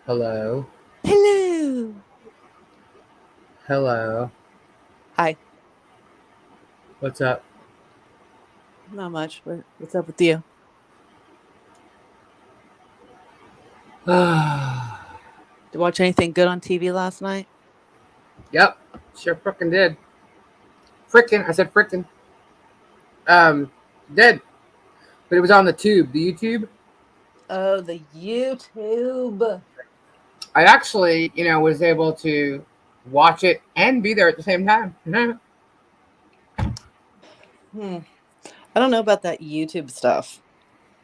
Hello. Hello. Hello. Hi. What's up? Not much. What's up with you? Did you watch anything good on TV last night? Yep. Sure frickin' did. Frickin'. I said frickin'. Um, did. But it was on the tube. The YouTube. Oh, the YouTube. I actually, was able to watch it and be there at the same time. Hmm. I don't know about that YouTube stuff.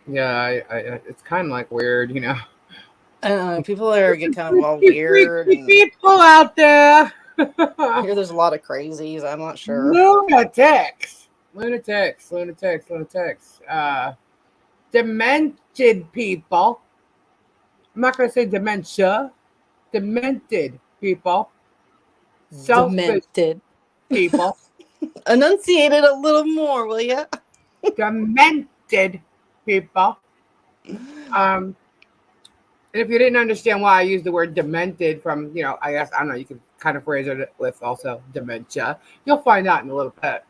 Yeah, it's kind of like weird. I don't know. People are get kind of all Freaky weird, and people out there. I hear there's a lot of crazies. I'm not sure. Lunatics. Lunatics. Lunatics. Lunatics. Demented people. I'm not going to say dementia. Demented people. Selfish Demented. people. Enunciate it a little more, will you? Demented people. Um, and if you didn't understand why I used the word demented from, I guess, I don't know, you can kind of phrase it with also dementia. You'll find out in a little bit.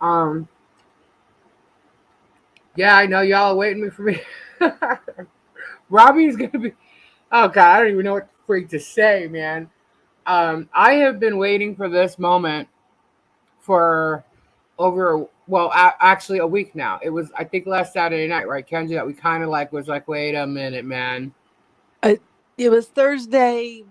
Um, yeah, I know y'all are waiting for me. Robbie's going to be, oh God, I don't even know what the freak to say, man. I have been waiting for this moment for over, well, actually a week now. It was, I think, last Saturday night, right, Kenji, that we kind of like was like, wait a minute, man. I, it was Thursday,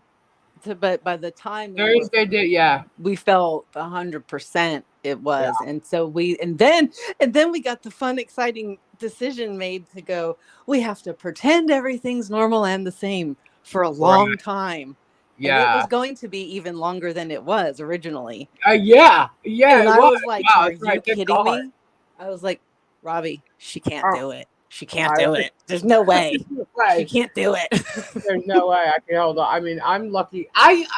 but by the time Thursday did, yeah. we felt 100% it Yeah. was, and so and then we got the fun exciting decision made to go, we have to pretend everything's normal and the same for a Right. long time, and it Yeah. was going to be even longer than it was originally. Yeah. Yeah, And it I was. was like, Wow, are that's you right. Thank kidding God. me? I was like, Robbie, she can't Oh, do it, she can't I, do it, there's no way, there's no she way. can't do it. There's no way I can hold on. I mean, I'm lucky.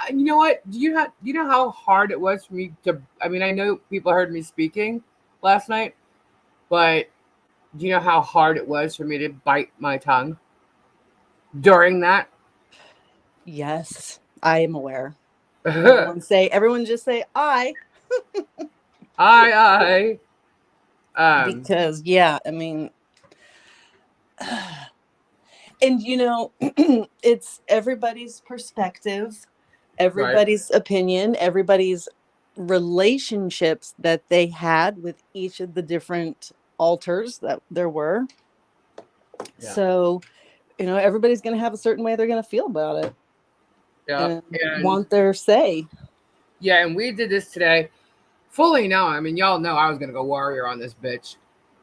You know what? Do you know how hard it was for me to? I mean, I know people heard me speaking last night, but do you know how hard it was for me to bite my tongue during that? Yes, I am aware. I, Everyone just say I. I, Because yeah, I mean, and it's everybody's perspective, right, everybody's opinion, everybody's relationships that they had with each of the different altars that there were. yeah, So, everybody's going to have a certain way they're going to feel about it yeah, and and want their say. yeah, and we did this today. Fully know. I mean, y'all know I was gonna go warrior on this bitch,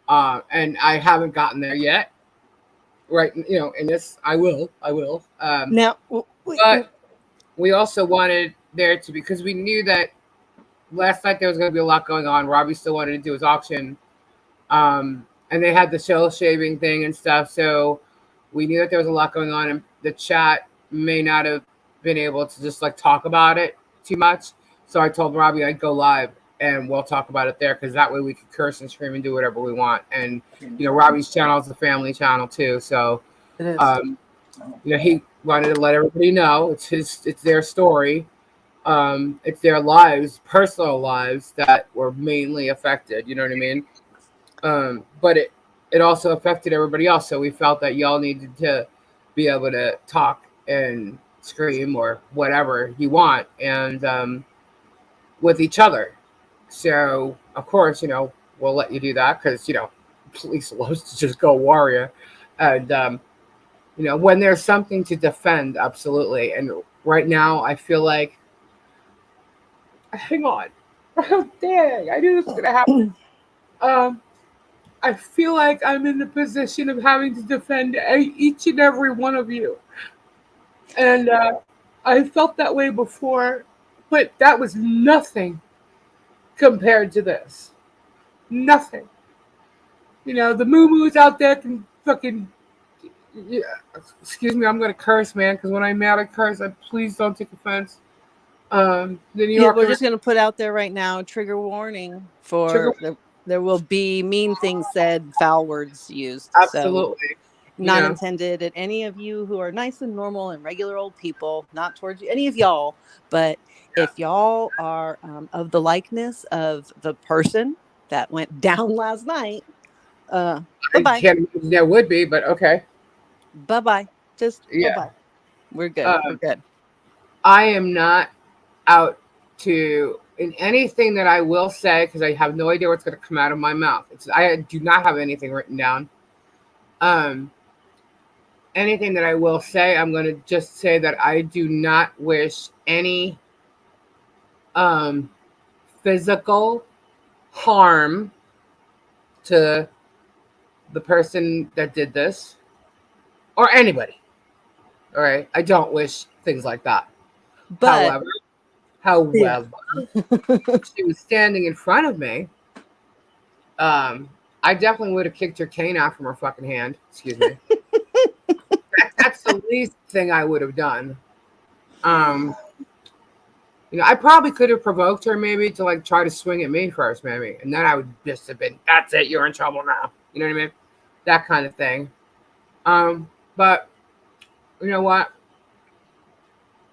and I haven't gotten there yet. Right, in this, I will, I will. Now, But we also wanted there to be because we knew that last night there was going to be a lot going on. Robbie still wanted to do his auction, and they had the shell shaving thing and stuff. So we knew that there was a lot going on, and the chat may not have been able to just like talk about it too much. So I told Robbie I'd go live and we'll talk about it there because that way we could curse and scream and do whatever we want. And Robbie's channel is a family channel too, so it is. um, he wanted to let everybody know it's their story. It's their lives, personal lives that were mainly affected. You know what I mean? But it also affected everybody else. So we felt that y'all needed to be able to talk and scream or whatever you want, and with each other. So of course, we'll let you do that because police loves to just go warrior, and when there's something to defend, absolutely. And right now, I feel like, hang on, oh, dang, I knew this was gonna happen. Um, I feel like I'm in the position of having to defend each and every one of you, and I felt that way before, but that was nothing compared to this. Nothing. The moo moos out there can fucking. Yeah, excuse me, I'm gonna curse, man, because when I'm mad, I curse. Please don't take offense. The New Yeah, we're Yorker just going to put out there right now, trigger warning trigger. for there will be mean things said, foul words used. So Absolutely. not intended at any of you who are nice and normal and regular old people, not towards any of y'all. But if y'all are of the likeness of the person that went down last night, bye I bye. can't imagine there would be, but okay. Bye bye. Just bye Yeah. bye. We're good. We're Um, good. I am not out to in anything that I will say because I have no idea what's going to come out of my mouth. I do not have anything written down. Um, Anything that I will say, I'm going to just say that I do not wish any um, physical harm to the person that did this or anybody. All right, I don't wish things like that. But However, yeah. however, she was standing in front of me. Um, I definitely would have kicked her cane out from her fucking hand. Excuse me. That's the least thing I would have done. Um, I probably could have provoked her maybe to like try to swing at me first, maybe, and then I would just have been, "That's it, you're in trouble now." You know what I mean? That kind of thing. But you know what?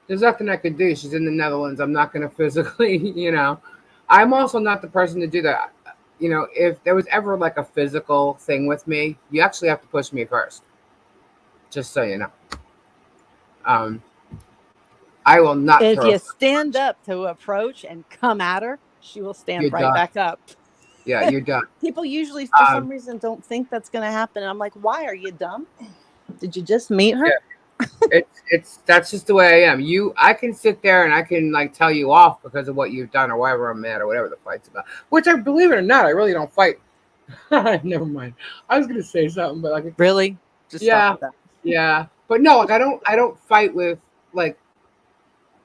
There's nothing I could do. She's in the Netherlands. I'm not going to physically, I'm also not the person to do that. If there was ever like a physical thing with me, you actually have to push me first. Just so you know. Um, I will not If throw a you stand punch. up to approach and come at her, she will stand You're right done. back up. Yeah, you're done. People usually, for Um, some reason, don't think that's going to happen. And I'm like, why? Are you dumb? Did you just meet her? yeah, it's that's just the way I am. I can sit there and I can like tell you off because of what you've done or whatever I'm mad or whatever the fight's about. Which I believe it or not, I really don't fight. Never mind. I was gonna say something, but like, Really? Just stop yeah, with that. yeah. But no, like I don't fight with like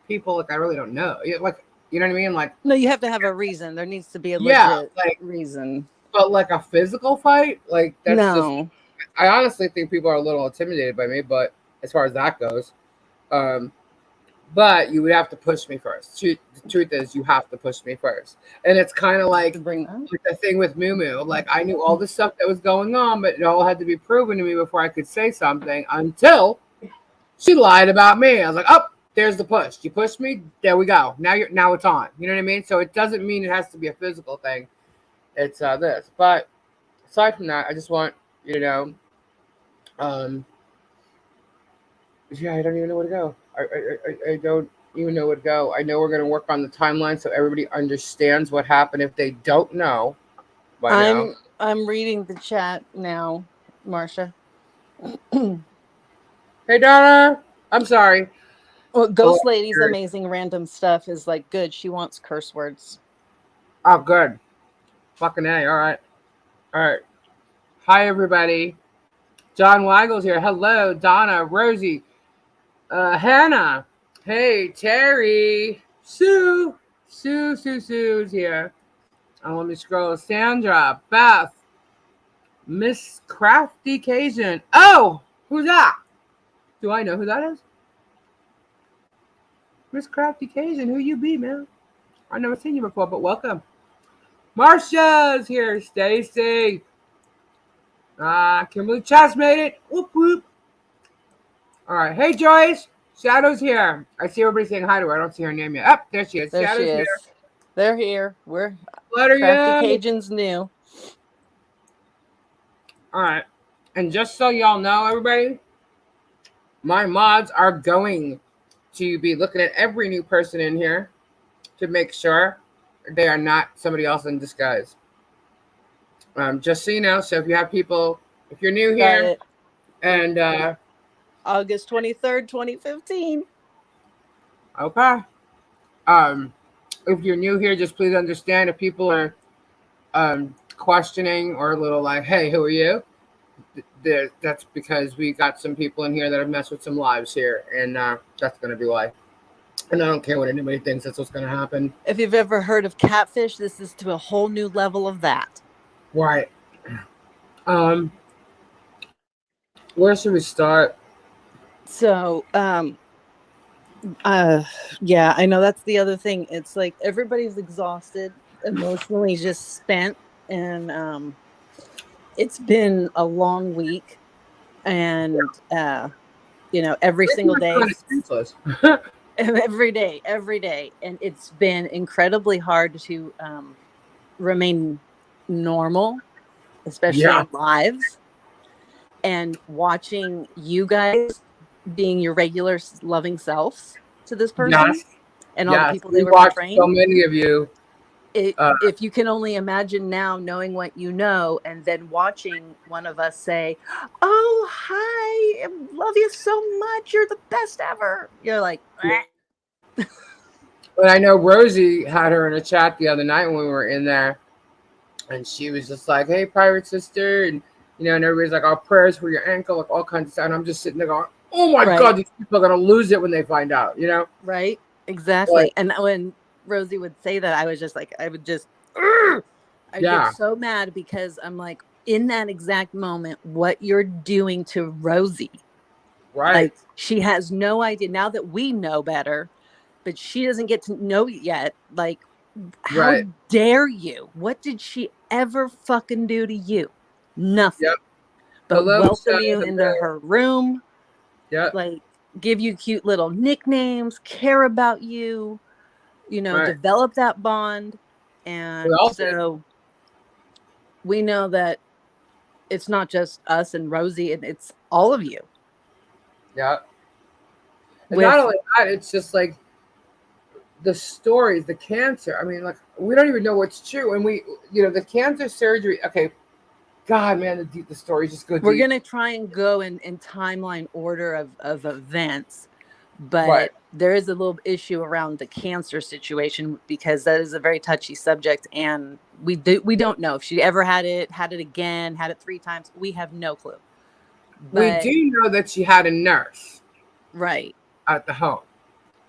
people like I really don't know. Like you know what I mean? Like No, you have to have a reason. There needs to be a yeah, legit like reason. but like a physical fight, like that's just. No. I honestly think people are a little intimidated by me, but as far as that goes, um, but you would have to push me first. The truth is, you have to push me first, and it's kind of To like bring that. the thing with Moo. Like I knew all the stuff that was going on, but it all had to be proven to me before I could say something. Until she lied about me, I was like, "Oh, there's the push. You pushed me. There we go. Now it's on." You know what I mean? So it doesn't mean it has to be a physical thing. It's this. But aside from that, I just want you to know. Um, Yeah, I don't even know where to go. I don't even know where to go. I know we're going to work on the timeline so everybody understands what happened if they don't know by now. I'm reading the chat now, Marcia. Hey, Donna. I'm sorry. Well, Oh, Ghost Lady's amazing random stuff is like good. She wants curse words. oh, good. Fucking A. All right. All right. Hi, everybody. John Weigel's here. Hello, Donna, Rosie, Hannah. Hey, Terry. Sue's here. Oh, let me scroll. Sandra, Beth, Miss Crafty Cajun. Oh, who's that? Do I know who that is? Miss Crafty Cajun, who you be, man? I've never seen you before, but welcome. Marcia's here. Stacy. Kimberly Chess made it. Whoop whoop. All right. Hey, Joyce. Shadow's here. I see everybody saying hi to her. I don't see her name yet. Up there she is. There she Shadow's here. is. They're here. We're Let her Crafty you. Cajuns new. All right. And just so y'all know, everybody, my mods are going to be looking at every new person in here to make sure they are not somebody else in disguise. Just so you know, so if you have people, if you're new Got here, it. and August 23rd, 2015. okay, if you're new here, just please understand if people are questioning or a little like, "Hey, who are you?" That's because we got some people in here that have messed with some lives here, and that's going to be why. And I don't care what anybody thinks. That's what's going to happen. If you've ever heard of catfish, this is to a whole new level of that. Right. Um, where should we start? So, yeah, I know that's the other thing. It's like everybody's exhausted, emotionally just spent, and it's been a long week. And every It's single not day, kind of senseless. every day, and it's been incredibly hard to remain normal, especially Yeah. in lives, and watching you guys being your regular loving selves to this person Yes. and all the Yes. people they We were watched so portraying. many of you. If you can only imagine now knowing what you know and then watching one of us say, "Oh, hi, I love you so much, you're the best ever," you're like, "Ah." But I know Rosie had her in a chat the other night when we were in there, and she was just like, "Hey, pirate sister," and everybody's like, "Our prayers for your ankle," like all kinds of stuff. And I'm just sitting there going, "Oh my Right, god, these people are gonna lose it when they find out." right, But exactly. And when Rosie would say that, I was just like, I would just, "Ugh!" I'd get yeah, so mad because I'm like, in that exact moment, what you're doing to Rosie, right, like she has no idea now that we know better, but she doesn't get to know it yet. Like, how right, dare you? What did she ever fucking do to you? yep. Nothing. But Hello, welcome Shia you the into Bear. her room, Yep, like give you cute little nicknames, care about you, right. develop that bond. We And all did. so we know that it's not just us and Rosie, and it's all of you Yeah, and not with only that, it's just like the stories, the cancer. I mean, like we don't even know what's true, and the cancer surgery. Okay, God, man, the stories just go we're deep. gonna try and go in timeline order of events, Right. but there is a little issue around the cancer situation because that is a very touchy subject, and we don't know if she ever had it again, had it 3 times. We have no clue. We But do know that she had a nurse right, at the home.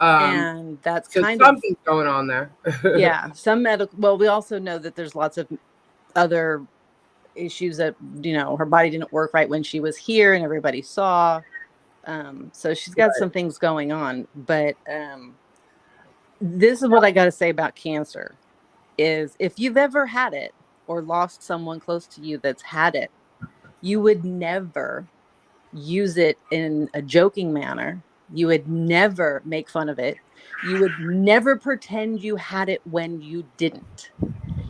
Um, and that's so kind of, something's going on there. yeah, some medical. Well, we also know that there's lots of other issues that her body didn't work right when she was here, and everybody saw. So she's got Right. some things going on, but this is what I got to say about cancer is if you've ever had it or lost someone close to you that's had it, you would never use it in a joking manner. You would never make fun of it. You would never pretend you had it when you didn't.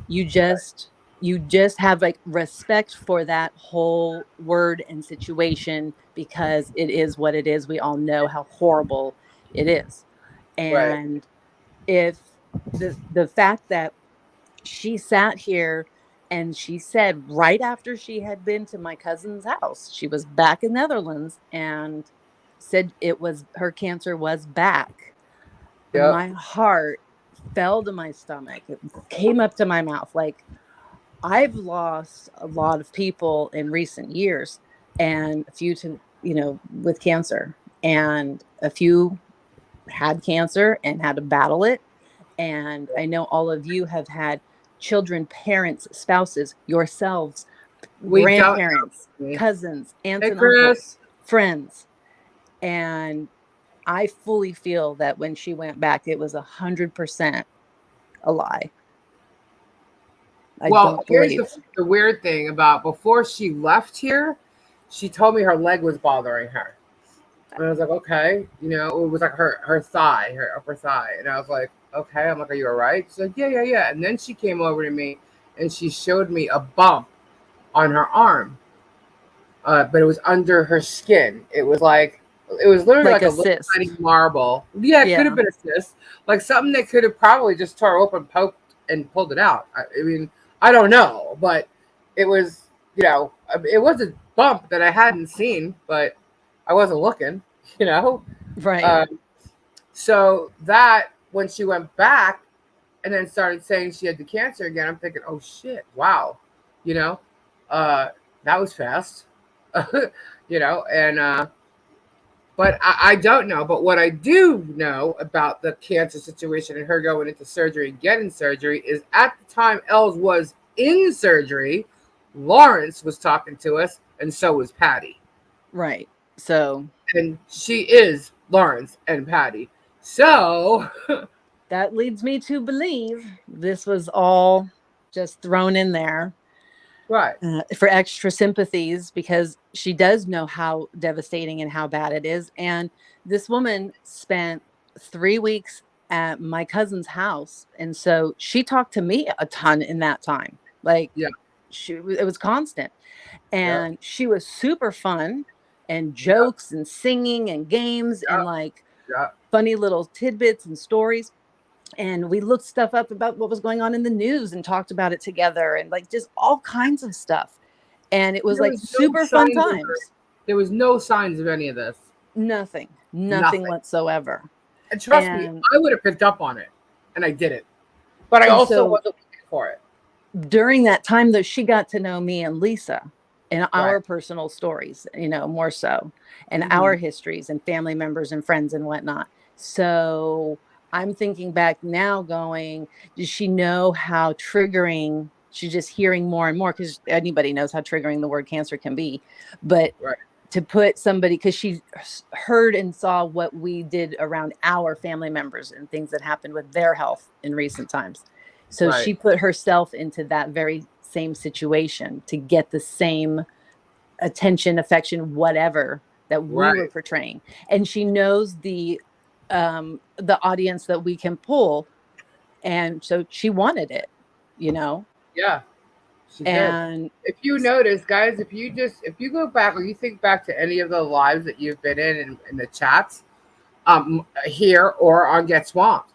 You just have like respect for that whole word and situation because it is what it is. We all know how horrible it is. Right. And if the fact that she sat here and she said right after she had been to my cousin's house, she was back in Netherlands, and said it was her cancer was back. Yep. My heart fell to my stomach. It came up to my mouth. Like, I've lost a lot of people in recent years, and a few to, with cancer, and a few had cancer and had to battle it. And I know all of you have had children, parents, spouses, yourselves, We don't grandparents, know. cousins, aunts Hey, and uncles, Chris. friends. And I fully feel that when she went back, it was 100% a lie. I Well, don't here's believe. the weird thing about before she left here, she told me her leg was bothering her. And I was like, okay, it was like her thigh, her upper thigh. And I was like, okay. I'm like, are you all right? She's like, yeah, yeah, yeah. And then she came over to me and she showed me a bump on her arm, but it was under her skin. It was literally Like like a a little cyst. tiny marble. Yeah, it could have Yeah. been a cyst, like something that could have probably just tore open, poked, and pulled it out. I mean, I don't know, but it was, it was a bump that I hadn't seen, but I wasn't looking, you know. Right. Um, so that when she went back and then started saying she had the cancer again, I'm thinking, oh shit, wow, you know, uh, that was fast, and but I don't know. But what I do know about the cancer situation and her going into surgery and getting surgery is at the time Els was in surgery, Lawrence was talking to us, and so was Patty. Right. So And she is Lawrence and Patty. So, that leads me to believe this was all just thrown in there. Right. For extra sympathies, because she does know how devastating and how bad it is. And this woman spent 3 weeks at my cousin's house. And so she talked to me a ton in that time. Like, Yeah. it was constant. Yeah. And she was super fun, and Yeah. jokes and singing and games Yeah. and like Yeah. funny little tidbits and stories. And we looked stuff up about what was going on in the news and talked about it together, and like just all kinds of stuff. And it was There like was no super fun signs of her. times. There was no signs of any of this. Nothing Nothing. whatsoever. And trust me, And I would have picked up on it, and I didn't. But I and also so wasn't looking for it. during that time, though, she got to know me and Lisa and Right. our personal stories, more so, and Hmm. our histories and family members and friends and whatnot. So I'm thinking back now, going, does she know how triggering? She's just hearing more and more, because anybody knows how triggering the word cancer can be. But Right. to put somebody, because she heard and saw what we did around our family members and things that happened with their health in recent times. So Right. she put herself into that very same situation to get the same attention, affection, whatever that we were Right. portraying. And she knows the audience that we can pull. And so she wanted it, you know, Yeah. She did. and If you notice, guys, if you go back or you think back to any of the lives that you've been in the chats, here or on Get Swamped,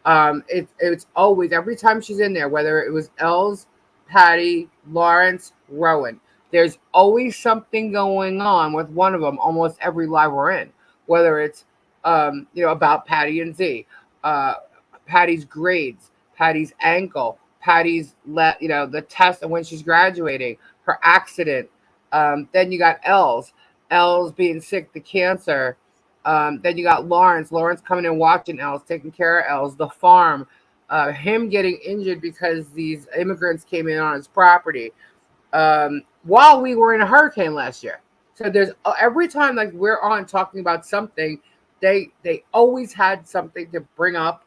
it's always every time she's in there, whether it was Els, Patty, Lawrence, Rowan. There's always something going on with one of them. Almost every live we're in, whether it's about Patty and Z, uh, Patty's grades, Patty's ankle, Patty's the test and when she's graduating, her accident. Then you got Els being sick, the cancer. Then you got Lawrence coming and watching Els, taking care of Els, the farm, him getting injured because these immigrants came in on his property while we were in a hurricane last year. So there's every time like we're on talking about something, they always had something to bring up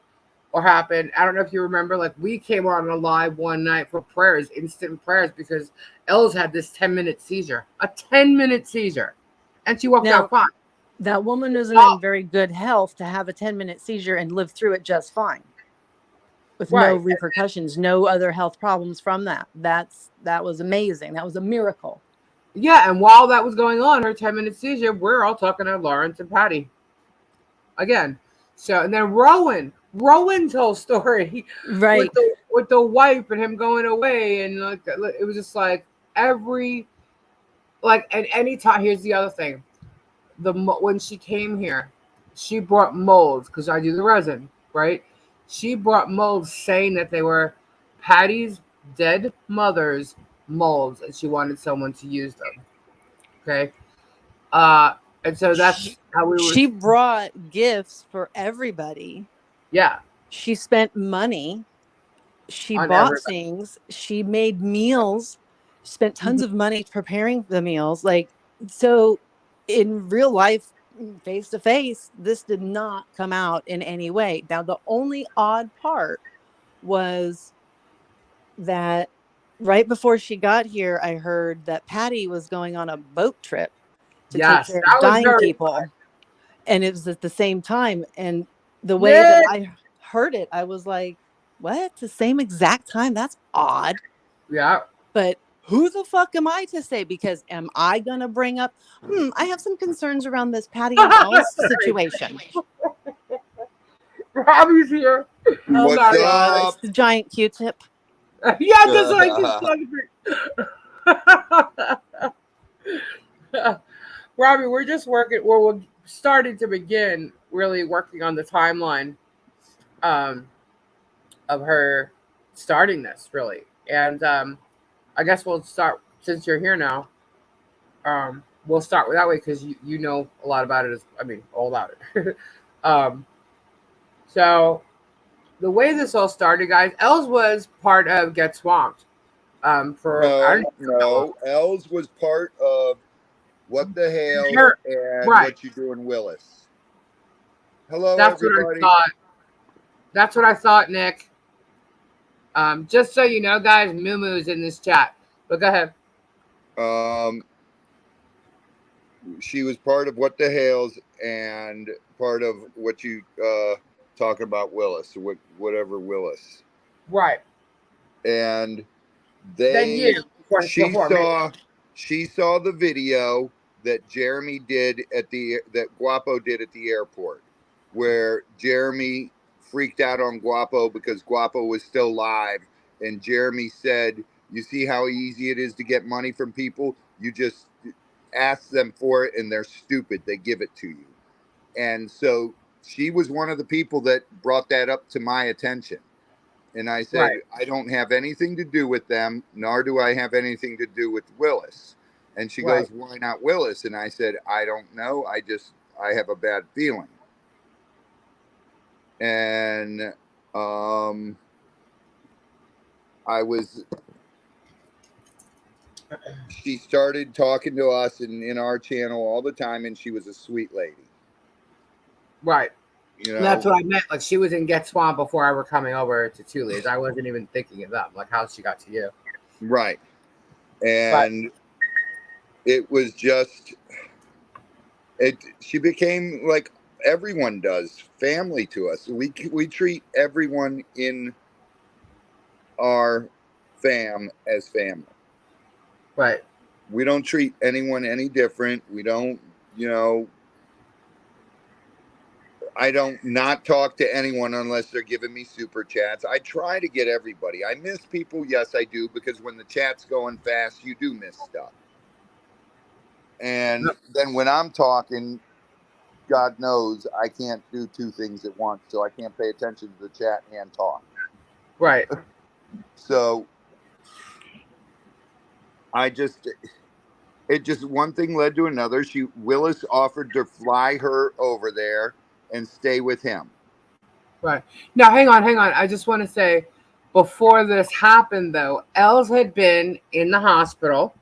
or happen. I don't know if you remember, like we came on a live one night for prayers, instant prayers, because Els had this 10-minute seizure, a 10-minute seizure, and she walked out now fine. that woman isn't Oh, in very good health to have a 10-minute seizure and live through it just fine, with no right. repercussions, no other health problems from that. That was amazing. That was a miracle. Yeah, and while that was going on, her 10-minute seizure, we're all talking to Lawrence and Patty again. So and then Rowan's whole story Right. with the wife and him going away, and like it was just like every and any time. Here's the other thing: when she came here, she brought molds because I do the resin, right? She brought molds saying that they were Patty's dead mother's molds, and she wanted someone to use them. Okay. Uh, and so she, that's how we were. she brought gifts for everybody. Yeah, She spent money. She on bought everybody. things. She made meals. Spent tons Mhm. of money preparing the meals. Like, so in real life, face to face, this did not come out in any way. Now the only odd part was that right before she got here, I heard that Patty was going on a boat trip to take Yes, care of that was dying very people. And it was at the same time. And the way that yeah, I heard it, I was like, what? The same exact time? That's odd. yeah. But who the fuck am I to say? Because am I going to bring up, I have some concerns around this Patty and Els situation. Robbie's here. Oh my What's Sorry, God, guys. it's up? the giant Q tip. Yeah, that's what I just said. Robbie, we're just working. Well, we're starting to begin really working on the timeline um, of her starting this, really. And I guess we'll start since you're here now. We'll start with that way because you know a lot about it. I mean, all about it. um, so the way this all started, guys, Els was part of Get Swamped. For I don't No, know how long. no. Els was part of What the Hales Sure. and Right. What You Doing, Willis. Hello, That's what I everybody. thought. That's what I thought, Nick. Just so you know, guys, Moo Moo's in this chat. But go ahead. Um, she was part of What the Hales and part of what you talking about Willis, whatever Willis, Right. and Then they you she before me. saw she saw the video that Jeremy did at the that Guapo did at the airport, where Jeremy freaked out on Guapo because Guapo was still live, and Jeremy said, "You see how easy it is to get money from people? You just ask them for it, and they're stupid. They give it to you." And so she was one of the people that brought that up to my attention. And I said, Right. I don't have anything to do with them, nor do I have anything to do with Willis. And she Right. goes, why not Willis? And I said, I don't know. I have a bad feeling. And I was, she started talking to us in our channel all the time, and she was a sweet lady. Right. You And that's know, what I meant. Like she was in Get Swamp before I were coming over to Tully's. I wasn't even thinking of them. Like how she got to you. right. But And it was just, she became like everyone does, family to us. We treat everyone in our fam as family. right. We don't treat anyone any different. We don't, you know, I don't not talk to anyone unless they're giving me super chats. I try to get everybody. I miss people, yes I do, because when the chat's going fast, you do miss stuff. And Yep. then when I'm talking, God knows I can't do two things at once, so I can't pay attention to the chat and talk. Right. So I just, it just one thing led to another. Willis offered to fly her over there and stay with him. Right. Now hang on, hang on. I just want to say before this happened though, Els had been in the hospital.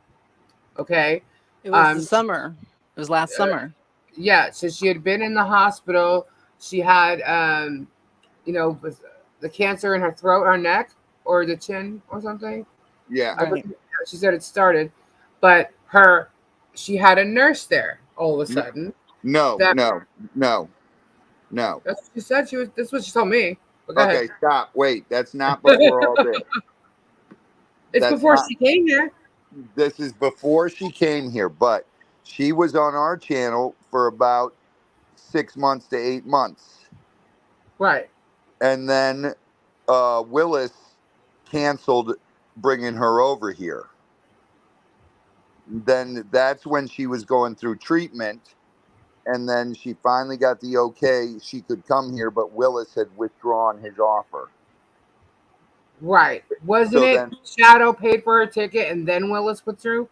Okay. It was the Um summer. It was last uh, summer. yeah, so she had been in the hospital. She had was the cancer in her throat or neck or the chin or something. Yeah. I Right. forget how she said it started, but she had a nurse there all of a sudden. No, That no, no, no. that's what she said. That's what she told me. But go ahead. Okay, stop. Wait, that's not before all this. It's That's before not, she came here. this is before she came here, but she was on our channel for about 6 months to 8 months. Right. And then Willis canceled bringing her over here. Then that's when she was going through treatment, and then she finally got the okay she could come here, but Willis had withdrawn his offer. Right. Wasn't So it then, Shadow paid for her ticket and then Willis withdrew?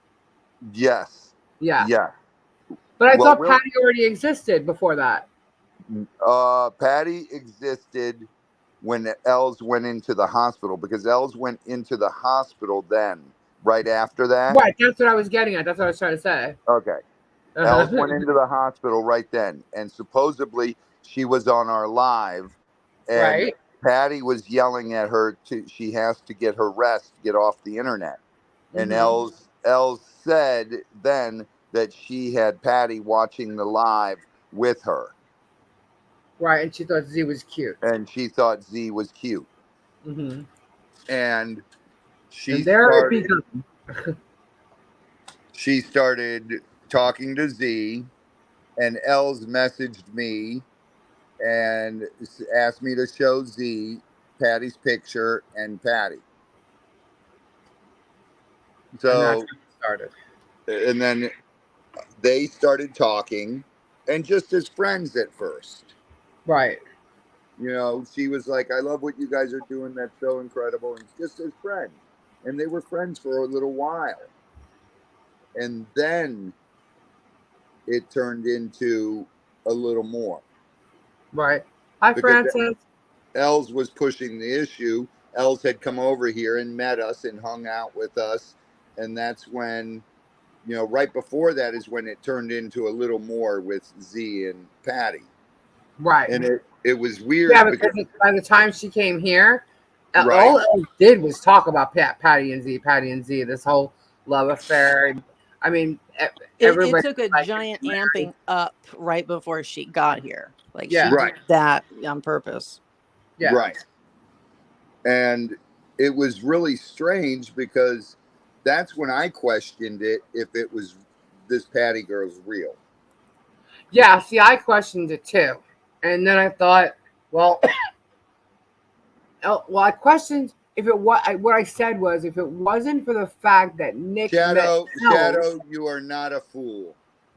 yes, Yeah. yeah. But I Well, thought Patty already existed before that. Patty existed when Els went into the hospital, because Els went into the hospital then, right after that. Right. That's what I was getting at. That's what I was trying to say. Okay. Els went into the hospital right then, and supposedly she was on our live, and Right. Patty was yelling at her she has to get her rest, get off the internet. And Mm-hmm. Els said then that she had Patty watching the live with her, Right. And she thought Z was cute. and she thought Z was cute. Mm-hmm. And she And there it started began. she started talking to Z, and Els messaged me and asked me to show Z Patty's picture and Patty. And that's So, how it started. and then they started talking, and just as friends at first. Right. You know, she was like, I love what you guys are doing. That's so incredible. And just as friends. And they were friends for a little while. And then it turned into a little more. Right. Hi, Because Francis. Els was pushing the issue. Els had come over here and met us and hung out with us. And that's when, you know, right before that is when it turned into a little more with Z and Patty. Right. And it was weird Yeah, because, because by the time she came here, right, all Elle did was talk about Patty and Z, Patty and Z. This whole love affair. I mean, It everybody took a like gets giant married. amping up right before she got here. Like she Yeah, did Right, that on purpose. yeah, right. And it was really strange because that's when I questioned it if it was this Patty girl's real. yeah. See, I questioned it too, and then I thought, well, I questioned if it was. What I said was, if it wasn't for the fact that Nick met Els, Shadow, you are not a fool.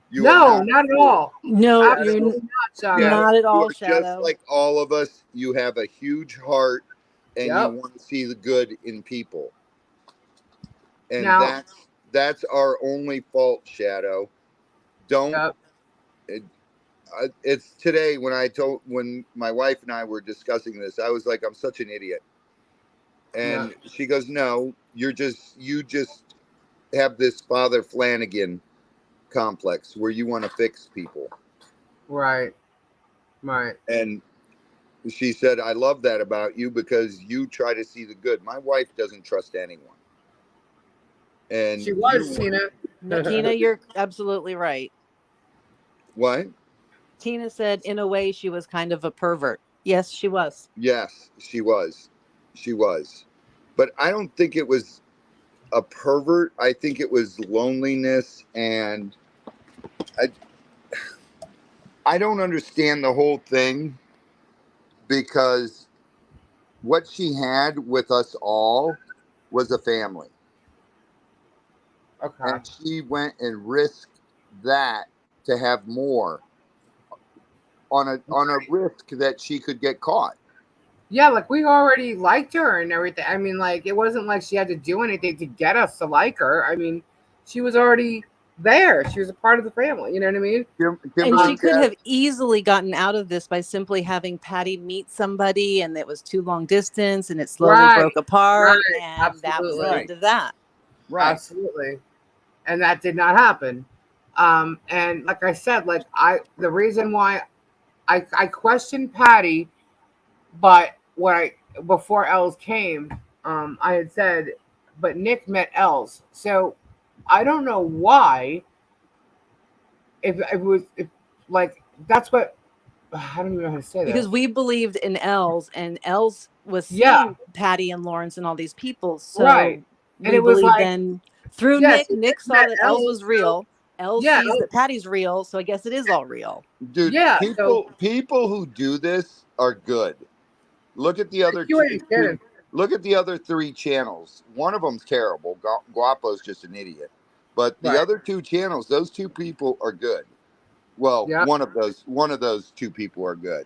You are no, not a not at fool. all, No, Shadow, you're absolutely not, Shadow. Shadow, not at you all, are just Shadow. like all of us. You have a huge heart and you Yep. want to see the good in people. And Now, that's our only fault, Shadow. Don't yep, it, it's today when my wife and I were discussing this, I was like, I'm such an idiot. no, And she goes, no, you just have this Father Flanagan complex where you want to fix people. right, right. And she said, I love that about you because you try to see the good. My wife doesn't trust anyone. And She was you Tina. No, Tina, you're absolutely right. what? Tina said, in a way, she was kind of a pervert. Yes, she was. Yes, she was. She was. But I don't think it was a pervert. I think it was loneliness and I I don't understand the whole thing because what she had with us all was a family. Okay. And she went and risked that to have more on a risk that she could get caught. Yeah, like we already liked her and everything. I mean, like it wasn't like she had to do anything to get us to like her. I mean, she was already there. She was a part of the family. You know what I mean? And Kimberly she Um, could said, have easily gotten out of this by simply having Patty meet somebody, and it was too long distance, and it slowly right, broke apart, right, and that was the absolutely, right, end of that. right. absolutely, and that did not happen. And like I said, like the reason why I questioned Patty, but what I before Els came, I had said, but Nick met Els, so I don't know why. If it was if like that's what I don't even know how to say Because this. we believed in Els, and Els was Yeah, seeing Patty and Lawrence and all these people. right. So And we it was believed like, then through yes, Nick. he Nick saw met that Els Els, was so real. Els yeah, sees that Patty's real. So I guess it is all real. Dude, yeah. So people who do this are good. Look at the other you ain't two. kidding, Look at the other three channels. One of them's terrible. Guapo's just an idiot. But the right? other two channels, those two people are good. Well, Yeah, one of those two people are good.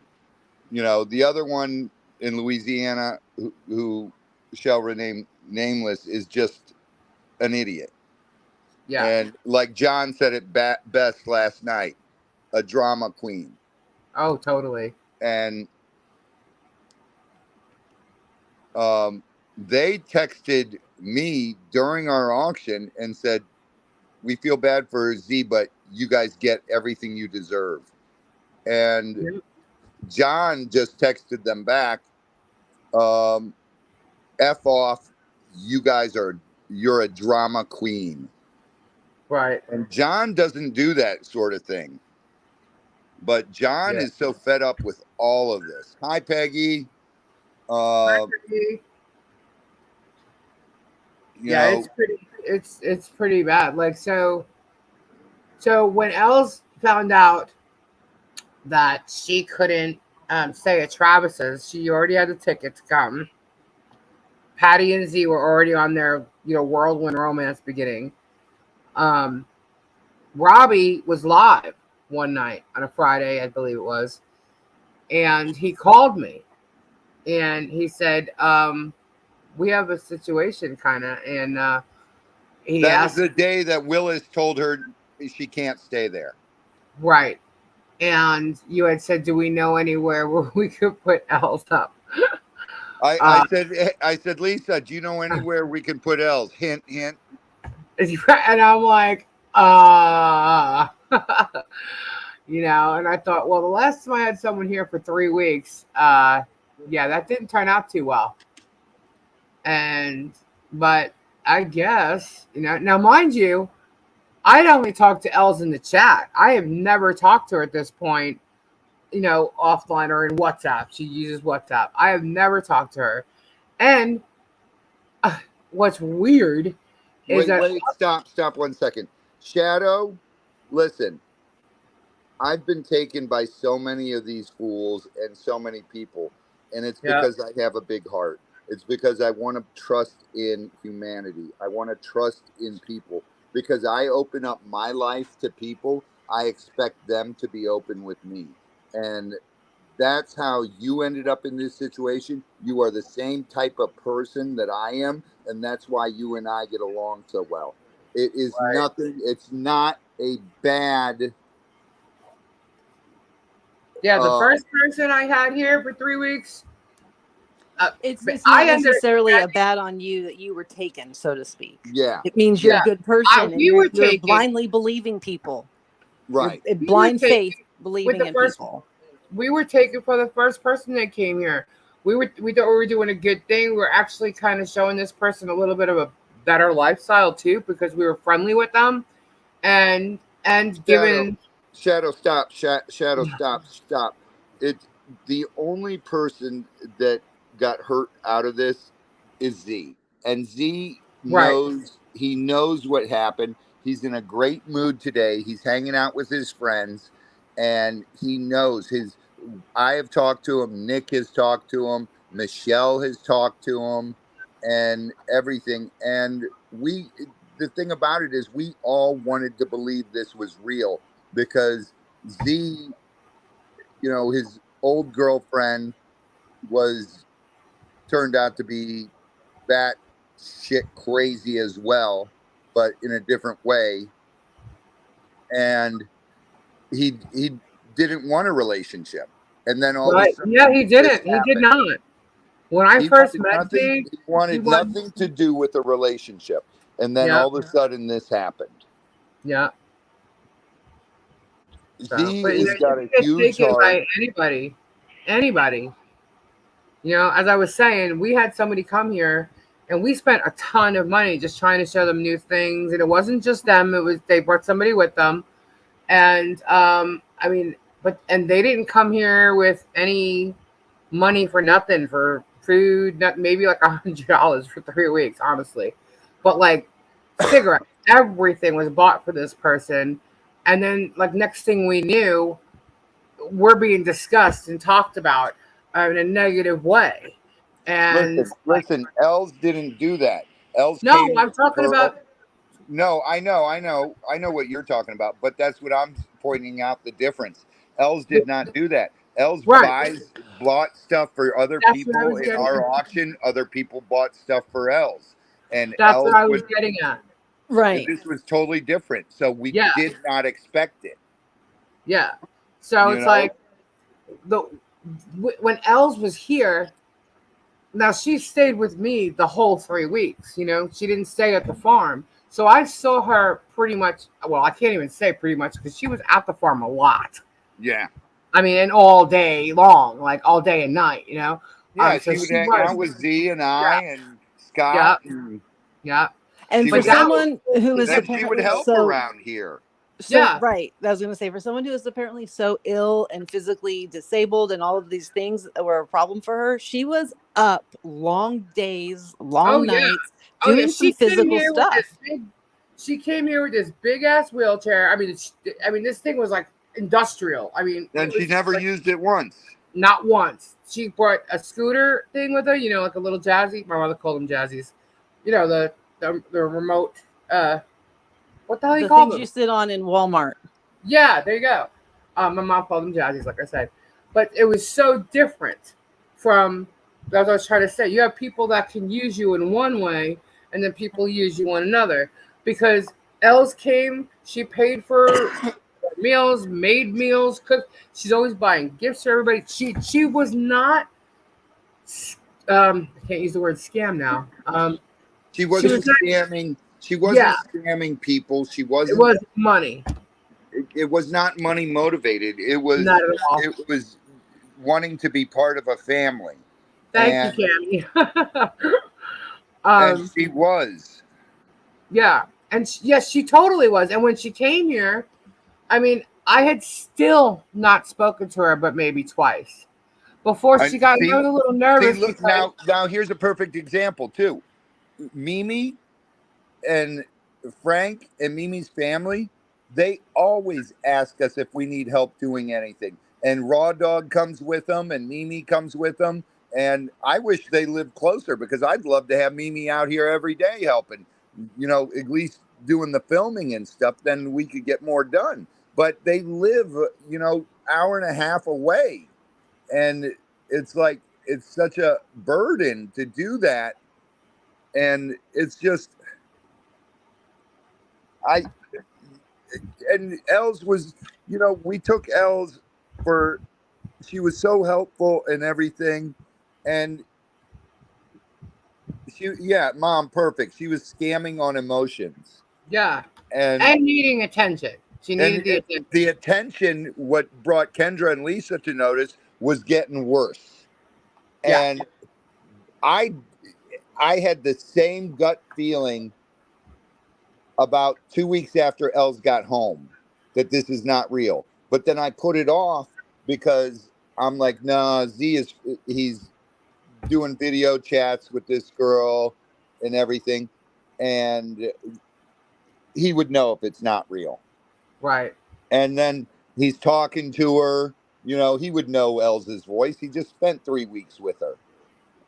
You know, the other one in Louisiana, who shall remain nameless, is just an idiot. yeah. And like John said it best last night, a drama queen. Oh, totally. And they texted me during our auction and said, "We feel bad for Z, but you guys get everything you deserve." And Yeah, John just texted them back, um, "F off, you guys you're a drama queen." right. And John doesn't do that sort of thing. But John Yeah. is so fed up with all of this. Hi, Peggy. Hi, Uh, Ricky. you Yeah, know, it's pretty bad. Like so when Els found out that she couldn't stay at Travis's, she already had a ticket to come. Patty and Z were already on their whirlwind romance beginning. Um, Robbie was live one night on a Friday, I believe it was, and he called me and he said, "We have a situation, kind of," and he that was asked, the day that Willis told her she can't stay there. right, and you had said, "Do we know anywhere where we could put Els up?" I Uh, said, I said, Lisa, do you know anywhere we can put L's? Hint, hint. and I'm like, uh, and I thought, well, the last time I had someone here for 3 weeks, yeah, that didn't turn out too well. And but I guess, now mind you, I'd only talked to Els in the chat. I have never talked to her at this point, offline or in WhatsApp. She uses WhatsApp. I have never talked to her. And what's weird is Wait, that stop 1 second. Shadow, listen, I've been taken by so many of these fools and so many people, and it's yeah, because I have a big heart. It's because I want to trust in humanity. I want to trust in people. Because I open up my life to people, I expect them to be open with me. And that's how you ended up in this situation. You are the same type of person that I am, and that's why you and I get along so well. It is right. nothing, it's not a bad Yeah, the uh first person I had here for 3 weeks, It's not I ended necessarily a up bad on you that you were taken, so to speak. yeah, It means you're a yeah, good person and we were you're taken, blindly believing people. You're right. in we were blind taken faith with believing the in first, people. we were taken for the first person that came here. We thought we were doing a good thing. We were actually kind of showing this person a little bit of a better lifestyle too, because we were friendly with them, and Shadow, given Shadow, stop. It's the only person that got hurt out of this is Z, and Z right, knows he knows what happened. He's in a great mood today. He's hanging out with his friends, and he knows his. I have talked to him. Nick has talked to him. Michelle has talked to him, and everything. And we the thing about it is we all wanted to believe this was real because Z, his old girlfriend was turned out to be that shit crazy as well, but in a different way. And he didn't want a relationship. And then all of a right. Yeah, sudden he this didn't. He did happened. not. When I He first wanted met nothing. Z, He he wanted wanted. nothing to do with a relationship. And then Yeah, all of a sudden this happened. yeah. So, Z but has you got a can get huge taken heart. by anybody. As I was saying, we had somebody come here, and we spent a ton of money just trying to show them new things. And it wasn't just them; it was they brought somebody with them. And I mean, and they didn't come here with any money for nothing for food, maybe like $100 for 3 weeks, honestly. But like cigarettes, everything was bought for this person. And then like next thing we knew, we're being discussed and talked about in a negative way. And like, Listen. Els didn't do that. Els no, came I'm with the talking girl. about No, I know what you're talking about. But that's what I'm pointing out the difference. Els did not do that. Els right. bought stuff for other That's what I people was in getting. our auction. Other people bought stuff for Els, and That's what Els I was would. getting at. Right. This was totally different. So we Yeah, did not expect it. yeah. So You it's know. like the when Els was here. Now she stayed with me the whole 3 weeks. She didn't stay at the farm, so I saw her pretty much. Well, I can't even say pretty much because she was at the farm a lot. Yeah. I mean, and all day long, like all day and night. Yeah. So She would she hang was. out with Z and Yeah, I and Scott, yeah, and yeah. And she for But would now, help. someone who is Then she would apparently help so around here. yeah, right, I was going to say, for someone who is apparently so ill and physically disabled and all of these things that were a problem for her, she was up long days, oh long yeah, nights, oh yeah. doing some physical stuff. She came here with this big ass wheelchair. I mean, this thing was like industrial. I mean, it And she was never like used it once. not once. She brought a scooter thing with her. Like a little jazzy. My mother called them jazzies. The remote. What the hell do you The call things you them? sit on in Walmart. Yeah, there you go. My mom called them jazzies, like I said. But it was so different from, as I was trying to say. You have people that can use you in one way, and then people use you in another. Because Els came, she paid for meals, made meals, cooked. She's always buying gifts for everybody. She was not. I can't use the word scam now. She She wasn't was not. scamming. She Yeah, wasn't scamming people. She it wasn't. was money, It was not money motivated. not at all. It was wanting to be part of a family, Thank you, and Cammy. and um, she was. Yeah. And yes, she totally was. And when she came here, I mean, I had still not spoken to her, but maybe twice before And she got. I see, was a little see, nervous look because now here's a perfect example too. Mimi and Frank and Mimi's family, they always ask us if we need help doing anything. And Raw Dog comes with them, and Mimi comes with them. And I wish they lived closer because I'd love to have Mimi out here every day helping, at least doing the filming and stuff. Then we could get more done. But they live, hour and a half away. And it's like, it's such a burden to do that. And it's just, I, and Els was, we took Els for, she was so helpful and everything. And yeah, mom, perfect. She was scamming on emotions. yeah, And, and needing attention. She and needed the attention. the attention, what brought Kendra and Lisa to notice was getting worse. Yeah, And I, I had the same gut feeling about 2 weeks after Els got home that this is not real. But then I put it off because I'm like, nah, he's doing video chats with this girl and everything. And he would know if it's not real. right. And then he's talking to her, he would know Elsa's voice. He just spent 3 weeks with her.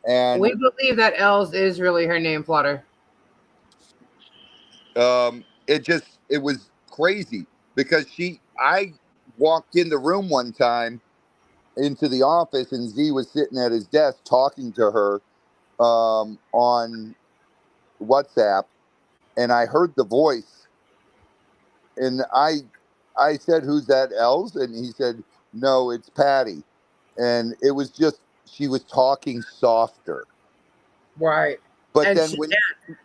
We And believe that Els is really her name, Flutter. it was crazy because I walked in the room one time into the office and Z was sitting at his desk talking to her on WhatsApp, and I heard the voice, and I said, "Who's that, Els?" And he said, "No, it's Patty," and it was just she was talking softer. Right. But And then she,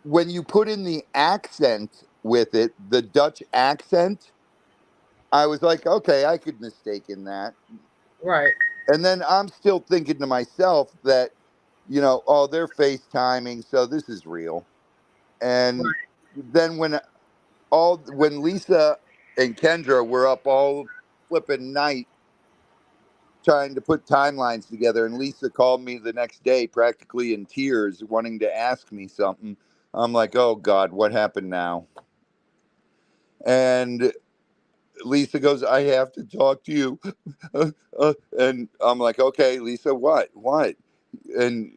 when you put in the accent with it, the Dutch accent, I was like, okay, I could mistake in that. right. And then I'm still thinking to myself that, oh, they're FaceTiming, so this is real. And then when Lisa and Kendra were up all flipping night trying to put timelines together, and Lisa called me the next day practically in tears wanting to ask me something. I'm like, oh God, what happened now? And Lisa goes, I have to talk to you. And I'm like, okay, Lisa, what? And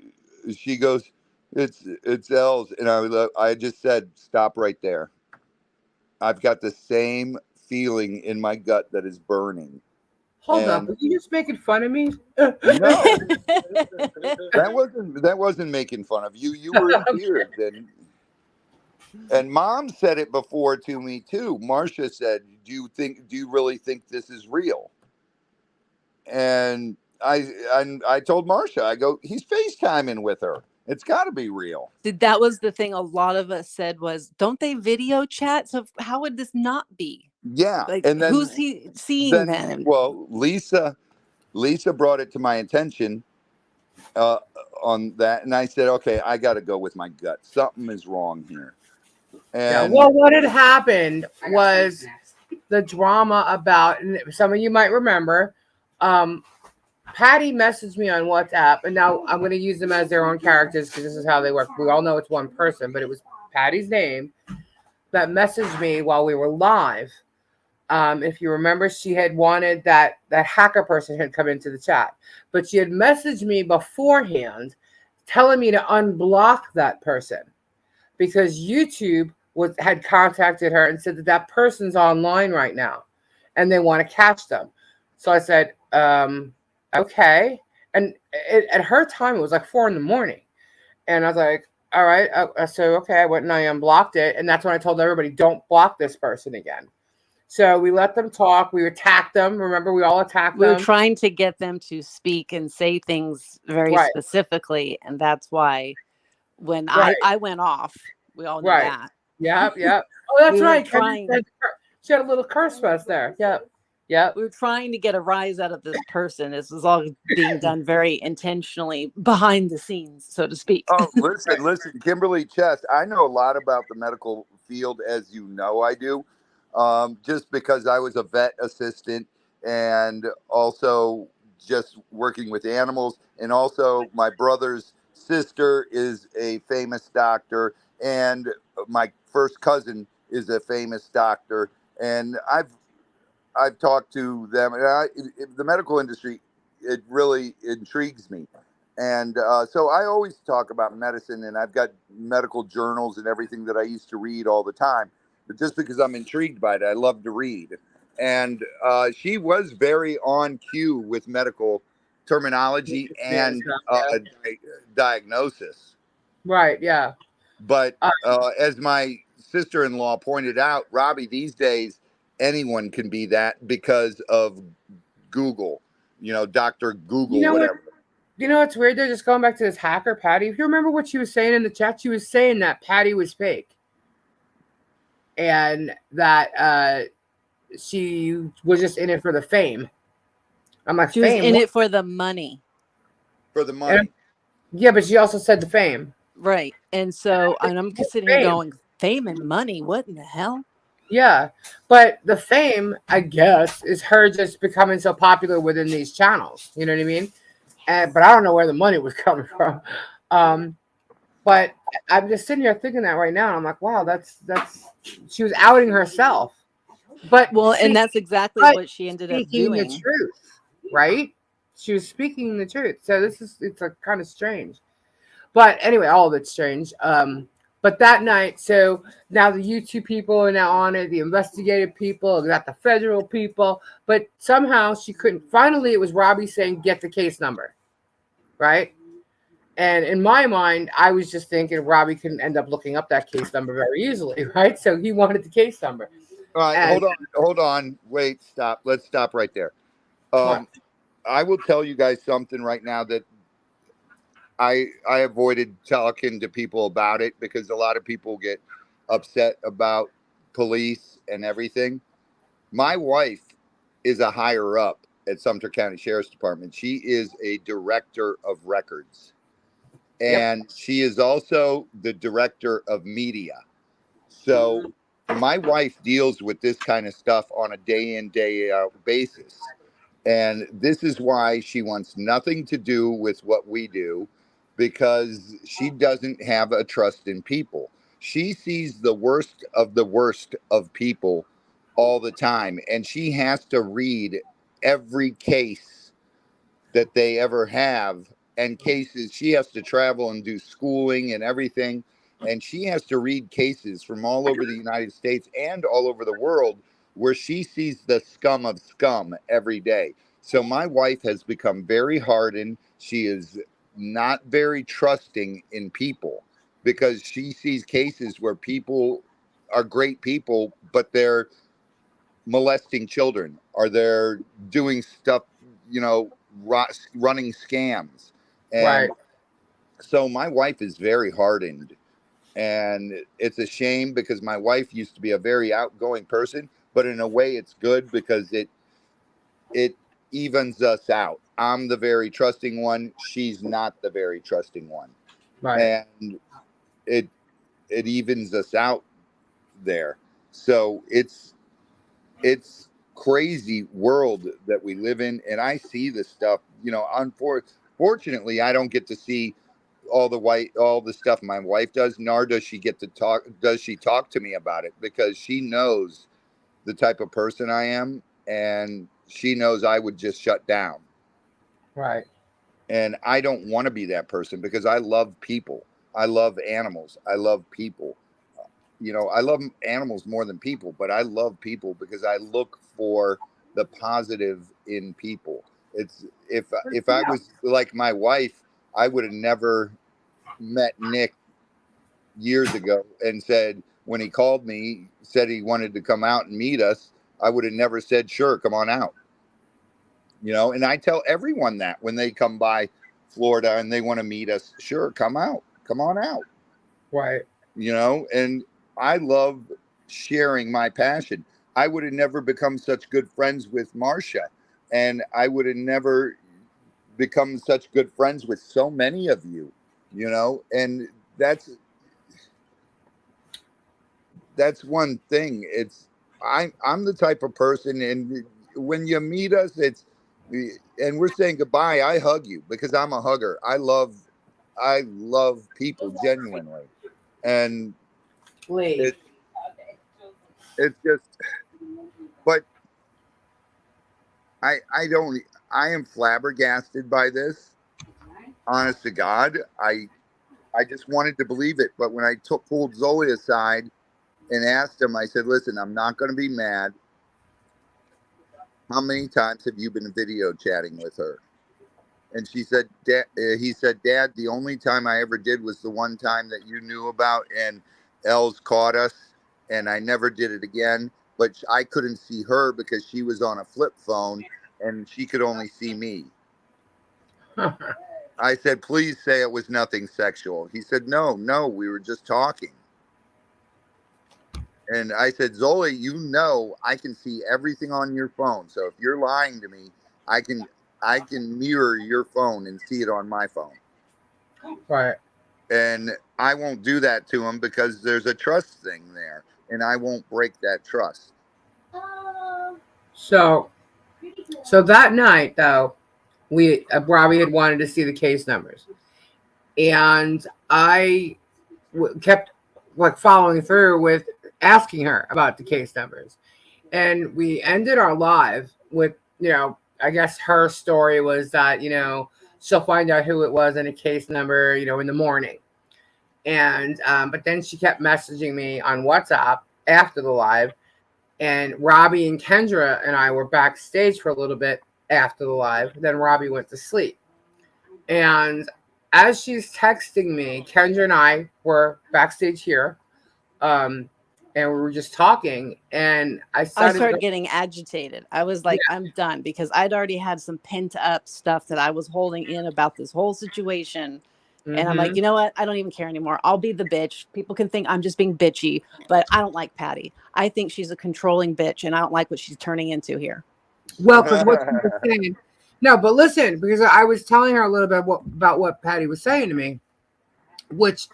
she goes, it's Els. And I just said, stop right there. I've got the same feeling in my gut that is burning. Hold up. And Are you just making fun of me? no, that wasn't making fun of you. You were in tears. And mom said it before to me too. Marcia said, do you really think this is real? And I told Marcia, I go, he's FaceTiming with her. It's got to be real. That was the thing a lot of us said was, don't they video chat? So how would this not be? Yeah. Like, And who's he seeing then? well, Lisa brought it to my attention uh, on that. And I said, okay, I got to go with my gut. Something is wrong here. Yeah. And Well, what had happened was the drama about, and some of you might remember, um, Patty messaged me on WhatsApp, and now I'm going to use them as their own characters because this is how they work. We all know it's one person, but it was Patty's name that messaged me while we were live. If you remember, she had wanted that hacker person had come into the chat, but she had messaged me beforehand, telling me to unblock that person because YouTube had contacted her and said that person's online right now, and they want to catch them. So I said, okay. And at her time, it was like 4 a.m, and I was like, all right. So okay, I went and I unblocked it, and that's when I told everybody, don't block this person again. So we let them talk. We attacked them. Remember, we all attacked We were them. trying to get them to speak and say things very Right, specifically. And that's why when right, I went off, we all knew right. that. Yep, yep. Oh, that's We were right. trying She had a little curse fest there. Yep, yep. we were trying to get a rise out of this person. This was all being done very intentionally behind the scenes, so to speak. oh, Right. listen, Kimberly Chest. I know a lot about the medical field as you know I do, just because I was a vet assistant and also just working with animals. And also, my brother's sister is a famous doctor, and my first cousin is a famous doctor. And I've talked to them, and the medical industry, it really intrigues me. And so I always talk about medicine, and I've got medical journals and everything that I used to read all the time. But just because I'm intrigued by it, I love to read. And she was very on cue with medical terminology Yeah, and stuff, yeah. diagnosis. Right, yeah. But Uh, as my sister-in-law pointed out, Robbie, these days anyone can be that because of Google. Doctor you Google, know what? whatever. You know what's weird? They're just going back to this hacker Patty. If you remember what she was saying in the chat, she was saying that Patty was fake and that she was just in it for the fame. I'm like, She was fame? in What? it for the money. For the And, money. yeah, but she also said the fame. Right. And so and I'm sitting here Fame. going, fame and money, what in the hell? Yeah, but the fame, I guess, is her just becoming so popular within these channels. You know what I mean? But I don't know where the money was coming from. Um, but I'm just sitting here thinking that right now, and I'm like, wow, that's she was outing herself, but Well, and that's exactly but what she ended up speaking the doing. truth, right? She was speaking the truth. So it's a kind of strange. But anyway, all of it's strange. But that night, so now the YouTube people are now on it, the investigative people, got the federal people, but somehow she couldn't. Finally, it was Robbie saying, "Get the case number," right? And in my mind, I was just thinking Robbie couldn't end up looking up that case number very easily, right? So he wanted the case number. All right, And hold on, wait, stop. Let's stop right there. what? I will tell you guys something right now that I avoided talking to people about it because a lot of people get upset about police and everything. My wife is a higher up at Sumter County Sheriff's Department. She is a director of records, Yep. and she is also the director of media. So my wife deals with this kind of stuff on a day in, day out basis. And this is why she wants nothing to do with what we do, because she doesn't have a trust in people. She sees the worst of people all the time. And she has to read every case that they ever have, and cases. She has to travel and do schooling and everything, and she has to read cases from all over the United States and all over the world where she sees the scum of scum every day. So my wife has become very hardened. She is not very trusting in people because she sees cases where people are great people, but they're molesting children, or they're doing stuff, running scams. Right. And so my wife is very hardened. And it's a shame because my wife used to be a very outgoing person, but in a way it's good because it evens us out. I'm the very trusting one. She's not the very trusting one. Right. And it it evens us out there. So it's crazy world that we live in, and I see this stuff. Unfortunately I don't get to see all the stuff my wife does, nor does she talk to me about it, because she knows the type of person I am, and she knows I would just shut down. Right. And I don't want to be that person because I love people. I love animals. I love people. I love animals more than people, but I love people because I look for the positive in people. It's if I was like my wife, I would have never met Nick years ago and said, when he called me, said he wanted to come out and meet us, I would have never said, sure, come on out. And I tell everyone that when they come by Florida and they want to meet us, sure, come out, come on out. Right. And I love sharing my passion. I would have never become such good friends with Marcia, and I would have never become such good friends with so many of you, and that's that's one thing. I'm the type of person, and when you meet us, and we're saying goodbye. I hug you because I'm a hugger. I love people genuinely, and Lee. it it's just. But I don't. I am flabbergasted by this. Honest to God, I just wanted to believe it. But when I pulled Zoe aside and asked him, I said, "Listen, I'm not going to be mad. How many times have you been video chatting with her?" And she said, he said, "Dad, the only time I ever did was the one time that you knew about, and Els caught us, and I never did it again. But I couldn't see her because she was on a flip phone, and she could only see me." I said, "Please say it was nothing sexual." He said, "No, no, we were just talking." And I said, "Zoe, you know I can see everything on your phone. So if you're lying to me, I can I can mirror your phone and see it on my phone. Right. And I won't do that to him because there's a trust thing there, and I won't break that trust." So, so that night though, we Robbie had wanted to see the case numbers, and I kept like following through with asking her about the case numbers, and we ended our live with, I guess her story was that, she'll find out who it was and a case number, in the morning. And but then she kept messaging me on WhatsApp after the live, and Robbie and Kendra and I were backstage for a little bit after the live. Then Robbie went to sleep, and as she's texting me, Kendra and I were backstage here, um, and we were just talking, and I I started. started getting agitated. I was like, Yeah. I'm done because I'd already had some pent up stuff that I was holding in about this whole situation. And I'm like, Mm-hmm. you know what? I don't even care anymore. I'll be the bitch. People can think I'm just being bitchy, but I don't like Patty. I think she's a controlling bitch, and I don't like what she's turning into here. Well, because what she was saying. No, but listen, because I was telling her a little bit about what Patty was saying to me, which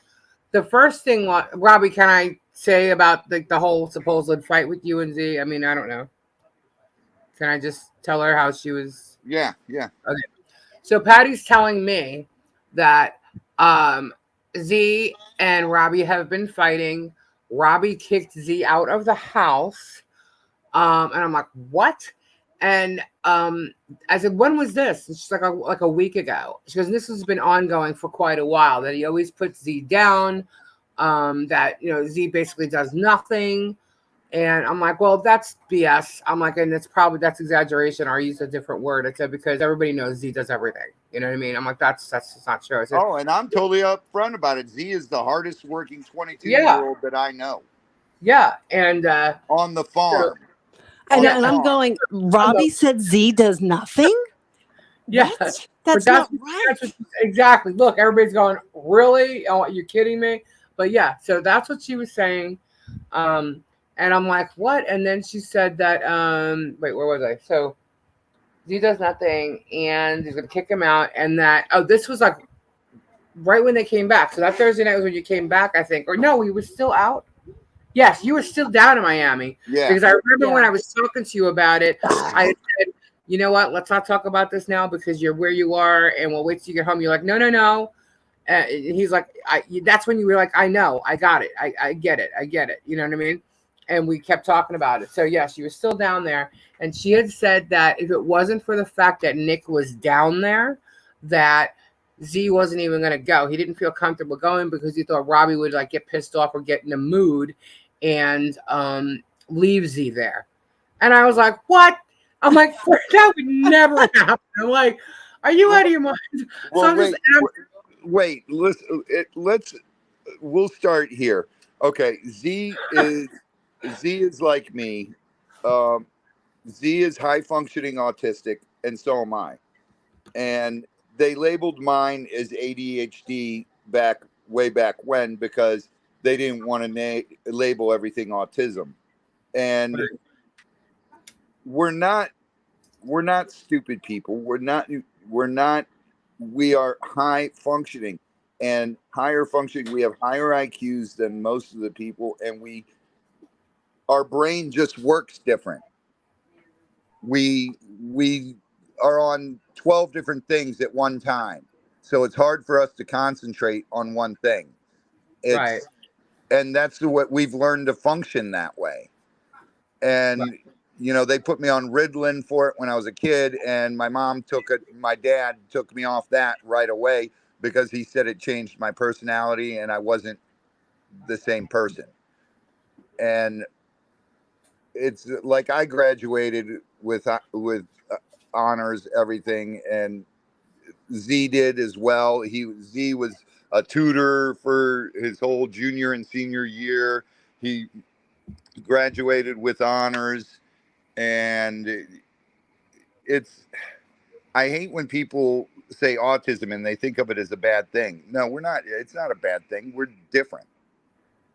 the first thing, Robbie, can I say about the whole supposed fight with you and Z? I mean, I don't know. Can I just tell her how she was? Yeah, yeah. Okay. So Patty's telling me that Z and Robbie have been fighting. Robbie kicked Z out of the house. And I'm like, what? And I said, when was this? And she's like a week ago. She goes, this has been ongoing for quite a while. That he always puts Z down. That Z basically does nothing. And I'm like, well, that's BS. I'm like, and that's exaggeration. Or I used a different word. I said because everybody knows Z does everything. You know what I mean? I'm like, that's just not true. I said, Oh, and I'm totally upfront about it. Z is the hardest working 22-year yeah, old that I know yeah, and on the so farm. I On know, the yeah, and I'm farm. going, I know, Robbie said Z does nothing? yeah. What? But That's not right. that's what exactly. Look, everybody's going, really? Oh, you're kidding me? But yeah, so that's what she was saying. Um, and I'm like, what? And then she said that, wait, where was I? So Z does nothing, and he's gonna kick him out, and that, oh, this was like right when they came back. So that Thursday night was when you came back, I think, or no, we were still out. Yes, you were still down in Miami Yeah. because I remember when Yeah. I was talking to you about it, I had said, you know what, let's not talk about this now because you're where you are, and we'll wait till you get home. You're like, no, no, no. He's like, that's when you were like, I know, I got it, I get it, I get it. You know what I mean? And we kept talking about it. So yeah, she was still down there, and she had said that if it wasn't for the fact that Nick was down there, that Z wasn't even going to go. He didn't feel comfortable going because he thought Robbie would like get pissed off or get in a mood and leave Z there. And I was like, what? I'm like, that would never happen. I'm like, are you out of your mind? So Well, I'm just, wait, wait. Let's. We'll start here. Okay, Z is like me. Um, Z is high functioning autistic, and so am I. And they labeled mine as ADHD way back when because they didn't want to label everything autism. And we're not we're not stupid people. We're not we are high functioning, and higher functioning, we have higher IQs than most of the people, and our brain just works different. We are on 12 different things at one time. So it's hard for us to concentrate on one thing. Right. It's and that's what we've learned to function that way. Right. And they put me on Ritalin for it when I was a kid, and my dad took me off that right away because he said it changed my personality and I wasn't the same person. And it's like I graduated with honors, everything, and Z did as well. Z was a tutor for his whole junior and senior year. He graduated with honors, and it's I hate when people say autism and they think of it as a bad thing. No, we're not. It's not a bad thing. We're different,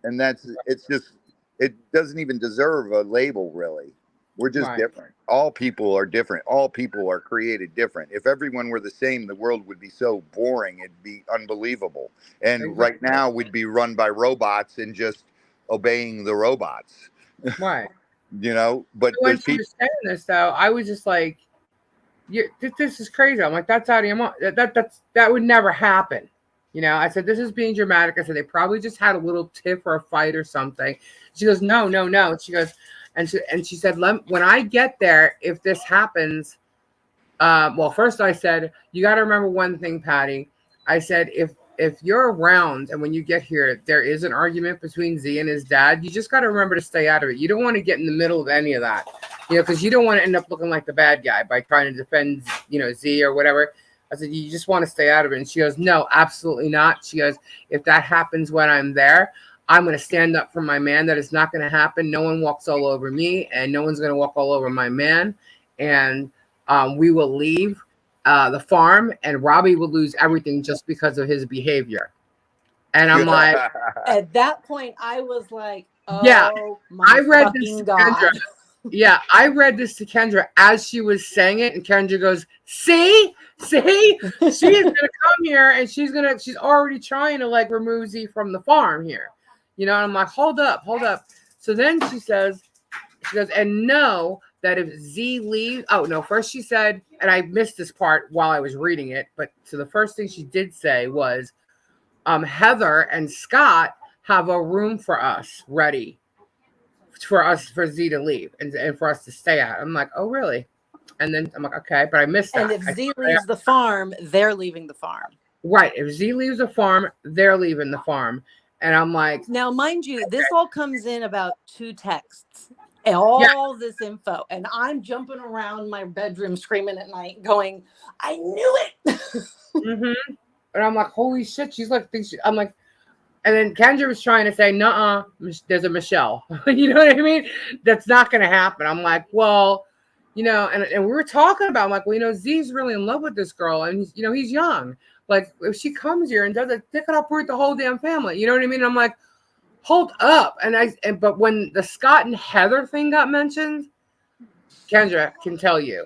and it's just it doesn't even deserve a label, really. We're just Right. different. All people are different. All people are created different. If everyone were the same, the world would be so boring. It'd be unbelievable. And right Exactly. now, we'd be run by robots and just obeying the robots. Right. But So when there's she people. was saying this, though, I was just like, this is crazy. I'm like, that's out of your mind. That would never happen. I said, this is being dramatic. I said, they probably just had a little tiff or a fight or something. She goes, no, no, no. She goes, and she said, when I get there, if this happens, well, first I said, you got to remember one thing, Patty. I said, if you're around and when you get here, there is an argument between Z and his dad, you just got to remember to stay out of it. You don't want to get in the middle of any of that, because you don't want to end up looking like the bad guy by trying to defend, Z or whatever. I said, you just want to stay out of it. And she goes, no, absolutely not. She goes, if that happens when I'm there, I'm going to stand up for my man. That is not going to happen. No one walks all over me, and no one's going to walk all over my man. And we will leave the farm, and Robbie will lose everything just because of his behavior. And I'm like, at that point, I was like, yeah, oh I my read this fucking to God. Kendra. Yeah, I read this to Kendra as she was saying it, and Kendra goes, see, she is gonna come here, and she's already trying to like remove Z from the farm here. And I'm like, hold up. So then she goes, and know that if Z leaves, oh no, first she said, and I missed this part while I was reading it, but so the first thing she did say was, Heather and Scott have a room for us ready for Z to leave and for us to stay at. I'm like, oh really? And then I'm like, okay, but I missed that. And if Z leaves the farm, they're leaving the farm. Right. If Z leaves the farm, they're leaving the farm. And I'm like, now, mind you, this all comes in about 2 texts. All this info, and I'm jumping around my bedroom screaming at night going, I knew it. mm-hmm. And I'm like, holy shit. She's like, I'm like, and then Kendra was trying to say, nuh-uh, there's a Michelle. You know what I mean? That's not going to happen. I'm like, well, and we were talking about, I'm like, well, Z's really in love with this girl, and he's young. Like, if she comes here and does it, they could uproot the whole damn family. You know what I mean? I'm like, hold up. But when the Scott and Heather thing got mentioned, Kendra can tell you,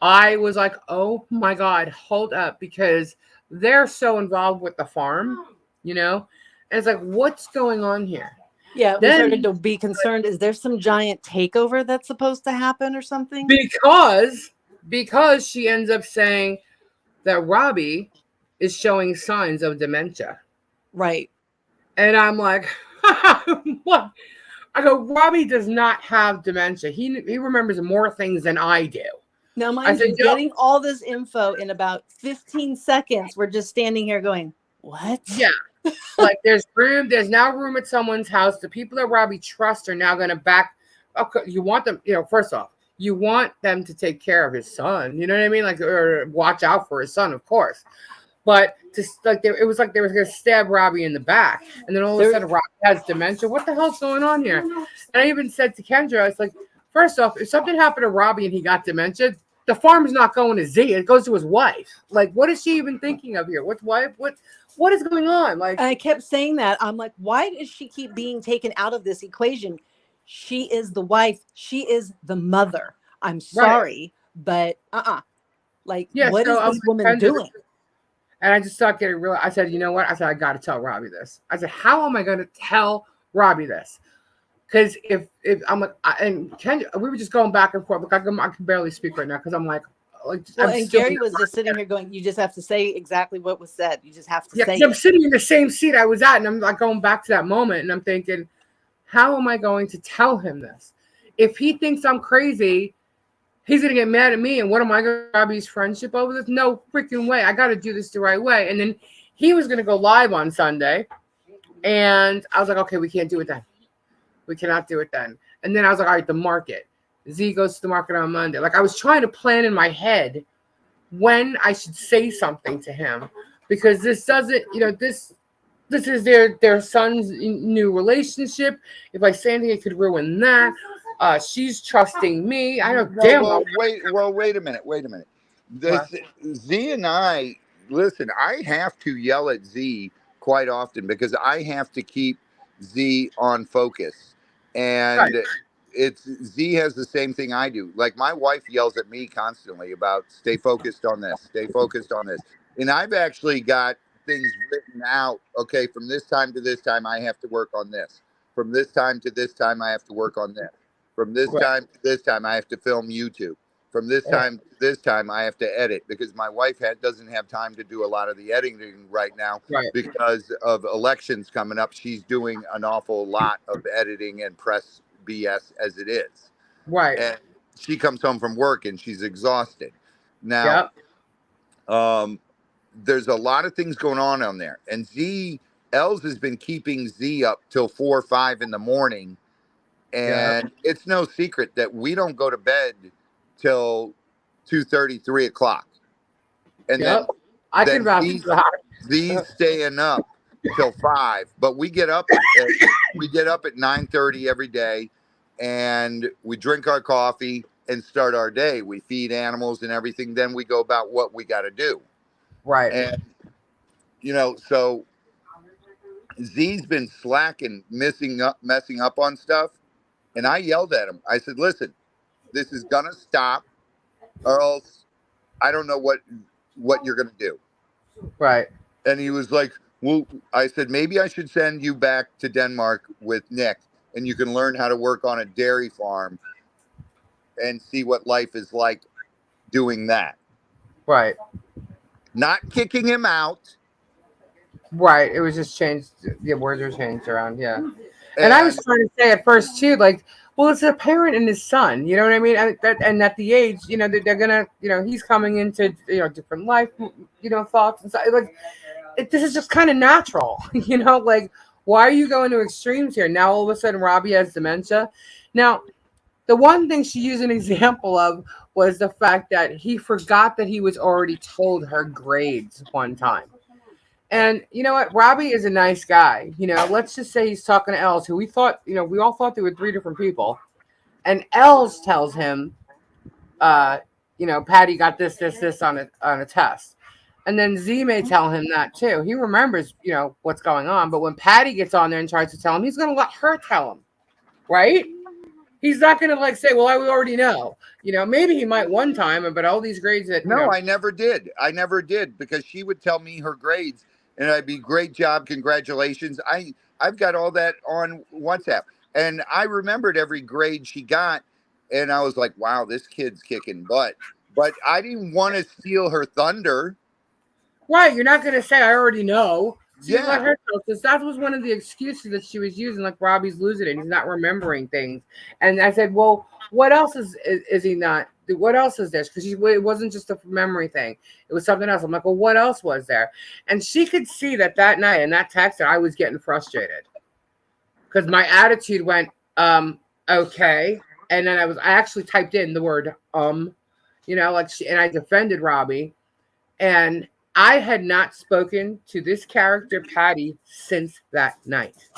I was like, oh my God, hold up, because they're so involved with the farm, and it's like, what's going on here? Yeah, we started to be concerned. Is there some giant takeover that's supposed to happen or something? Because she ends up saying that Robbie is showing signs of dementia. Right. And I'm like, what? I go, Robbie does not have dementia. He remembers more things than I do. Now, mind you, getting all this info in about 15 seconds, we're just standing here going, what? Yeah. Like, there's now room at someone's house. The people that Robbie trusts are now going to back. Okay, you want them, first off, you want them to take care of his son. You know what I mean? Like, or watch out for his son, of course. But it was like they were going to stab Robbie in the back. And then all of a sudden, Robbie has dementia. What the hell's going on here? And I even said to Kendra, it's like, first off, if something happened to Robbie and he got dementia, the farm's not going to Z. It goes to his wife. Like, what is she even thinking of here? What is going on? Like, I kept saying that. I'm like, why does she keep being taken out of this equation? She is the wife. She is the mother. I'm sorry, but like, what is this woman doing? And I just started getting real. I said, you know what? I said, I got to tell Robbie this. I said, how am I going to tell Robbie this? Because if I'm like, and Ken, we were just going back and forth. Like I can barely speak right now because I'm like Well, I'm and still. Gary was just sitting here going, "You just have to say exactly what was said. You just have to Yeah, say because I'm it." sitting in the same seat I was at, and I'm like going back to that moment, and I'm thinking, how am I going to tell him this? If he thinks I'm crazy, he's gonna get mad at me, and what am I gonna rob his friendship over this? No freaking way! I got to do this the right way. And then he was gonna go live on Sunday, and I was like, okay, we can't do it then. We cannot do it then. And then I was like, all right, the market. Z goes to the market on Monday. Like I was trying to plan in my head when I should say something to him because this doesn't, this is their son's new relationship. If I say anything, it could ruin that. She's trusting me. I know No, damn well. wait a minute. Wait a minute. What? This Z and I listen. I have to yell at Z quite often because I have to keep Z on focus, Right, and it's Z has the same thing I do. Like my wife yells at me constantly about stay focused on this, stay focused on this, and I've actually got things written out. Okay, from this time to this time, I have to work on this. From this time to this time, I have to work on this. From this right, time to this time, I have to film YouTube. From this right, time to this time, I have to edit because my wife doesn't have time to do a lot of the editing right now right, because of elections coming up. She's doing an awful lot of editing and press BS as it is. right. And she comes home from work and she's exhausted. Now, Yep, um, there's a lot of things going on there. And Els has been keeping Z up till 4 or 5 in the morning, yep, and it's no secret that we don't go to bed till 2:30, 3 o'clock, and yep. I can then vouch these for that. staying up till 5. But we get up at 9:30 every day, and we drink our coffee and start our day. We feed animals and everything. Then we go about what we got to do, Right, and so Z's been slacking, messing up on stuff, and I yelled at him. I said, "Listen, this is gonna stop, or else I don't know what you're gonna do." right, And he was like, "Well," I said, "maybe I should send you back to Denmark with Nick, and you can learn how to work on a dairy farm and see what life is like doing that." right, Not kicking him out, right. It was just changed. The words were changed around. Yeah. And I was and trying to say at first too, like, well, it's a parent and his son. You know what I mean? And at the age, they're gonna, he's coming into, different life, thoughts and stuff. Like, this is just kind of natural. Like, why are you going to extremes here? Now all of a sudden Robbie has dementia. Now, the one thing she used an example of was the fact that he forgot that he was already told her grades one time. And you know what? Robbie is a nice guy. Let's just say he's talking to Els, who we thought, we all thought they were three different people. And Els tells him, uh, Patty got this on a test. And then Z may tell him that too. He remembers, what's going on. But when Patty gets on there and tries to tell him, he's going to let her tell him, right? He's not going to like say, well, I already know. Maybe he might one time, but all these grades that, no, I never did. I never did because she would tell me her grades, and I'd be great job, congratulations. I've got all that on WhatsApp, and I remembered every grade she got, and I was like, wow, this kid's kicking butt. But I didn't want to steal her thunder. right, you're not going to say, I already know. So you let Yeah, her tell. Because that was one of the excuses that she was using. Like, Robbie's losing it. He's not remembering things. And I said, well, what else is he not? What else is this? Because it wasn't just a memory thing. It was something else. I'm like, well, what else was there? And she could see that night in that text that I was getting frustrated. Because my attitude went, okay. And then I actually typed in the word, and I defended Robbie. And I had not spoken to this character, Patty, since that night.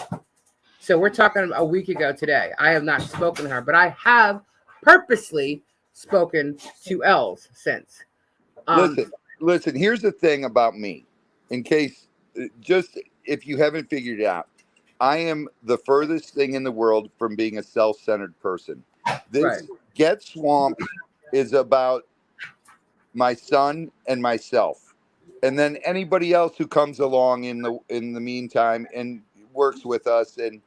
So we're talking a week ago today. I have not spoken to her, but I have purposely spoken to Els since. Um, listen. Here's the thing about me, in case just if you haven't figured it out, I am the furthest thing in the world from being a self-centered person. right, This Get Swamped is about my son and myself, and then anybody else who comes along in the meantime and works with us. And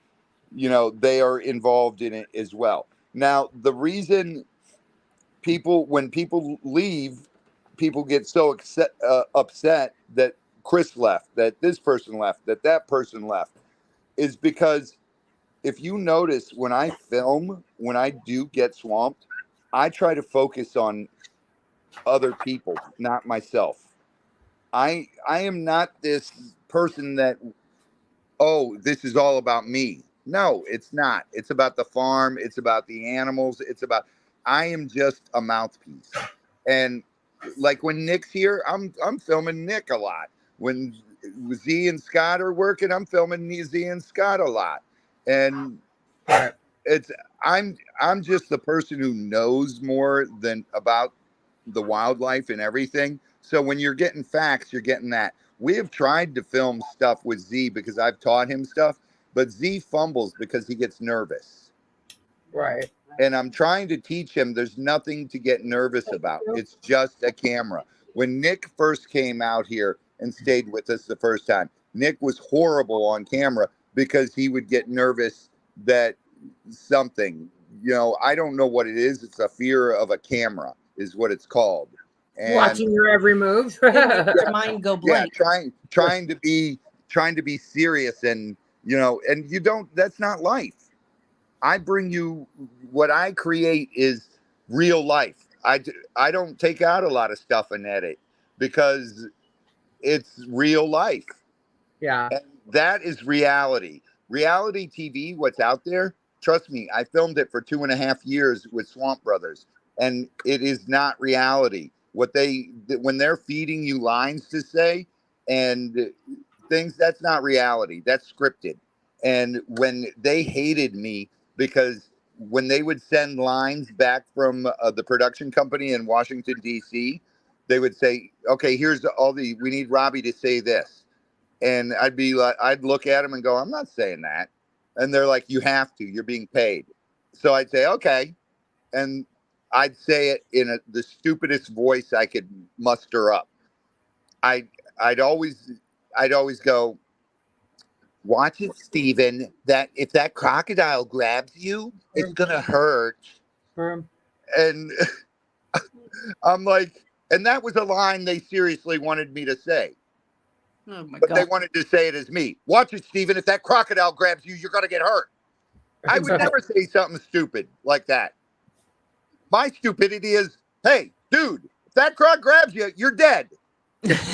they are involved in it as well. Now, the reason when people leave, people get so upset that Chris left, that this person left, that person left, is because if you notice when I film, when I do get swamped, I try to focus on other people, not myself. I am not this person that, oh, this is all about me. No, it's not. It's about the farm. It's about the animals. I am just a mouthpiece. And like when Nick's here, I'm filming Nick a lot. When Z and Scott are working, I'm filming Z and Scott a lot. And Right. it's I'm just the person who knows more than about the wildlife and everything. So when you're getting facts, you're getting that. We have tried to film stuff with Z because I've taught him stuff, but Z fumbles because he gets nervous. Right. And I'm trying to teach him there's nothing to get nervous about. It's just a camera. When Nick first came out here and stayed with us the first time, Nick was horrible on camera because he would get nervous that something, I don't know what it is. It's a fear of a camera is what it's called. And Watching your every move. Your mind go blank. trying to be serious, and and you don't, that's not life. I bring you what I create is real life. I don't take out a lot of stuff and edit because it's real life. Yeah. And that is reality. Reality TV, what's out there, trust me, I filmed it for 2.5 years with Swamp Brothers, and it is not reality. When they're feeding you lines to say and things, that's not reality. That's scripted. And when they hated me because when they would send lines back from the production company in Washington, D.C., they would say, okay, we need Robbie to say this. And I'd be like, I'd look at them and go, I'm not saying that. And they're like, you have to, you're being paid. So I'd say, okay. And I'd say it in the stupidest voice I could muster up. I'd always go, watch it, Steven, that if that crocodile grabs you, it's going to hurt. And I'm like, and that was a line they seriously wanted me to say. Oh my But God. they wanted to say it as me. Watch it, Steven. If that crocodile grabs you, you're going to get hurt. I would never say something stupid like that. My stupidity is, hey, dude, if that croc grabs you, you're dead. That's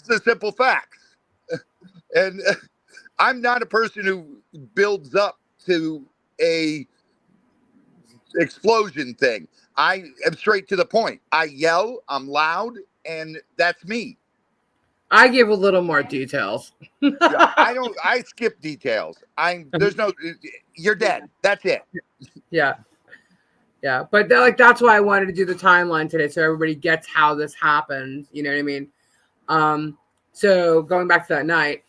the simple facts. And I'm not a person who builds up to a explosion thing. I am straight to the point. I yell, I'm loud, and that's me. I give a little more details. I skip details. You're dead. That's it. Yeah. Yeah. But that's why I wanted to do the timeline today so everybody gets how this happened. You know what I mean? So going back to that night,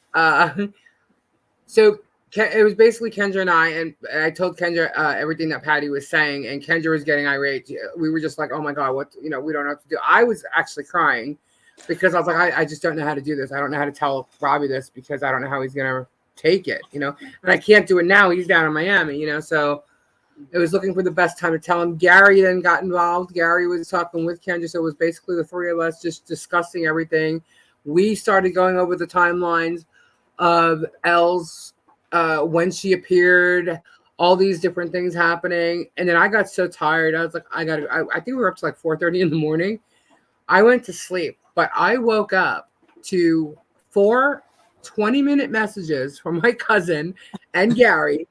so it was basically Kendra and and I told Kendra everything that Patty was saying, and Kendra was getting irate. We were just like, oh my God, we don't know what to do. I was actually crying because I was like, I just don't know how to do this. I don't know how to tell Robbie this because I don't know how he's going to take it, and I can't do it now. He's down in Miami, so it was looking for the best time to tell him. Gary then got involved. Gary was talking with Kendra. So it was basically the three of us just discussing everything. We started going over the timelines of Elle's, when she appeared, all these different things happening. And then I got so tired. I was like, I think we were up to like 4:30 in the morning. I went to sleep, but I woke up to 4 20-minute messages from my cousin and Gary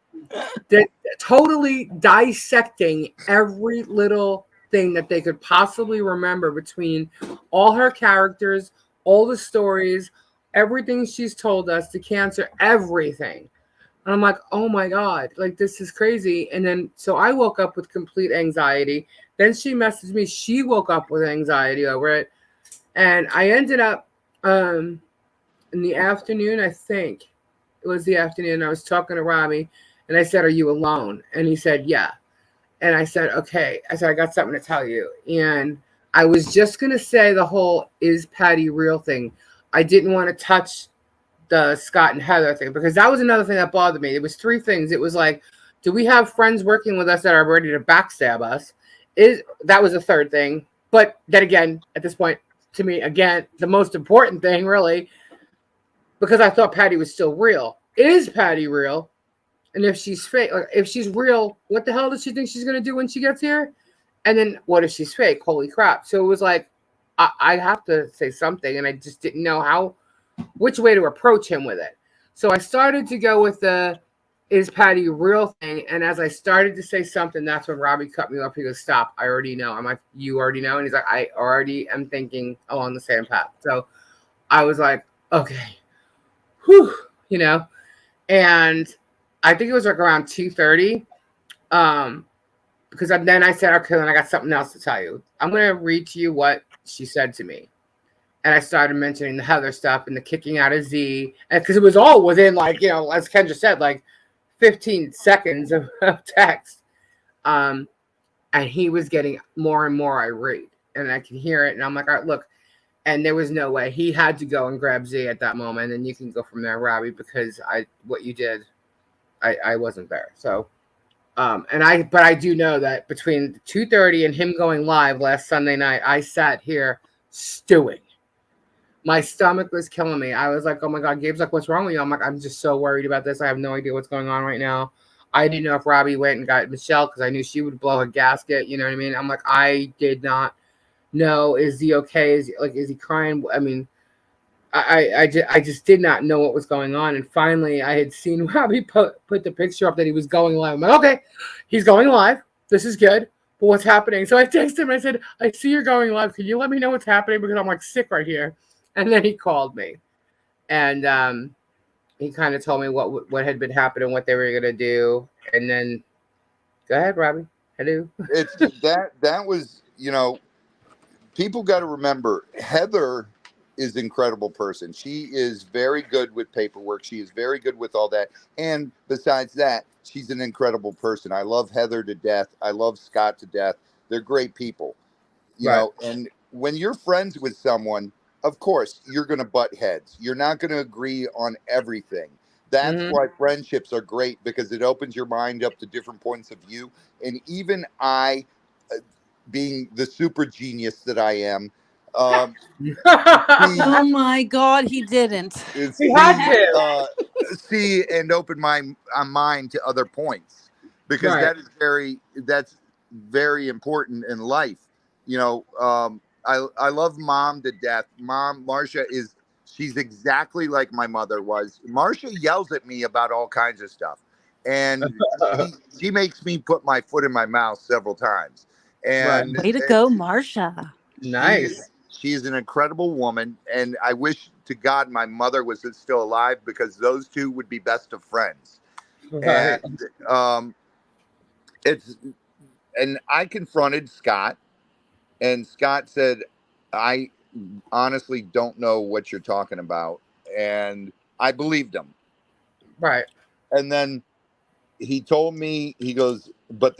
that totally dissecting every little thing that they could possibly remember between all her characters, all the stories, everything she's told us, the cancer, everything. And I'm like, oh my God, like this is crazy. And then, so I woke up with complete anxiety. Then she messaged me. She woke up with anxiety over it. And I ended up in the afternoon, I think it was the afternoon, I was talking to Robbie and I said, are you alone? And he said, yeah. And I said, okay. I said, I got something to tell you. And I was just going to say the whole is Patty real thing. I didn't want to touch the Scott and Heather thing, because that was another thing that bothered me. It was three things. It was like, do we have friends working with us that are ready to backstab us? That was the third thing. But then again, at this point, to me, again, the most important thing, really, because I thought Patty was still real. Is Patty real? And if she's fake, like, if she's real, what the hell does she think she's going to do when she gets here? And then what if she's fake? Holy crap. So it was like, I have to say something, and I just didn't know which way to approach him with it. So I started to go with the is Patty real thing. And as I started to say something, that's when Robbie cut me off. He goes, stop. I already know. I'm like, you already know? And he's like, I already am thinking along the same path. So I was like, okay, whew, and I think it was like around 2:30. Because then I said, okay, then I got something else to tell you. I'm going to read to you what she said to me. And I started mentioning the Heather stuff and the kicking out of Z. And because it was all within, like, as Kendra said, like 15 seconds of text. And he was getting more and more irate. And I could hear it. And I'm like, all right, look. And there was no way. He had to go and grab Z at that moment. And you can go from there, Robbie, because what you did, I wasn't there. So. But I do know that between 2:30 and him going live last Sunday night, I sat here stewing. My stomach was killing me. I was like, oh my God, Gabe's like, what's wrong with you? I'm like, I'm just so worried about this. I have no idea what's going on right now. I didn't know if Robbie went and got Michelle because I knew she would blow a gasket. You know what I mean? I'm like, I did not know. Is he okay? Is he crying? I mean, I just did not know what was going on. And finally, I had seen Robbie put the picture up that he was going live. I'm like, okay, he's going live. This is good. But what's happening? So I texted him. I said, I see you're going live. Can you let me know what's happening? Because I'm like sick right here. And then he called me. And he kind of told me what had been happening, what they were going to do. And then, go ahead, Robbie. Hello. It's that was, people got to remember, Heather is an incredible person. She is very good with paperwork. She is very good with all that. And besides that, she's an incredible person. I love Heather to death. I love Scott to death. They're great people, and when you're friends with someone, of course, you're going to butt heads. You're not going to agree on everything. That's why friendships are great, because it opens your mind up to different points of view. And even I, being the super genius that I am, oh my God, he didn't. See and open my mind to other points, because that's very important in life. I love Mom to death. Marcia she's exactly like my mother was. Marcia yells at me about all kinds of stuff, and she makes me put my foot in my mouth several times. And way to go, Marcia. Nice. She's an incredible woman, and I wish to God my mother was still alive, because those two would be best of friends. Right. And I confronted Scott, and Scott said, I honestly don't know what you're talking about. And I believed him. Right. And then he told me, he goes, but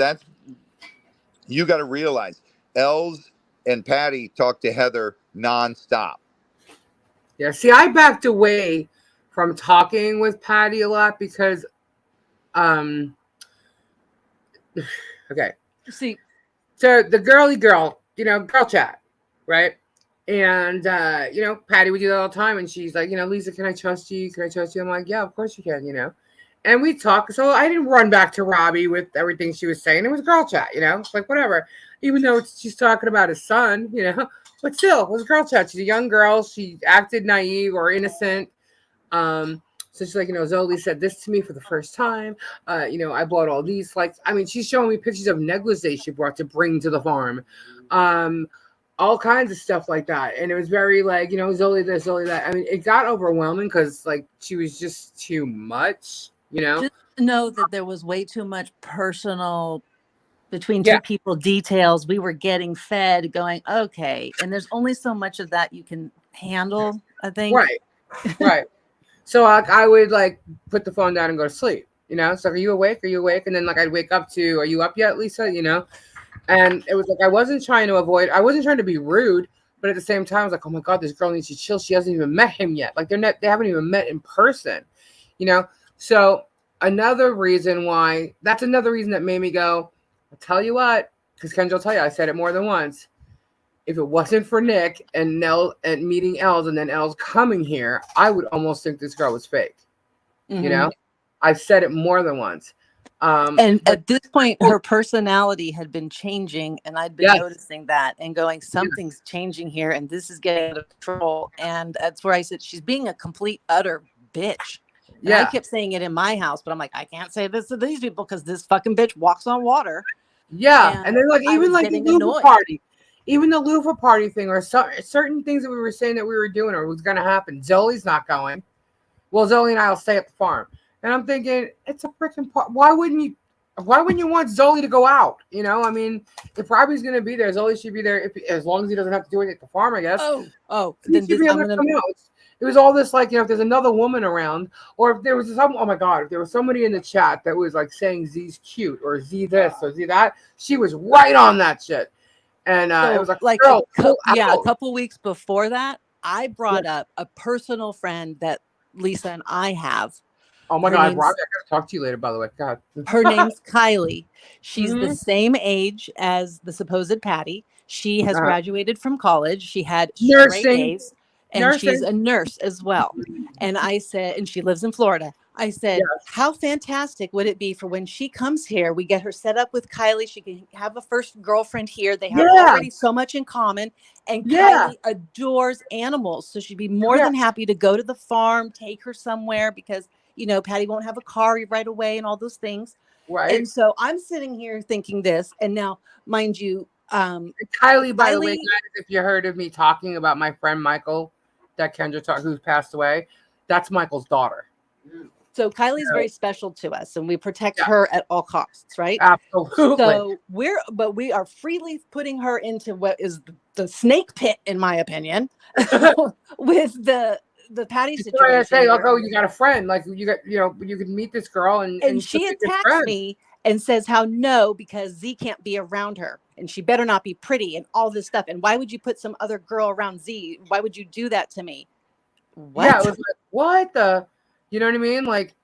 you got to realize, Els and Patty talk to Heather nonstop. Yeah, see, I backed away from talking with Patty a lot because, okay. See, so the girly girl, girl chat, right? And, Patty would do that all the time. And she's like, Lisa, can I trust you? Can I trust you? I'm like, yeah, of course you can, And we talk. So I didn't run back to Robbie with everything she was saying. It was girl chat, It's like, whatever. Even though she's talking about his son, But still, it was girl chat. She's a young girl. She acted naive or innocent. So she's like, Zoli said this to me for the first time. I bought all these. Like, I mean, she's showing me pictures of negligee she brought to bring to the farm. All kinds of stuff like that. And it was very like, Zoli this, Zoli that. I mean, it got overwhelming because like she was just too much, Just know that there was way too much personal between two people details. We were getting fed going, okay. And there's only so much of that you can handle, I think. Right. So I would like put the phone down and go to sleep, So are you awake? Are you awake? And then like I'd wake up to, are you up yet, Lisa? And it was like I wasn't trying to be rude, But at the same time, I was like, oh my God, this girl needs to chill. She hasn't even met him yet. Like they haven't even met in person, you know? So another reason why, that's another reason that made me go, I'll tell you what, because Kendra will tell you, I said it more than once. If it wasn't for Nick and Nell and meeting Els and then Els coming here, I would almost think this girl was fake. You know, I've said it more than once. And But at this point, her personality had been changing, and I'd been yes, noticing that and going, something's changing here, and this is getting out of control. And that's where I said, she's being a complete, utter bitch. And I kept saying it in my house, but I'm like, I can't say this to these people because this fucking bitch walks on water. Yeah. And then, like, even like the Louvre annoyed. party, even the Louvre party thing, or certain things that we were saying that we were doing or was going to happen. Zoe's not going. Well, Zoe and I will stay at the farm. And I'm thinking, it's a freaking party. Why wouldn't you want Zoe to go out? You know, I mean, if Robbie's going to be there, Zoe should be there as long as he doesn't have to do anything at the farm, I guess. Then this, I'm gonna. It was all this, like, you know, if there's another woman around, or if there was oh my God, if there was somebody in the chat that was like saying Z's cute or Z this or Z that, she was right on that shit. And it was like girl, a couple weeks before that, I brought up a personal friend that Lisa and I have. Oh my God, Robbie, I gotta talk to you later, by the way. God. Her name's Kylie. She's the same age as the supposed Patty. She has graduated from college. She had straight A's. And she's a nurse as well. And I said, and she lives in Florida. I said, how fantastic would it be for when she comes here, we get her set up with Kylie. She can have a first girlfriend here. They have already so much in common. And Kylie adores animals. So she'd be more than happy to go to the farm, take her somewhere because, you know, Patty won't have a car right away and all those things. Right. And so I'm sitting here thinking this. And now, mind you, Kylie, by the way, guys, if you heard of me talking about my friend Michael, that Kendra talked, who's passed away, that's Michael's daughter. So Kylie's very special to us, and we protect her at all costs, right? Absolutely. So we are freely putting her into what is the snake pit, in my opinion, with the Patty situation. I say, oh, you got a friend, like you got, you know, you can meet this girl, and she attacks me and says how no, because Z can't be around her, and she better not be pretty, and all this stuff. And why would you put some other girl around Z? Why would you do that to me? What? Yeah, it was like, what the, you know what I mean? Like,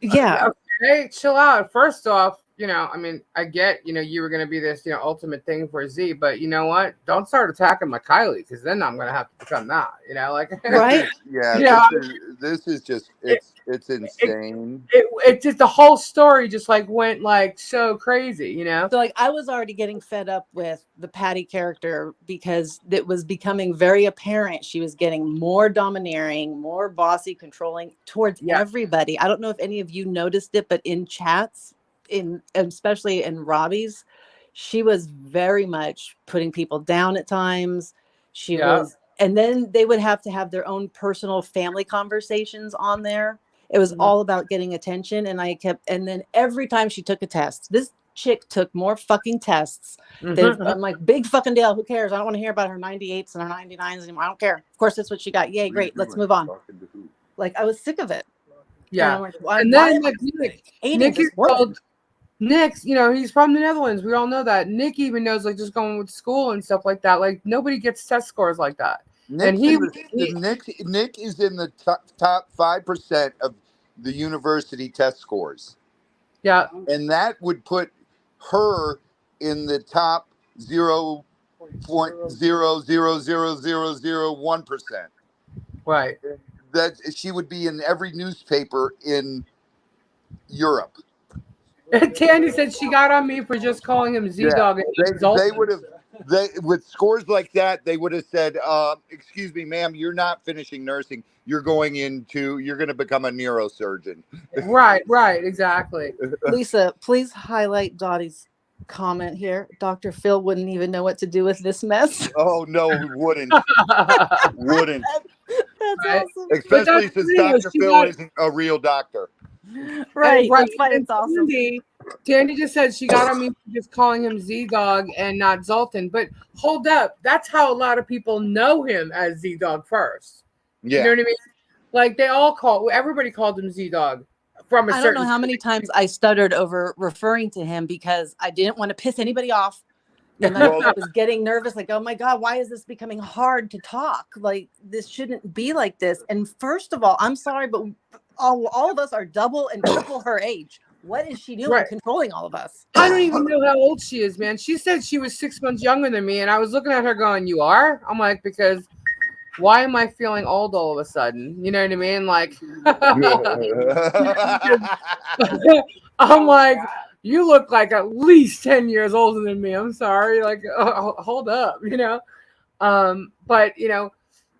okay, chill out. First off, you know, I mean, I get, you know, you were going to be this, you know, ultimate thing for Z, but you know what? Don't start attacking my Kylie, because then I'm going to have to become that, you know, like, right? This is just, it's insane. It just, the whole story just like went like so crazy, you know? So like I was already getting fed up with the Patty character because it was becoming very apparent. She was getting more domineering, more bossy, controlling towards everybody. I don't know if any of you noticed it, but in chats, especially in Robbie's, she was very much putting people down at times. She was, and then they would have to have their own personal family conversations on there. It was all about getting attention. And and then every time she took a test, this chick took more fucking tests. I'm like, big fucking deal. Who cares? I don't want to hear about her 98s and her 99s anymore. I don't care. Of course, that's what she got. Yay, great. Let's move on. Like, I was sick of it. Yeah. And, like, and then like Nick, you know, he's from the Netherlands. We all know that. Nick even knows, like, just going with school and stuff like that. Like, nobody gets test scores like that. Nick is in the top 5% of the university test scores. Yeah. And that would put her in the top 0.0000001%. Right. That she would be in every newspaper in Europe. Tandy said she got on me for just calling him Z-Dog. They would have, with scores like that, they would have said, excuse me, ma'am, you're not finishing nursing. You're going to become a neurosurgeon. Right, exactly. Lisa, please highlight Dottie's comment here. Dr. Phil wouldn't even know what to do with this mess. Oh, no, he wouldn't. Wouldn't. That's awesome. Especially since Dr. Phil isn't a real doctor. Right. That's why it's awesome. Tandy just said she got on me for just calling him Z-Dog and not Zoltan. But hold up. That's how a lot of people know him, as Z-Dog first. Yeah. You know what I mean? Like, everybody called him Z-Dog. I don't know how many times I stuttered over referring to him because I didn't want to piss anybody off. And I was getting nervous, like, oh my God, why is this becoming hard to talk? Like, this shouldn't be like this. And first of all, I'm sorry, but all of us are double and triple her age. What is she doing controlling all of us? I don't even know how old she is, man. She said she was 6 months younger than me, and I was looking at her going, "You are?" I'm like, because why am I feeling old all of a sudden? You know what I mean? Like, I'm like, you look like at least 10 years older than me. I'm sorry. Like, hold up, you know? But, you know,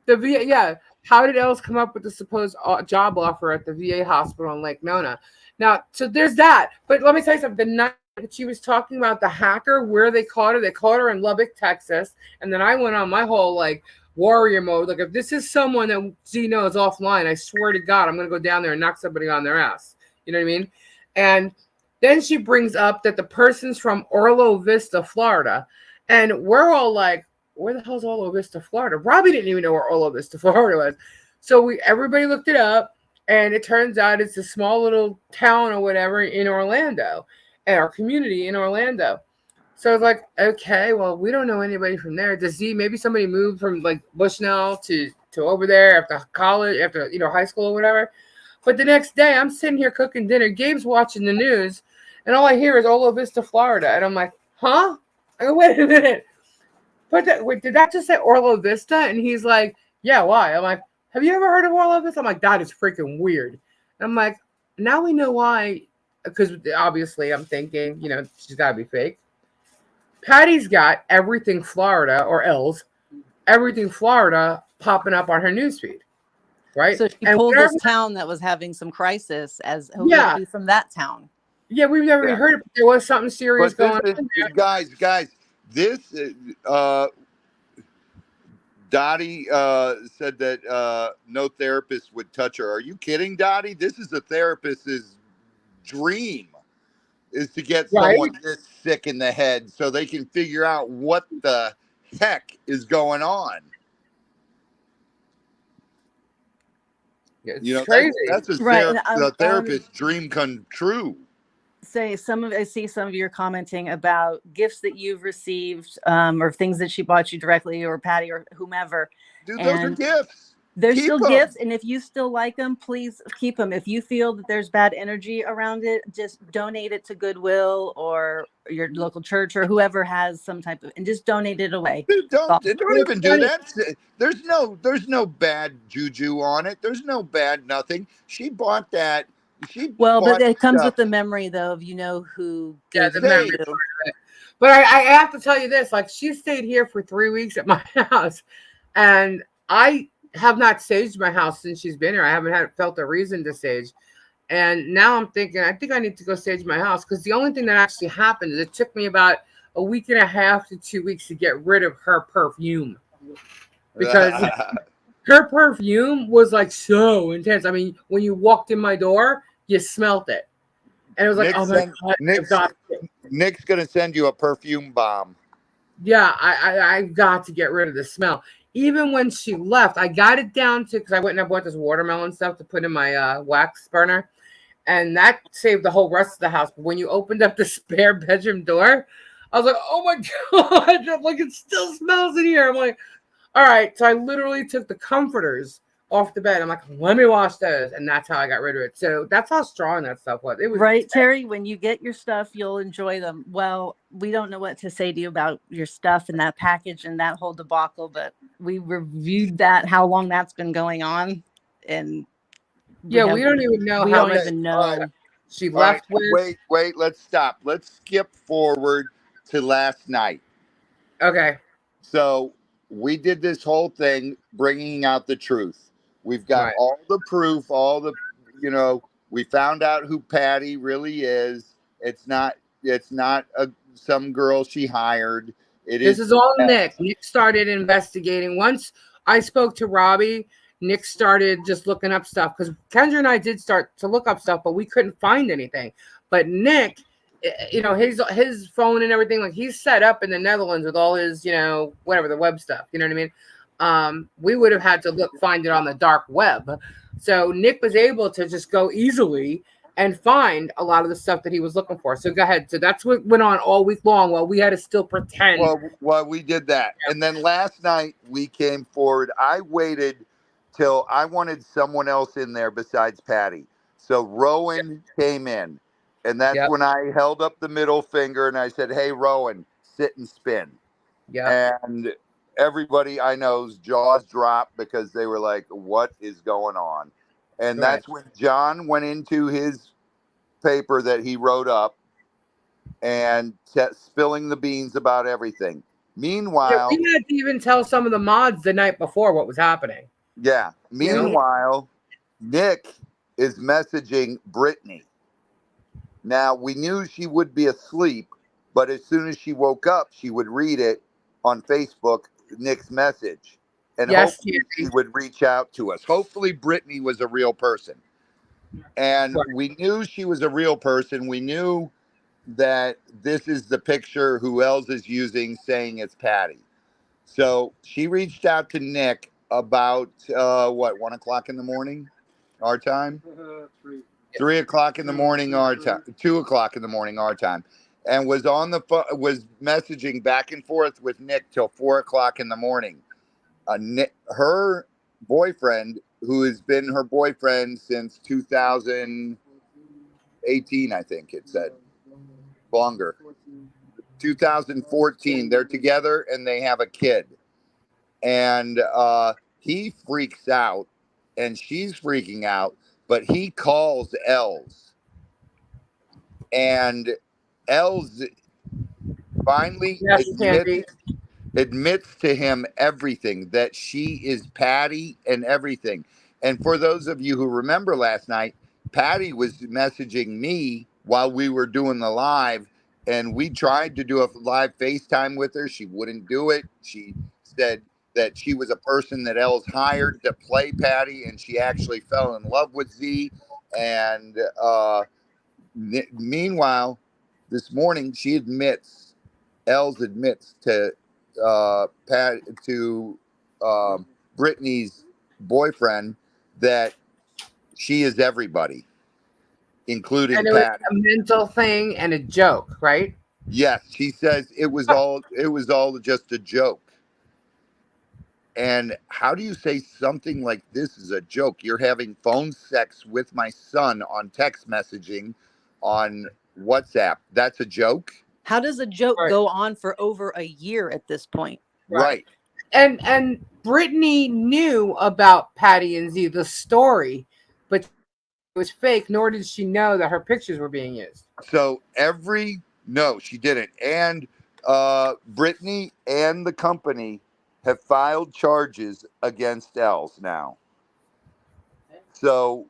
the VA, yeah. How did Els come up with the supposed job offer at the VA hospital in Lake Nona? Now, so there's that. But let me tell you something. The night that she was talking about the hacker, where they caught her in Lubbock, Texas. And then I went on my whole, like, warrior mode. Like, if this is someone that Z knows offline, I swear to God, I'm going to go down there and knock somebody on their ass. You know what I mean? And then she brings up that the person's from Orlo Vista, Florida. And we're all like, where the hell's Orlo Vista, Florida? Robbie didn't even know where Orlo Vista, Florida was. So everybody looked it up, and it turns out it's a small little town or whatever in Orlando, and our community in Orlando. So I was like, okay, well, we don't know anybody from there. Does maybe somebody moved from like Bushnell to over there after college, after high school or whatever. But the next day, I'm sitting here cooking dinner. Gabe's watching the news, and all I hear is Orlo Vista, Florida, and I'm like, huh? I go, wait a minute. But wait, did that just say Orlo Vista? And he's like, yeah, why? I'm like, have you ever heard of Orlo Vista? I'm like, that is freaking weird. And I'm like, now we know why, because obviously I'm thinking, she's got to be fake. Patty's got everything Florida, or Els, everything Florida popping up on her newsfeed, right? So she pulled this town that was having some crisis as who would be from that town. Yeah, we've never even heard it, but there was something serious going on. Guys, this Dottie said that no therapist would touch her. Are you kidding, Dottie? This is a therapist's dream, is to get someone this sick in the head so they can figure out what the heck is going on. It's crazy. That's a therapist's dream come true. I see some of you are commenting about gifts that you've received, or things that she bought you directly, or Patty or whomever. Dude, those are gifts. They're still gifts, and if you still like them, please keep them. If you feel that there's bad energy around it, just donate it to Goodwill or your local church or whoever has some type of, and just donate it away. Dude, don't even do that. There's no bad juju on it. There's no bad nothing. She bought that. But it comes with the memory, though, of who gave the memory. But I have to tell you this: like, she stayed here for 3 weeks at my house, and I have not saged my house since she's been here. I haven't felt a reason to sage, and now I'm thinking I think I need to go sage my house, because the only thing that actually happened is it took me about a week and a half to 2 weeks to get rid of her perfume, because her perfume was like so intense. I mean, when you walked in my door, you smelt it. And it was like, Nick's going to send you a perfume bomb. Yeah, I got to get rid of the smell. Even when she left, I got it down to, because I went and I bought this watermelon stuff to put in my wax burner. And that saved the whole rest of the house. But when you opened up the spare bedroom door, I was like, oh my God, like it still smells in here. I'm like, all right. So I literally took the comforters off the bed. I'm like, let me wash those. And that's how I got rid of it. So that's how strong that stuff was. It was right, Terry, when you get your stuff, you'll enjoy them. Well, we don't know what to say to you about your stuff and that package and that whole debacle, but we reviewed that, how long that's been going on. And we don't even know how much she left with. Wait, let's stop. Let's skip forward to last night. Okay. So we did this whole thing bringing out the truth. We've got all the proof, we found out who Patty really is. It's not some girl she hired. This is all Nick. Nick started investigating. Once I spoke to Robbie, Nick started just looking up stuff, because Kendra and I did start to look up stuff, but we couldn't find anything. But Nick, his phone and everything, like, he's set up in the Netherlands with all his, whatever, the web stuff. You know what I mean? We would have had to find it on the dark web. So Nick was able to just go easily and find a lot of the stuff that he was looking for. So go ahead. So that's what went on all week long while we had to still pretend. Well, we did that. And then last night we came forward. I waited till I wanted someone else in there besides Patty. So Rowan came in. And that's Yep. when I held up the middle finger and I said, "Hey, Rowan, sit and spin." Yep. And everybody I know's jaws dropped because they were like, "What is going on?" And Right. that's when John went into his paper that he wrote up and spilling the beans about everything. Yeah, Meanwhile, we had to even tell some of the mods the night before what was happening. yeah. You know? Meanwhile, Nick is messaging Brittany. Now, we knew she would be asleep, but as soon as she woke up, she would read it on Facebook, Nick's message. And Yes, hopefully she Candy. would reach out to us. Hopefully Brittany was a real person. And Right. we knew she was a real person. We knew that this is the picture who else is using saying it's Patty. So she reached out to Nick about what, 1 o'clock in the morning, our time? 3 o'clock in the morning, our time. 2 o'clock in the morning, our time, and was on the was messaging back and forth with Nick till 4 o'clock in the morning. Nick, her boyfriend, who has been her boyfriend since 2018, I think it said, longer. 2014. They're together and they have a kid. And he freaks out and she's freaking out, but he calls Els. And Els finally Yes, Candy. admits to him everything, that she is Patty and everything. And for those of you who remember last night, Patty was messaging me while we were doing the live, and we tried to do a live FaceTime with her. She wouldn't do it. She said that she was a person that Els hired to play Patty, and she actually fell in love with Z. And meanwhile, this morning she admits, Els admits to Pat to Brittany's boyfriend that she is everybody, including And it was Patty. a mental thing and a joke, right? Yes, she says it was all just a joke. And how do you say something like this is a joke? You're having phone sex with my son on text messaging on WhatsApp. That's a joke? How does a joke Right. go on for over a year at this point? Right. Right. And Brittany knew about Patty and Z, the story, but it was fake, nor did she know that her pictures were being used. So no, she didn't. And Brittany and the company have filed charges against Els now. So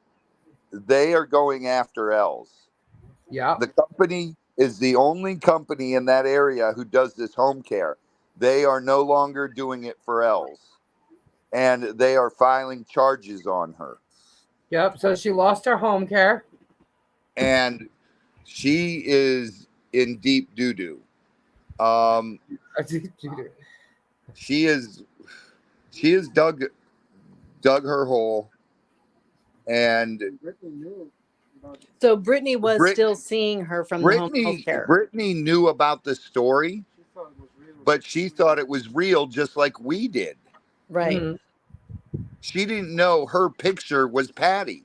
they are going after Els. Yep. The company is the only company in that area who does this home care. They are no longer doing it for Els. And they are filing charges on her. Yep. So she lost her home care. And she is in deep doo doo. Um, she is dug her hole, and So Brittany was Brit, still seeing her from the home health care. Brittany knew about the story, but she thought it was real, just like we did. Right. Mhm. She didn't know her picture was Patty.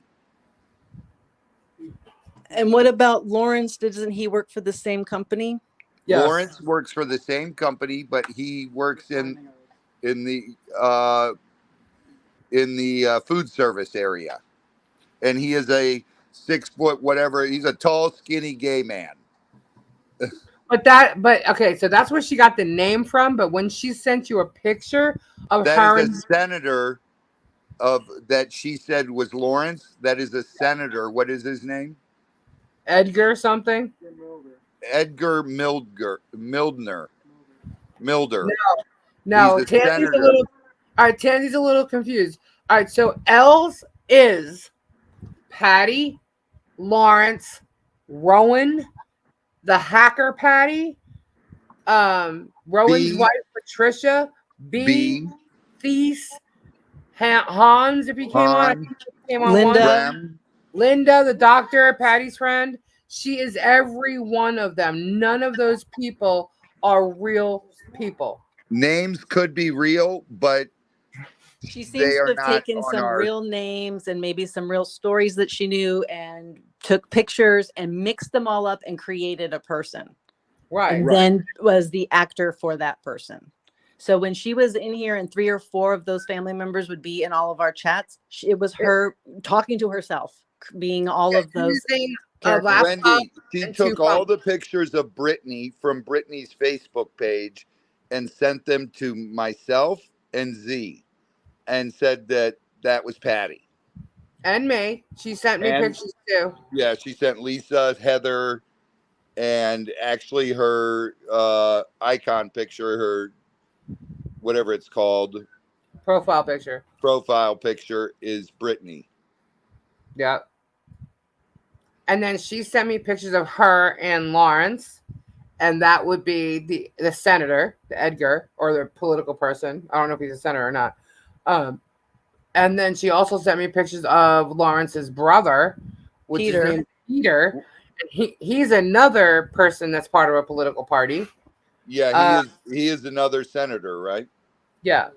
And what about Lawrence? Doesn't he work for the same company? Yes. Lawrence works for the same company, but he works in the uh, food service area, and he is a 6 foot whatever. He's a tall, skinny gay man. But okay, so that's where she got the name from. But when she sent you a picture of That her is a and senator that she said was Lawrence. That is a senator. What is his name? Edgar something. Edgar Milder. He's No, a Tansy's a senator. little. All right, Tansy's a little confused. All right, so Els is Patty, Lawrence, Rowan, the hacker Patty, Rowan's B wife Patricia, B, B Thies, Hans if he came on. I Han think he came on once. Linda, Rem Linda, the doctor, Patty's friend, she is every one of them. None of those people are real people. Names could be real, but She they seems to are have not taken on some our. real names and maybe some real stories that she knew and took pictures and mixed them all up and created a person. Right. And then was the actor for that person. So when she was in here and 3 or 4 of those family members would be in all of our chats, it was her talking to herself, being all of those Using a characters. laptop Wendy, she and 2 took all phones. the pictures of Brittany from Brittany's Facebook page and sent them to myself and Z and said that that was Patty. And me. She sent me And pictures too. yeah, she sent Lisa, Heather, and actually her icon picture, her whatever it's called, Profile picture. profile picture is Brittany. Yeah. And then she sent me pictures of her and Lawrence. And that would be the senator, the Edgar, or the political person. I don't know if he's a senator or not. Um, and then she also sent me pictures of Lawrence's brother, which is Peter. named Peter. And he's another person that's part of a political party. Yeah, Uh, he is another senator, right? yeah.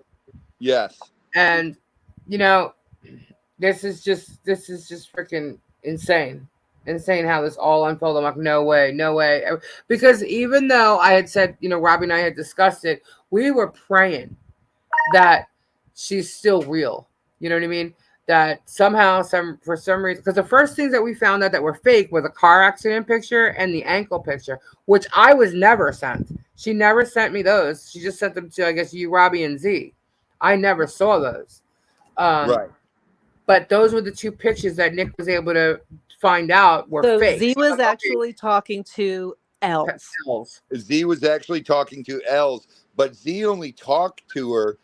Yes. And you know, this is just freaking insane. Insane how this all unfolded. I'm like, no way, no way. Because even though I had said, Robbie and I had discussed it, we were praying that she's still real. You know what I mean? That somehow, for some reason, because the first things that we found out that were fake were the car accident picture and the ankle picture, which I was never sent. She never sent me those. She just sent them to, I guess, you, Robbie, and Z. I never saw those. Right. But those were the 2 pictures that Nick was able to find out were So fake. Z was actually talking to Els. Z was actually talking to Els, but Z only talked to her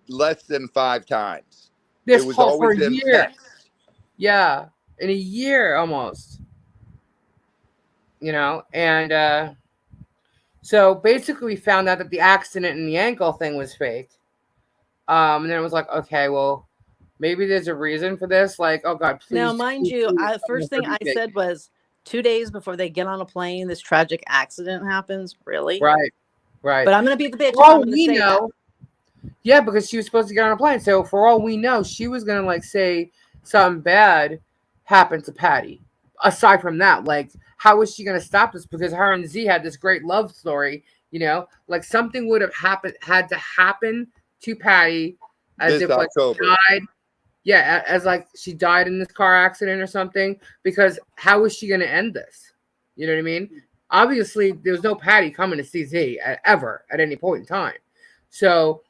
less than 5 times. It This was whole for always a in year. text. Yeah, in a year almost. And so basically we found out that the accident and the ankle thing was fake. And then it was like, okay, well, maybe there's a reason for this. Like, oh God, Now, please. mind please, you, please, first thing I said was 2 days before they get on a plane, this tragic accident happens. Really? Right, right. But I'm going to be the bitch if For I'm all going to we say know, yeah, because she was supposed to get on a plane. So for all we know, she was gonna like say something bad happened to Patty. Aside from that, like, how was she gonna stop this? Because her and Z had this great love story. Like something would have had to happen to Patty, as This if like she October. died. Yeah, as like she died in this car accident or something. Because how is she gonna end this? You know what I mean? Obviously, there was no Patty coming to see Z ever at any point in time. So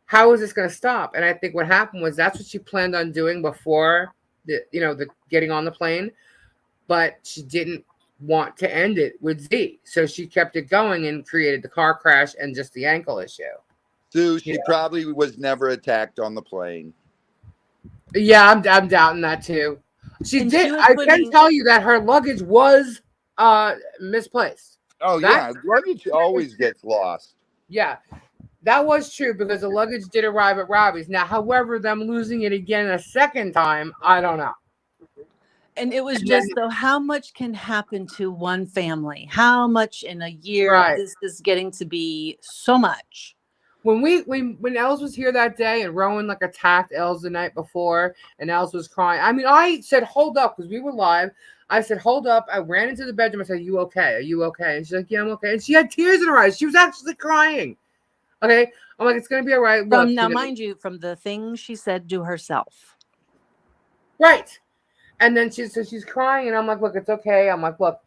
how is this going to stop? And I think what happened was that's what she planned on doing before the getting on the plane, but she didn't want to end it with Z, so she kept it going and created the car crash and just the ankle issue. Sue, she probably was never attacked on the plane. Yeah, I'm doubting that too. She And did. she was I can putting- tell you that her luggage was misplaced. Oh That- yeah, luggage always gets lost. Yeah, that was true because the luggage did arrive at Robbie's. Now, however, them losing it again a second time, I don't know. And it was And just then- though, how much can happen to one family? How much in a year? Right. This is getting to be so much. When Els was here that day and Rowan like attacked Els the night before and Els was crying. I mean, I said, hold up, because we were live. I said, hold up. I ran into the bedroom. I said, are you okay? Are you okay? And she's like, yeah, I'm okay. And she had tears in her eyes. She was actually crying. Okay. I'm like, it's gonna be all right. Look, Mind you, from the things she said to herself. Right. And then she's crying, and I'm like, look, it's okay. I'm like, look,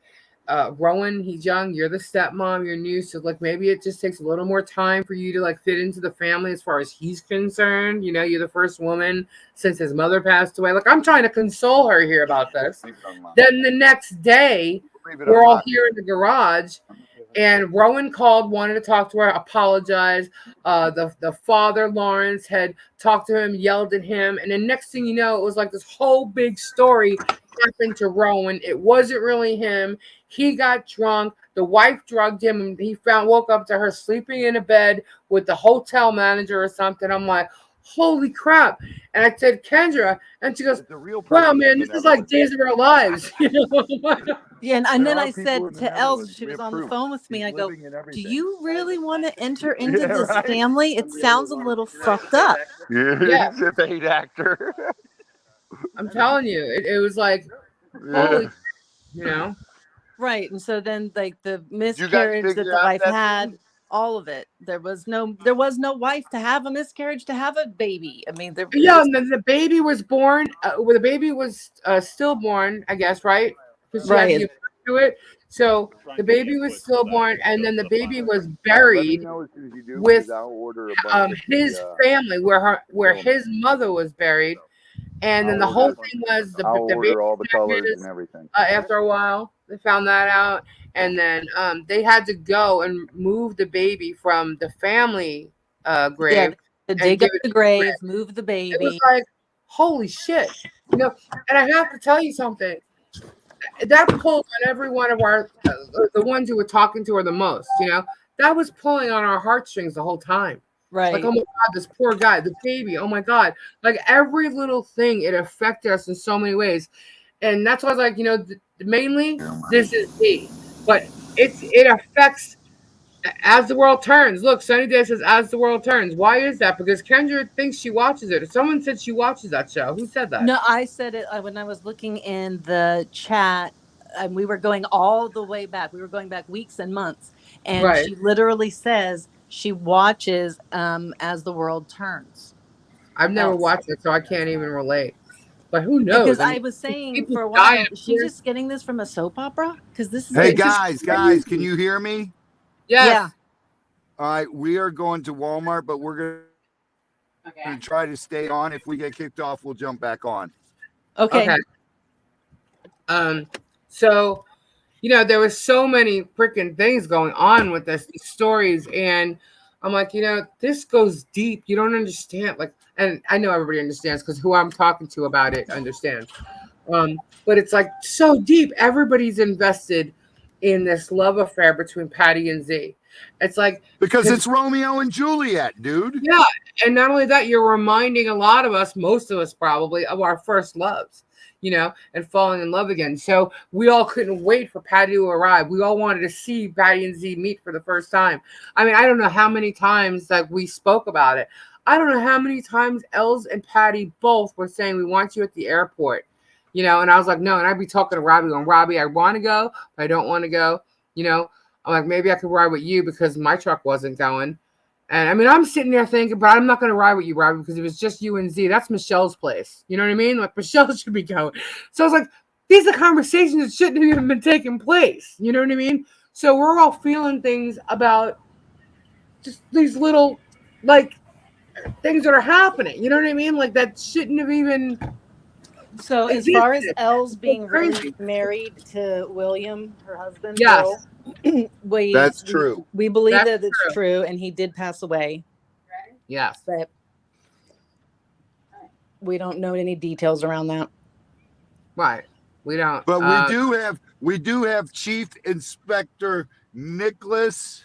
Rowan, he's young. You're the stepmom. You're new, so like maybe it just takes a little more time for you to like fit into the family as far as he's concerned. You're the first woman since his mother passed away. Like I'm trying to console her here about this. Then the next day, we're all here in the garage. And Rowan called, wanted to talk to her, apologized. The father, Lawrence, had talked to him, yelled at him. And the next thing you know, it was like this whole big story happened to Rowan. It wasn't really him. He got drunk. The wife drugged him, and he woke up to her sleeping in a bed with the hotel manager or something. I'm like, holy crap. And I said, Kendra, and she goes, It's a real wow, president man, in the this is like Netherlands. Days of Our Lives. Yeah, and There then are I people said in the to Els, Netherlands. she We was have on the proof. phone with me. He's I go, living in "Do everything. you really want to enter into Yeah, this right. family? It sounds a little fucked up." Yeah, Yeah, he's a paid actor. I'm telling you, it was like, holy, Yeah. you know? Right. And so then like the Did you guys miscarriage that figure the out wife that had, thing? all of it. There was no wife to have a miscarriage to have a baby. I mean, there it Yeah, was and then the baby was born. Well, the baby was stillborn, I guess, right? Because she had to right. give birth to it. So the baby was stillborn, and then the baby was Let me buried know as soon as you do, with because I'll order a bunch at his the family, where Wilma. his mother was buried. And then the whole thing was I'll the baby order all the got colors and his everything. after a while. They found that out, and then they had to go and move the baby from the family Yeah, grave to and dig give up it the to the grave. grave, move the It was baby. like, holy shit, you know. And I have to tell you something that pulled on every one of our the ones who were talking to her the most. You know, that was pulling on our heartstrings the whole time. Like, oh Right. my God, this poor guy, the baby. Oh my God, like every little thing, it affected us in so many ways, and that's why I was like, mainly this is me, but it affects as the world turns. Look, Sunny Day says as the world turns. Why is that? Because Kendra thinks she watches it. Someone said she watches that show. Who said that? No, I said it when I was looking in the chat, and we were going all the way back. We were going back weeks and months, and Right. she literally says she watches as the world turns. I've never Else. watched it, so I can't even relate. But who Because knows? I I mean, was saying people for a die while, is she afterwards. just getting this from a soap opera? Because this is Hey It's like, just guys, can crazy. you hear me? yeah, Yes. All right, we are going to Walmart, but we're going to try to stay on. If we get kicked off, we'll jump back on. okay. Okay. Um. So there was so many freaking things going on with this these stories, and I'm like, this goes deep. You don't understand, like, and I know everybody understands because who I'm talking to about it understands. But it's like so deep. Everybody's invested in this love affair between Patty and Z. It's like Because because it's Romeo and Juliet, dude. yeah, and not only that, you're reminding a lot of us, most of us probably, of our first loves, and falling in love again. So we all couldn't wait for Patty to arrive. We all wanted to see Patty and Z meet for the first time. I mean, I don't know how many times like we spoke about it. I don't know how many times Els and Patty both were saying we want you at the airport. And I was like, no, and I'd be talking to Robbie going, Robbie, I want to go, but I don't want to go. You know, I'm like, maybe I could ride with you because my truck wasn't going. And I mean, I'm sitting there thinking, but I'm not going to ride with you, Robbie, because if it's just you and Z, that's Michelle's place. You know what I mean? Like, Michelle should be going. So I was like, these are conversations that shouldn't have even been taking place. You know what I mean? So we're all feeling things about just these little, like, things that are happening. You know what I mean? Like, that shouldn't have even So as far as existed. Els It's so being really crazy. married to William, her husband, Will, Yes, we That's we true. we believe that's that it's true. true, and he did pass away, Yes, but we don't know any details around that. right. We don't. But we do have Chief Inspector Nicholas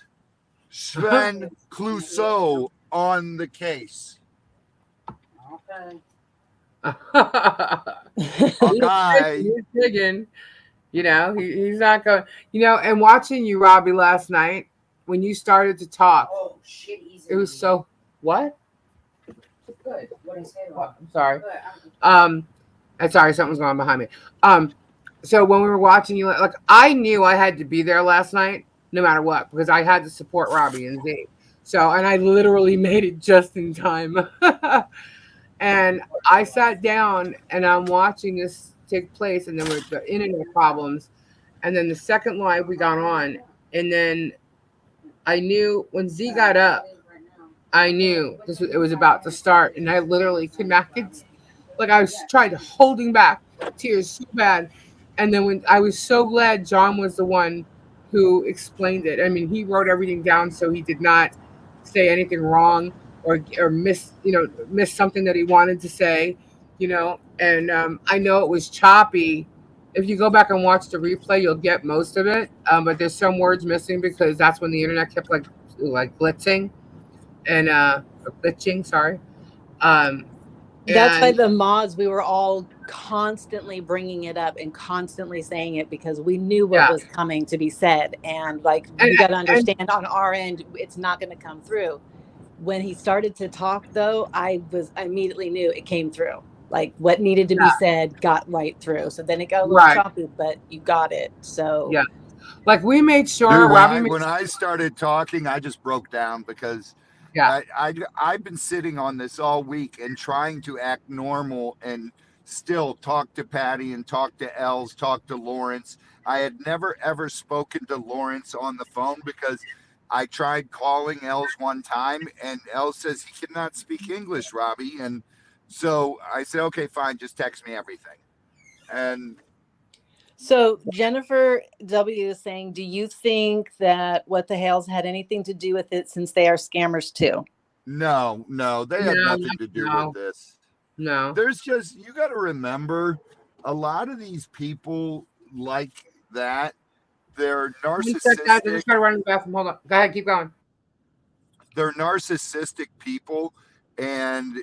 Sven Clouseau on the case. Okay. He's digging. He's not going. And watching you, Robbie, last night when you started to talk, it was so what? What? I'm sorry. I'm sorry, something's going on behind me. So when we were watching you, like I knew I had to be there last night, no matter what, because I had to support Robbie and Z. So, and I literally made it just in time. And I sat down and I'm watching this take place, and then with the internet problems, and then the second live we got on, and then I knew when Z got up, I knew it was about to start, and I literally could not get, like I was trying to holding back tears so bad, and then when I was so glad John was the one who explained it. I mean, he wrote everything down so he did not say anything wrong or miss something that he wanted to say, and I know it was choppy. If you go back and watch the replay, you'll get most of it, but there's some words missing because that's when the internet kept like blitzing and or glitching, sorry. Um, That's why and the mods, we were all constantly bringing it up and constantly saying it because we knew what yeah, was coming to be said. And like, and we got to and understand on our end, it's not going to come through. When he started to talk, though, I immediately knew it came through. Like what needed to be yeah, said got right through. So then it got a little right, choppy, but you got it. So, yeah. Like we made Dude, sure Robbie made, when I started talking, I just broke down because yeah, I've been sitting on this all week and trying to act normal and still talk to Patty and talk to Els, talk to Lawrence. I had never ever spoken to Lawrence on the phone because I tried calling Els one time and Els says he cannot speak English, Robbie. And so I said, okay, fine, just text me everything. And so Jennifer W is saying, do you think that What the Hales had anything to do with it since they are scammers too? no, they had no, nothing to do with no, this. no. There's just, you got to remember, a lot of these people like that, they're One sec, guys. I narcissistic. just gotta run to the bathroom. Hold on. Go ahead, keep going. They're narcissistic people, and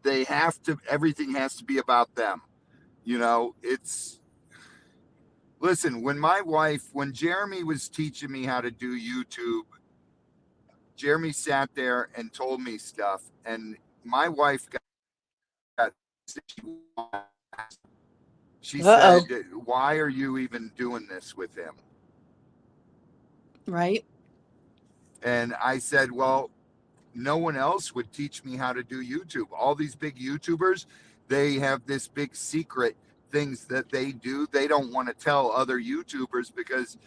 they have to, everything has to be about them. You know, it's, listen, when Jeremy was teaching me how to do YouTube, Jeremy sat there and told me stuff, and my wife got, she said, Uh-oh. why are you even doing this with him? Right. And I said, well, no one else would teach me how to do YouTube. All these big YouTubers, they have this big secret things that they do. They don't want to tell other YouTubers because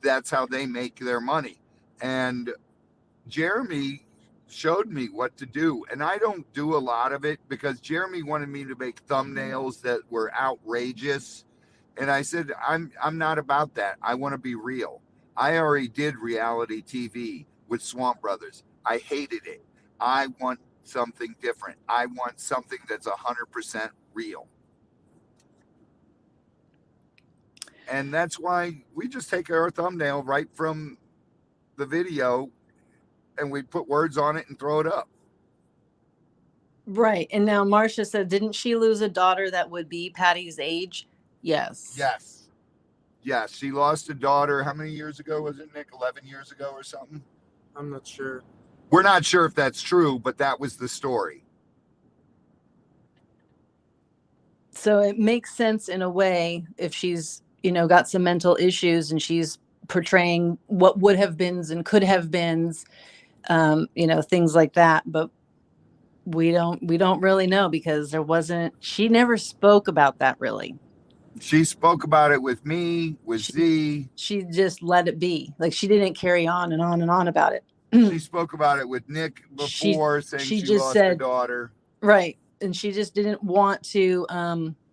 that's how they make their money. And Jeremy showed me what to do. And I don't do a lot of it because Jeremy wanted me to make thumbnails that were outrageous. And I said, I'm not about that. I want to be real. I already did reality TV with Swamp Brothers. I hated it. I want something different. I want something that's 100% real. And that's why we just take our thumbnail right from the video and we put words on it and throw it up. Right. And now Marcia said, didn't she lose a daughter that would be Patty's age? Yes. Yes. Yes. She lost a daughter. How many years ago was it, Nick? 11 years ago or something? I'm not sure. We're not sure if that's true, but that was the story. So it makes sense in a way if she's, got some mental issues and she's portraying what would have beens and could have beens, things like that. But we don't really know because she never spoke about that really. She spoke about it with me, with She, Z. she just let it be. Like she didn't carry on and on and on about it. She spoke about it with Nick before, saying she she just lost a said, daughter. right. And she just didn't want to,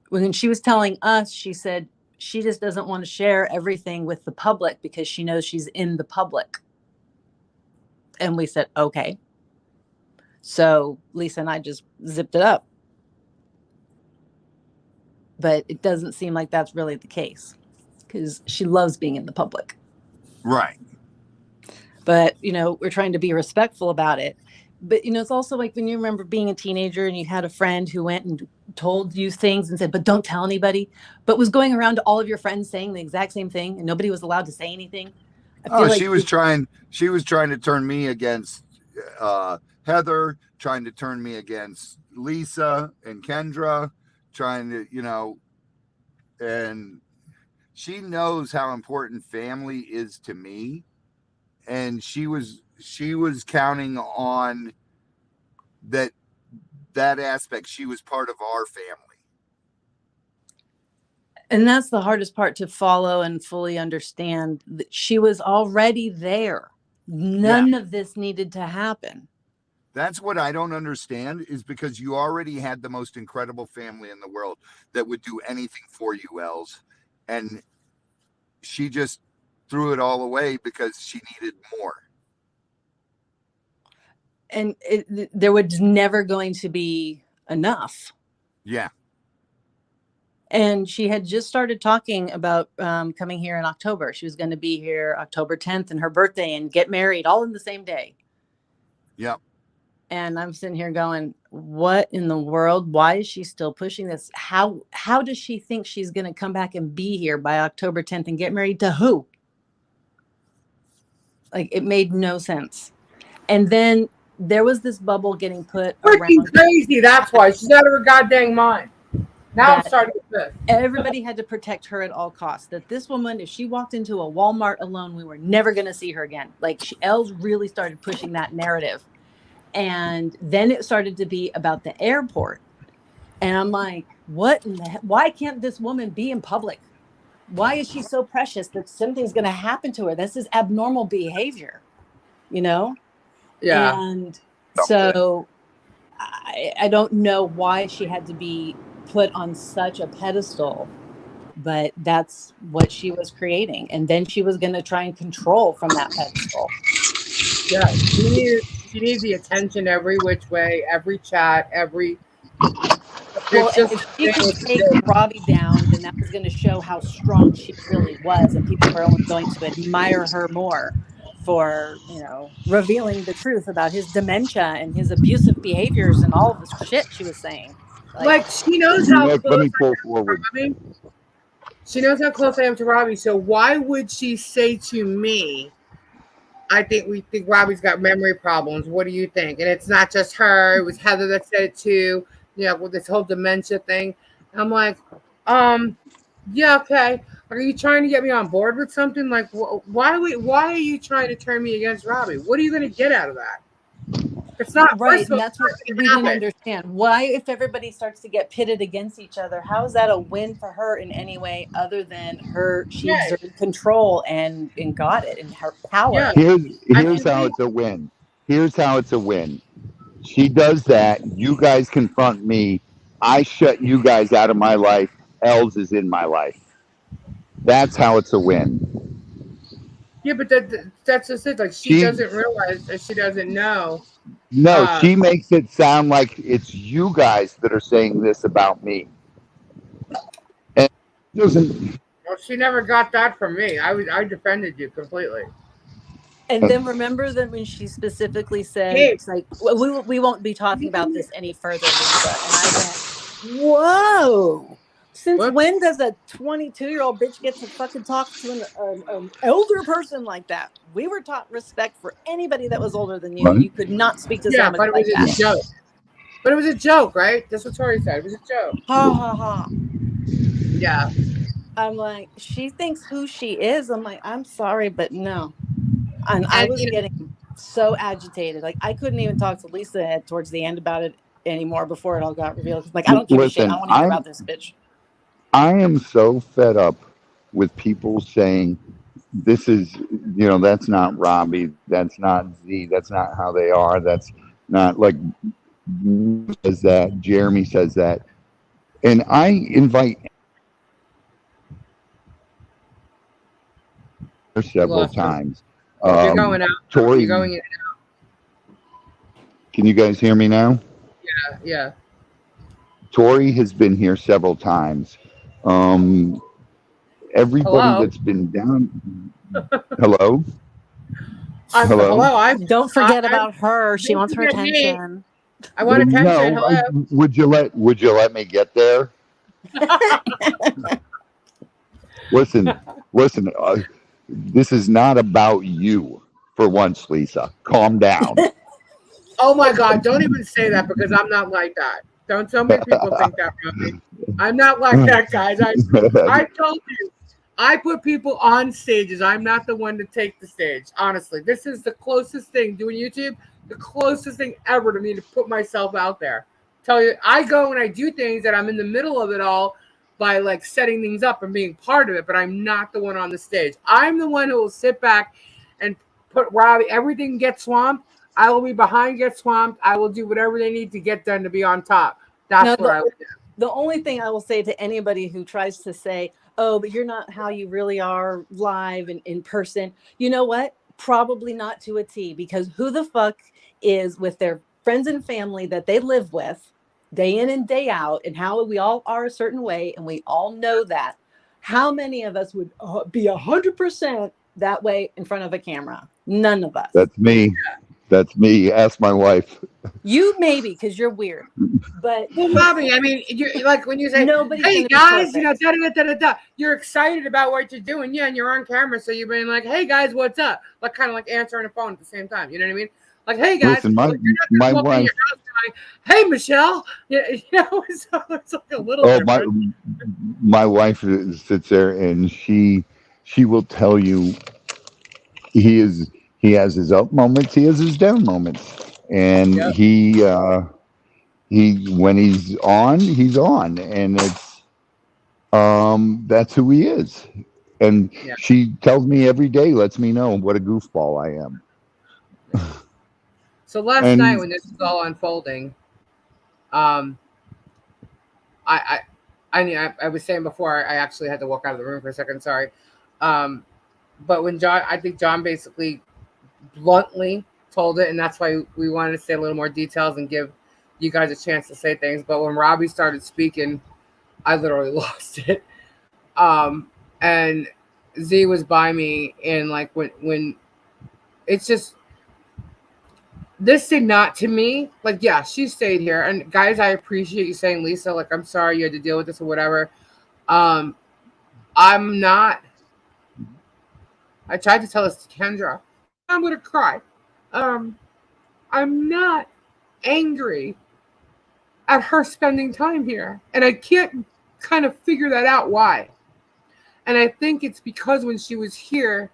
when she was telling us, she said she just doesn't want to share everything with the public because she knows she's in the public. And we said, okay. So Lisa and I just zipped it up. But it doesn't seem like that's really the case because she loves being in the public. Right. But, we're trying to be respectful about it. But, it's also like when you remember being a teenager and you had a friend who went and told you things and said, but don't tell anybody, but was going around to all of your friends saying the exact same thing and nobody was allowed to say anything. I feel like she was trying to turn me against Heather, trying to turn me against Lisa and Kendra, trying to, and she knows how important family is to me. And she was counting on that aspect. She was part of our family. And that's the hardest part to follow and fully understand. That she was already there. None of this needed to happen. That's what I don't understand, is because you already had the most incredible family in the world that would do anything for you, Els. And she just threw it all away because she needed more. And there was never going to be enough. Yeah. And she had just started talking about coming here in October. She was going to be here October 10th and her birthday and get married all in the same day. Yep. And I'm sitting here going, what in the world? Why is she still pushing this? How does she think she's going to come back and be here by October 10th and get married to who? Like, it made no sense. And then there was this bubble getting put Freaking around crazy. That's why she's out of her goddamn mind. Now I'm that starting to piss. everybody had to protect her at all costs. That this woman, if she walked into a Walmart alone, we were never going to see her again. Like, Els really started pushing that narrative. And then it started to be about the airport. And I'm like, what in the heck? Why can't this woman be in public? Why is she so precious that something's going to happen to her? This is abnormal behavior, you know? Yeah. And so I don't know why she had to be put on such a pedestal, but that's what she was creating. And then she was going to try and control from that pedestal. Yeah. She needs the attention every which way, every chat, every. Well, It's just if she could take Robbie down, then that was going to show how strong she really was, and people were only going to admire her more for, revealing the truth about his dementia and his abusive behaviors and all of the shit she was saying. like she knows how Let close me I pull am to forward. Robbie. She knows how close I am to Robbie. So why would she say to me, we think Robbie's got memory problems. What do you think? And it's not just her. It was Heather that said it too. With this whole dementia thing. And I'm like, yeah, okay. Are you trying to get me on board with something? Like, why are you trying to turn me against Robbie? What are you going to get out of that? It's not Right, personal. and that's what we didn't understand. Why, if everybody starts to get pitted against each other, how is that a win for her in any way other than she exerted control and got it and her power? Yeah. Here's how it's a win. Here's how it's a win. She does that. You guys confront me. I shut you guys out of my life. Els is in my life. That's how it's a win. Yeah, but that's just it. Like, she doesn't realize that she doesn't know. No, she makes it sound like it's you guys that are saying this about me. And it doesn't. Well, she never got that from me. I defended you completely. And then remember that when she specifically said, it's like, we won't be talking about this any further, Lisa. And I went, whoa. Since when does a 22-year-old bitch get to fucking talk to an elder person like that? We were taught respect for anybody that was older than you. Right. You could not speak to somebody like that. But it was a joke. But it was a joke, right? That's what Tori said. It was a joke. Ha ha ha. Yeah. I'm like, she thinks who she is. I'm like, I'm sorry, but no. And I was getting so agitated. Like, I couldn't even talk to Lisa towards the end about it anymore before it all got revealed. Like, I don't give a shit. I want to hear about this bitch. I am so fed up with people saying this is, that's not Robbie, that's not Z, that's not how they are, that's not like says that, Jeremy says that. And I invite several times. You're going out. Tori, you're going in and out. Can you guys hear me now? Yeah. Tori has been here several times. Everybody that's been down. Hello. Hello. Don't forget about her. She wants her attention. I want attention. No, hello. Would you let me get there? Listen. This is not about you for once, Lisa. Calm down. Oh my God! Don't even say that because I'm not like that. Don't so many people think that about me. I'm not like that, guys. I told you. I put people on stages. I'm not the one to take the stage. Honestly, this is the closest thing doing YouTube. The closest thing ever to me to put myself out there. Tell you, I go and I do things that I'm in the middle of it all by like setting things up and being part of it, but I'm not the one on the stage. I'm the one who will sit back and put Robbie. Everything gets swamped. I will be behind, get swamped. I will do whatever they need to get done to be on top. That's what I would do. The only thing I will say to anybody who tries to say, oh, but you're not how you really are live and in person. You know what? Probably not to a T, because who the fuck is with their friends and family that they live with day in and day out, and how we all are a certain way, and we all know that. How many of us would be 100% that way in front of a camera? None of us. That's me. That's me. Ask my wife. You maybe because you're weird, but Well, Bobby, I mean, you're like when you say, nobody's "Hey gonna be guys," you know, perfect. da da da da da. You're excited about what you're doing, yeah, and you're on camera, so you're being like, "Hey guys, what's up?" Like kind of like answering a phone at the same time. You know what I mean? Like, "Hey guys," Listen, like you're not my gonna walk into wife. your house going, "Hey Michelle," yeah, you know, so it's like a little Oh, different. my wife sits there and she will tell you he is he has his up moments, he has his down moments, and Yep. he when he's on, and it's that's who he is. And Yeah. she tells me every day, lets me know what a goofball I am. Yeah. So last night And when this was all unfolding, um, I, I was saying before I actually had to walk out of the room for a second. Sorry. Um, but when John, I think John basically bluntly told it, and that's why we wanted to say a little more details and give you guys a chance to say things. But when Robbie started speaking, I literally lost it. Um, and Z was by me, and like when it's just this did not to me like yeah she stayed here and guys I appreciate you saying Lisa like I'm sorry you had to deal with this or whatever. Um, I'm not. I tried to tell this to Kendra. I'm gonna cry. Um, I'm not angry at her spending time here. And I can't kind of figure that out why. And I think it's because when she was here,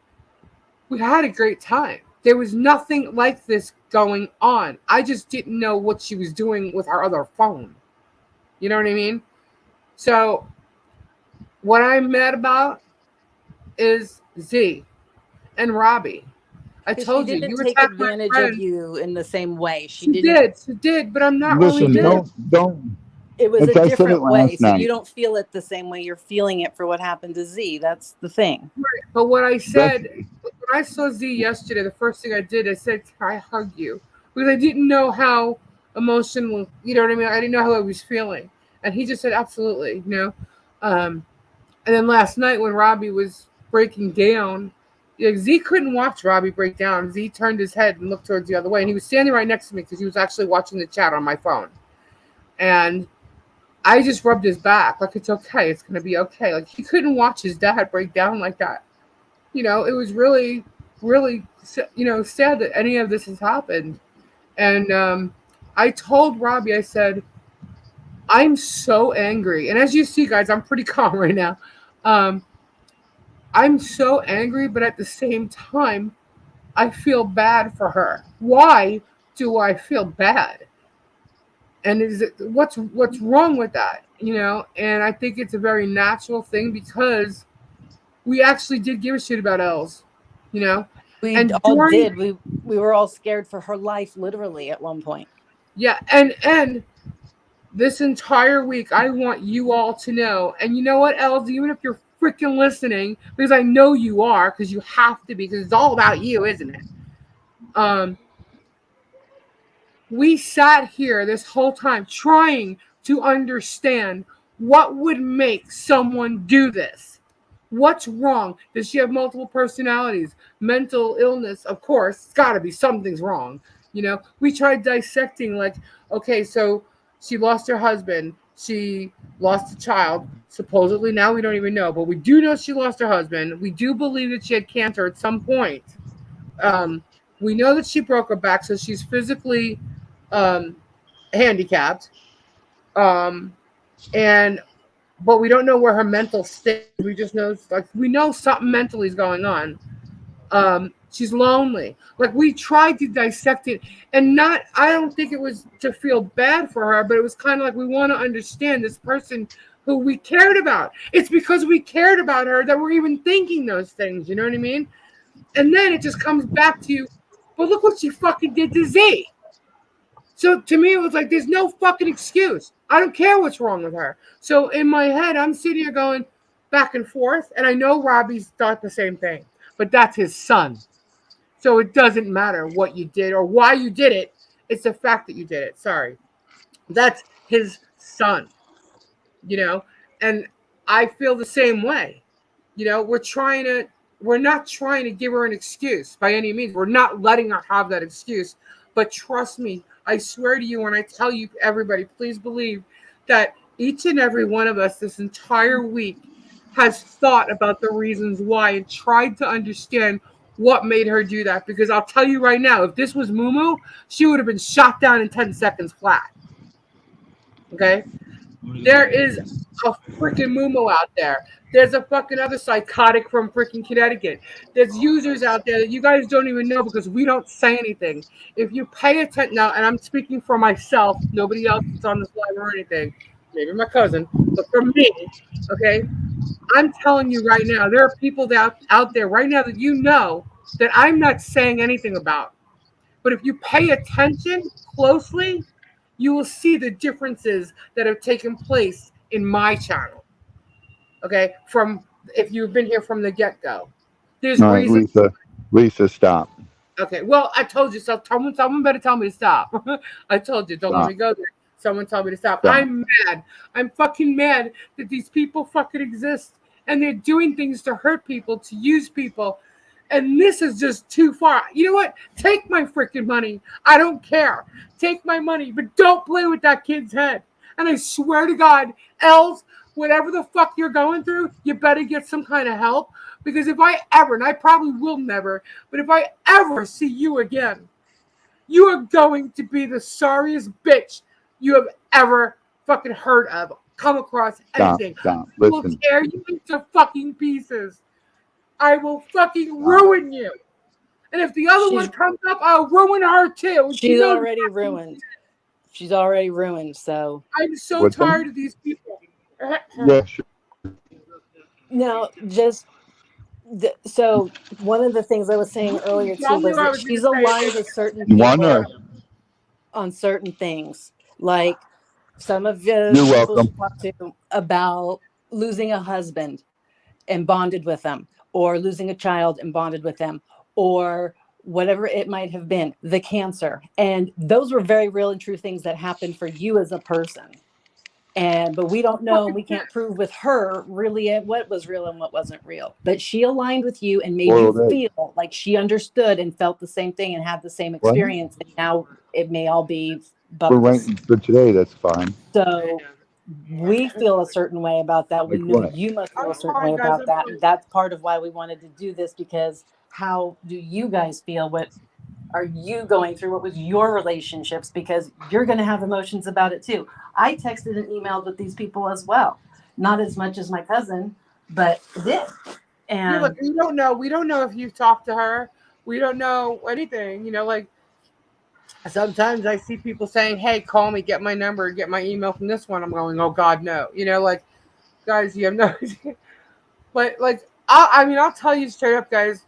we had a great time. There was nothing like this going on. I just didn't know what she was doing with our other phone. You know what I mean? So, what I'm mad about is Z and Robbie. I Because she told you, didn't you take attacked my advantage of friend. you in the same way. She didn't. She did, but I'm not She really. listen, did. don't. It was a It's I said it different way, last so you night. don't feel it the same way you're feeling it for what happened to Z. That's the thing. But what I That's said when I saw Z yesterday, the first thing I did, I said, "Can I hug you?" Because I didn't know how emotional, you know what I mean? I didn't know how I was feeling, and he just said, "Absolutely," you know. Um, and then last night when Robbie was breaking down, yeah, Z couldn't watch Robbie break down. Z turned his head and looked towards the other way, and he was standing right next to me because he was actually watching the chat on my phone, and I just rubbed his back like it's okay, it's gonna be okay. Like he couldn't watch his dad break down like that. You know, it was really, really, sad that any of this has happened. And I told Robbie, I said, I'm so angry. And as you see, guys, I'm pretty calm right now. Um, I'm so angry, but at the same time, I feel bad for her. Why do I feel bad? And is it what's wrong with that? You know, and I think it's a very natural thing because we actually did give a shit about Els, you know, We and all during did. We were all scared for her life, literally, at one point. yeah, and this entire week, I want you all to know, and you know what, Els, even if you're freaking listening, because I know you are, because you have to be, because it's all about you, isn't it? Um, we sat here this whole time trying to understand what would make someone do this. What's wrong? Does she have multiple personalities? Mental illness? Of course, it's got to be something's wrong. You know, we tried dissecting, like, okay, so she lost her husband, she lost a child. Supposedly, now we don't even know, but we do know she lost her husband. We do believe that she had cancer at some point. Um, we know that she broke her back, so she's physically um, handicapped. Um, and but we don't know where her mental state is. We just know like we know something mentally is going on. She's lonely. Like we tried to dissect it, and not. I don't think it was to feel bad for her, but it was kind of like we want to understand this person who we cared about. It's because we cared about her that we're even thinking those things. You know what I mean? And then it just comes back to you. But look what she fucking did to Z. So to me, it was like, there's no fucking excuse. I don't care what's wrong with her. So in my head, I'm sitting here going back and forth, and I know Robbie's thought the same thing, but that's his son. So it doesn't matter what you did or why you did it. It's the fact that you did it. Sorry. That's his son, you know? And I feel the same way. You know, we're trying to we're not trying to give her an excuse by any means. We're not letting her have that excuse. But trust me, I swear to you, when I tell you, everybody, please believe that each and every one of us this entire week has thought about the reasons why and tried to understand what made her do that. Because I'll tell you right now, if this was Mumu, she would have been shot down in 10 seconds flat. Okay? There is a freaking Mumu out there. There's a fucking other psychotic from freaking Connecticut. There's users out there that you guys don't even know because we don't say anything. If you pay attention now, and I'm speaking for myself, nobody else that's on this live or anything, maybe my cousin, but for me, okay, I'm telling you right now, there are people out there right now that you know that I'm not saying anything about. But if you pay attention closely, you will see the differences that have taken place in my channel. Okay, from if you've been here from the get go, there's All right, reasons. Lisa, stop. Okay, well, I told you so. Someone better tell me to stop. I told you, don't let Stop. me go there. Someone tell me to stop. Stop. I'm mad. I'm fucking mad that these people fucking exist and they're doing things to hurt people, to use people. And this is just too far. You know what? Take my freaking money. I don't care. Take my money, but don't play with that kid's head. And I swear to God, Els, whatever the fuck you're going through, you better get some kind of help. Because if I ever, and I probably will never, but if I ever see you again, you are going to be the sorriest bitch you have ever fucking heard of, come across Stop. anything. Stop. I will Listen. tear you into fucking pieces. I will fucking Stop. ruin you. And if the other She's one comes up, I'll ruin her too. She she's knows already ruined. She's already ruined. So I'm so What's tired that? of these people. Yeah, sure. now, just so one of the things I was saying earlier too Tell me was what I that was going she's to say. aligned with certain You want people to? on certain things, like some of the You're people she welcome. talked to about losing a husband and bonded with them, or losing a child and bonded with them, or whatever it might have been, the cancer. And those were very real and true things that happened for you as a person. But we don't know, and we can't prove with her really what was real and what wasn't real. But she aligned with you and made you Boiled egg. feel like she understood and felt the same thing and had the same What? experience. And now it may all be We're bubbles. waiting for today. That's fine. So we feel a certain way about that. We Like know what? you must feel I'm a certain way fine, guys. about I'm that. fine. And that's part of why we wanted to do this, because how do you guys feel? What are you going through? What was your relationships? Because you're going to have emotions about it too. I texted and emailed with these people as well. Not as much as my cousin, but did. Yeah, look, And we don't know. We don't know if you've talked to her. We don't know anything. Like sometimes I see people saying, "Hey, call me, get my number, get my email from this one." I'm going, "Oh God, no!" Like guys, you have no idea. But like, I mean, I'll tell you straight up, guys.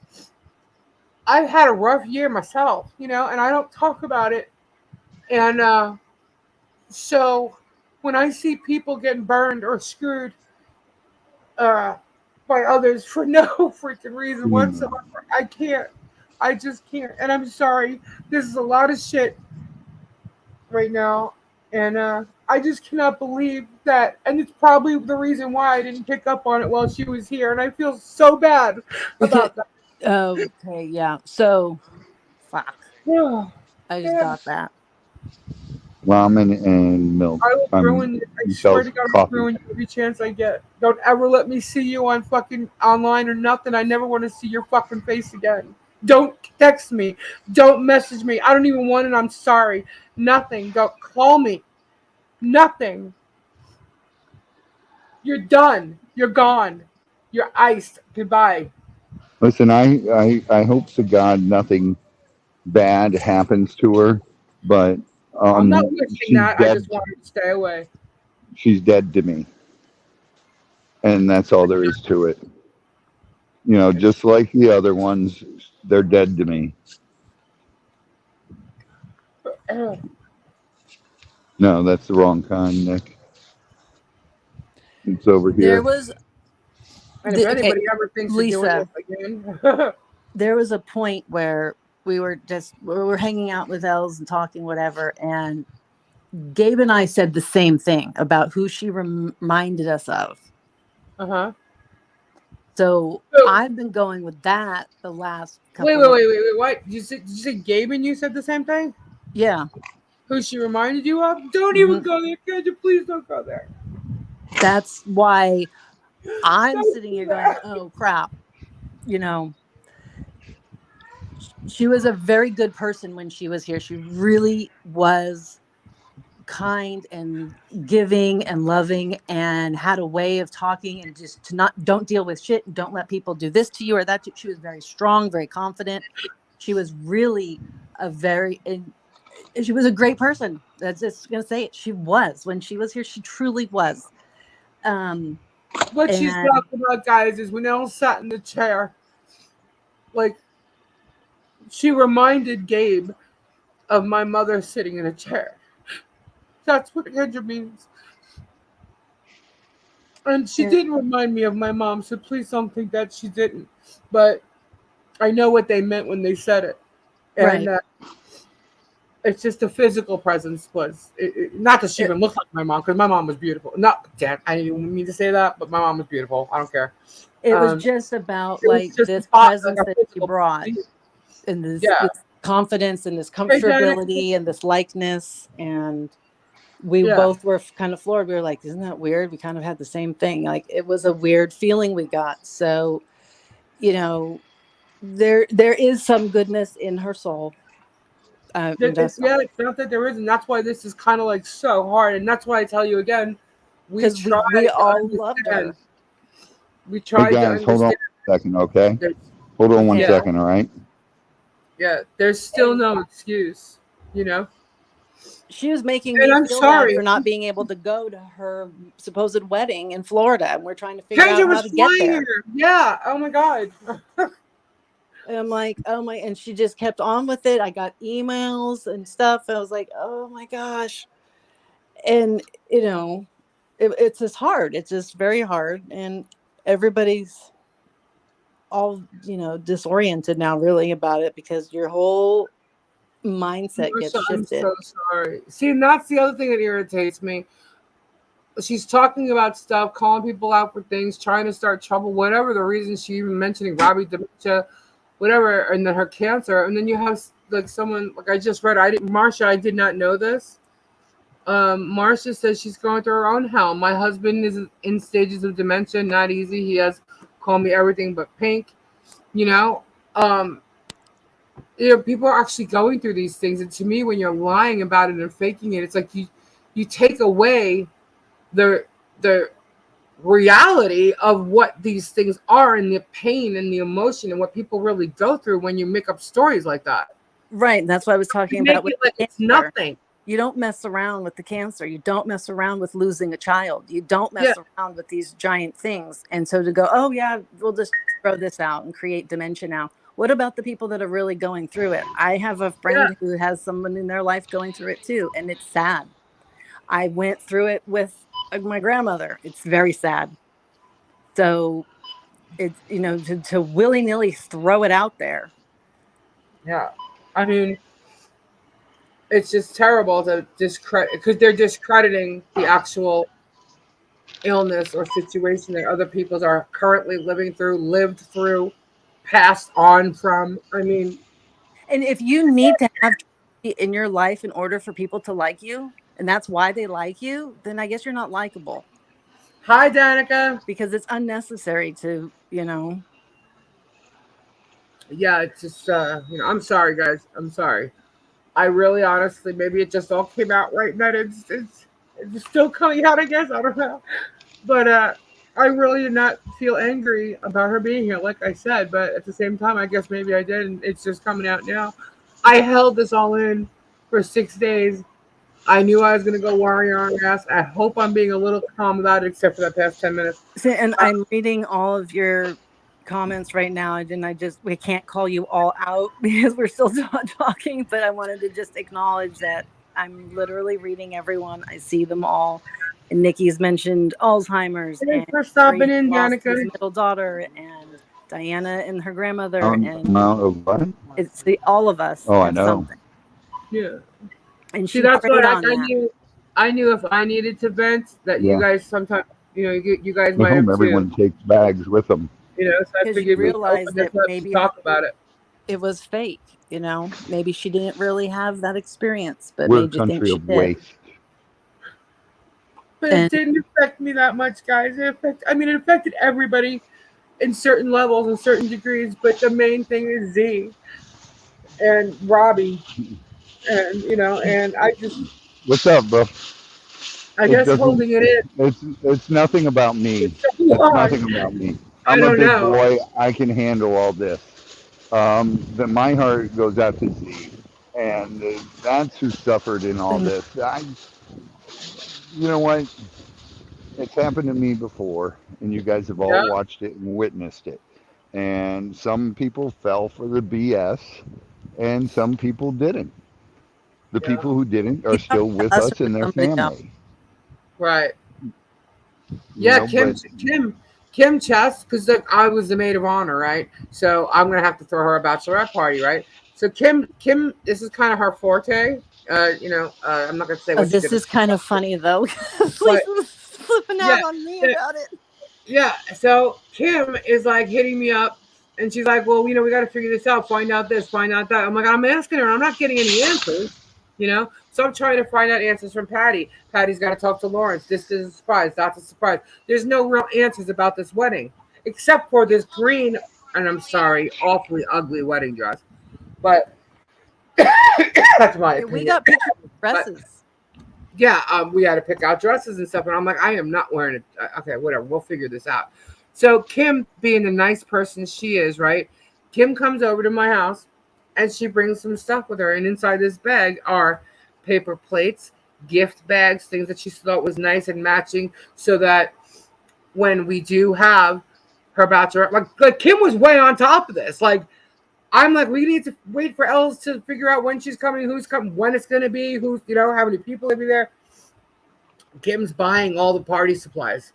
I've had a rough year myself, and I don't talk about it. And so when I see people getting burned or screwed uh, by others for no freaking reason Hmm. whatsoever, I can't. I just can't. And I'm sorry. This is a lot of shit right now. And I just cannot believe that. And it's probably the reason why I didn't pick up on it while she was here. And I feel so bad because, about that. okay, yeah. So, fuck. Yeah. I just Yeah. got that. Ramen and milk. I will ruin you. I swear Michelle's to God, I will coffee. ruin you every chance I get. Don't ever let me see you on fucking online or nothing. I never want to see your fucking face again. Don't text me. Don't message me. I don't even want it. I'm sorry. Nothing. Don't call me. Nothing. You're done. You're gone. You're iced. Goodbye. Listen, I hope to God nothing bad happens to her, but I'm not wishing she's that. I dead. just want her to stay away. She's dead to me, and that's all there is to it. Just like the other ones, they're dead to me. No, that's the wrong kind, Nick. It's over There here. was And if okay, anybody ever thinks of doing this Lisa. again, There was a point where we were hanging out with Els and talking whatever, and Gabe and I said the same thing about who she reminded us of. uh huh. So So, I've been going with that the last wait, couple wait, of, wait, wait, wait. What? Did you say Gabe and you said the same thing? yeah. Who she reminded you of? Don't even Mhm. go there, kid. You please don't go there. That's why I'm Don't sitting go here going, there. oh crap, you know, she was a very good person when she was here. She really was kind and giving and loving and had a way of talking and just to not don't deal with shit and don't let people do this to you or that. She was very strong, very confident. She was really a very and she was a great person. That's just gonna say it. She was when she was here. She truly was. Um, What she's and talking about, guys, is when they all sat in the chair, like she reminded Gabe of my mother sitting in a chair. That's what Andrew means. And she didn't remind me of my mom, so please don't think that she didn't. But I know what they meant when they said it. And right. it's just the physical presence was not that she It, even looked like my mom, because my mom was beautiful. Not, damn, I didn't mean to say that, but my mom was beautiful. I don't care. it was Um, just about it was like just a this thought, like presence a that she physical. brought and Yeah. this confidence and this Hey, Janet. comfortability and this likeness. And we Yeah. both were kind of floored. We were like, isn't that weird? We kind of had the same thing. Like it was a weird feeling we got. So, you know, there is some goodness in her soul. That's Yeah, it's not that there isn't. That's why this is kind of like so hard. And that's why I tell you again, we because tried we to all loved understand. her. We Hey tried to guys, hold on understand. a second, okay? There's, Hold on one Okay. yeah, second, all right? yeah. There's still And no excuse, you know? she was making And me I'm feel bad sorry. for not being able to go to her supposed wedding in Florida. And we're trying to figure Kendra out how was to get flying there. here. Yeah. Oh my God. And I'm like, oh my, and she just kept on with it. I got emails and stuff. I was like, oh my gosh. And, you know, it's just hard. It's just very hard. And everybody's all, disoriented now really about it because your whole mindset gets Marsha, I'm shifted. so sorry. See, and that's the other thing that irritates me. She's talking about stuff, calling people out for things, trying to start trouble, whatever the reason. She even mentioning Robbie dementia, whatever, and then her cancer, and then you have like someone like I just read. Marsha, I did not know this. Marsha says she's going through her own hell. My husband is in stages of dementia, not easy. He has called me everything but pink. You know, um, people are actually going through these things, and to me, when you're lying about it and faking it, it's like you take away the the reality of what these things are and the pain and the emotion and what people really go through when you make up stories like that. Right. And that's what I was talking You make about with it like the it's cancer. nothing. You don't mess around with the cancer. You don't mess around with losing a child. You don't Yeah, mess around with these giant things. And so to go, oh, yeah, we'll just throw this out and create dementia now. What about the people that are really going through it? I have a yeah, friend who has someone in their life going through it too. And it's sad. I went through it with my grandmother. It's very sad. So it's, to willy nilly throw it out there. yeah. I mean, it's just terrible to discredit because they're discrediting the actual illness or situation that other people are currently living through, lived through, passed on from. I mean, And if you need to have tragedy in your life in order for people to like you, and that's why they like you, then I guess you're not likable hi, Danica. because it's unnecessary to, Yeah, it's just I'm sorry, guys. I'm sorry. I really, honestly, maybe it just all came out right in that instance. It's still coming out, I guess. I don't know, but I really did not feel angry about her being here, like I said. But at the same time, I guess maybe I did, and it's just coming out now. I held this all in for 6 days. I knew I was going to go warrior on ass. I hope I'm being a little calm about it, except for the past 10 minutes. and I'm reading all of your comments right now, and we can't call you all out because we're still talking, but I wanted to just acknowledge that I'm literally reading everyone. I see them all. And Nikki's mentioned Alzheimer's, Thanks and for stopping Gary in, lost his Danica. middle daughter, and Diana and her grandmother, and Amount of what? it's all of us Oh, I have know. something. Yeah. And See, she that's why prayed on that. I knew if I needed to vent, that you Yeah. guys sometimes, you guys I might hope have too. everyone takes bags with them. So I because you figured we'd realize open this that up to maybe talk about it. it was fake. Maybe she didn't really have that experience, but We're a made you think country she of did. waste. But it And didn't affect me that much, guys. It affected everybody in certain levels and certain degrees. But the main thing is Z and Robbie, and and What's up, bro? I It guess doesn't. holding it in It's nothing about me. for so It's long. nothing about me. I I'm a don't big know. boy. I can handle all this. Then my heart goes out to Z, and that's who suffered in all and this. You know what? It's happened to me before, and you guys have all Yeah, watched it and witnessed it. And some people fell for the BS, and some people didn't. The yeah, people who didn't are you talking still to with us or us and their somebody else? family. right. You Yeah, know, but Kim Chess, because like I was the maid of honor, right? So I'm gonna have to throw her a bachelorette party, right? So Kim, this is kind of her forte. I'm not gonna say what she This did, is kind of funny though. but Lisa was flipping yeah, out on me yeah, about it. yeah. So Kim is like hitting me up, and she's like, "Well, we got to figure this out. Find out this, find out that." I'm like, I'm asking her, and I'm not getting any answers. So I'm trying to find out answers from Patty. Patty's got to talk to Lawrence. This is a surprise. That's a surprise. There's no real answers about this wedding, except for this green, and I'm sorry, awfully ugly wedding dress. But that's my Yeah, we opinion. got pictures of But dresses. yeah, we had to pick out dresses and stuff, and I'm like, I am not wearing it. Okay, whatever, we'll figure this out. So Kim, being the nice person she is, right? Kim comes over to my house, and she brings some stuff with her, and inside this bag are paper plates, gift bags, things that she thought was nice and matching, so that when we do have her bachelorette, like Kim was way on top of this, like. I'm like, we need to wait for Els to figure out when she's coming, who's coming, when it's going to be, who's, how many people will be there. Kim's buying all the party supplies.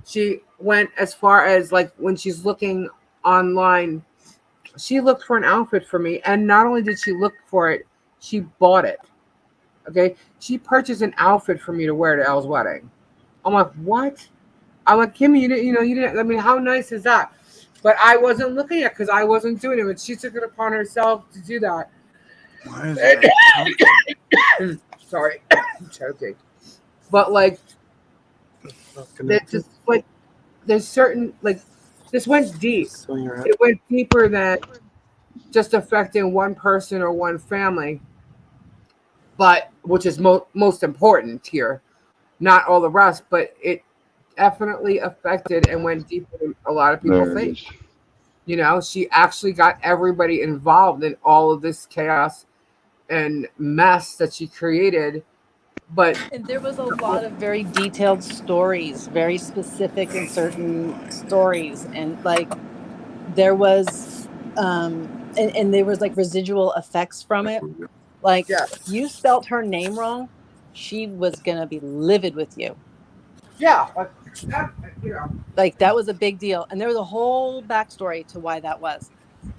She went as far as like when she's looking online, she looked for an outfit for me. And not only did she look for it, she bought it. Okay. She purchased an outfit for me to wear to Elle's wedding. I'm like, what? I'm like, Kimmy, you didn't, I mean, how nice is that? But I wasn't looking at because I wasn't doing it. But she took it upon herself to do that. why is that choking? Sorry, I'm choking. But like, there's just like there's certain like this went deep. It went deeper than just affecting one person or one family, but which is most important here, not all the rest. But it definitely affected and went deeper than a lot of people There it think. is. She actually got everybody involved in all of this chaos and mess that she created. But And there was a lot of very detailed stories, very specific and certain stories. And like there was and there was like residual effects from it. Like yeah, if you spelt her name wrong, she was gonna be livid with you. yeah, like that, you know, Like that was a big deal. And there was a whole backstory to why that was.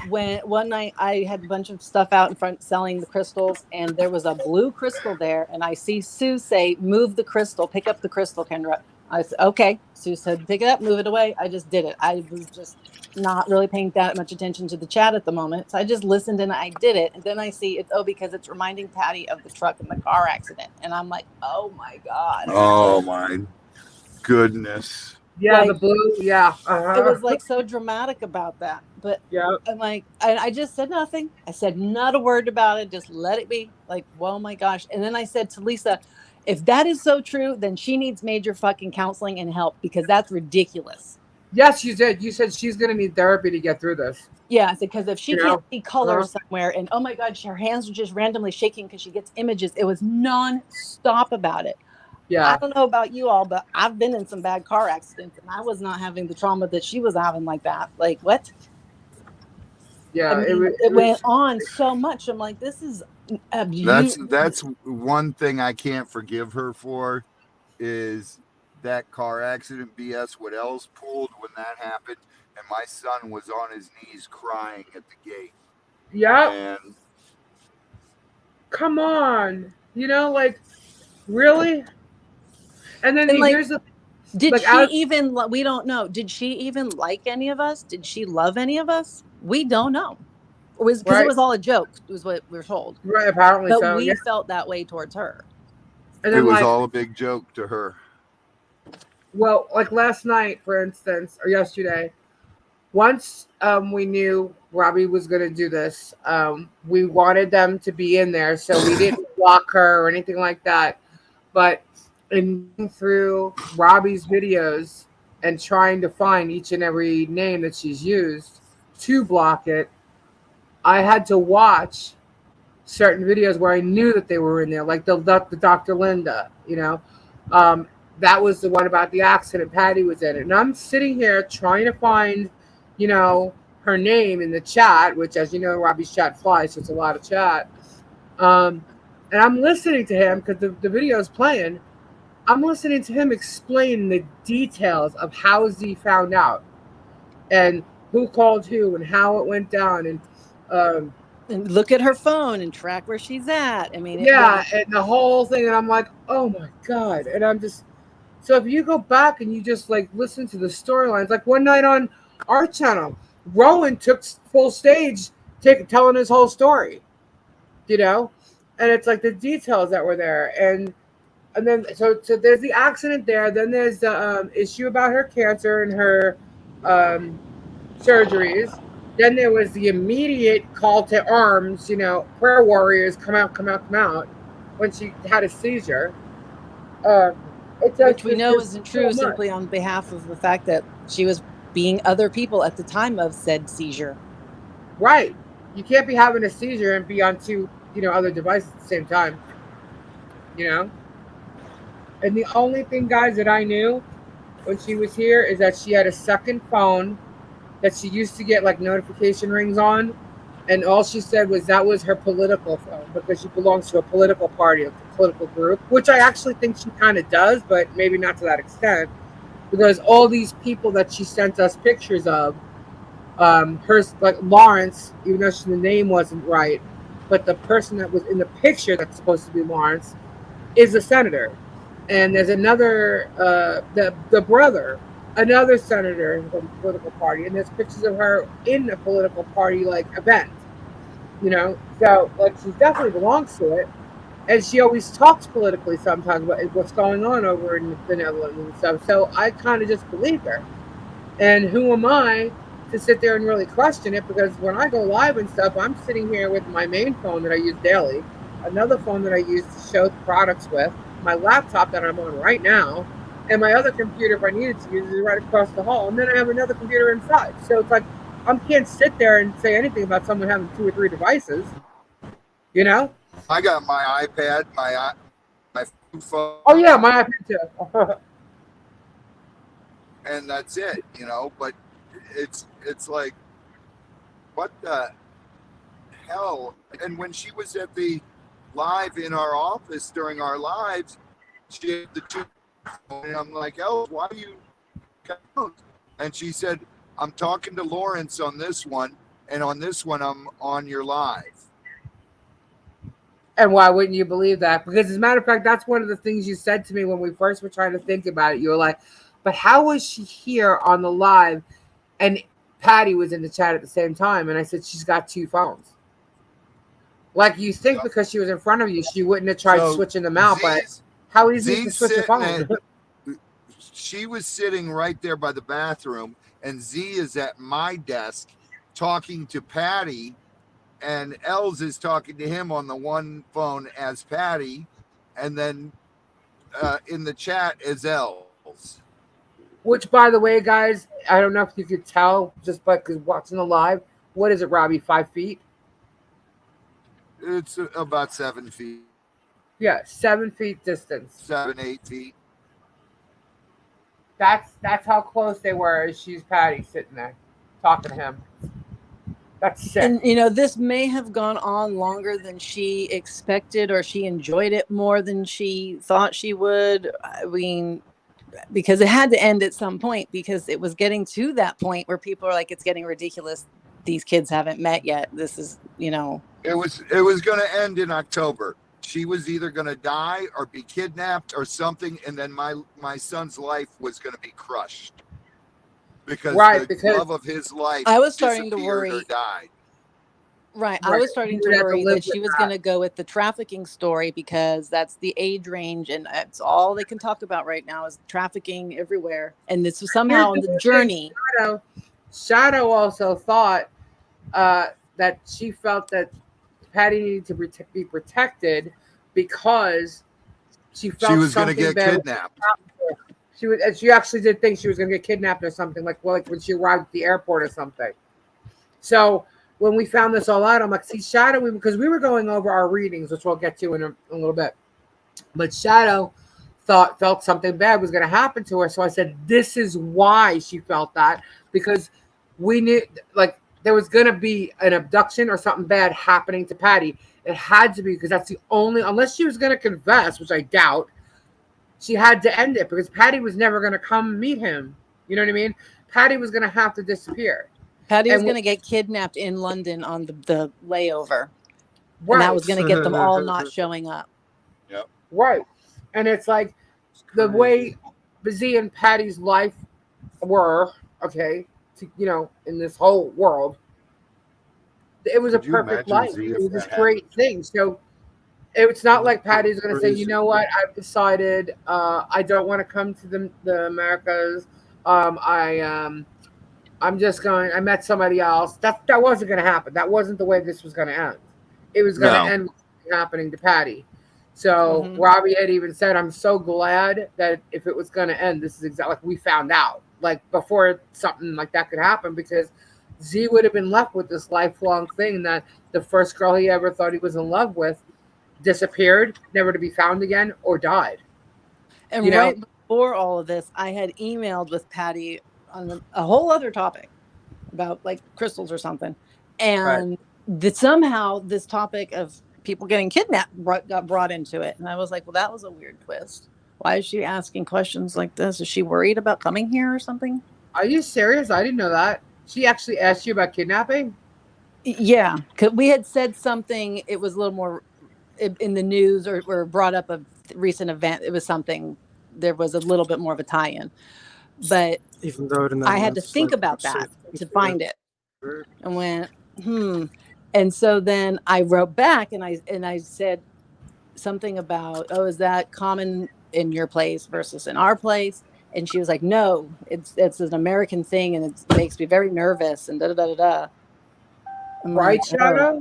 When one night I had a bunch of stuff out in front selling the crystals, and there was a blue crystal there, and I see Sue say, "Move the crystal, pick up the crystal, Kendra." I said, "Okay." Sue said, "Pick it up, move it away." I just did it. I was just not really paying that much attention to the chat at the moment, so I just listened and I did it. And then I see it's because it's reminding Patty of the truck and the car accident, and I'm like, "Oh my god!" Oh my goodness. yeah, the Like blue, yeah, it uh was huh, like so dramatic about that. But yeah, I'm like, I just said nothing. I said not a word about it. Just let it be. Like, whoa, my gosh. And then I said to Lisa, if that is so true, then she needs major fucking counseling and help because that's ridiculous. yes, you did. You said she's gonna need therapy to get through this. Yeah, I said because if she You can't know, see uh huh, colors somewhere and oh my god, her hands are just randomly shaking because she gets images. It was non-stop about it. I yeah, don't know about you all, but I've been in some bad car accidents and I was not having the trauma that she was having like that. Like what? I yeah. mean, It it went was, on so much. I'm like, this is That's abuse. that's one thing I can't forgive her for is that car accident BS. What else pulled when that happened, and my son was on his knees crying at the gate, yeah. and Come on, like really. And then And like, here's the Did like she out. even, we don't know. Did she even like any of us? Did she love any of us? We don't know. It was because it Right, was all a joke, was what we were told. right. Apparently But so. Yeah. we felt that way towards her. And It then was like, all a big joke to her. well, like last night, for instance, or yesterday, once we knew Robbie was going to do this, we wanted them to be in there, so we didn't block her or anything like that. But in going through Robbie's videos and trying to find each and every name that she's used to block it, I had to watch certain videos where I knew that they were in there, like the Dr. Linda, um, that was the one about the accident. Patty was in it, and I'm sitting here trying to find, you know, her name in the chat, which, as you know, Robbie's chat flies, so it's a lot of chat. Um, and I'm listening to him because the video is playing. I'm listening to him explain the details of how Z found out and who called who and how it went down and. Um, And look at her phone and track where she's at. I mean, it Yeah, went. and the whole thing, and I'm like, oh my god, and I'm just so if you go back and you just like listen to the storylines, like one night on our channel, Rowan took full stage, telling his whole story, you know, and it's like the details that were there, and then so there's the accident there, then there's the issue about her cancer and her um, surgeries. Then there was the immediate call to arms, prayer warriors, come out, come out, come out, when she had a seizure. Uh, it's Which just, we it's know just isn't so true, much. simply on behalf of the fact that she was being other people at the time of said seizure. Right. You can't be having a seizure and be on two, other devices at the same time, you know? And the only thing, guys, that I knew when she was here is that she had a second phone that she used to get like notification rings on, and all she said was that was her political phone because she belongs to a political party, a political group, which I actually think she kind of does, but maybe not to that extent, because all these people that she sent us pictures of, her, like Lawrence, even though the name wasn't right, but the person that was in the picture that's supposed to be Lawrence is a senator, and there's another, the brother, another senator from the political party, and there's pictures of her in a political party like event, So like she definitely belongs to it, and she always talks politically sometimes about what's going on over in the Netherlands and stuff. So I kind of just believe her. And who am I to sit there and really question it? Because when I go live and stuff, I'm sitting here with my main phone that I use daily, another phone that I use to show the products with, my laptop that I'm on right now, and my other computer, if I needed to use, is right across the hall. And then I have another computer inside. So it's like I can't sit there and say anything about someone having 2 or 3 devices. You know? I got my iPad, my phone. Oh yeah, my iPad too. And that's it, But it's like, what the hell? And when she was at the live in our office during our lives, she had the two, and I'm like, oh, why do you? And she said, I'm talking to Lawrence on this one, and on this one, I'm on your live. And why wouldn't you believe that? Because as a matter of fact, that's one of the things you said to me when we first were trying to think about it. You were like, but how was she here on the live and Patty was in the chat at the same time? And I said, she's got 2 phones. Like you think because she was in front of you, she wouldn't have tried switching them out, but how easy is to switch a phone? She was sitting right there by the bathroom, and Z is at my desk talking to Patty, and Els is talking to him on the one phone as Patty, and then in the chat as Els. Which, by the way, guys, I don't know if you could tell just by watching the live. What is it, Robbie? 5 feet? It's about 7 feet. Yeah, 7 feet distance. 7, 8 feet. That's how close they were as she's Patty sitting there talking to him. That's sick. And this may have gone on longer than she expected, or she enjoyed it more than she thought she would. I mean, because it had to end at some point, because it was getting to that point where people are like, it's getting ridiculous. These kids haven't met yet. This is, It was going to end in October. she was either going to die or be kidnapped or something, and then my son's life was going to be crushed because Right, the because love of his life I was starting to disappeared or worry. died. Right. I right, was he starting to would have to worry live that with she was going that. to go with the trafficking story because that's the age range and it's all they can talk about right now is trafficking everywhere. And this was Here's somehow on the the weird thing, journey. Shadow also thought that she felt that Patty needed to be protected because she She felt was going to something get bad. kidnapped. She actually did think she was going to get kidnapped or something, like when she arrived at the airport or something. So when we found this all out, I'm like, see, Shadow, because we were going over our readings, which we'll get to in a little bit. But Shadow felt something bad was going to happen to her. So I said, this is why she felt that, because we knew like there was going to be an abduction or something bad happening to Patty. It had to be, because that's the only, unless she was going to confess, which I doubt, she had to end it because Patty was never going to come meet him. You know what I mean? Patty was going to have to disappear. Patty was And going to get kidnapped in London on the layover. And that right, was going to get them all not showing up. Yep. right. And it's like the way Z and Patty's life were, okay, in this whole world, it was a Could you perfect imagine life. Z It if was this that great happened? thing. So it's not like Patty's going to say, you know what, I've decided I don't want to come to the Americas. I'm just going. I met somebody else. That wasn't going to happen. That wasn't the way this was going to end. It was going to No. end with something happening to Patty. So Mhm. Robbie had even said, "I'm so glad that if it was going to end, this is exactly like we found out, like before something like that could happen, because Z would have been left with this lifelong thing that the first girl he ever thought he was in love with disappeared, never to be found again, or died." You And know, right before all of this, I had emailed with Patty on a whole other topic about like crystals or something. right? And that somehow this topic of people getting kidnapped got brought into it. And I was like, well, that was a weird twist. Why is she asking questions like this? Is she worried about coming here or something? Are you serious? I didn't know that. She actually asked you about kidnapping. Yeah, because we had said something. It was a little more in the news or brought up a recent event. It was something. There was a little bit more of a tie-in, but Even though the I had to Netherlands is think like about safe that to country find it ever. and went, hmm. And so then I wrote back and I said something about, oh, is that common in your place versus in our place? And she was like, no, it's an American thing and it makes me very nervous and da da da da da. I'm Right, like, oh. Shadow?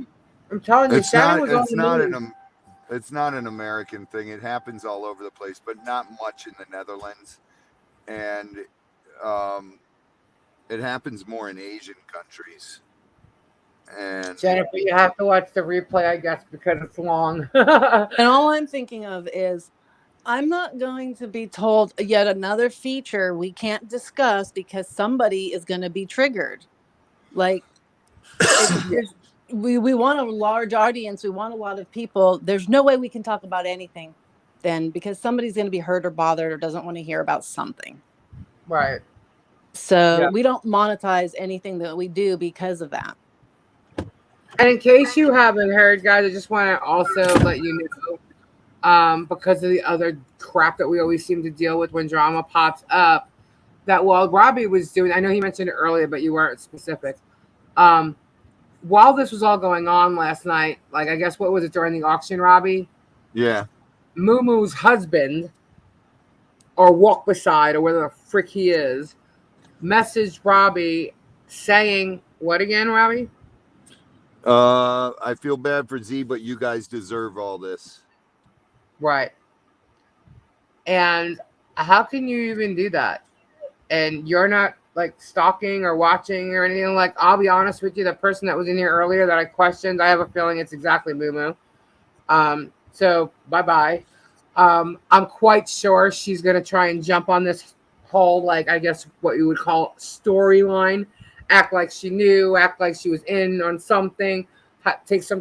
I'm telling you, It's Shadow not. was on It's the not move. an. It's not an American thing. It happens all over the place, but not much in the Netherlands, and um, it happens more in Asian countries. And Jennifer, you have to watch the replay, I guess, because it's long. And all I'm thinking of is I'm not going to be told yet another feature we can't discuss because somebody is going to be triggered. Like Yeah, we want a large audience, we want a lot of people. There's no way we can talk about anything then because somebody's going to be hurt or bothered or doesn't want to hear about something. right. So Yeah. we don't monetize anything that we do because of that. And in case you haven't heard, guys, I just want to also let you know, because of the other crap that we always seem to deal with when drama pops up, that while Robbie was doing, I know he mentioned it earlier, but you weren't specific. Um, while this was all going on last night, like I guess what was it during the auction, Robbie? yeah, Moo Moo's husband, or walk beside, or whether the frick he is, messaged Robbie saying, what again, Robbie? I feel bad for Z, but you guys deserve all this. Right. And how can you even do that? And you're not like stalking or watching or anything. Like, I'll be honest with you, the person that was in here earlier that I questioned, I have a feeling it's exactly Moo Moo. So bye bye. I'm quite sure she's gonna try and jump on this whole, like, I guess what you would call storyline, act like she knew, act like she was in on something,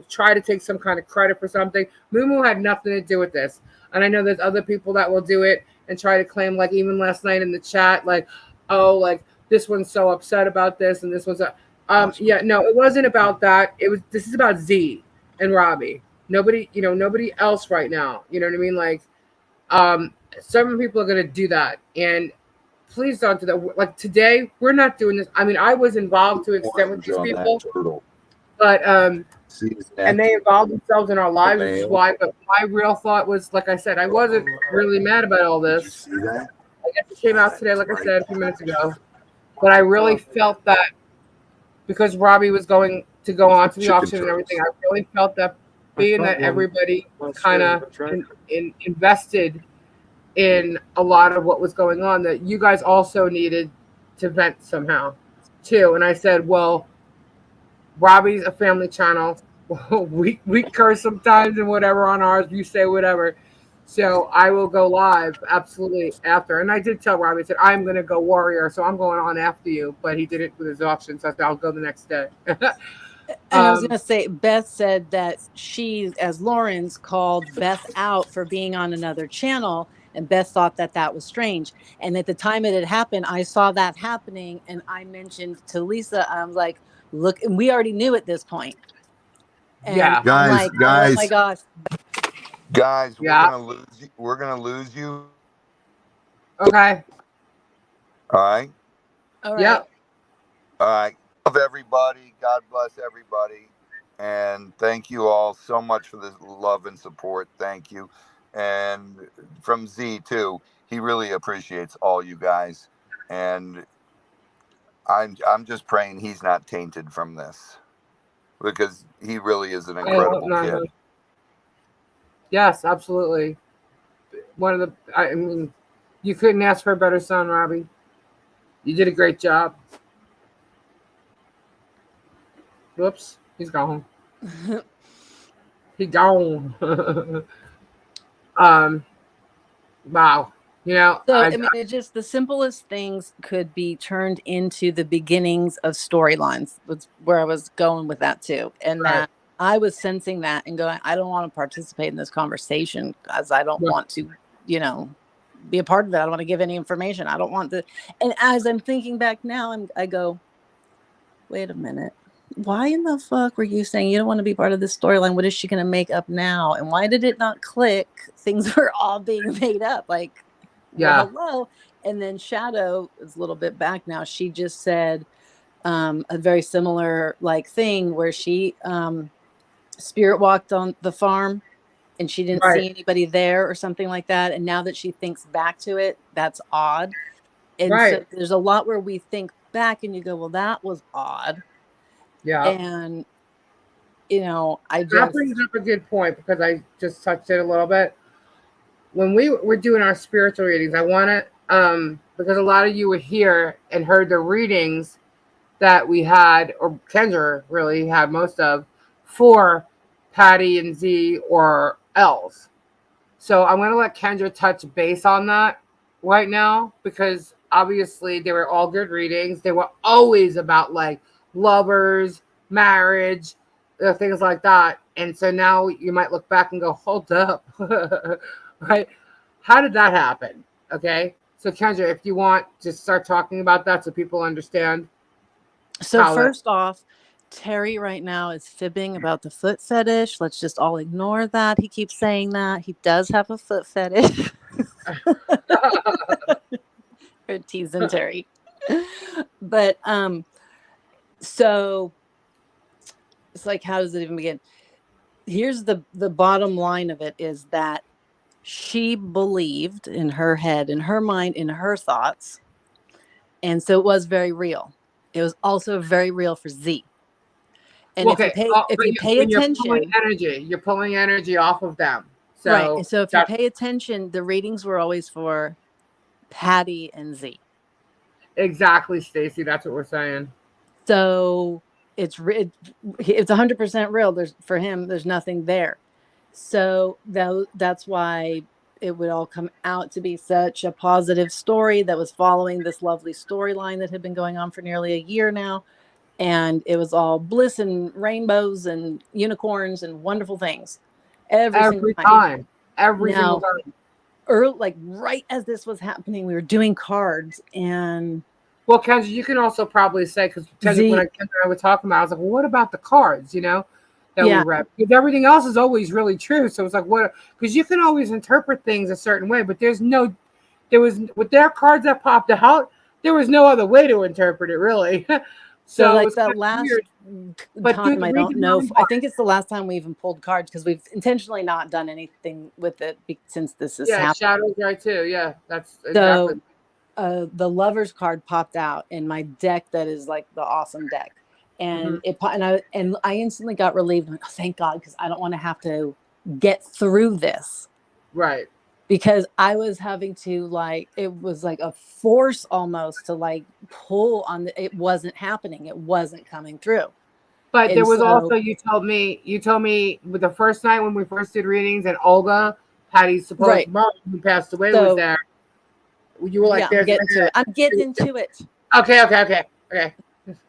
try to take some kind of credit for something. Moo Moo had nothing to do with this, and I know there's other people that will do it and try to claim, like even last night in the chat, like, oh, like this one's so upset about this and this one's yeah, no, it wasn't about that. This is about Z and Robbie. Nobody, nobody else right now. You know what I mean? Like, um, some people are gonna do that, and please don't do that. Like today, we're not doing this. I mean, I was involved to an extent with Orange these on that people, turtle. but See his and neck, they involved themselves in our the lives, which is male. why. But my real thought was, like I said, I wasn't really mad about all Did you this. see that? I guess it came out today, like I Right. said a few minutes ago. But I really felt that because Robbie was going to go on to the Chicken auction and everything, turtles. I really felt that being that everybody kind of invested in a lot of what was going on, that you guys also needed to vent somehow too. And I said, well, Robbie's a family channel. we curse sometimes and whatever on ours. You say whatever. So I will go live absolutely after. And I did tell Robbie, I said, I'm going to go warrior. So I'm going on after you. But he did it with his auction. So I said, I'll go the next day. And I was going um, to say, Beth said that she, as Lawrence, called Beth out for being on another channel. And Beth thought that that was strange. And at the time it had happened, I saw that happening. And I mentioned to Lisa, I'm like, look, and we already knew at this point. And yeah. I'm Guys, like, oh my guys, gosh. Guys, we're Yeah. gonna lose. We're gonna lose you. Okay. All right. All right. Yep. All right. Love everybody. God bless everybody. And thank you all so much for the love and support. Thank you. And from Z too, he really appreciates all you guys. And I'm just praying he's not tainted from this because he really is an I hope incredible not. kid. Yes, absolutely. One of the, I mean, you couldn't ask for a better son, Robbie. You did a great job. Whoops, he's gone. He gone. um, wow. So, I mean, it just the simplest things could be turned into the beginnings of storylines, was where I was going with that too. And right, that I was sensing that and going, I don't want to participate in this conversation because I don't right. want to, you know, be a part of it. I don't want to give any information. I don't want to. And as I'm thinking back now, I go, wait a minute. Why in the fuck were you saying you don't want to be part of this storyline? What is she going to make up now? And why did it not click? Things were all being made up. Like, well, Yeah, hello. And then Shadow is a little bit back now. She just said a very similar like thing where she spirit walked on the farm and she didn't right, see anybody there or something like that. And now that she thinks back to it, that's odd. And right. so there's a lot where we think back and you go, well, that was odd. Yeah. And you know, I That just brings up a good point because I just touched it a little bit. When we were doing our spiritual readings, I want to, because a lot of you were here and heard the readings that we had, or Kendra really had most of, for Patty and Z or Els. So I'm going to let Kendra touch base on that right now because obviously they were all good readings. They were always about like lovers, marriage, things like that. And so now you might look back and go, hold up, right? How did that happen? Okay. So Kendra, if you want, just start talking about that so people understand so how that. first off, Terry right now is fibbing about the foot fetish. Let's just all ignore that. He keeps saying that. He does have a foot fetish. We're teasing Terry. But so it's like, how does it even begin? Here's the bottom line of it is that she believed in her head, in her mind, in her thoughts. And so it was very real. It was also very real for Z. And Well, okay, if but you pay when attention, you're pulling energy off of them. right. So And so if you that's pay attention, the readings were always for Patty and Z. exactly, Stacy. That's what we're saying. So it's 100% real. There's for him, there's nothing there. So that's why it would all come out to be such a positive story that was following this lovely storyline that had been going on for nearly a year now. And it was all bliss and rainbows and unicorns and wonderful things every single Every time. time. Every single Now, time. like right as this was happening, we were doing cards and Well, Kendra, you can also probably say, because when Z. Kendra and I were talking about it, I was like, well, what about the cards, that we read, because everything else is always really true. So it's like, what? Because you can always interpret things a certain way, but there was with their cards that popped out, there was no other way to interpret it really. So So it like was that kind of last weird. But time, I read don't the know. belly I part. think it's the last time we even pulled cards because we've intentionally not done anything with it since this has Yeah, happened. shadows right too. Yeah, that's exactly. So the lovers card popped out in my deck that is like the awesome deck, and I instantly got relieved. I'm like, oh, thank God, because I don't want to have to get through this. Right. Because I was having to like, it was like a force almost to like pull on it wasn't happening. It wasn't coming through. But there And was so, also you told me with the first night when we first did readings, and Olga, Patty's supposed right. mom who passed away, was So there. You were like, yeah, I'm "There's an getting to it. I'm getting into it. Okay.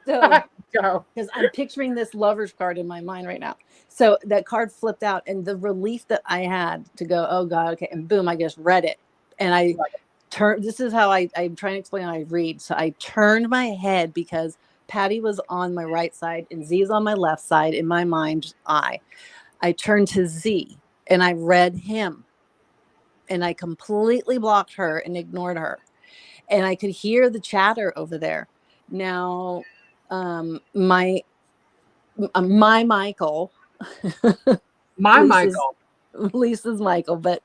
So Go. because I'm picturing this lover's card in my mind right now. So that card flipped out, and the relief that I had to go, oh God, okay, and boom, I just read it, and I turned. This is how I'm trying to explain how I read. So I turned my head because Patty was on my right side and Z's on my left side. In my mind, I turned to Z and I read him, and I completely blocked her and ignored her, and I could hear the chatter over there. Now, my Michael, My Lisa's Michael. Lisa's Michael, but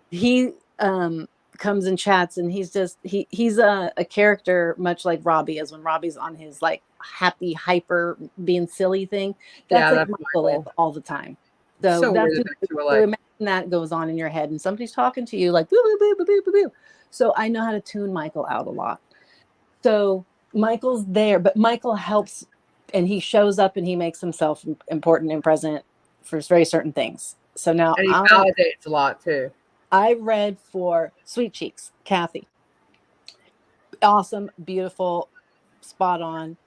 he comes and chats, and he's a character much like Robbie is when Robbie's on his like happy hyper being silly thing. That's Yeah, like that's Michael is Michael. all the time. It's So so that's weird just, that that's you were so like, imagine that goes on in your head and somebody's talking to you like boo boo boo boo boo boo boo. So I know how to tune Michael out a lot. So Michael's there, but Michael helps, and he shows up and he makes himself important and present for very certain things. So now and he validates a lot too. I read for Sweet Cheeks, Kathy. Awesome, beautiful, spot on.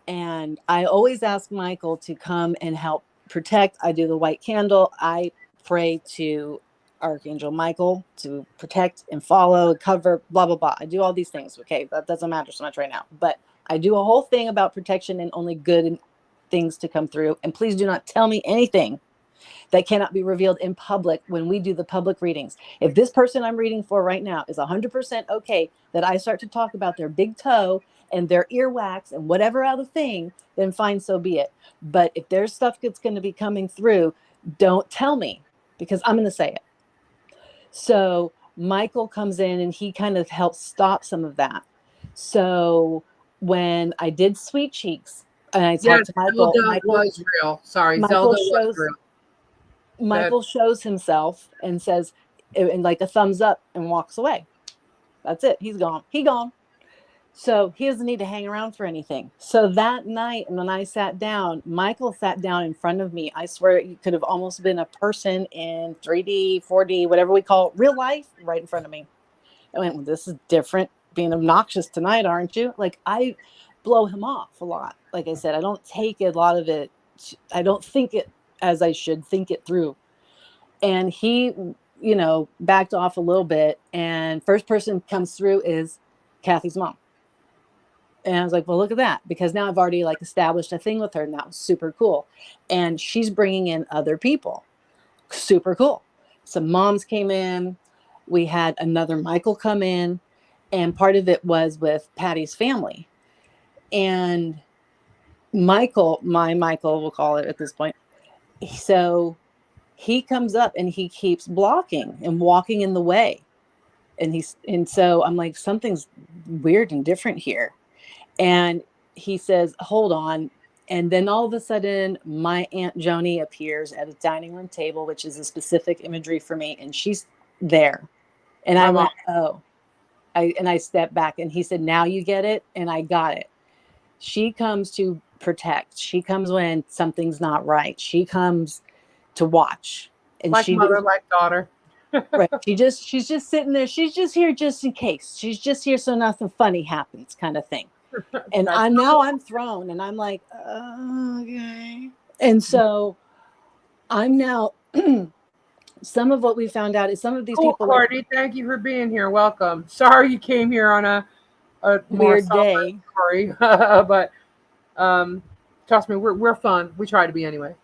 And I always ask Michael to come and help protect. I do the white candle. I pray to Archangel Michael to protect and follow, cover, blah, blah, blah. I do all these things. Okay. That doesn't matter so much right now. But I do a whole thing about protection and only good things to come through. And please do not tell me anything that cannot be revealed in public when we do the public readings. If this person I'm reading for right now is 100% okay that I start to talk about their big toe and their earwax and whatever other thing, then fine, so be it. But if there's stuff that's going to be coming through, don't tell me because I'm going to say it. So Michael comes in and he kind of helps stop some of that. So when I did Sweet Cheeks and I talked Yes, to Michael, Zelda was real. Sorry, Michael Zelda was shows real. That Michael shows himself and says, and like a thumbs up and walks away. That's it. He's gone. He gone. So he doesn't need to hang around for anything. So that night, and when I sat down, Michael sat down in front of me. I swear he could have almost been a person in 3D, 4D, whatever we call it, real life, right in front of me. I went, well, this is different. Being obnoxious tonight, aren't you? Like I blow him off a lot. Like I said, I don't take a lot of it. I don't think it as I should think it through. And he, backed off a little bit. And first person comes through is Kathy's mom. And I was like, well, look at that. Because now I've already like established a thing with her. And that was super cool. And she's bringing in other people. Super cool. Some moms came in. We had another Michael come in. And part of it was with Patty's family. And Michael, my Michael, we'll call it at this point. So he comes up and he keeps blocking and walking in the way. And so I'm like, something's weird and different here. And he says, hold on. And then all of a sudden, my Aunt Joni appears at a dining room table, which is a specific imagery for me. And she's there. And my I mom. went, oh, I stepped back and he said, now you get it. And I got it. She comes to protect. She comes when something's not right. She comes to watch. And Like she mother, did like daughter. right. She's just sitting there. She's just here just in case. She's just here so nothing funny happens, kind of thing. And That's I'm thrown and I'm like, okay. And so I'm now some of what we found out is some of these cool, people like Courtney. Thank you for being here. Welcome. Sorry you came here on a more weird somber day. story, but trust me, we're fun. We try to be anyway.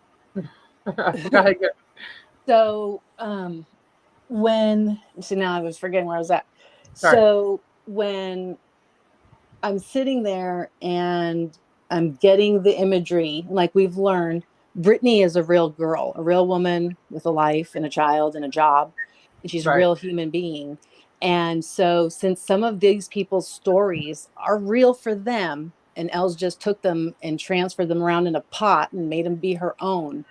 Go ahead. So when so now I was forgetting where I was at. Sorry. So when I'm sitting there and I'm getting the imagery, like we've learned, Brittany is a real girl, a real woman with a life and a child and a job. And she's a Right. real human being. And so, since some of these people's stories are real for them, and Els just took them and transferred them around in a pot and made them be her own,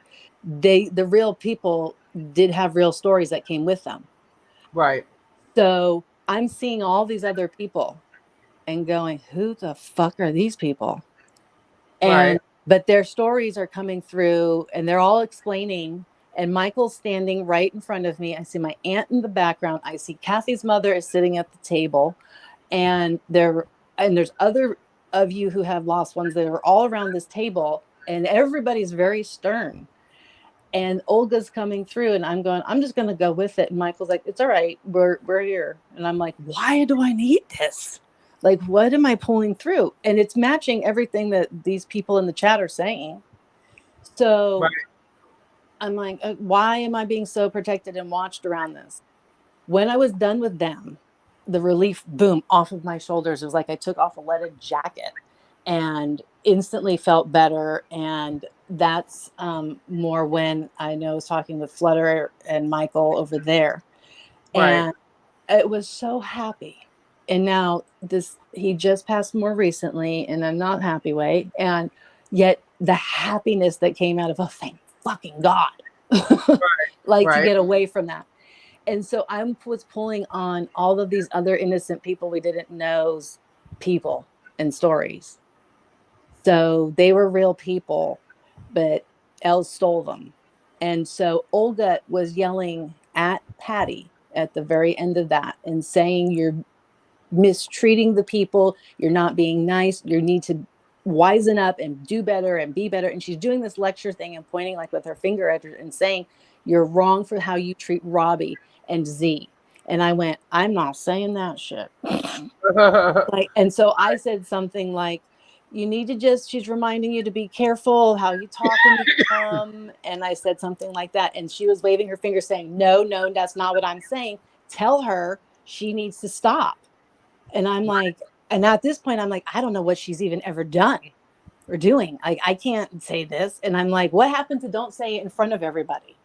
the real people did have real stories that came with them. Right. So, I'm seeing all these other people and going, who the fuck are these people? Right. And but their stories are coming through and they're all explaining. And Michael's standing right in front of me. I see my aunt in the background. I see Kathy's mother is sitting at the table. And there's other of you who have lost ones that are all around this table. And everybody's very stern. And Olga's coming through, and I'm going, I'm just gonna go with it. And Michael's like, it's all right, we're here. And I'm like, why do I need this? Like, what am I pulling through? And it's matching everything that these people in the chat are saying. Right. So I'm like, why am I being so protected and watched around this? When I was done with them, the relief boom off of my shoulders. It was like I took off a leaded jacket and instantly felt better. And that's more when I know I was talking with Flutter and Michael over there. Right. And it was so happy. And now this, he just passed more recently in a not happy way. And yet the happiness that came out of, oh, thank fucking God, like to Right. get away from that. And so I was pulling on all of these other innocent people we didn't know's people and stories. So they were real people, but Els stole them. And so Olga was yelling at Patty at the very end of that and saying, you're mistreating the people, you're not being nice, you need to wisen up and do better and be better. And she's doing this lecture thing and pointing like with her finger at her and saying, you're wrong for how you treat Robbie and Z. And I went, I'm not saying that shit. Like, and so I said something like, you need to just, she's reminding you to be careful how you talk when you come. And I said something like that. And she was waving her finger saying, no, no, that's not what I'm saying. Tell her she needs to stop. And I'm like, and at this point, I'm like, I don't know what she's even ever done or doing. I can't say this. And I'm like, what happened to don't say it in front of everybody?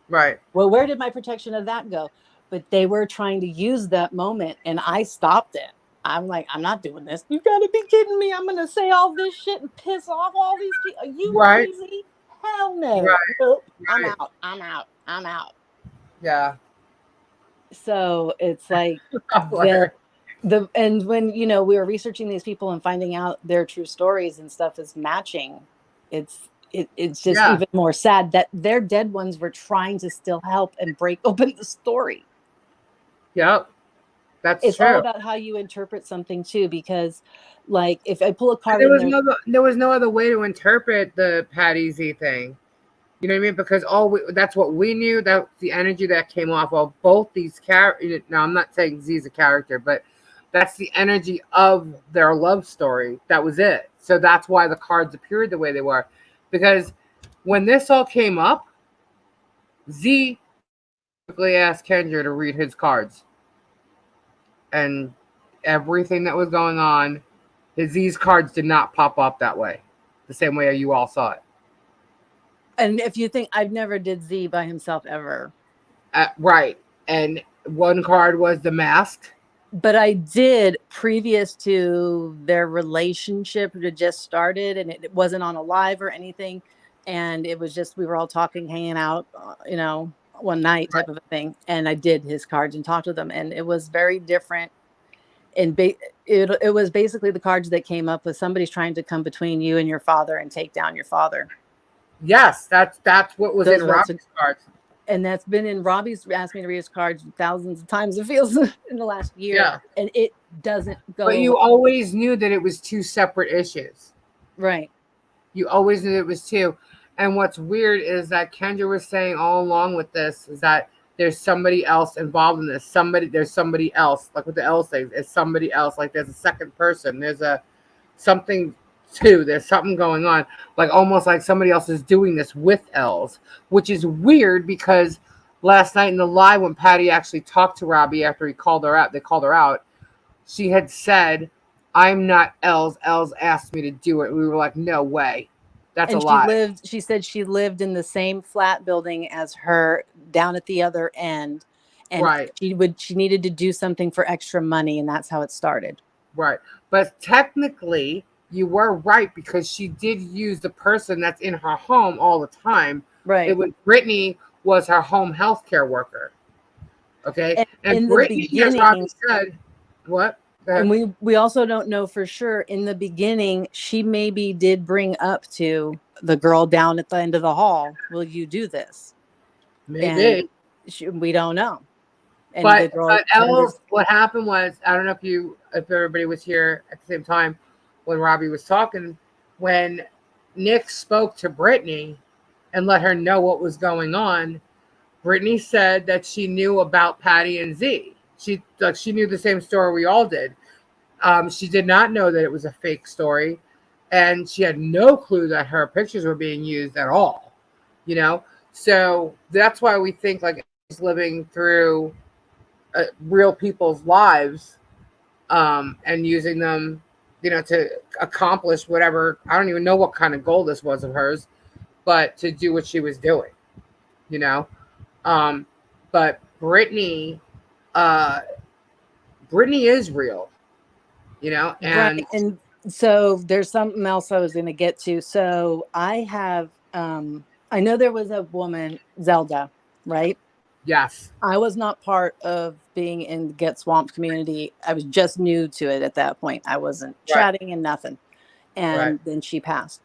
Right. Well, where did my protection of that go? But they were trying to use that moment and I stopped it. I'm like, I'm not doing this. You gotta be kidding me. I'm gonna say all this shit and piss off all these people. Are you Right. crazy? Hell no. Right. Nope. I'm Right. out. I'm out. I'm out. Yeah. So it's like Hilarious. the and when we were researching these people and finding out their true stories and stuff is matching, it's just Yeah. even more sad that their dead ones were trying to still help and break open the story. Yep. That's It's all true. about how you interpret something too, because like if I pull a And card and there's there was no other way to interpret the Patty Z thing. You know what I mean? Because that's what we knew. That's the energy that came off of both these characters. Now, I'm not saying Z's a character, but that's the energy of their love story. That was it. So that's why the cards appeared the way they were. Because when this all came up, Z quickly asked Kendra to read his cards. And everything that was going on, Z's cards did not pop up that way, the same way you all saw it. and if you think I've never did Z by himself ever. Right. And one card was the mask. But I did previous to their relationship that just started, and it wasn't on a live or anything. And it was just, we were all talking, hanging out, one night Right. type of a thing. And I did his cards and talked to them. And it was very different. And it was basically the cards that came up with somebody's trying to come between you and your father and take down your father. Yes, that's what was in Those were Robbie's cards. and that's been in Robbie's asked me to read his cards thousands of times, it feels, in the last year. Yeah. And it doesn't go But you away. always knew that it was two separate issues. Right. You always knew it was two. And what's weird is that Kendra was saying all along with this is that there's somebody else involved in this. There's somebody else, like with the L thing, it's somebody else. Like there's a second person. There's something too. There's something going on, like almost like somebody else is doing this with Els, which is weird because last night in the live when Patty actually talked to Robbie after he called her out, they called her out. She had said, "I'm not Els. Els asked me to do it." We were like, "No way, that's a And lie." she said she lived in the same flat building as her down at the other end. And Right, she needed to do something for extra money. And that's how it started. right. But technically, you were right because she did use the person that's in her home all the time. It Right. was Brittany was her home health care worker. Okay, And and in the Brittany, as Robbie beginning, said, what? Go and ahead. we also don't know for sure. In the beginning, she maybe did bring up to the girl down at the end of the hall, will you do this? And Maybe. we don't know. And the But girl turned her. Els, what happened was, I don't know if everybody was here at the same time when Robbie was talking, when Nick spoke to Brittany and let her know what was going on. Brittany said that she knew about Patty and Z. She knew the same story we all did. She did not know that it was a fake story, and she had no clue that her pictures were being used at all. You know, so that's why we think like she's living through real people's lives, and using them, to accomplish whatever. I don't even know what kind of goal this was of hers, but to do what she was doing, you know. Um, but uh, Brittany is real, Right. and And so there's something else I was going to get to. So I have, I know there was a woman, Zelda, right? yes, I was not part of being in the Get Swamped community. I was just new to it at that point. I wasn't right, chatting and nothing. right, And then she passed.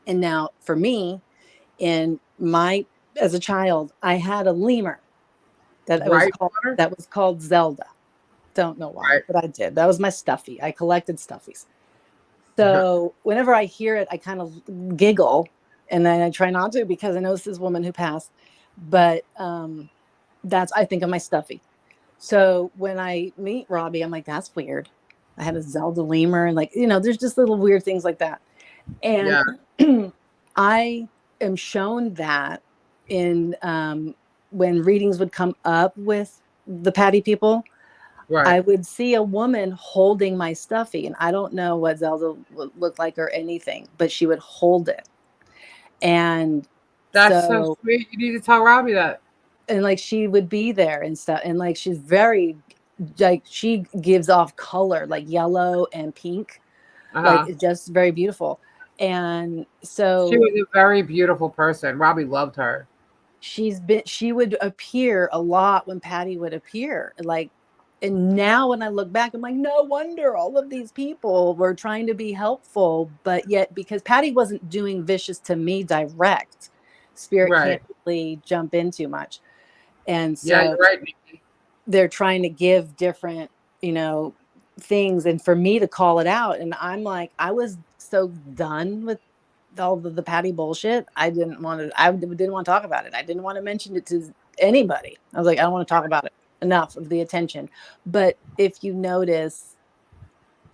And now for me, in my as a child, I had a lemur right, Connor? that was called Zelda. Don't know why, Right, but I did. That was my stuffy. I collected stuffies. So whenever I hear it, I kind of giggle, and then I try not to because I know this is a woman who passed. But that's I think of my stuffy. So when I meet Robbie, I'm like, that's weird. I had a Zelda lemur, and like there's just little weird things like that. And yeah, I am shown that in when readings would come up with the Patty people, right. I would see a woman holding my stuffy, and I don't know what Zelda would look like or anything, but she would hold it. And That's so so, sweet. You need to tell Robbie that. and like she would be there and stuff, and like she's very, like she gives off color, like yellow and pink, Uh like huh. it's just very beautiful. And She so was a very beautiful person. Robbie loved her. she would appear a lot when Patty would appear. Like, and now when I look back, I'm like, no wonder all of these people were trying to be helpful, but yet because Patty wasn't doing vicious to me direct, Spirit Right. can't really jump in too much. And Yeah, so you're right, Nikki. they're trying to give different, things, and for me to call it out. And I'm like, I was so done with all the Patty bullshit. I didn't want to talk about it. I didn't want to mention it to anybody. I was like, I don't want to talk about it. Enough of the attention. But if you notice,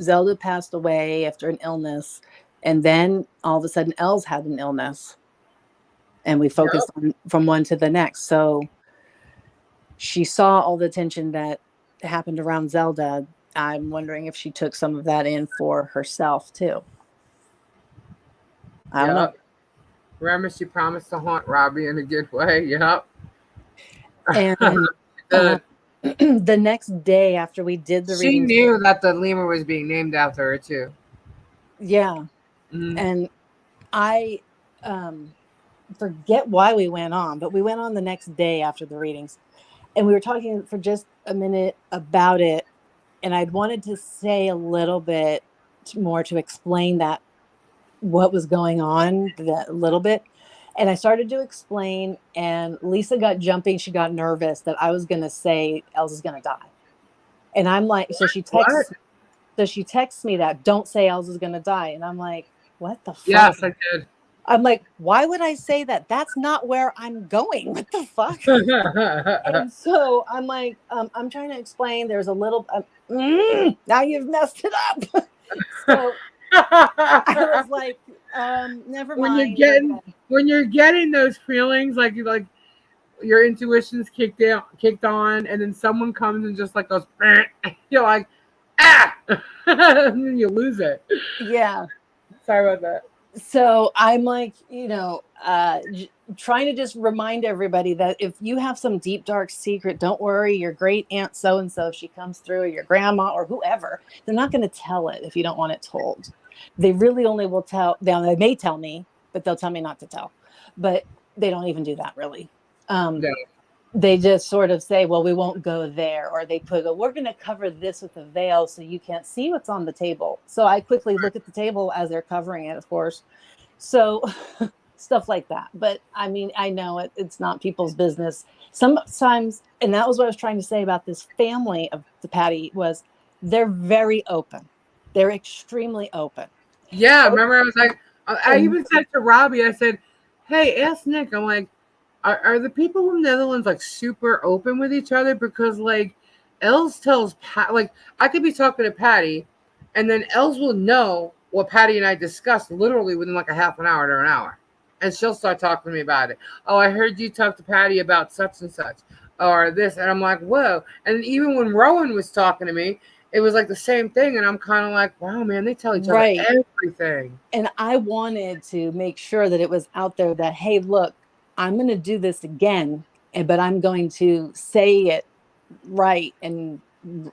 Zelda passed away after an illness, and then all of a sudden Els had an illness, and we Yep. focused on from one to the next. So she saw all the attention that happened around Zelda. I'm wondering if she took some of that in for herself too. I don't know. Yep. Remember, she promised to haunt Robbie in a good way. Yep. And Good. the next day after we did the She readings, knew that the lemur was being named after her too. yeah, Mm, and I um, forget why we went on, but we went on the next day after the readings, and we were talking for just a minute about it, and I'd wanted to say a little bit more to explain that what was going on that little bit. And I started to explain, and Lisa got jumping. She got nervous that I was going to say Elsa's going to die. And I'm like, what? so she texts me that, don't say Elsa's going to die. And I'm like, what the fuck? Yes, I did. I'm like, why would I say that? That's not where I'm going. What the fuck? And so I'm like, I'm trying to explain. There's a little, now you've messed it up. So I was like, never when you're mind. getting Okay. when you're getting those feelings, like your intuition's kicked on, and then someone comes and just like goes, you're like, ah, and then you lose it. Yeah. Sorry about that. So I'm like, trying to just remind everybody that if you have some deep dark secret, don't worry, your great aunt so and so, if she comes through, or your grandma or whoever, they're not going to tell it if you don't want it told. They really only will tell. They may tell me, but they'll tell me not to tell. But they don't even do that really. um, No. they just sort of say, well, we won't go there, or they put, we're going to cover this with a veil so you can't see what's on the table. So I quickly look at the table as they're covering it, of course. So stuff like that. But I mean, I know it's not people's business sometimes. And that was what I was trying to say about this family of the Patty was they're very open. They're extremely open. Yeah, Oh, remember I was like, I and even said to Robbie, I said, hey, ask Nick. I'm like, are the people in the Netherlands like super open with each other? Because like Els tells Pat, like I could be talking to Patty, and then Els will know what Patty and I discussed literally within like a half an hour to an hour, and she'll start talking to me about it. Oh, I heard you talk to Patty about such and such, or this, and I'm like, whoa. And even when Rowan was talking to me, it was like the same thing, and I'm kind of like, wow, man, they tell each other right. everything. And I wanted to make sure that it was out there that, hey, look, I'm going to do this again, but I'm going to say it right and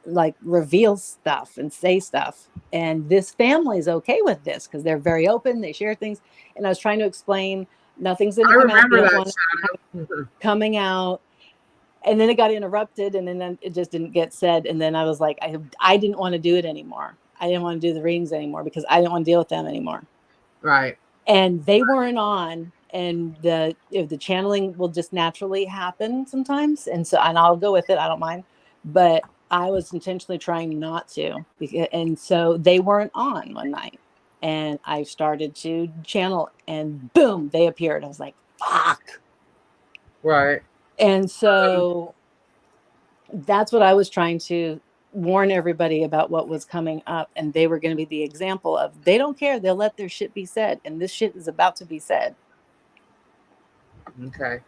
like reveal stuff and say stuff. And this family is okay with this because they're very open. They share things. And I was trying to explain nothing's going to I come out. We remember don't that want show. coming out. And then it got interrupted, and then it just didn't get said. And then I was like, I didn't want to do it anymore. I didn't want to do the readings anymore because I didn't want to deal with them anymore. Right. And they weren't on, and the channeling will just naturally happen sometimes, and I'll go with it, I don't mind, but I was intentionally trying not to, and so they weren't on one night, and I started to channel, and boom, they appeared. I was like, fuck. Right. And so that's what I was trying to warn everybody about, what was coming up, and they were going to be the example of, they don't care, they'll let their shit be said, and this shit is about to be said. Okay.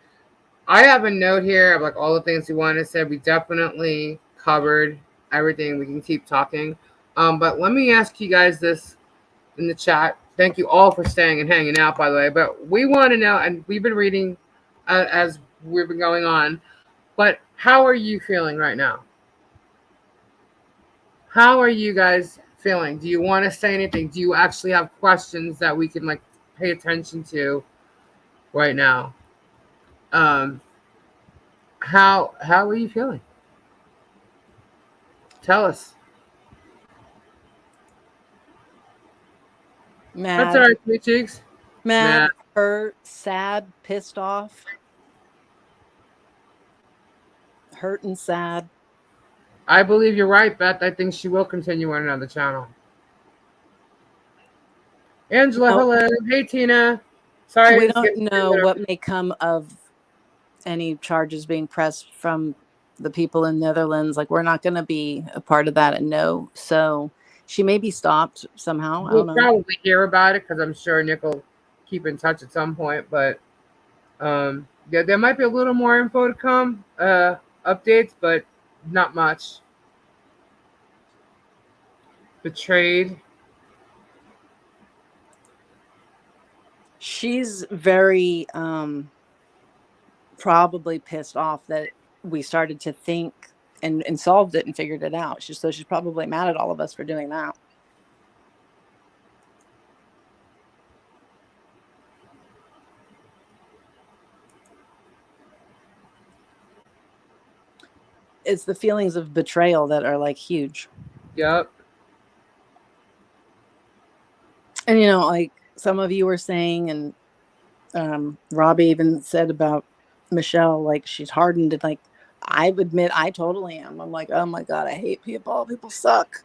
I have a note here of like all the things we wanted to say. We definitely covered everything. We can keep talking. But let me ask you guys this in the chat. Thank you all for staying and hanging out, by the way. But we want to know, and we've been reading as we've been going on. But how are you feeling right now? How are you guys feeling? Do you want to say anything? Do you actually have questions that we can like pay attention to right now? Um, how are you feeling? Tell us. That's all Mad, right, sweet cheeks. mad, Nah, hurt, sad, pissed off, hurt and sad. I believe you're right, Beth. I think she will continue on another channel. Angela, No, hello. Hey, Tina. Sorry I we didn't don't skip you, know but what may come of any charges being pressed from the people in Netherlands. Like, we're not going to be a part of that, and no. So she may be stopped somehow. I we'll don't know. probably hear about it because I'm sure Nick will keep in touch at some point. But yeah, there might be a little more info to come, updates, but not much. Betrayed. She's very probably pissed off that we started to think and solved it and figured it out. She's probably mad at all of us for doing that. It's the feelings of betrayal that are like huge. Yep. And like some of you were saying, and Robbie even said about Michelle, like she's hardened, and like I admit I totally am. I'm like, oh my god, I hate people. People suck.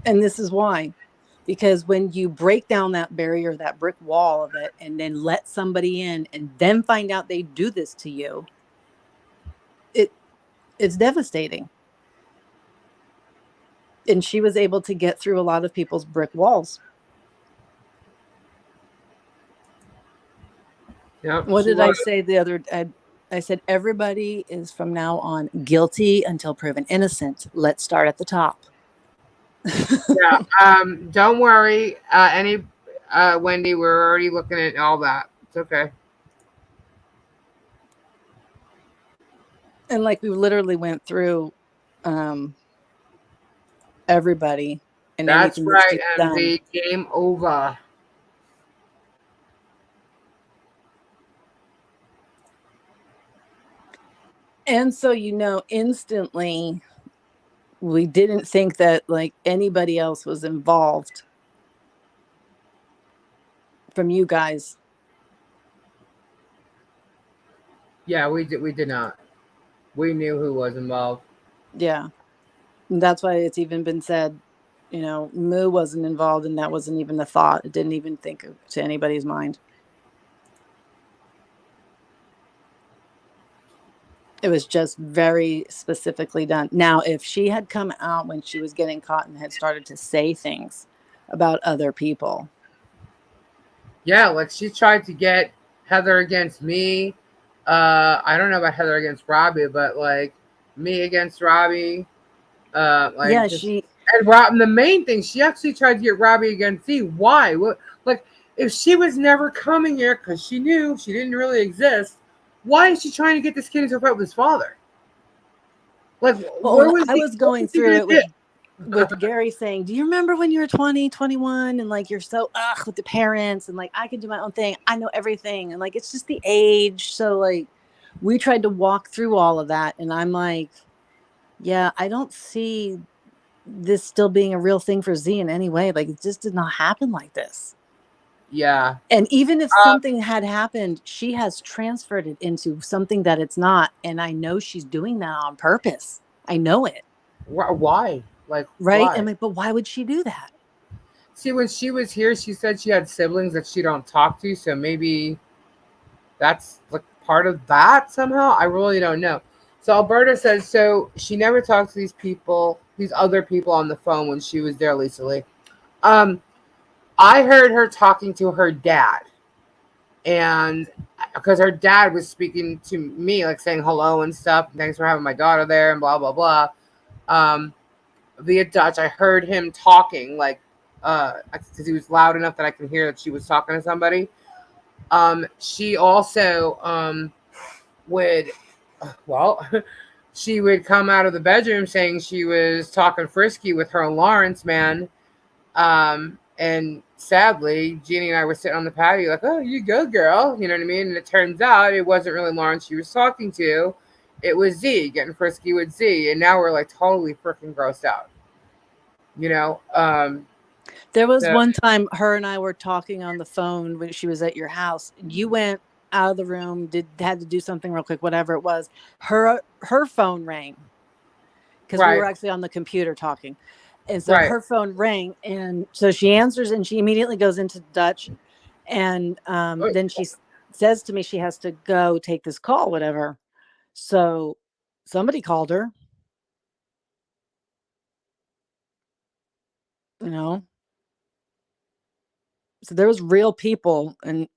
And this is why. Because when you break down that barrier, that brick wall of it, and then let somebody in and then find out they do this to you, it it's devastating. And she was able to get through a lot of people's brick walls. Yep, What she did I was. say the other? I said everybody is from now on guilty until proven innocent. Let's start at the top. Yeah. Don't worry. Wendy, we're already looking at all that. It's okay. And like we literally went through um, everybody and That's anything that right, she's done. MZ. Game over. And so, instantly we didn't think that like anybody else was involved from you guys. Yeah, we did. We did not. We knew who was involved. Yeah. And that's why it's even been said, Moo wasn't involved and that wasn't even the thought. It didn't even to anybody's mind. It was just very specifically done. Now, if she had come out when she was getting caught and had started to say things about other people. Yeah, like she tried to get Heather against me. I don't know about Heather against Robbie, but like me against Robbie. Yeah, Like just and Rob. And the main thing, she actually tried to get Robbie against me. Why? What? Like if she was never coming here because she knew she didn't really exist, why is she trying to get this kid into a fight with his father? Like where well, was I he? was What going was he through gonna it do? with Gary saying, do you remember when you were 20, 21 and like you're so with the parents and like I can do my own thing. I know everything. And like it's just the age. So like we tried to walk through all of that and I'm like, yeah, I don't see this still being a real thing for Z in any way. Like it just did not happen like this. Yeah. And even if something had happened, she has transferred it into something that it's not. And I know she's doing that on purpose. I know it. Why? Like Right. why? I'm like, but why would she do that? See, when she was here, she said she had siblings that she don't talk to, so maybe that's like part of that somehow. I really don't know. So Alberta says so she never talked to these people, these other people on the phone when she was there, Lisa Lee. Um, I heard her talking to her dad, and because her dad was speaking to me, like saying hello and stuff, thanks for having my daughter there, and blah blah blah. Um, via Dutch, I heard him talking like because he was loud enough that I could hear that she was talking to somebody. She also would, well, she would come out of the bedroom saying she was talking frisky with her and Lawrence, man. And sadly, Jeannie and I were sitting on the patio, like, oh, you go, girl. You know what I mean? And it turns out it wasn't really Lawrence she was talking to. It was Z getting frisky with Z. And now we're like totally freaking grossed out. You know? There was So, one time her and I were talking on the phone when she was at your house. You went out of the room, had to do something real quick, whatever it was. Her phone rang because we were right, actually on the computer talking. And so right. her phone rang and so she answers and she immediately goes into Dutch and Oh, then she says to me she has to go take this call, whatever. So somebody called her, you know. So there was real people and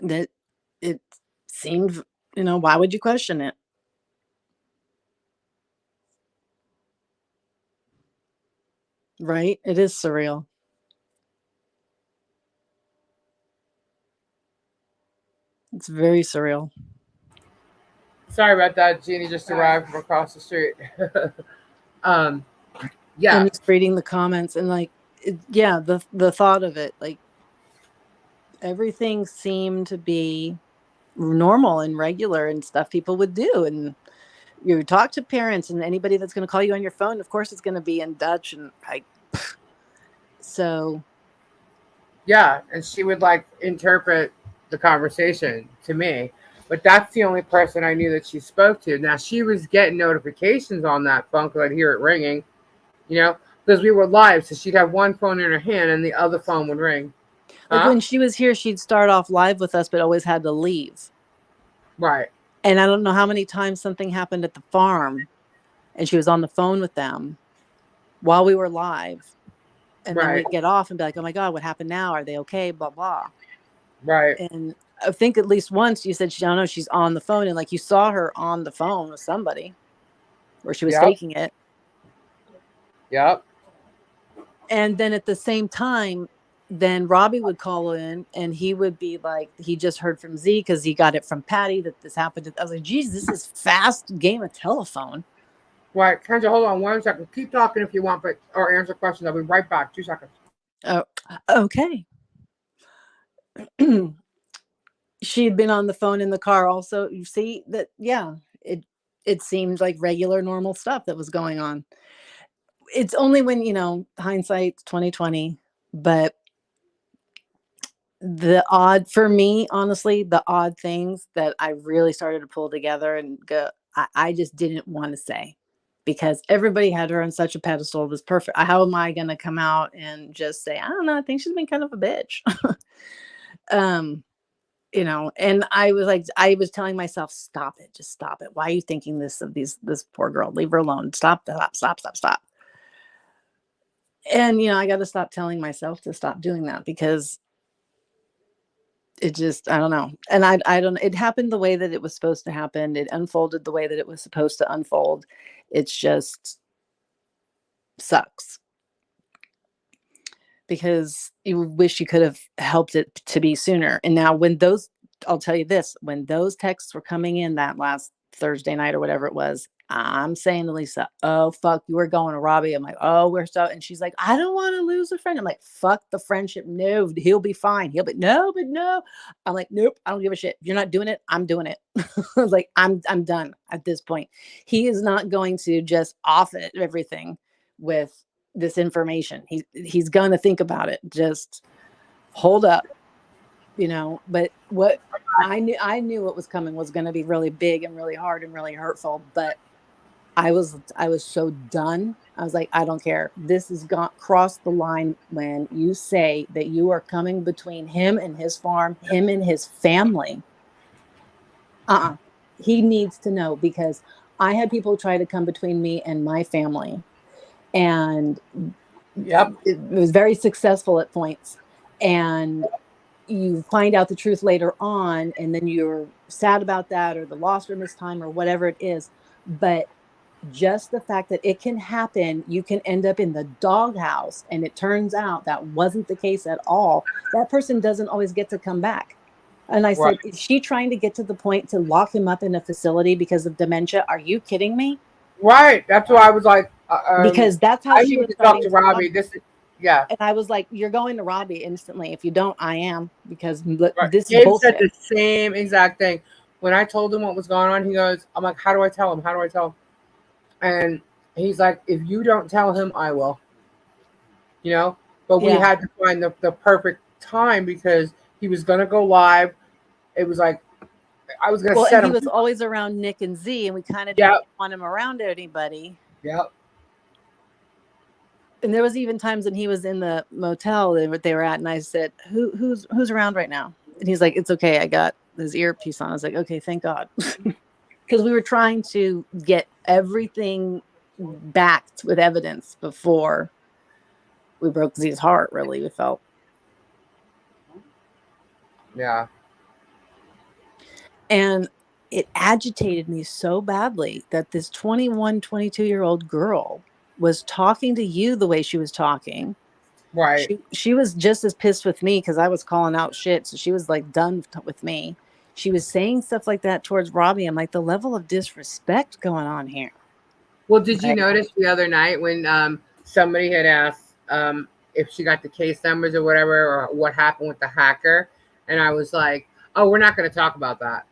that it seemed, why would you question it? Right? It is surreal. It's very surreal. sorry about that. Jeannie just arrived from across the street. um, I'm yeah, just reading the comments and like, yeah, the thought of it, like everything seemed to be normal and regular and stuff people would do. And you talk to parents and anybody that's going to call you on your phone, of course, it's going to be in Dutch. And so yeah. And she would like interpret the conversation to me. But that's the only person I knew that she spoke to. Now she was getting notifications on that phone because I'd hear it ringing, you know, because we were live. So she'd have one phone in her hand and the other phone would ring. like Huh? when she was here, she'd start off live with us, but always had to leave. Right. And I don't know how many times something happened at the farm and she was on the phone with them. while we were live. And then Right. we'd get off and be like, oh my God, what happened now? Are they okay? Blah, blah. Right. And I think at least once you said, I don't know, she's on the phone. And like you saw her on the phone with somebody or she was Yep. faking it. Yep. And then at the same time, then Robbie would call in and he would be like, he just heard from Z because he got it from Patty that this happened. I was like, geez, this is fast game of telephone. Right. Kendra, hold on 1 second. Keep talking if you want, but or answer questions. I'll be right back. 2 seconds. Oh, okay. She had been on the phone in the car also. You see that, yeah, it seemed like regular normal stuff that was going on. It's only when, hindsight's 2020, but the odd for me, honestly, the odd things that I really started to pull together and go, I just didn't want to say because everybody had her on such a pedestal. It was perfect. How am I going to come out and just say, I don't know, I think she's been kind of a bitch. And I was telling myself, stop it, just stop it. Why are you thinking this of this poor girl? Leave her alone. Stop. And, I got to stop telling myself to stop doing that because it just, I don't know. And I don't, it happened the way that it was supposed to happen. It unfolded the way that it was supposed to unfold. It's just sucks because you wish you could have helped it to be sooner. And now I'll tell you this, when those texts were coming in that last Thursday night or whatever it was, I'm saying to Lisa, oh, fuck, you were going to Robbie. I'm like, oh, we're so, and she's like, I don't want to lose a friend. I'm like, fuck the friendship. No, he'll be fine. He'll be, no, but no. I'm like, nope, I don't give a shit. If you're not doing it, I'm doing it. I was like, I'm done at this point. He is not going to just off it everything with this information. He's going to think about it. Just hold up, but what I knew what was coming was going to be really big and really hard and really hurtful, but I was so done. I was like, I don't care. This has crossed the line when you say that you are coming between him and his farm, him and his family. He needs to know because I had people try to come between me and my family. And Yep. it was very successful at points. And you find out the truth later on, and then you're sad about that or the loss from this time or whatever it is. But just the fact that it can happen, you can end up in the doghouse, and it turns out that wasn't the case at all. That person doesn't always get to come back. And I said, is she trying to get to the point to lock him up in a facility because of dementia? Are you kidding me? Right. That's why I was like, because that's how I she need was to talk to starting Robbie. Yeah. And I was like, you're going to Robbie instantly. If you don't, I am, because Right. this is Gabe bullshit. said the same exact thing. When I told him what was going on, he goes, I'm like, how do I tell him? How do I tell him? And he's like, if you don't tell him, I will. But we had to find the perfect time because he was going to go live. It was like, I was going to set him. He was always around Nick and Z, and we kind of didn't want him around anybody. Yep. And there was even times when he was in the motel that they were at, and I said, who's around right now? And he's like, it's okay, I got his earpiece on. I was like, okay, thank God. Because we were trying to get everything backed with evidence before we broke Z's heart, really, we felt. Yeah. And it agitated me so badly that this 21, 22-year-old girl was talking to you the way she was talking. Right. She was just as pissed with me because I was calling out shit. So she was like done with me. She was saying stuff like that towards Robbie. I'm like, the level of disrespect going on here. Well, did you notice the other night when somebody had asked if she got the case numbers or whatever, or what happened with the hacker? And I was like, oh, we're not going to talk about that.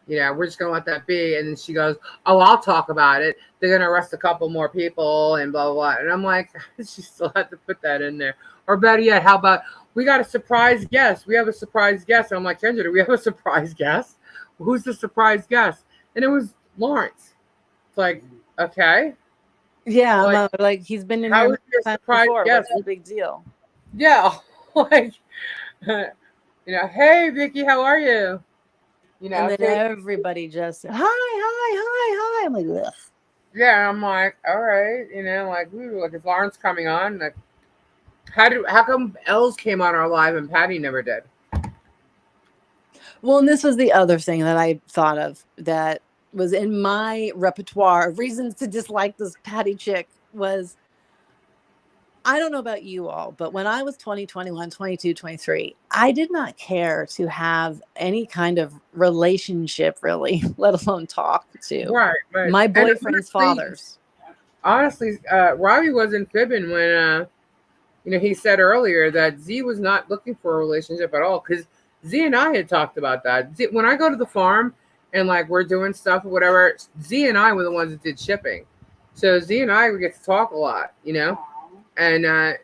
We're just going to let that be. And then she goes, oh, I'll talk about it. They're going to arrest a couple more people and blah, blah, blah. And I'm like, she still had to put that in there. Or better yet, how about we got a surprise guest? We have a surprise guest. And I'm like, Kendra, do we have a surprise guest? Who's the surprise guest? And it was Lawrence. It's like, okay. Yeah, like he's been in here before. What's the big deal? Yeah. Like, hey, Vicky, how are you? And then everybody just, hi. I'm like, ugh. Yeah, I'm like, all right, like, ooh, like, is Lawrence coming on? Like, how come Els came on our live and Patty never did? Well, and this was the other thing that I thought of that was in my repertoire of reasons to dislike this Patty chick was I don't know about you all, but when I was 20, 21, 22, 23, I did not care to have any kind of relationship really, let alone talk to Right, right. my And boyfriend's fathers. honestly, Robbie wasn't fibbing when he said earlier that Z was not looking for a relationship at all because Z and I had talked about that. When I go to the farm and like we're doing stuff or whatever, Z and I were the ones that did shipping. So Z and I would get to talk a lot. And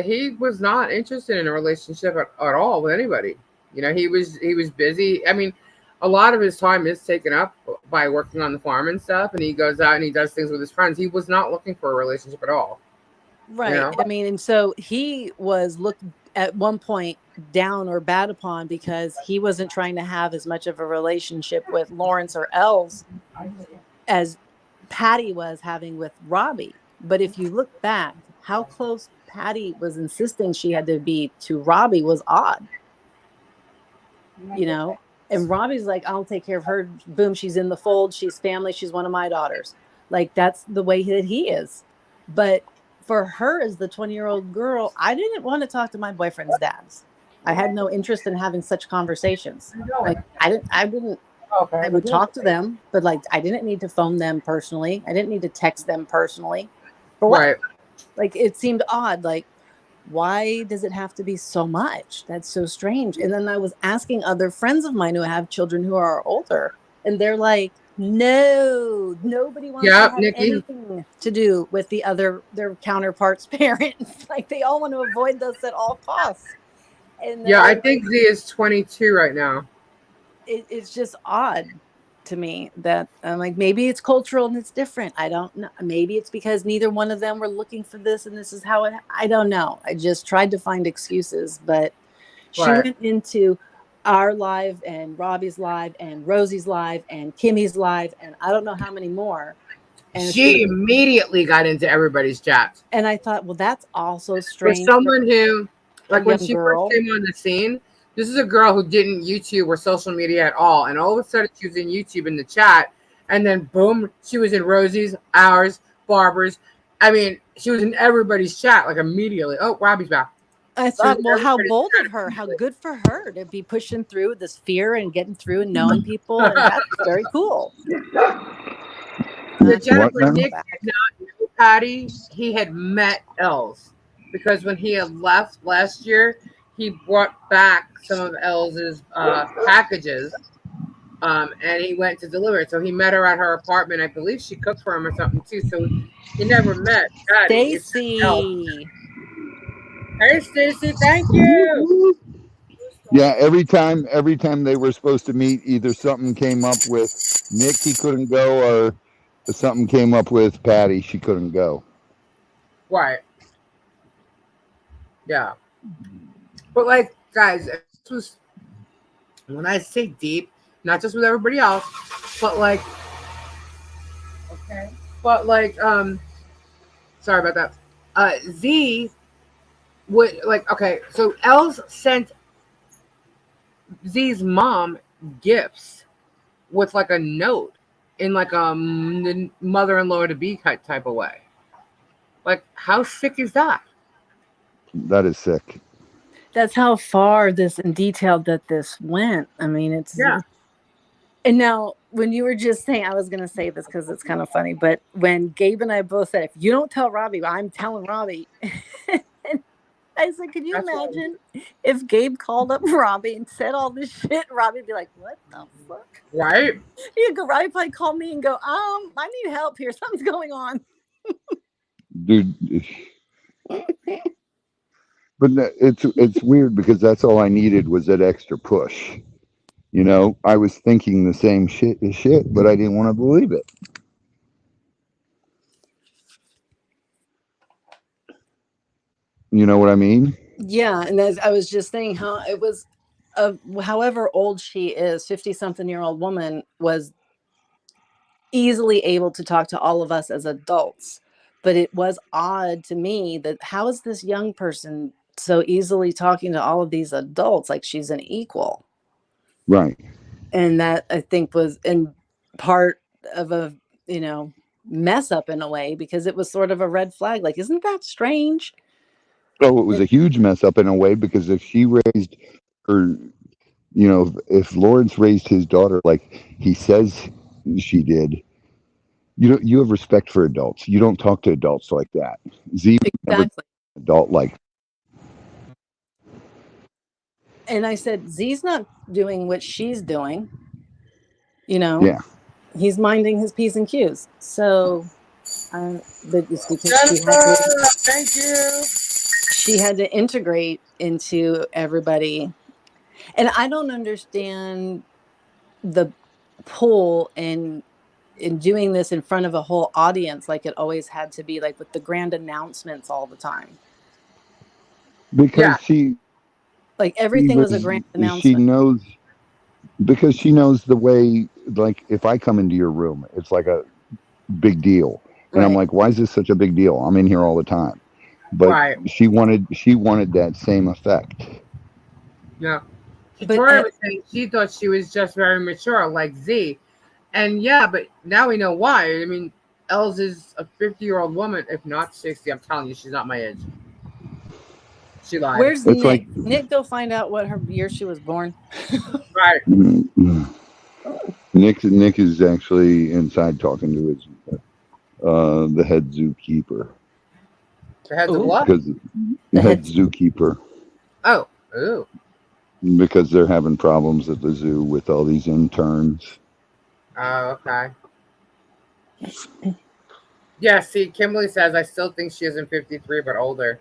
he was not interested in a relationship at all with anybody. He was busy. I mean, a lot of his time is taken up by working on the farm and stuff, and he goes out and he does things with his friends. He was not looking for a relationship at all. You Right. know. I mean, and so he was looked at one point down or bad upon because he wasn't trying to have as much of a relationship with Lawrence or Els as Patty was having with Robbie. But if you look back, how close Patty was insisting she had to be to Robbie was odd, you know? And Robbie's like, I'll take care of her. Boom, she's in the fold. She's family. She's one of my daughters. Like, that's the way that he is. But for her, as the 20-year-old girl, I didn't want to talk to my boyfriend's dads. I had no interest in having such conversations. Like, I would talk to them, but like I didn't need to phone them personally. I didn't need to text them personally. For what? Right. Like it seemed odd. Like, why does it have to be so much? That's so strange. And then I was asking other friends of mine who have children who are older, and they're like, no, nobody wants to Yep, have Nikki. anything to do with their counterparts' parents. Like they all want to avoid this at all costs. And then Yeah, I I'm like, think Z is 22 right now. it's just odd to me that I'm like, maybe it's cultural and it's different. I don't know. Maybe it's because neither one of them were looking for this and this is how it, I don't know. I just tried to find excuses, but she Right. went into our live and Robbie's live and Rosie's live and Kimmy's live and I don't know how many more. And she, She immediately got into everybody's chats. and I thought, well, that's also For strange for someone who, a like when young she first girl. came on the scene, this is a girl who didn't YouTube or social media at all. And all of a sudden she was in YouTube in the chat. And then boom, she was in Rosie's, ours, Barbara's. I mean, she was in everybody's chat like immediately. Oh, Robbie's back. I She was thought, in well, how everybody's bold of her, how chat good for her to be pushing through this fear and getting through and knowing people. And immediately. that's very cool. So What Jennifer, now? Nick Back. did not know Patty. He had met Els because when he had left last year, he brought back some of Els's packages, and he went to deliver it. So he met her at her apartment. I believe she cooked for him or something too. So he never met Patty. It's Els. Stacy. Hey, Stacy, thank you. Yeah, every time they were supposed to meet, either something came up with Nick he couldn't go, or something came up with Patty she couldn't go. Right. Yeah. But like, guys, this was when I say deep, not just with everybody else, but like, okay, but like, sorry about that. Z would like, okay, so Els sent Z's mom gifts with like a note in like a mother-in-law to be type of way. Like, how sick is that? That is sick. That's how far this and detailed that this went. I mean, it's, Yeah. and now when you were just saying, I was going to say this because it's kind of funny, but when Gabe and I both said, if you don't tell Robbie, I'm telling Robbie. And I said, could you That's what imagine if Gabe called up Robbie and said all this shit? Robbie'd be like, what the fuck? right? He'd go, Robbie probably call me and go, I need help here. Something's going on. Dude. But it's weird because that's all I needed was that extra push. I was thinking the same shit, but I didn't want to believe it. You know what I mean? Yeah. And as I was just saying, how it was, however old she is, 50-something-year-old woman was easily able to talk to all of us as adults. But it was odd to me that how is this young person so easily talking to all of these adults like she's an equal? Right. And that I think was in part of a, you know, mess up in a way, because it was sort of a red flag. Like, isn't that strange? So it was a huge mess up in a way, because if she raised her, if Lawrence raised his daughter like he says she did, you have respect for adults. You don't talk to adults like that. Z never Exactly. adult like. And I said, Z's not doing what she's doing, Yeah. he's minding his P's and Q's. So, but it's because Jennifer, thank you. she had to integrate into everybody. And I don't understand the pull in doing this in front of a whole audience, like it always had to be, like with the grand announcements all the time. Yeah. Because she Like everything was a grand she announcement. knows, because she knows the way, like if I come into your room, it's like a big deal. And I'm Right. like, why is this such a big deal? I'm in here all the time. But Right. she wanted that same effect. Yeah. She But told everything. She thought she was just very mature, like Z. And yeah, but now we know why. I mean, Els is a 50-year-old woman, if not 60. I'm telling you, she's not my age. She lied. where's It's like, Nick? Nick, go find out what her year she was born. Right. Nick is actually inside talking to his the head zookeeper, The heads of Ooh. what? because the The head head. zookeeper, Oh. Ooh. because they're having problems at the zoo with all these interns. Oh, okay. Yeah, see, Kimberly says, I still think she isn't 53, but older.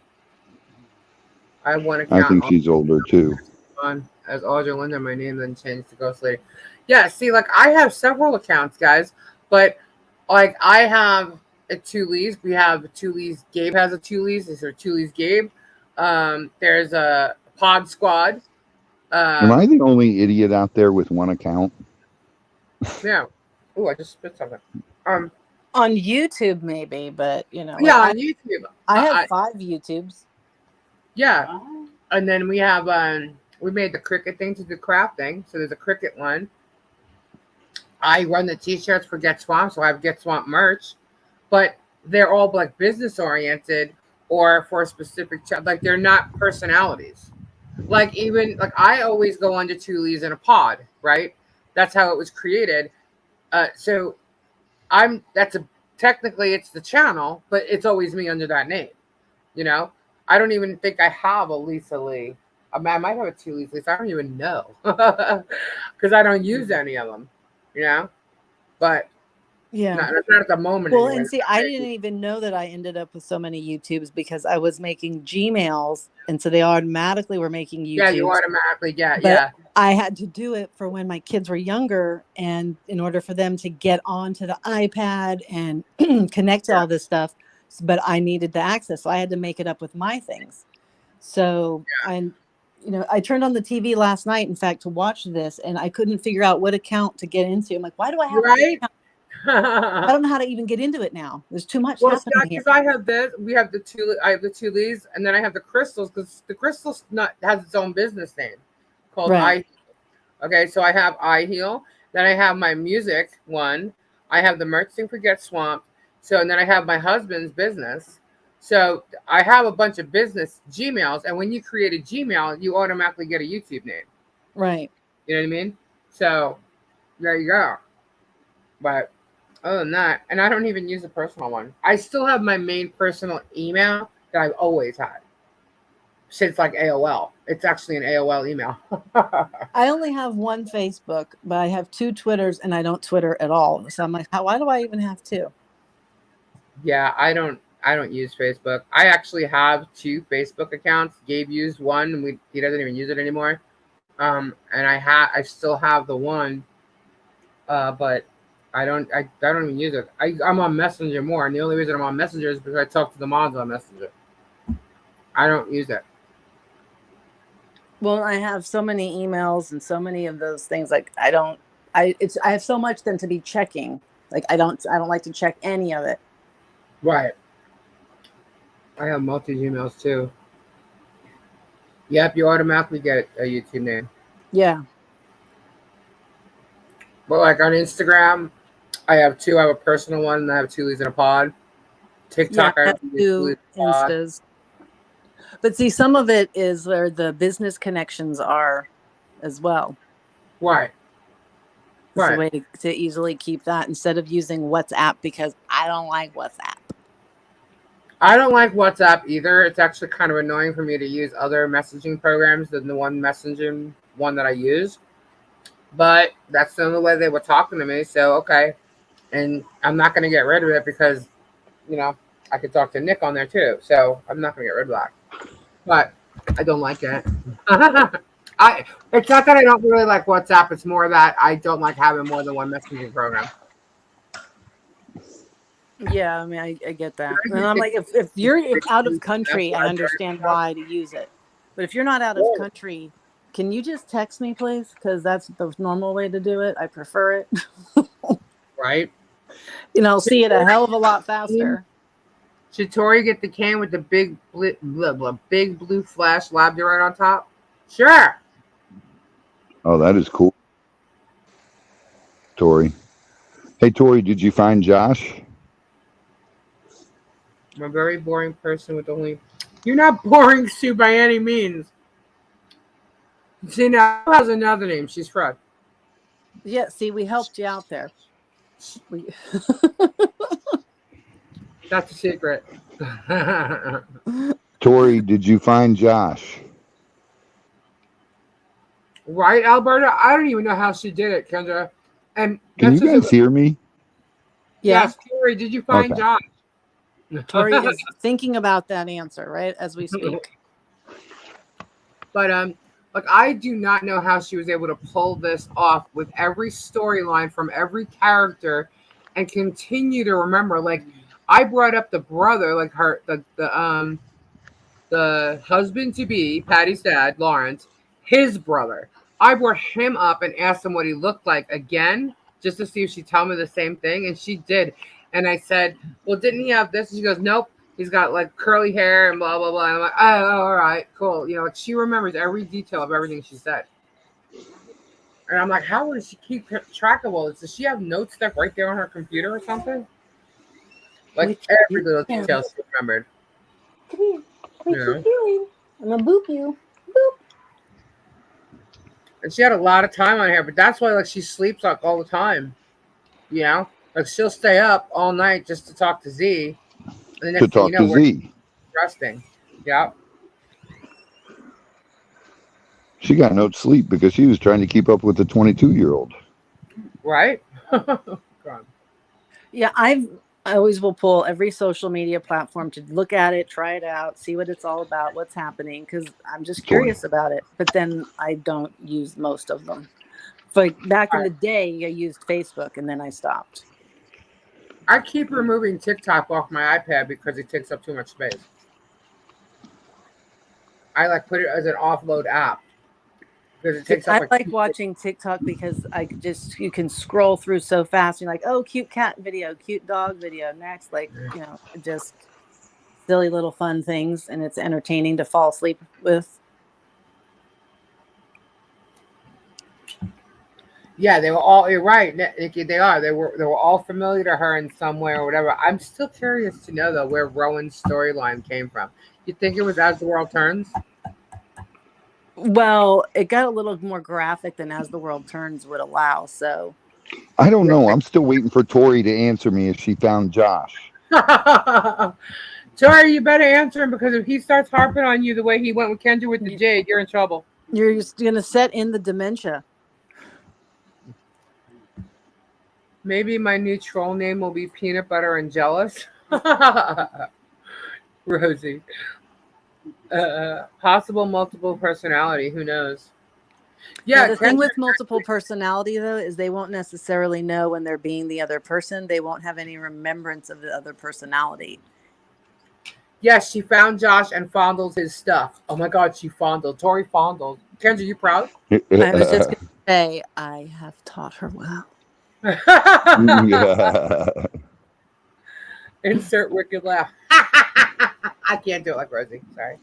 I want to I count think she's older too. on as Audrey Linda, my name then changed to Ghost Lady. Yeah, see, like I have several accounts, guys, but like I have a Tulees. We have a Tulees. Gabe has a Tulees. These are Tulees Gabe. There's a Pod Squad. Am I the only idiot out there with one account? Yeah. Ooh, I just spit something. Um, On YouTube, maybe, but like yeah, on YouTube. I have I 5 YouTubes. yeah, and then we made the cricket thing to the craft thing. So there's a cricket one. I run the t-shirts for Get Swamp, so I have Get Swamp merch, but they're all like business oriented or for a specific like they're not personalities. Like even like I always go under two leaves in a pod, right? That's how it was created. So I'm that's a technically it's the channel, but it's always me under that name. You know, I don't even think I have a Lisa Lee. I might have a two Lisa. I don't even know because I don't use any of them. You know, but Yeah. not at the moment Well, anyway. and see, I didn't even know that I ended up with so many YouTubes because I was making Gmails, and so they automatically were making Yeah, you YouTubes. automatically get But yeah. I had to do it for when my kids were younger, and in order for them to get onto the iPad and connect to Yeah. all this stuff, but I needed the access, so I had to make it up with my things. So I turned on the TV last night, in fact, to watch this, and I couldn't figure out what account to get into. I'm like, why do I have Right. I don't know how to even get into it now. There's too much Well, happening here. because I have this, we have the two. I have the two leads, and then I have the crystals because the crystals not has its own business name called Right. Okay, so I have I Heal. Then I have my music one. I have the merch thing for Get Swamped. So and then I have my husband's business. So I have a bunch of business Gmails, and when you create a Gmail, you automatically get a YouTube name. Right. You know what I mean? So there you go. But other than that, and I don't even use a personal one. I still have my main personal email that I've always had since like AOL. It's actually an AOL email. I only have one Facebook, but I have 2 Twitters, and I don't Twitter at all. So I'm like, why do I even have 2? Yeah, I don't use Facebook. I actually have 2 Facebook accounts. Gabe used one, and he doesn't even use it anymore. And I still have the one, but I don't even use it. I'm on Messenger more, and the only reason I'm on Messenger is because I talk to the mods on Messenger. I don't use it. Well, I have so many emails and so many of those things. Like I have so much then to be checking. Like I don't like to check any of it. Right. I have multi Gmails too. Yep, you automatically get a YouTube name. Yeah. But like on Instagram, I have two. I have a personal one, and I have two leads in a pod. Yeah, TikTok, I I have have two leads in two a pod. instas. But see, some of it is where the business connections are as well. Right. It's a Right. way to easily keep that instead of using WhatsApp because I don't like WhatsApp. I don't like WhatsApp either. It's actually kind of annoying for me to use other messaging programs than the one messaging one that I use. But that's the only way they were talking to me. So okay, and I'm not going to get rid of it because you know I could talk to Nick on there too. So I'm not going to get rid of that. But I don't like it. I it's not that I don't really like WhatsApp. It's more that I don't like having more than one messaging program. Yeah, I mean, I get that. I And use I'm like, if you're out of TikTok, country, I Snapchat, understand stuff. why to use it. But if you're not out of country, can you just text me, please? Because that's the normal way to do it. I prefer it. Right? See it a hell of a lot faster. Should Tori get the can with the big blue flash lobster right on top? Sure. Oh, that is cool, Tori. Hey, Tori, did you find Josh? I'm a very boring person with only. You're not boring, Sue, by any means. See, now Sue has another name. She's Fred. Yeah, see, we helped you out there. That's a secret. Tori, did you find Josh? Right, Alberta? I don't even know how she did it, Kendra. And Can that's you just guys hear me? Yeah, yes, Tori, did you find Okay. Josh? Tori is thinking about that answer right as we speak. But like I do not know how she was able to pull this off with every storyline from every character and continue to remember. Like I brought up the brother, like the husband to be, Patty's dad, Lawrence, his brother. I brought him up and asked him what he looked like again, just to see if she'd tell me the same thing, and she did. And I said, "Well, didn't he have this?" And she goes, "Nope. He's got like curly hair and blah blah blah." And I'm like, "Oh, all right, cool." Like she remembers every detail of everything she said. And I'm like, "How does she keep track of all this? Does she have notes stuff right there on her computer or something?" Like every little detail she remembered. Come here. What you doing? I'm gonna boop you. Boop. And she had a lot of time on here, but that's why like she sleeps like all the time. Like she'll stay up all night just to talk to Z, and the To next thing you talk know, to we're Z. resting. Yeah, She got no sleep because she was trying to keep up with the 22-year-old. right. Yeah, I always will pull every social media platform to look at it, try it out, see what it's all about, what's happening, because I'm just curious about it. But then I don't use most of them. Like back in the day, I used Facebook and then I stopped. I keep removing TikTok off my iPad because it takes up too much space. I like put it as an offload app because it takes up I like watching TikTok because you can scroll through so fast. You're like, oh, cute cat video, cute dog video. Next, just silly little fun things, and it's entertaining to fall asleep with. Yeah, they were all. You're right, Nikki. They are. They were all familiar to her in some way or whatever. I'm still curious to know though where Rowan's storyline came from. You think it was As the World Turns? Well, it got a little more graphic than As the World Turns would allow. So I don't know. I'm still waiting for Tori to answer me if she found Josh. Tori, you better answer him because if he starts harping on you the way he went with Kendra with the Jade, you're in trouble. You're just gonna set in the dementia. Maybe my new troll name will be Peanut Butter and Jealous. Rosie. Possible multiple personality. Who knows? Yeah, the thing with multiple personality, though, is they won't necessarily know when they're being the other person. They won't have any remembrance of the other personality. Yes, she found Josh and fondled his stuff. Oh my God, she fondled. Tori fondled. Kendra, you proud? I was just going to say, I have taught her well. Yeah. Insert wicked laugh. I can't do it like Rosie. Sorry.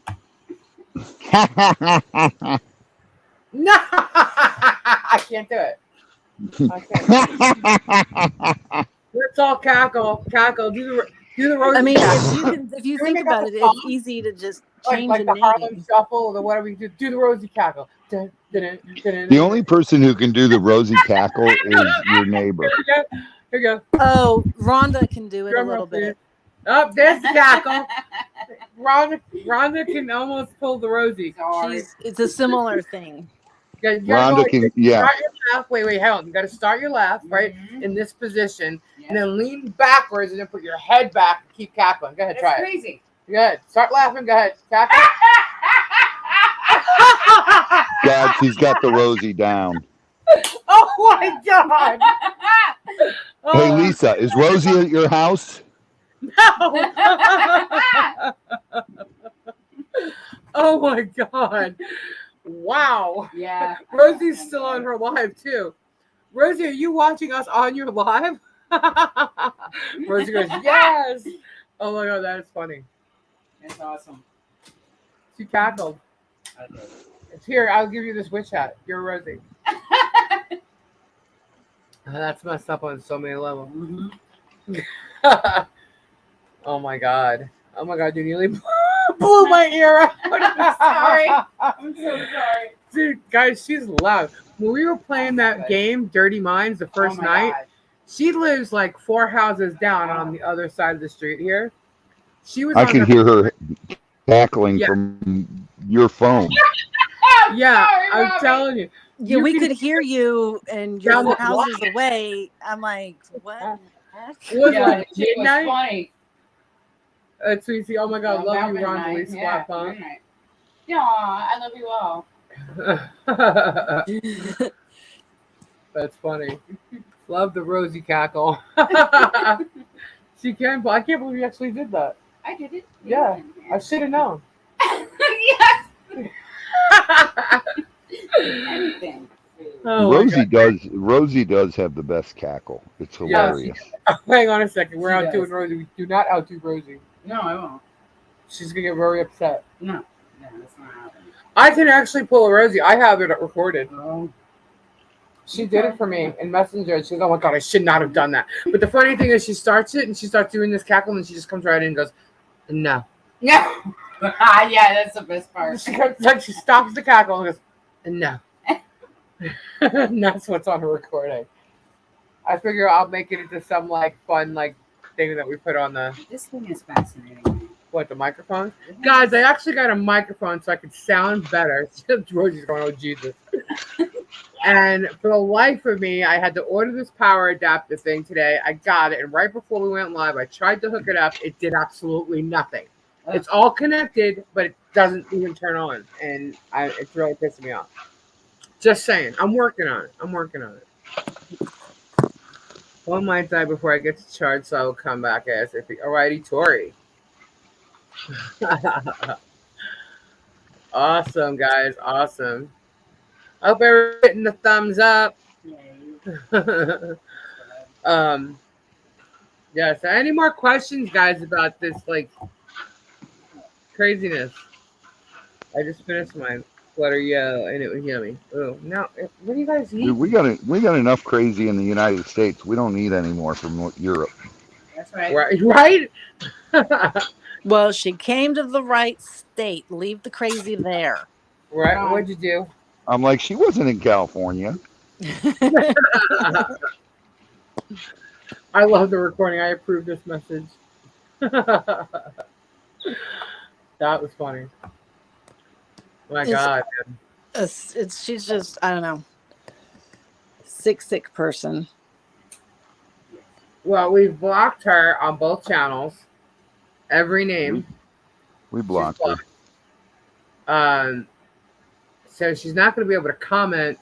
No, I can't do it. I can't. Let's all cackle, cackle. Do the Rosie I mean, cackle. if you Can we think make up about a it, it's song? easy to just change Like a the Harlem name. Shuffle or whatever you do. Do the Rosie cackle. Dun, dun, dun, dun, The dun, only dun. person who can do the Rosie cackle is your neighbor. Here we go. Here we go. Oh, Rhonda can do it a Drum roll, little please. bit. Oh, there's the cackle. Rhonda can almost pull the Rosie. It's a similar thing. You gotta go Rhonda like can, this. yeah. Start your laugh. Wait, hang on. You gotta start your laugh, right? In this position. And then lean backwards and then put your head back and keep cackling. Go ahead, try it. Crazy. Go ahead. Start laughing. Go ahead. Cackle. God, she's got the Rosie down. Oh my God. Hey, Oh, Lisa, is Rosie at your house? no. Oh my God. Wow. Yeah. Rosie's still on her live too. Rosie, are you watching us on your live? Rosie goes, yes. Oh my God, that is funny. That's awesome. She cackled. Okay. It's here. I'll give you this witch hat. You're Rosie. That's messed up on so many levels. Oh my God. Oh my God, you nearly blew my ear out. Sorry. I'm so sorry. Dude, guys, she's loud. When we were playing that game, Dirty Minds, the first Oh my night, God. she lives like 4 houses down on the other side of the street here. She was I on can her, hear her cackling Yeah. from your phone. yeah, Sorry, I'm Robbie. telling you. Yeah, You we can could hear you, and you're Down 4 the houses away. I'm like, what? What the was Yeah, it, the shit was midnight? funny. Sweetie, oh my God, About love you, Ron midnight. Delise Yeah, Swap, midnight. Yeah, I love you all. huh? heck? That's funny. Love the Rosie cackle. She can, but I can't believe you actually did that. I did it. Yeah, I should have known. Yes. Anything. Oh my God. Rosie does have the best cackle. It's hilarious. Hang on a second. We're She outdoing does. Rosie. We do not outdo Rosie. No, I won't. She's gonna get very upset. No, that's not happening. I can actually pull a Rosie. I have it recorded. Oh. She did it for me in Messenger. And she goes, "Oh my God, I should not have done that." But the funny thing is, she starts it and she starts doing this cackle, and she just comes right in and goes, "No." No. Yeah, that's the best part. She comes, like she stops the cackle and goes, "No." And that's what's on her recording. I figure I'll make it into some like fun like thing that we put on the This thing is fascinating. the microphone. Guys, I actually got a microphone so I could sound better. Rosie's going, "Oh Jesus." And for the life of me, I had to order this power adapter thing today. I got it, and right before we went live, I tried to hook it up. It did absolutely nothing. It's all connected, but it doesn't even turn on, and it's really pissing me off. Just saying, I'm working on it. One might die before I get to charge, so I will come back ASAP. Alrighty, Tori. Awesome, guys. Awesome. Hope everyone's hitting the thumbs up. Yeah, so any more questions, guys, about this like craziness? I just finished my butter yellow and it was yummy. Oh, now what do you guys eat? Dude, we got enough crazy in the United States. We don't need any more from Europe. That's right. Right? Well, she came to the right state. Leave the crazy there. Right? What'd you do? I'm like, she wasn't in California. I love the recording. I approve this message. That was funny. My God. Man. She's just, I don't know, sick person. Well, we've blocked her on both channels. Every name. We blocked her. So she's not going to be able to comment.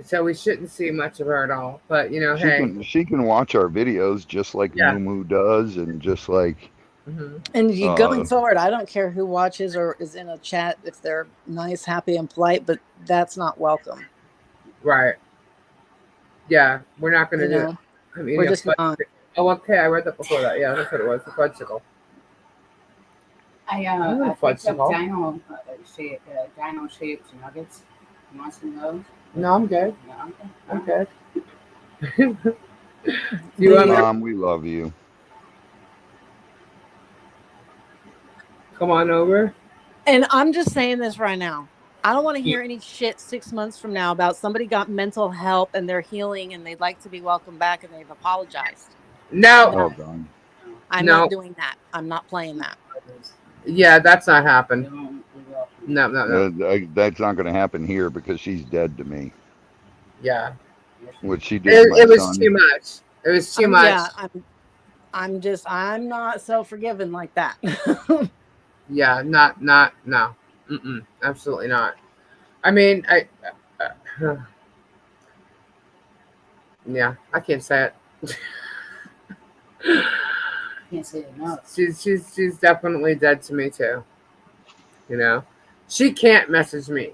So we shouldn't see much of her at all. But you know, she can watch our videos just like Moo does, and just like. Mm-hmm. And you going forward, I don't care who watches or is in a chat if they're nice, happy, and polite, but that's not welcome. Right. Yeah, we're not gonna You do it. know, I'm we're eating a just fudge. not. Oh, okay. I read that before that. Yeah, that's what it was. The fudgesicle. I I'm gonna picked up fudgesicle. dino shaped nuggets. You want some of those? No, I'm good. No, I'm okay. good. Do you want me to Mom, we love you. come on over? And I'm just saying this right now. I don't want to hear any shit 6 months from now about somebody got mental help and they're healing and they'd like to be welcomed back and they've apologized. No, Oh No, God. I'm not no. doing that. I'm not playing that. Yeah, that's not They happened. won't be welcome. No, no, no. That's not going to happen here because she's dead to me. Yeah, What she did to my it was too son. much. It was too much. Yeah, I'm not self-forgiving like that. Yeah, not no. Absolutely not. I mean, yeah, I can't say it. Can't say it enough. She's definitely dead to me too. You know, she can't message me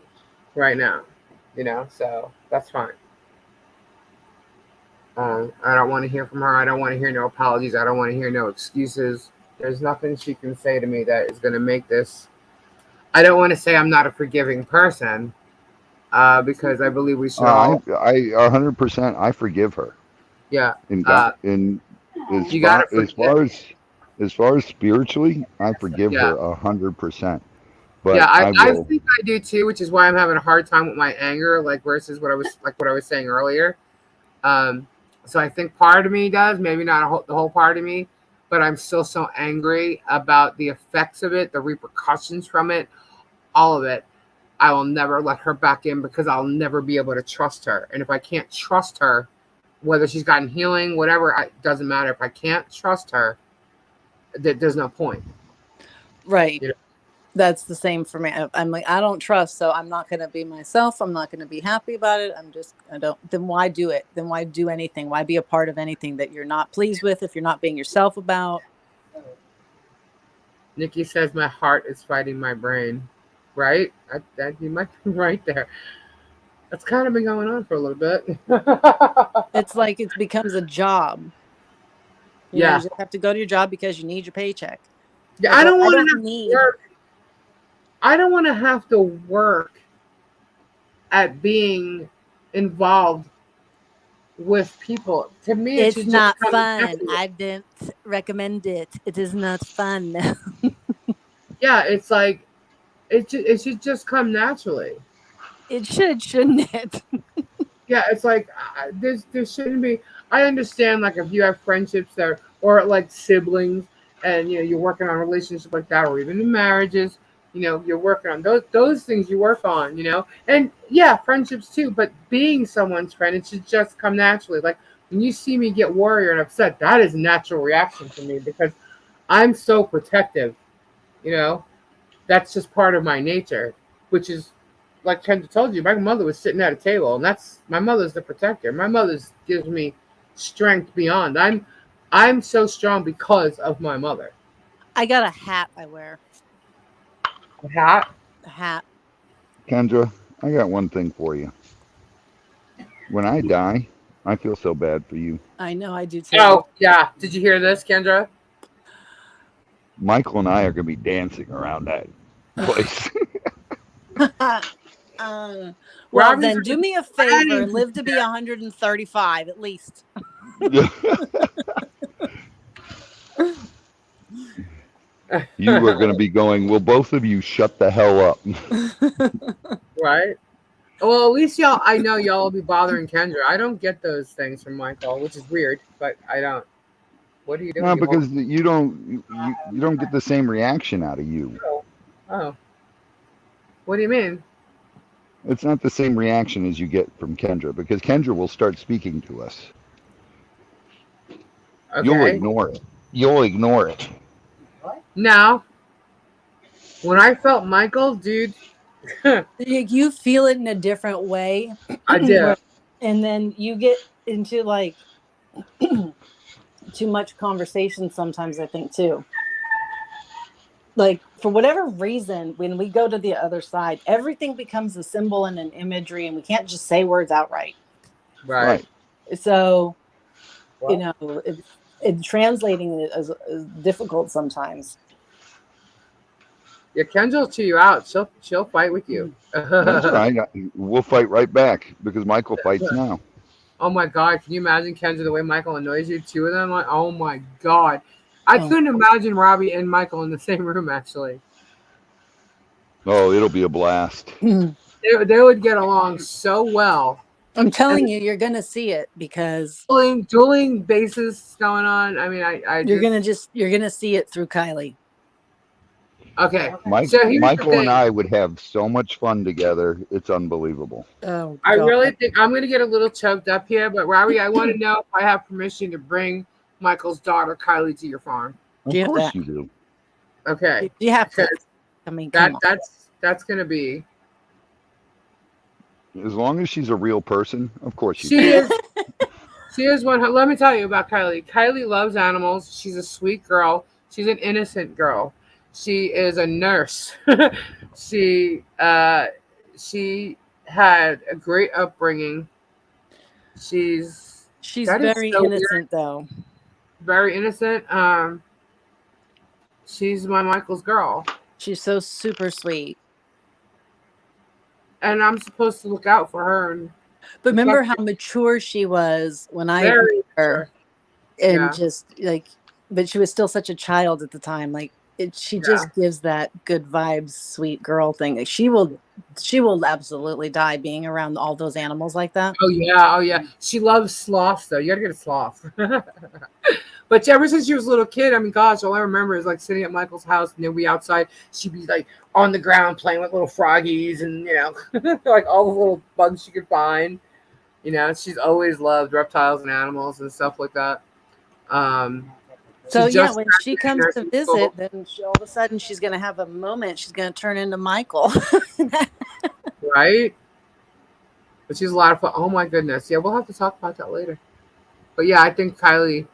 right now. You know, so that's fine. I don't want to hear from her. I don't want to hear no apologies. I don't want to hear no excuses. There's nothing she can say to me that is going to make this. I don't want to say I'm not a forgiving person, because I believe we should all. I 100%. I forgive her. Yeah. In God, Uh, in you got to as forgive. as far as spiritually, I forgive Yeah. her 100%. Yeah, But I, I I will. think I do too, which is why I'm having a hard time with my anger, like versus what I was saying earlier. Um, so I think part of me does, maybe not the whole part of me, but I'm still so angry about the effects of it, the repercussions from it, all of it. I will never let her back in because I'll never be able to trust her. And if I can't trust her, whether she's gotten healing, whatever, it doesn't matter. If I can't trust her, there's no point. Right. You know? That's the same for me. I'm like, I don't trust, so I'm not going to be myself. I'm not going to be happy about it. I don't, then why do it? Then why do anything? Why be a part of anything that you're not pleased with if you're not being yourself about? Nikki says my heart is fighting my brain. Right? You might be right there. That's kind of been going on for a little bit. It's like it becomes a job. You know, you Yeah. just have to go to your job because you need your paycheck. Yeah, Like, I well, don't I want don't to have to need. work. I don't want to have to work at being involved with people. To me, it It's should just not come fun. naturally. I didn't recommend it. It is not fun. Yeah, it's like it should just come naturally. It should, shouldn't it? Yeah, it's like there shouldn't be. I understand like if you have friendships that or like siblings, and you're working on a relationship like that, or even in marriages, you're working on those things you work on, and yeah, friendships too. But being someone's friend, it should just come naturally. Like when you see me get worried and upset, that is a natural reaction for me because I'm so protective. You know, that's just part of my nature, which is like Kendra told you, my mother was sitting at a table, and that's my mother's the protector. My mother's gives me strength beyond. I'm so strong because of my mother. I got a hat I wear. A hat? A hat. Kendra, I got one thing for you. When I die, I feel so bad for you. I know I do too. Oh yeah. Did you hear this, Kendra? Michael and I are going to be dancing around that place. We're Well, having then such a do me a favor and wedding. live to be 135 at least. You are going to be going, will both of you shut the hell up? Right? Well, at least y'all. I know y'all will be bothering Kendra. I don't get those things from Michael, which is weird, but I don't. What are you doing? No, You hold. because you don't get the same reaction out of you. Oh, what do you mean? It's not the same reaction as you get from Kendra because Kendra will start speaking to us. You'll Okay. ignore it. You'll ignore it. What? Now, when I felt Michael, dude, I You feel it in a different way. did. And then you get into like too much conversation sometimes, I think, too. Like, for whatever reason, when we go to the other side, everything becomes a symbol and an imagery, and we can't just say words outright. Right. Right. So, you What? know, translating it is difficult sometimes. Yeah, Kendra will chew you out. She'll fight with you. That's all right. We'll fight right back because Michael fights now. Oh my God, can you imagine Kendra the way Michael annoys you? Two of them, like, oh my God, I Oh. couldn't imagine Robbie and Michael in the same room. Actually, Oh, it'll be a blast. they would get along so well. I'm And telling you, you're gonna see it because dueling bases going on. I mean, I just you're gonna see it through Kylie. okay. Okay. So here's the Michael and thing. I would have so much fun together. It's unbelievable. Oh I God. really think I'm gonna get a little choked up here, but Robbie, I want to know if I have permission to bring Michael's daughter Kylie to your farm. Do Of you have course that? you do. Okay, You have to. because I mean, come on. that's gonna be. As long as she's a real person, of course you She can. is. She is one. Let me tell you about Kylie. Kylie loves animals. She's a sweet girl. She's an innocent girl. She is a nurse. she she had a great upbringing. She's She's that is very so weird. innocent, though. Very innocent. She's my Michael's girl, She's so super sweet. and I'm supposed to look out for her and But remember protect how her. mature she was when I met Very her, sure. and Yeah, just like, but she was still such a child at the time. Like, she yeah. just gives that good vibes, sweet girl thing. Like, she will absolutely die being around all those animals like that. Oh yeah, oh yeah. She loves sloths though. You gotta get a sloth. But ever since she was a little kid, I mean, gosh, all I remember is like sitting at Michael's house and they'd be outside. She'd be like on the ground playing with little froggies and like all the little bugs she could find. She's always loved reptiles and animals and stuff like that. Um, she So yeah, just when she graduated comes to nursing school, visit, then all of a sudden she's gonna have a moment. She's gonna turn into Michael. right? But she's a lot of fun. Oh my goodness, yeah, we'll have to talk about that later. But yeah, I think Kylie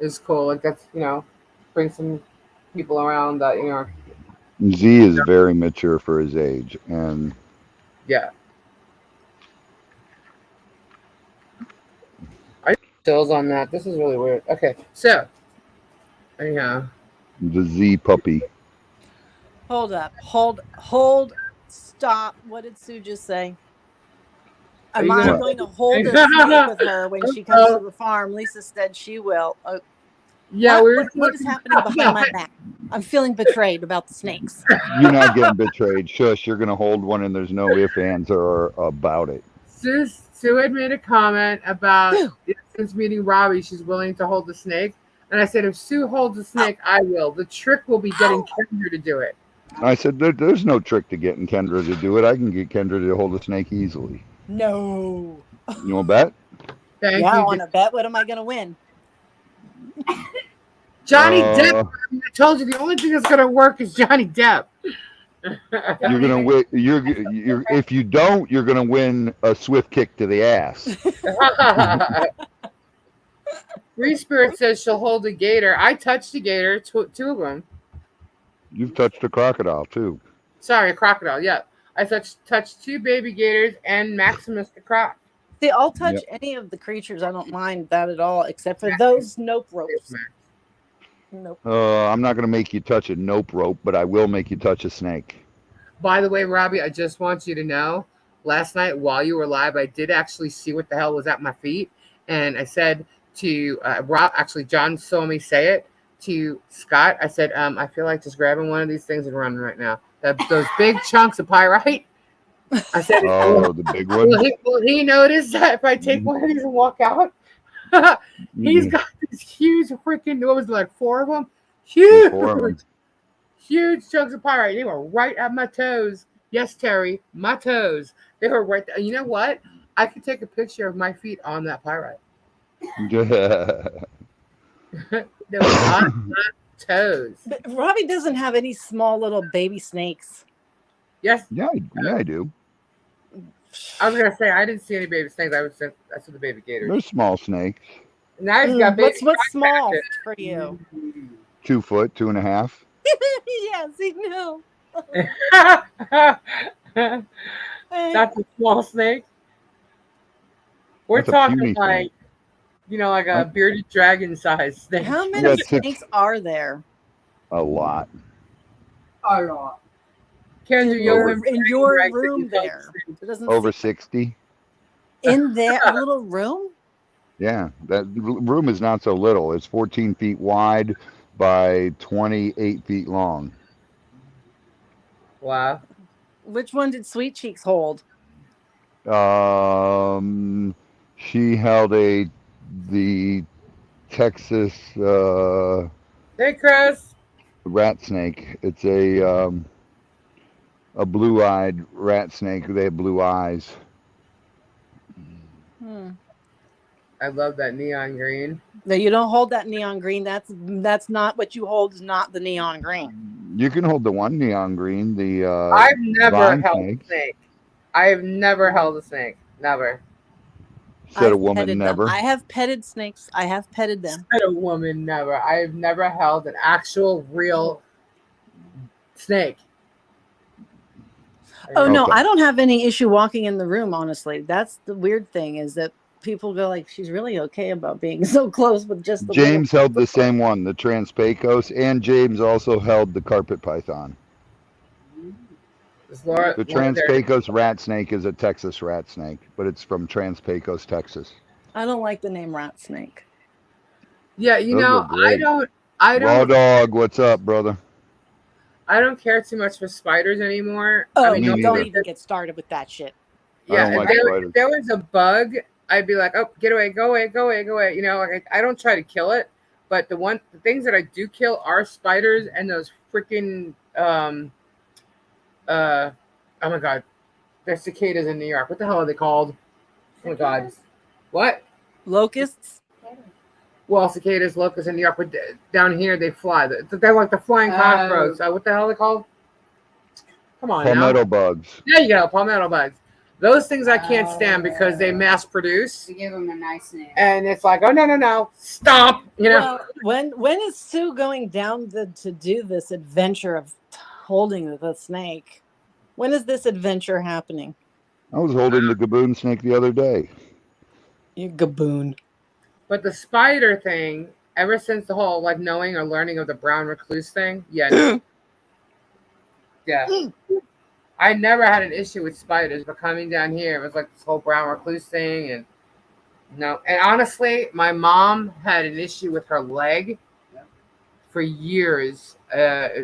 is cool. Like that's bring some people around that Z is very mature for his age, and yeah. I chills on that. This is really weird. Okay, so anyhow, the Z puppy. Hold up. Hold. Stop. What did Sue just say? are Am you I gonna? What? going to hold a snake with her when she comes to the farm? Lisa said she will. Yeah, we were What is talking happening about behind my that. back? I'm feeling betrayed about the snakes. You're not getting betrayed. Shush, you're going to hold one, and there's no ifs, ands, or about it. Sue had made a comment about Phew. since meeting Robbie, she's willing to hold the snake. And I said, if Sue holds the snake, I will. The trick will be getting Kendra to do it. I said, there's no trick to getting Kendra to do it. I can get Kendra to hold a snake easily. No. You want to bet? Thank Yeah, I you, want to bet. What am I going to win? Johnny Depp. Uh, I told you the only thing that's gonna work is Johnny Depp. you're gonna win. You're if you don't, you're gonna win a swift kick to the ass. Free Spirit says she'll hold a gator. I touched a gator, two of them. You've touched a crocodile too. Sorry, a crocodile. Yeah, I touched two baby gators and Maximus the croc. See, I'll touch Yep. any of the creatures. I don't mind that at all, except for those nope ropes. Max. Nope. I'm not gonna make you touch a nope rope, but I will make you touch a snake. By the way, Robbie, I just want you to know, last night while you were live, I did actually see what the hell was at my feet, and I said to Rob. Actually, John saw me say it to Scott. I said, I feel like just grabbing one of these things and running right now. Those big chunks of pyrite. I said, Oh, the big one. will he notice that if I take one of these and walk out? He's got these huge freaking, what was it, like four of them? There's four of them. Huge chunks of pyrite. They were right at my toes. Yes, Terry, my toes. They were right there. You know what? I could take a picture of my feet on that pyrite. They were on my toes. But Robbie doesn't have any small little baby snakes. Yes, yeah, I do. I was gonna say I didn't see any baby snakes. I saw the baby gators. There's small snakes. Now he's got baby. What's small for you? 2 foot, 2.5. Yes, he knew. That's a small snake. We're That's a talking puny like snake. like a bearded dragon size snake. How We many got six, snakes are there a lot. A lot. Kenzie, in you'll Over live your drags if you room tell the there? truth. It doesn't over seem 60. in that little room. Yeah, that room is not so little. It's 14 feet wide by 28 feet long. Wow. Which one did Sweet Cheeks hold? Um, she held the Texas Hey, Chris. rat snake. It's a blue-eyed rat snake. They have blue eyes. Hmm. I love that neon green. No, you don't hold that neon green. That's not what you hold. Is not the neon green. You can hold the one neon green, the I've never bond held a snakes. snake. I have never held a snake. Never. Said a I've woman petted them. never. I have petted snakes. I have petted them. Said a woman, never. I have never held an actual, real snake. Oh no, Okay. I don't have any issue walking in the room. Honestly, that's the weird thing is that people go like, she's really okay about being so close with just the little. James held the same one, the transpacos, and James also held the carpet python. Is Laura, The Laura there? transpacos rat snake is a Texas rat snake, but it's from Transpacos, Texas. I don't like the name rat snake. Yeah, Those are I great. don't, I Raw don't, dog, what's up, brother? I don't care too much for spiders anymore. I Oh, mean, Me don't neither. even get started with that shit. I yeah, don't like if spiders. there was a bug, I'd be like, oh, get away, go away, go away, go away. Like I don't try to kill it, but the things that I do kill are spiders and those freaking uh oh my god, there's cicadas in New York. What the hell are they called? Oh my god, what? Locusts. Well, cicadas, locusts in New York, but down here they fly. They're like the flying cockroach. What the hell are they called? Come on now. Palmetto bugs. There you go, palmetto bugs. Those things I can't stand because they mass produce. To give them a nice name. And it's like, oh no, stop! Well, when is Sue going down to do this adventure of holding the snake? When is this adventure happening? I was holding the gaboon snake the other day. You gaboon. But the spider thing, ever since the whole like knowing or learning of the brown recluse thing, yeah, yeah. I never had an issue with spiders, but coming down here, it was like this whole brown recluse thing, and no. And honestly, my mom had an issue with her leg for years.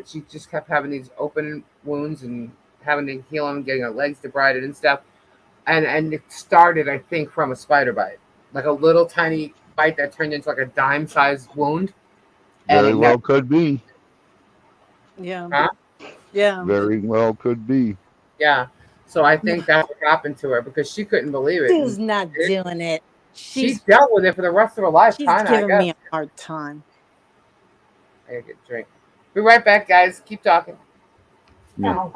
She just kept having these open wounds and having to heal them, getting her legs debrided and stuff. And it started, I think, from a spider bite, like a little tiny bite that turned into like a dime-sized wound. And Very it well never, could be. Yeah. huh? Yeah. Very well could be. Yeah. So I think that's what happened to her because she couldn't believe it. Sue's And not doing it. she She's dealt with it for the rest of her life, she's kind of, I giving me guess. a hard time. I gotta get a drink. Be right back, guys. Keep talking. Yeah.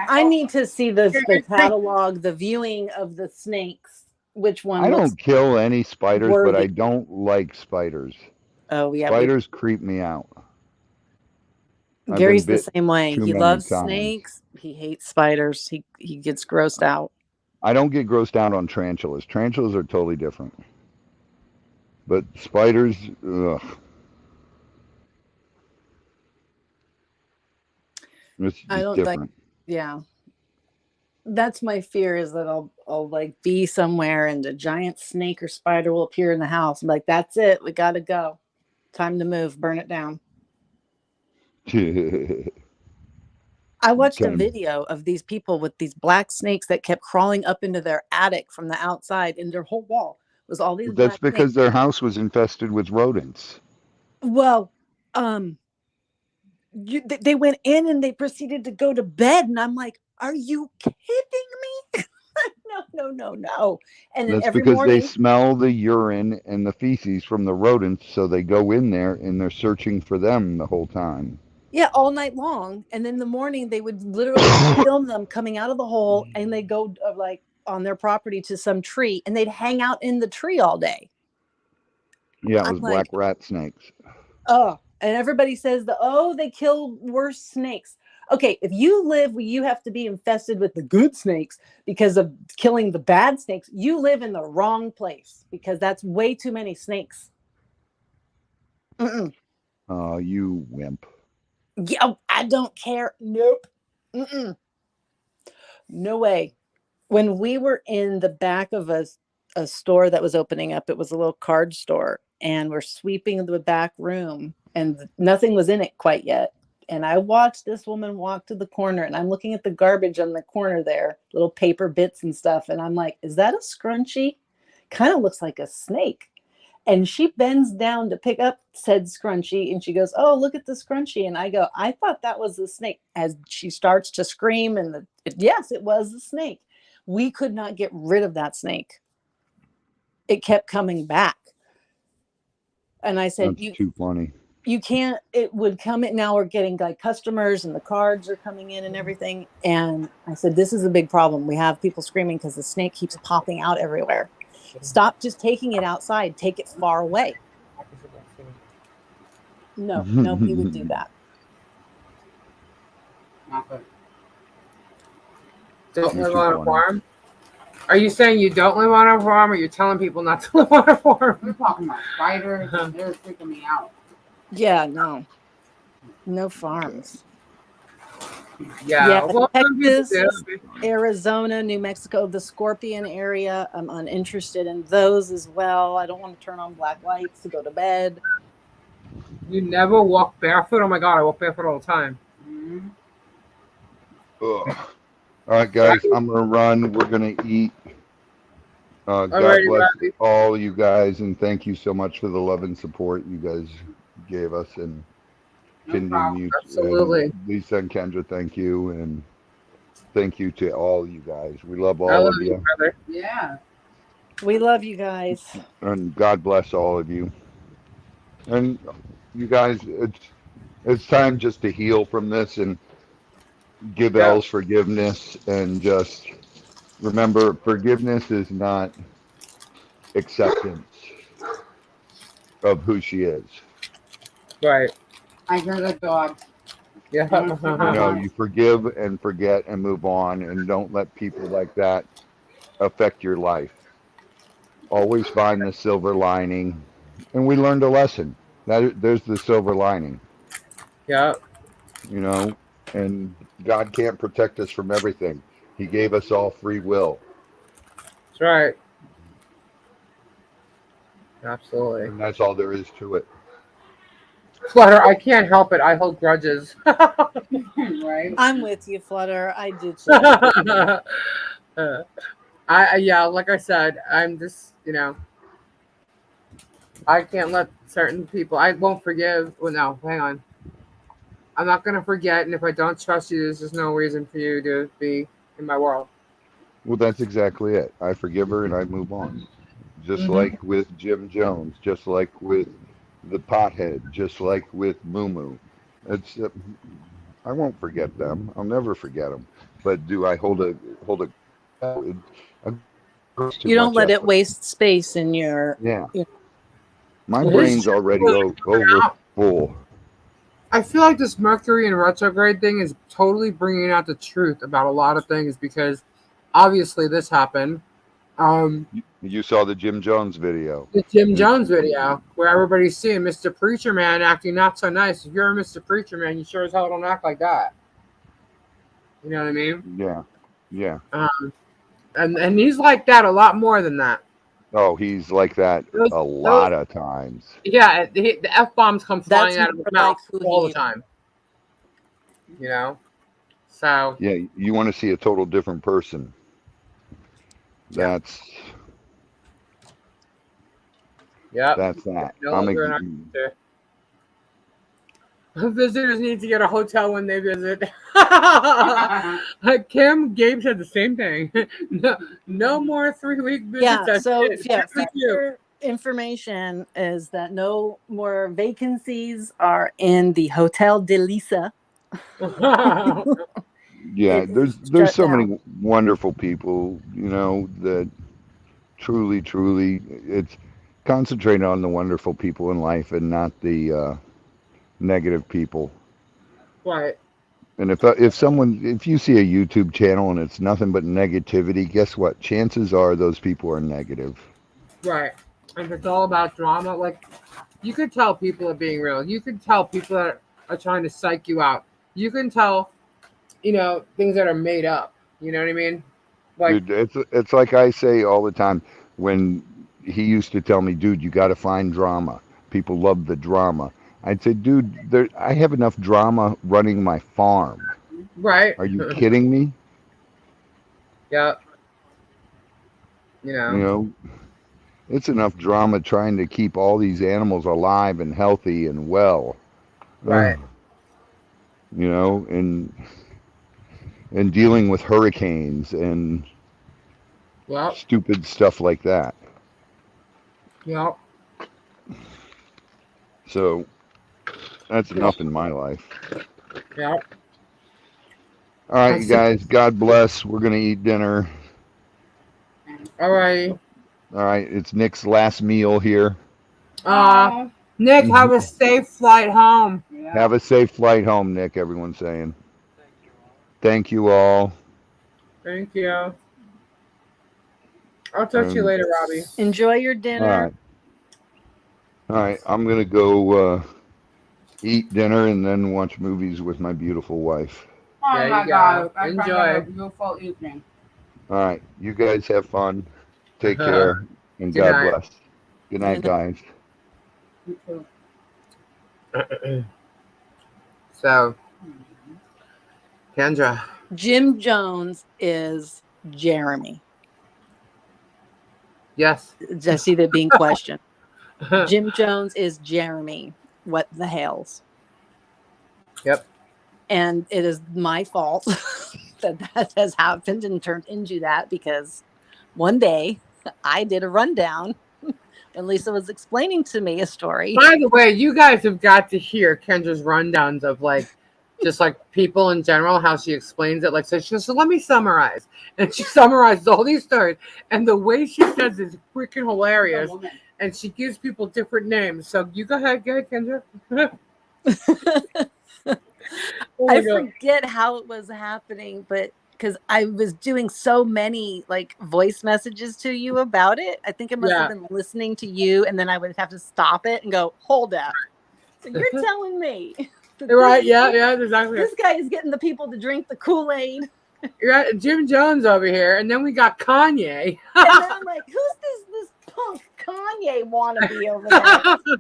I need to see the Drink. catalog, the viewing of the snakes. Which one I looks? don't kill any spiders, but worthy. I don't like spiders. Oh yeah, Spiders creep me out. I've been Gary's the bit same way. too He many loves times. snakes. He hates spiders. He gets grossed out. I don't get grossed out on tarantulas. Tarantulas are totally different. But spiders, ugh. It's I just don't like. different. Yeah, that's my fear is that I'll like be somewhere and a giant snake or spider will appear in the house. I'm like, that's it. We gotta go. Time to move. Burn it down. I watched a Kind of, video of these people with these black snakes that kept crawling up into their attic from the outside, and their whole wall was all these that's black snakes. because their house was infested with rodents. Well, they went in and they proceeded to go to bed, and I'm like, "Are you kidding me?" No. And then That's every because they morning, smell the urine and the feces from the rodents, so they go in there and they're searching for them the whole time. yeah, all night long, and then in the morning they would literally film them coming out of the hole, and they go like on their property to some tree, and they'd hang out in the tree all day. Yeah, it I'm was like, black rat snakes. oh, and everybody says they kill worse snakes. Okay, if you live where you have to be infested with the good snakes because of killing the bad snakes, you live in the wrong place because that's way too many snakes. Mm-mm. Oh, you wimp. Yeah, I don't care. Nope. Mm-mm. No way. When we were in the back of a store that was opening up, it was a little card store, and we're sweeping the back room, and nothing was in it quite yet. And I watched this woman walk to the corner, and I'm looking at the garbage on the corner there, little paper bits and stuff. And I'm like, is that a scrunchie? Kind of looks like a snake. And she bends down to pick up said scrunchie and she goes, "Oh, look at the scrunchie." And I go, "I thought that was the snake." As she starts to scream, and yes, it was the snake. We could not get rid of that snake. It kept coming back. And I said, That's too funny. you can't, it would come in. Now we're getting like customers and the cards are coming in and everything. And I said, this is a big problem. We have people screaming because the snake keeps popping out everywhere. Stop just taking it outside. Take it far away. No, nobody would do that. Not good. Don't You're live too on a funny. farm? Are you saying you don't live on a farm, or you're telling people not to live on a farm? We're talking about spiders. They're freaking me out. Yeah, no. No farms. Yeah, Yeah, well, some people Texas, do. Arizona, New Mexico, the Scorpion area. I'm uninterested in those as well. I don't want to turn on black lights to go to bed. You never walk barefoot? Oh my god, I walk barefoot all the time. Mm-hmm. Ugh. All right, guys, I'm gonna run. We're gonna eat. God Alrighty, bless Robbie. all you guys, and thank you so much for the love and support you guys gave us, and No problem. continue. And Absolutely. Lisa and Kendra, thank you, and thank you to all you guys. We love I all love of you, you, brother. Yeah. We love you guys. and God bless all of you. And you guys, it's time just to heal from this and give Yep, Elle's forgiveness, and just remember, forgiveness is not acceptance of who she is. right. I hear the dog. Yeah. I want to see You my know, life. you forgive and forget and move on, and don't let people like that affect your life. Always find the silver lining. And we learned a lesson. There's the silver lining, Yeah, you know, and God can't protect us from everything. He gave us all free will, that's right. Absolutely. and that's all there is to it. Flutter, I can't help it. I hold grudges. Right? I'm with you, Flutter. I do too. Yeah, like I said, I'm just, I can't let certain people, I won't forgive. Well, no, hang on. I'm not going to forget. And if I don't trust you, there's just no reason for you to be in my world. Well, that's exactly it. I forgive her and I move on. Just Hmm. like with Jim Jones, just like with the pothead, just like with Moo Moo. It's I won't forget them. I'll never forget them. But do I hold a grudge too You don't much let it effort? waste space in your. Yeah, You my This brain's shit's already really over coming out. full. I feel like this Mercury and retrograde thing is totally bringing out the truth about a lot of things because obviously this happened. You saw the Jim Jones video. The Jim You, Jones video where everybody's seeing Mr. Preacher Man acting not so nice. If you're a Mr. Preacher Man, you sure as hell don't act like that. You know what I mean? yeah, yeah. Um, and he's like that a lot more than that. Oh, he's like that Those, a those, lot of times. yeah, the f bombs come That's flying more out of his like mouth who all he the is. time. You know, so Yeah, you want to see a total different person. yeah, That's yep. that's that. No longer an actor. Visitors need to get a hotel when they visit. Kim, Gabe said the same thing. No, no more 3 week visits. Yeah. That's So it. yeah, 2 week. future information is that no more vacancies are in the Hotel de Lisa. yeah. It is There's shut so down. many wonderful people, that truly, it's concentrate on the wonderful people in life and not the negative people. Right. And if you see a YouTube channel and it's nothing but negativity, guess what? Chances are those people are negative. Right. And if it's all about drama, like you could tell people are being real. You could tell people that are trying to psych you out. You can tell, things that are made up. You know what I mean? Like, Dude, it's like I say all the time when he used to tell me, dude, you got to find drama. People love the drama. I'd say, dude, I have enough drama running my farm. right. Are you kidding me? Yeah. You know, it's enough drama trying to keep all these animals alive and healthy and well. Right. You know, and dealing with hurricanes and Well, stupid stuff like that. yeah. So that's enough in my life. Yeah. All right, you guys. God bless. We're gonna eat dinner. All right. All right, it's Nick's last meal here. Nick, have a safe flight home. Yeah. Have a safe flight home, Nick. Everyone's saying. Thank you all. Thank you. I'll talk to you later, Robbie. Enjoy your All dinner. right. All right, I'm gonna go eat dinner and then watch movies with my beautiful wife. Oh There my you God! go. I'm trying to have a beautiful evening. All right, you guys have fun. Take care and Good God night. bless. Good night, guys. You too. So, Kendra. Jim Jones is Jeremy. Yes. I see that being questioned. Jim Jones is Jeremy. What the hells? Yep. And it is my fault that has happened and turned into that because one day I did a rundown when Lisa was explaining to me a story. By the way, you guys have got to hear Kendra's rundowns of just like people in general, how she explains it. Like, so she goes, so let me summarize. And she summarizes all these stories. And the way she says it is freaking hilarious. And she gives people different names. So you go ahead, Kendra. I forget how it was happening, but because I was doing so many like voice messages to you about it, I think I must have been listening to you, and then I would have to stop it and go, hold up. So you're telling me right? Yeah, exactly. This guy is getting the people to drink the Kool-Aid. You got Jim Jones over here, and then we got Kanye. And then I'm like, who's this punk Kanye wannabe over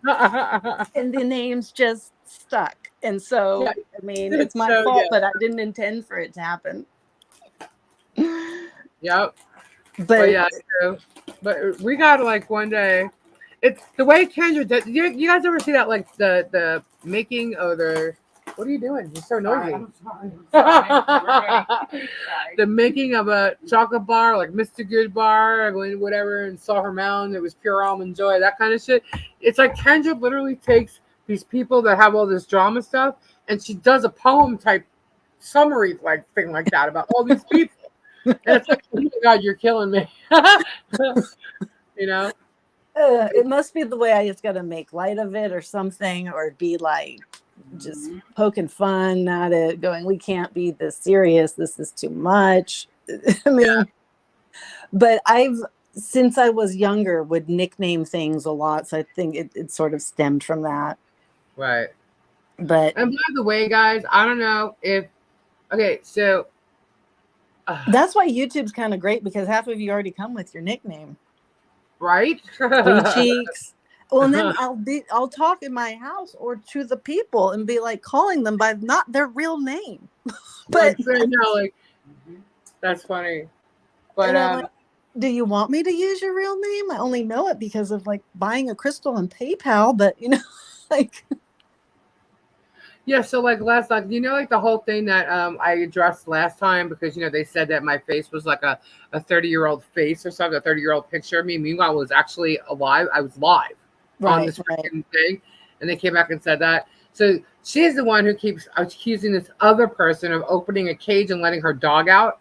there? And the names just stuck. And so, I mean, it's my fault, but I didn't intend for it to happen. Yep. But yeah, true. But we got one day. It's the way Kendra did. You guys ever see that the making of the? What are you doing? You're so noisy. I'm sorry. The making of a chocolate bar, like Mr. Good bar, whatever, and saw her mountain. It was pure almond joy, that kind of shit. It's like Kendra literally takes these people that have all this drama stuff, and she does a poem type summary thing like that about all these people. And it's like, oh my God, you're killing me. It must be the way I just got to make light of it or something, or be like just poking fun at it, going, we can't be this serious. This is too much. I mean, but since I was younger, would nickname things a lot. So I think it sort of stemmed from that. Right. But and by the way, guys, I don't know if so that's why YouTube's kind of great, because half of you already come with your nickname. Right? Three Cheeks. Well, and then I'll talk in my house or to the people and be like calling them by not their real name. But that's funny. But like, do you want me to use your real name? I only know it because of buying a crystal on PayPal, but yeah, so last night, the whole thing that I addressed last time, because they said that my face was like a 30-year-old face or something, a 30-year-old picture of me. Meanwhile, I was actually alive. I was live on this freaking thing, and they came back and said that. So she's the one who keeps accusing this other person of opening a cage and letting her dog out.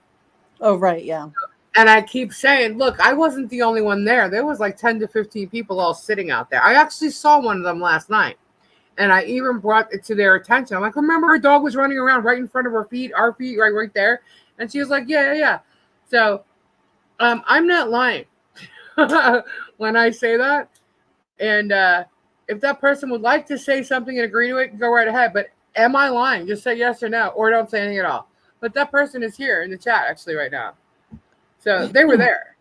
Oh, right, yeah. And I keep saying, look, I wasn't the only one there. There was 10 to 15 people all sitting out there. I actually saw one of them last night. And I even brought it to their attention. I'm like, remember her dog was running around right in front of her feet, our feet, right there. And she was like, yeah. So I'm not lying when I say that. And if that person would like to say something and agree to it, go right ahead. But am I lying? Just say yes or no, or don't say anything at all. But that person is here in the chat actually right now. So they were there,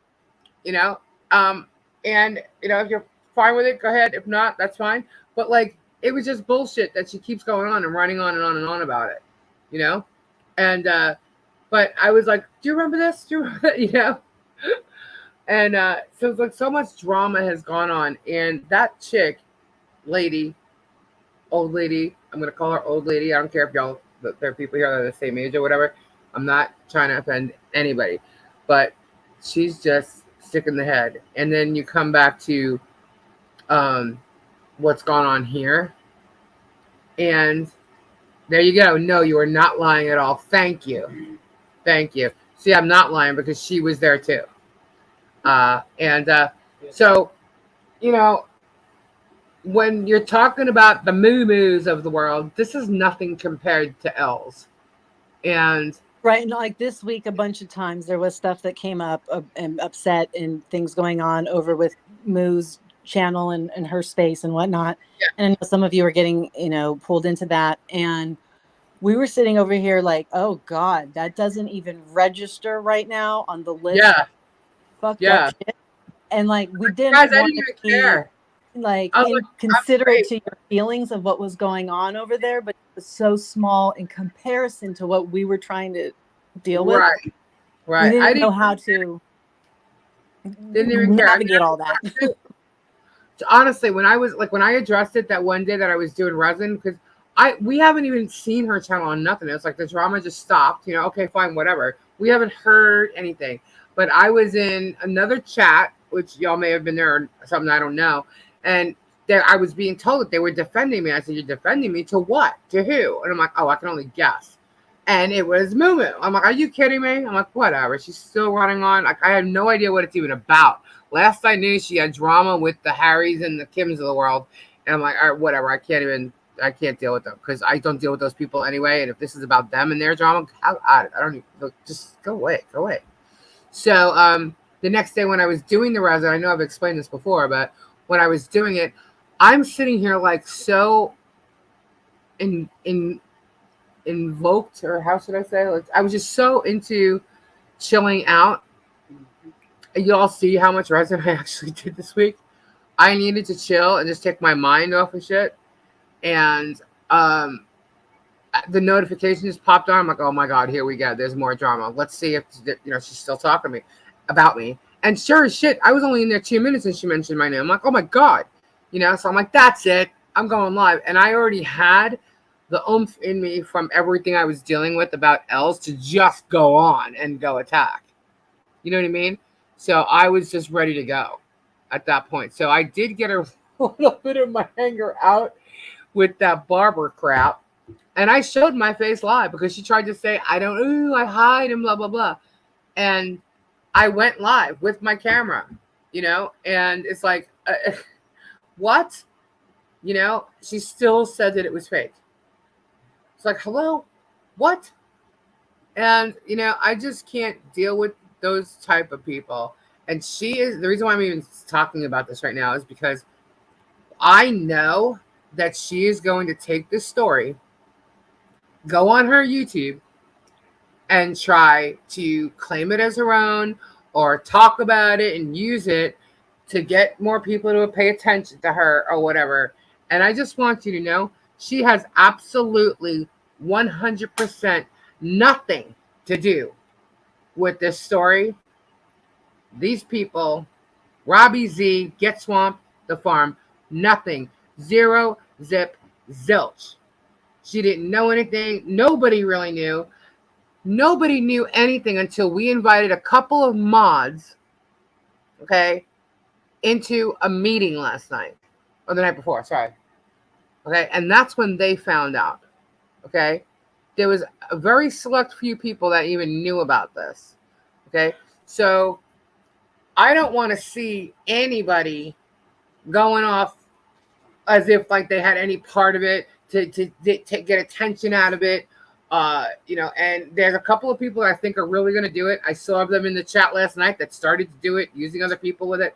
you know. And if you're fine with it, go ahead. If not, that's fine. But like, it was just bullshit that she keeps going on and running on and on and on about it, you know. And but I was like, do you remember this? Do you remember that? And so it's like so much drama has gone on, and that chick, lady, old lady, I'm gonna call her old lady. I don't care if y'all, there are people here that are the same age or whatever. I'm not trying to offend anybody, but she's just sick in the head. And then you come back to what's gone on here, and there you go. No, you are not lying at all. Thank you. See, I'm not lying because she was there too. And so, you know, when you're talking about the moo-moos of the world, this is nothing compared to L's. And right, and like this week, a bunch of times there was stuff that came up and upset and things going on over with Moo's channel and her space and whatnot. yeah, And I know some of you are getting, pulled into that. And we were sitting over here like, oh God, that doesn't even register right now on the list yeah, of fucked up yeah. shit. And like, we didn't Guys, I want didn't to even be care. like I was like, I'm inconsiderate straight. to your feelings of what was going on over there, but it was so small in comparison to what we were trying to deal with. Right, We right. I didn't know didn't how to didn't even care. And navigate all that. honestly, when I addressed it that one day that I was doing resin, because we haven't even seen her channel on nothing. It's like the drama just stopped. Okay, fine, whatever. We haven't heard anything. But I was in another chat, which y'all may have been there or something, I don't know. And there I was being told that they were defending me. I said, you're defending me to what? To who? And I'm like, oh, I can only guess. And it was Moo. I'm like, are you kidding me? I'm like, whatever. She's still running on. Like, I have no idea what it's even about. Last I knew, she had drama with the Harrys and the Kims of the world. And I'm like, all right, whatever. I can't deal with them because I don't deal with those people anyway. And if this is about them and their drama, I don't even, look, just go away. So the next day when I was doing the resin, I know I've explained this before, but when I was doing it, I'm sitting here like so invoked, or how should I say? Like, I was just so into chilling out. You all see how much resin I actually did this week. I needed to chill and just take my mind off of shit. And the notification just popped on. I'm like, oh my God, here we go. There's more drama. Let's see if she's still talking to me about me. And sure as shit, I was only in there 2 minutes and she mentioned my name. I'm like, oh my God. So I'm like, that's it. I'm going live. And I already had the oomph in me from everything I was dealing with about L's to just go on and go attack. You know what I mean? So I was just ready to go at that point. So I did get a little bit of my anger out with that barber crap. And I showed my face live because she tried to say, I hide and blah, blah, blah. And I went live with my camera, and it's like, what? She still said that it was fake. It's like, hello? What? And, I just can't deal with those type of people. And she is, the reason why I'm even talking about this right now is because I know that she is going to take this story, go on her YouTube, and try to claim it as her own or talk about it and use it to get more people to pay attention to her or whatever. And I just want you to know she has absolutely 100% nothing to do with this story. These people, Robbie Z, Get Swamp, The Farm, nothing. Zero, zip, zilch. She didn't know anything. Nobody really knew. Nobody knew anything until we invited a couple of mods, okay, into a meeting last night. Or the night before, sorry. Okay, and that's when they found out. Okay? There was a very select few people that even knew about this. Okay? So I don't want to see anybody going off as if like they had any part of it to get attention out of it. And there's a couple of people that I think are really going to do it. I saw them in the chat last night that started to do it using other people with it.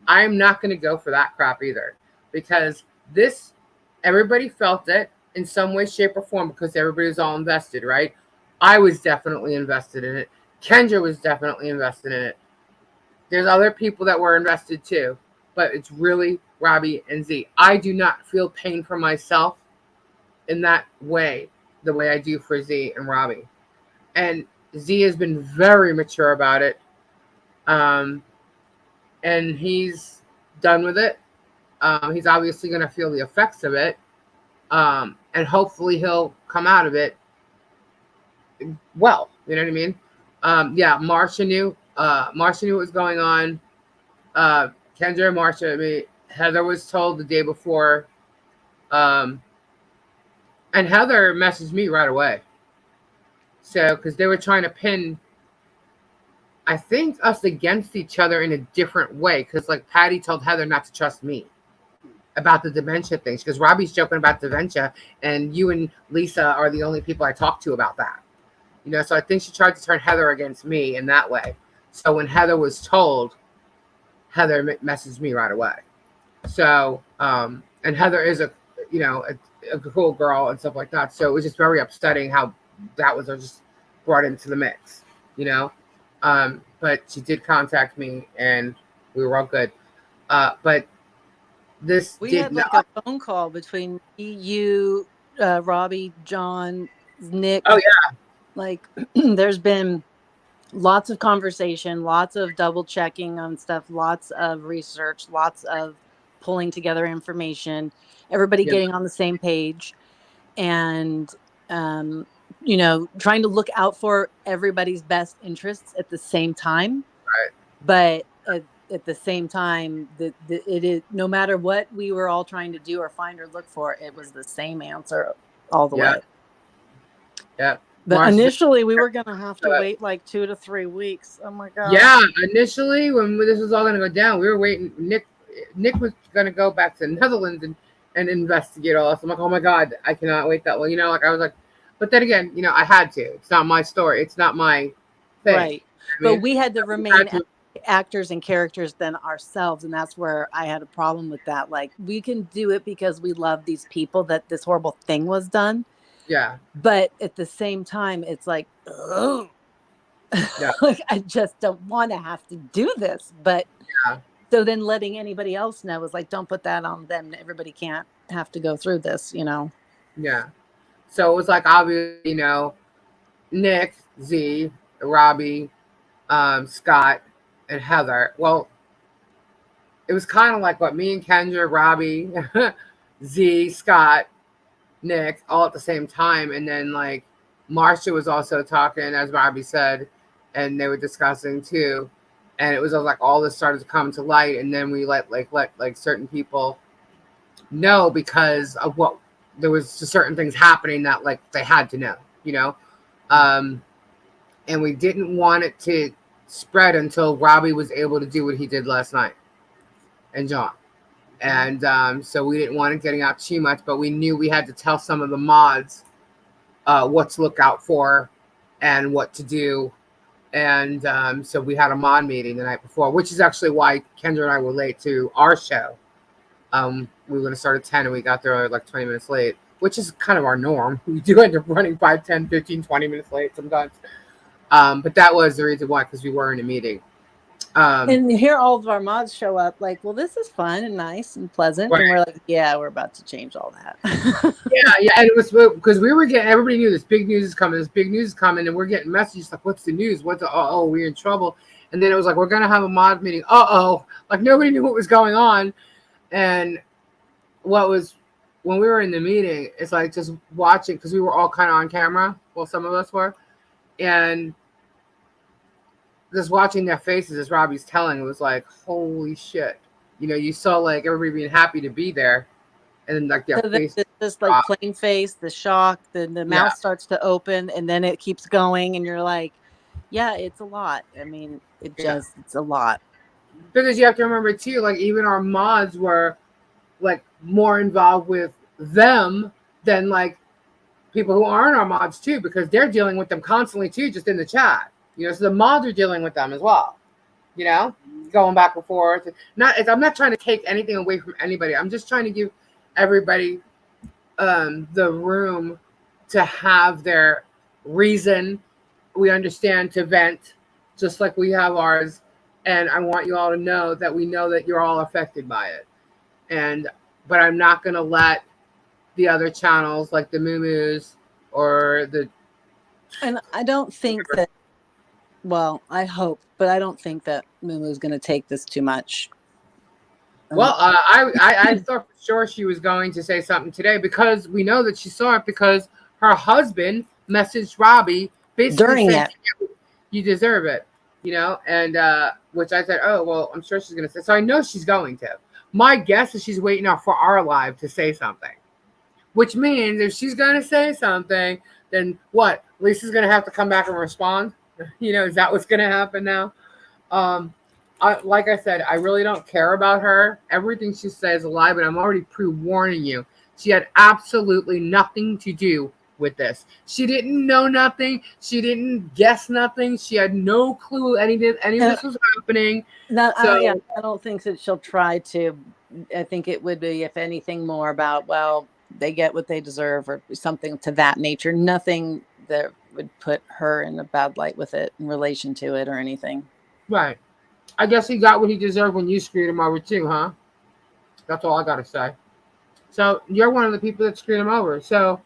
I'm not going to go for that crap either, because this, everybody felt it in some way, shape, or form, because everybody was all invested, right? I was definitely invested in it. Kendra was definitely invested in it. There's other people that were invested too, but it's really Robbie and Z. I do not feel pain for myself in that way, the way I do for Z and Robbie. And Z has been very mature about it. And he's done with it. He's obviously going to feel the effects of it. And hopefully he'll come out of it well. You know what I mean? Yeah, Marsha knew. Marsha knew what was going on. Kendra and Marsha, Heather was told the day before. And Heather messaged me right away. So, because they were trying to pin, I think, us against each other in a different way. Because, like, Patty told Heather not to trust me about the dementia things. Because Robbie's joking about dementia, and you and Lisa are the only people I talk to about that. So I think she tried to turn Heather against me in that way. So when Heather was told, Heather messaged me right away. So, and Heather is a cool girl and stuff like that. So it was just very upsetting how that was just brought into the mix, But she did contact me, and we were all good. But we had like a phone call between you, Robbie, John, Nick. Oh yeah. Like there's been lots of conversation, lots of double checking on stuff, lots of research, lots of pulling together information, everybody getting on the same page, and trying to look out for everybody's best interests at the same time. Right. But at the same time, it is, no matter what we were all trying to do or find or look for, it was the same answer all the way. Yeah. But initially, we were going to have to wait like 2 to 3 weeks. Oh my God. Yeah. Initially, when this was all going to go down, we were waiting. Nick was going to go back to the Netherlands and investigate all this. I'm like, oh my God, I cannot wait that long. I was like, but then again, I had to. It's not my story. It's not my thing. Right. But we had to remain actors and characters than ourselves. And that's where I had a problem with that. Like, we can do it because we love these people that this horrible thing was done. Yeah. But at the same time, it's like, ugh. Yeah. Like, I just don't want to have to do this. But so then letting anybody else know was like, don't put that on them. Everybody can't have to go through this, Yeah. So it was like, obviously, Nick, Z, Robbie, Scott, and Heather. Well, it was kind of like what me and Kendra, Robbie, Z, Scott, Nick, all at the same time. And then like Marsha was also talking, as Robbie said, and they were discussing too. And it was like all this started to come to light. And then we let certain people know, because of what there was just certain things happening that like they had to know, and we didn't want it to spread until Robbie was able to do what he did last night, and John. And so we didn't want it getting out too much, but we knew we had to tell some of the mods what to look out for and what to do. And so we had a mod meeting the night before, which is actually why Kendra and I were late to our show. We were going to start at 10 and we got there like 20 minutes late, which is kind of our norm. We do end up running 5, 10, 15, 20 minutes late sometimes. But that was the reason why, because we were in a meeting. And here all of our mods show up like, well, this is fun and nice and pleasant. Right. And we're like, yeah, we're about to change all that. Yeah. And it was because we were getting, everybody knew this big news is coming. And we're getting messages like, what's the news? We're in trouble. And then it was like, we're going to have a mod meeting. Like nobody knew what was going on. And when we were in the meeting, it's like just watching, because we were all kind of on camera. Well, some of us were. And just watching their faces as Robbie's telling, it was like, holy shit. You saw like everybody being happy to be there. And then like their face. Just like plain face, the shock, the mouth starts to open, and then it keeps going. And you're like, yeah, it's a lot. I mean, it's a lot. Because you have to remember too, like even our mods were like more involved with them than like people who aren't our mods too, because they're dealing with them constantly too, just in the chat. So the mods are dealing with them as well. Going back and forth. I'm not trying to take anything away from anybody. I'm just trying to give everybody the room to have their reason. We understand to vent, just like we have ours. And I want you all to know that we know that you're all affected by it. But I'm not going to let the other channels like the Moo or the. And I don't think that. Well, I hope, but I don't think that Mumu's going to take this too much. Well, I thought for sure she was going to say something today, because we know that she saw it because her husband messaged Robbie basically during saying, it, you deserve it, and which I said, oh, well, I'm sure she's going to say. So I know she's going to. My guess is she's waiting out for our live to say something, which means if she's going to say something, then what? Lisa's going to have to come back and respond. Is that what's going to happen now? Like I said, I really don't care about her. Everything she says is a lie, but I'm already pre-warning you. She had absolutely nothing to do with this. She didn't know nothing. She didn't guess nothing. She had no clue any of this was happening. I don't think that she'll try to. I think it would be, if anything, more about, well, they get what they deserve or something to that nature. Nothing that would put her in a bad light with it in relation to it or anything. Right. I guess he got what he deserved when you screwed him over too, huh? That's all I gotta say. So you're one of the people that screwed him over. So,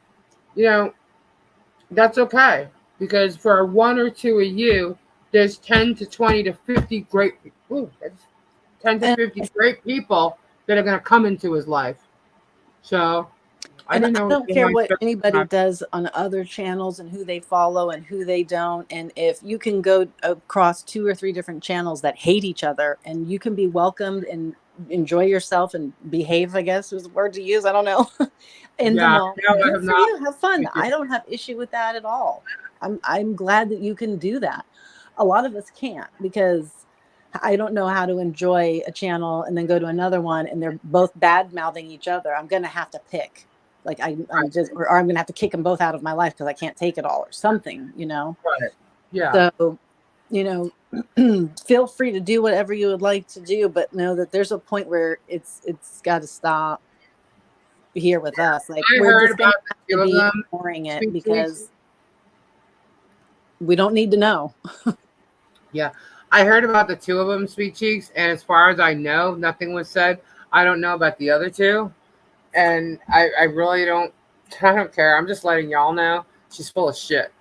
that's okay. Because for one or two of you, there's 10 to 20 to 50 great 10 to 50 great people that are gonna come into his life. So I And didn't I know don't care what anybody does on other channels and who they follow and who they don't. And if you can go across 2 or 3 different channels that hate each other, and you can be welcomed and enjoy yourself and behave, I guess is the word to use, I don't know, in them all. Good for you. Have fun. I don't have issue with that at all. I'm glad that you can do that. A lot of us can't, because I don't know how to enjoy a channel and then go to another one and they're both bad mouthing each other. I'm going to have to pick. Like I'm just, or I'm going to have to kick them both out of my life because I can't take it all or something, Right. Yeah. So, feel free to do whatever you would like to do, but know that there's a point where it's got to stop here with us. Like we're just going to have to be ignoring it because we don't need to know. Yeah. I heard about the 2 of them, Sweet Cheeks, and as far as I know, nothing was said. I don't know about the other 2. And I really don't care. I'm just letting y'all know she's full of shit.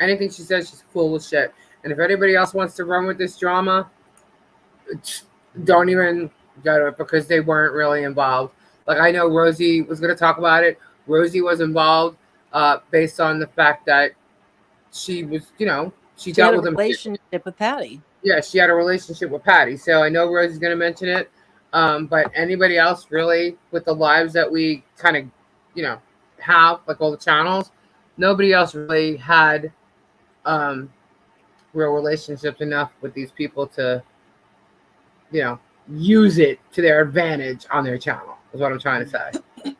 Anything she says, she's full of shit. And if anybody else wants to run with this drama, don't even go to it, because they weren't really involved. Like I know Rosie was going to talk about it. Rosie was involved based on the fact that she was, she dealt with a relationship with Patty. Yeah, she had a relationship with Patty. So I know Rosie's going to mention it. But anybody else really with the lives that we kind of, have, like all the channels, nobody else really had real relationships enough with these people to, use it to their advantage on their channel, is what I'm trying to say.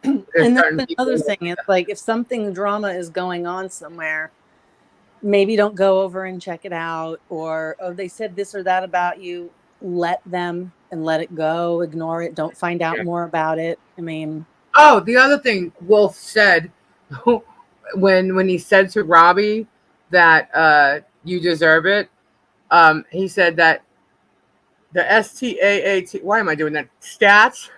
And that's another thing. It's like, if something drama is going on somewhere, maybe don't go over and check it out, or, oh, they said this or that about you. Let them and let it go. Ignore it. Don't find out more about it. I mean, oh, the other thing Wolf said when he said to Robbie that you deserve it, he said that the STAAT. Why am I doing that? Stats.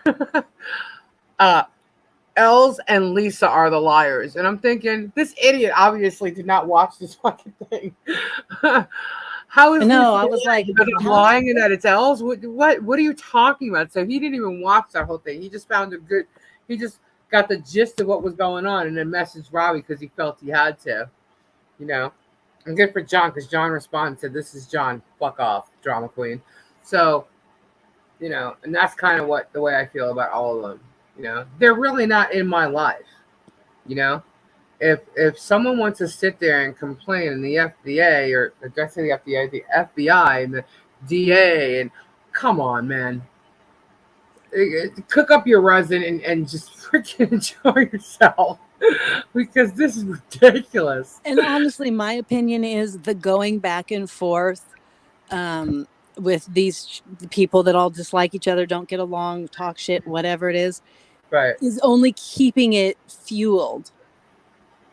Els and Lisa are the liars, and I'm thinking this idiot obviously did not watch this fucking thing. How is no? I was like, I'm lying and that it's Els. What are you talking about? So he didn't even watch that whole thing. He just found he just got the gist of what was going on, and then messaged Robbie because he felt he had to. And good for John, because John responded and said, "This is John. Fuck off, drama queen." So, and that's kind of the way I feel about all of them. They're really not in my life. If someone wants to sit there and complain in the FDA, or did I say the FDA, the FBI and the DA, and come on, man. cook up your resin and just freaking enjoy yourself because this is ridiculous. And honestly, my opinion is the going back and forth um, with these people that all dislike each other, don't get along, talk shit, whatever it Right. is only keeping it fueled.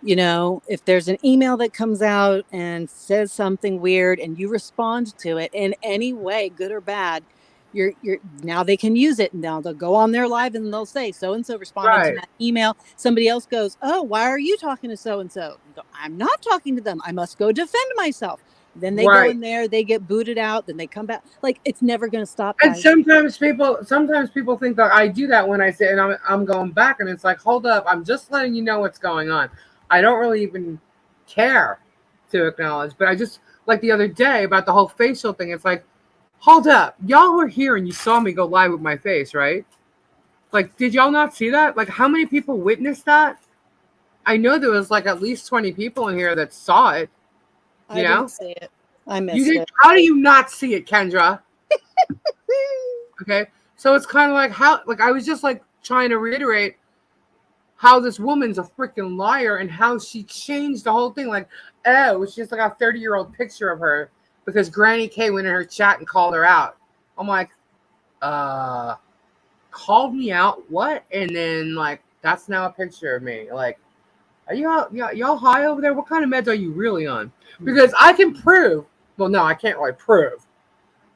You know, if there's an email that comes out and says something weird and you respond to it in any way, good or bad, you're now they can use it. Now they'll go on their live and they'll say so and so responded to Right. that email. Somebody else goes, "Oh, why are you talking to so and so?" You go, "I'm not talking to them. I must go defend myself." Then they go Right. in there, they get booted out, then they come back. Like it's never going to stop, And guys. sometimes people think that I do that when I say, and I'm going back, and it's like, hold up, I'm just letting you know what's going on. I don't really even care to acknowledge, but I just like the other day about the whole facial thing. It's like, hold up, y'all were here and you saw me go live with my face, right? Like, did y'all not see that? Like, how many people witnessed that? I know there was like at least 20 people in here that saw it. You I know, didn't see it. I you missed did. it. How do you not see it, Kendra? Okay, so it's kind of like how, like I was just like trying to reiterate how this woman's a freaking liar and how she changed the whole thing. Like, oh, it's just like a 30-year-old picture of her because Granny K went in her chat and called her out. I'm like, called me out? What? And then like that's now a picture of me. Like, are y'all high over there? What kind of meds are you really on? Because I can prove. Well, no, I can't really prove,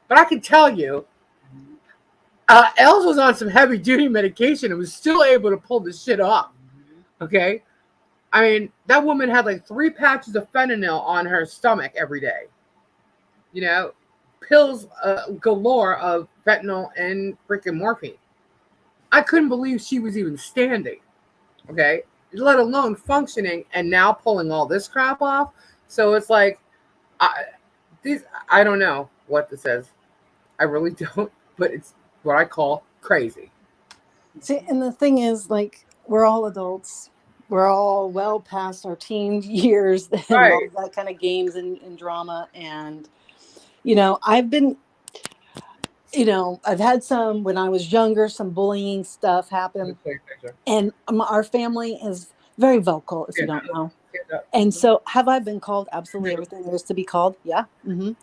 but I can tell you. Els was on some heavy duty medication and was still able to pull this shit off. Okay. I mean, that woman had like 3 patches of fentanyl on her stomach every day. You know, pills galore of fentanyl and freaking morphine. I couldn't believe she was even standing. Okay. Let alone functioning and now pulling all this crap off. So it's like, I don't know what this is. I really don't, but it's what I call crazy. See, and the thing is, like, we're all adults. We're all well past our teen years and all Right. that kind of games and drama. And, you know, I've had some when I was younger, some bullying stuff happen. Let's take a picture. And our family is very vocal, if you Stand don't up. know. Stand up. And so, have I been called absolutely everything there is to be called? Yeah,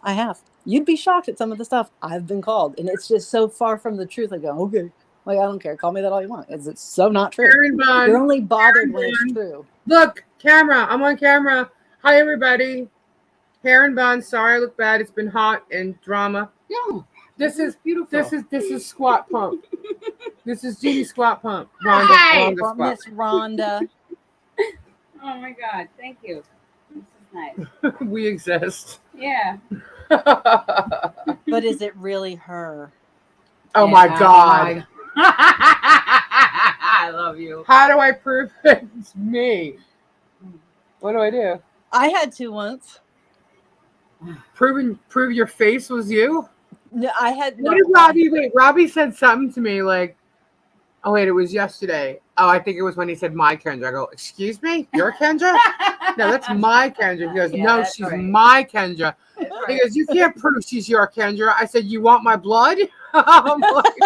I have. You'd be shocked at some of the stuff I've been called, and it's just so far from the truth. I go, okay, like I don't care. Call me that all you want. It's so not true. Karen You're Bond. only bothered when it's Bond. true. Look, camera. I'm on camera. Hi, everybody. Karen Bond. Sorry, I look bad. It's been hot and drama. No, This is beautiful. This is squat pump. This is Judy squat pump. Hi. Rhonda Well, squat. Miss Rhonda, Oh my God, thank you. This is nice. We exist. Yeah. but is it really her? Oh Yeah, my God. I love you. How do I prove it's me? What do I do? I had to once. Prove your face was you? No, I had What no. did Robbie? Wait, Robbie said something to me like, "Oh wait, it was yesterday." Oh, I think it was when he said my Kendra. I go, "Excuse me, you're Kendra?" No, that's my Kendra. He goes, Yeah, "No, that's she's right. my Kendra." That's He right. goes, "You can't prove she's your Kendra." I said, "You want my blood?" I'm like,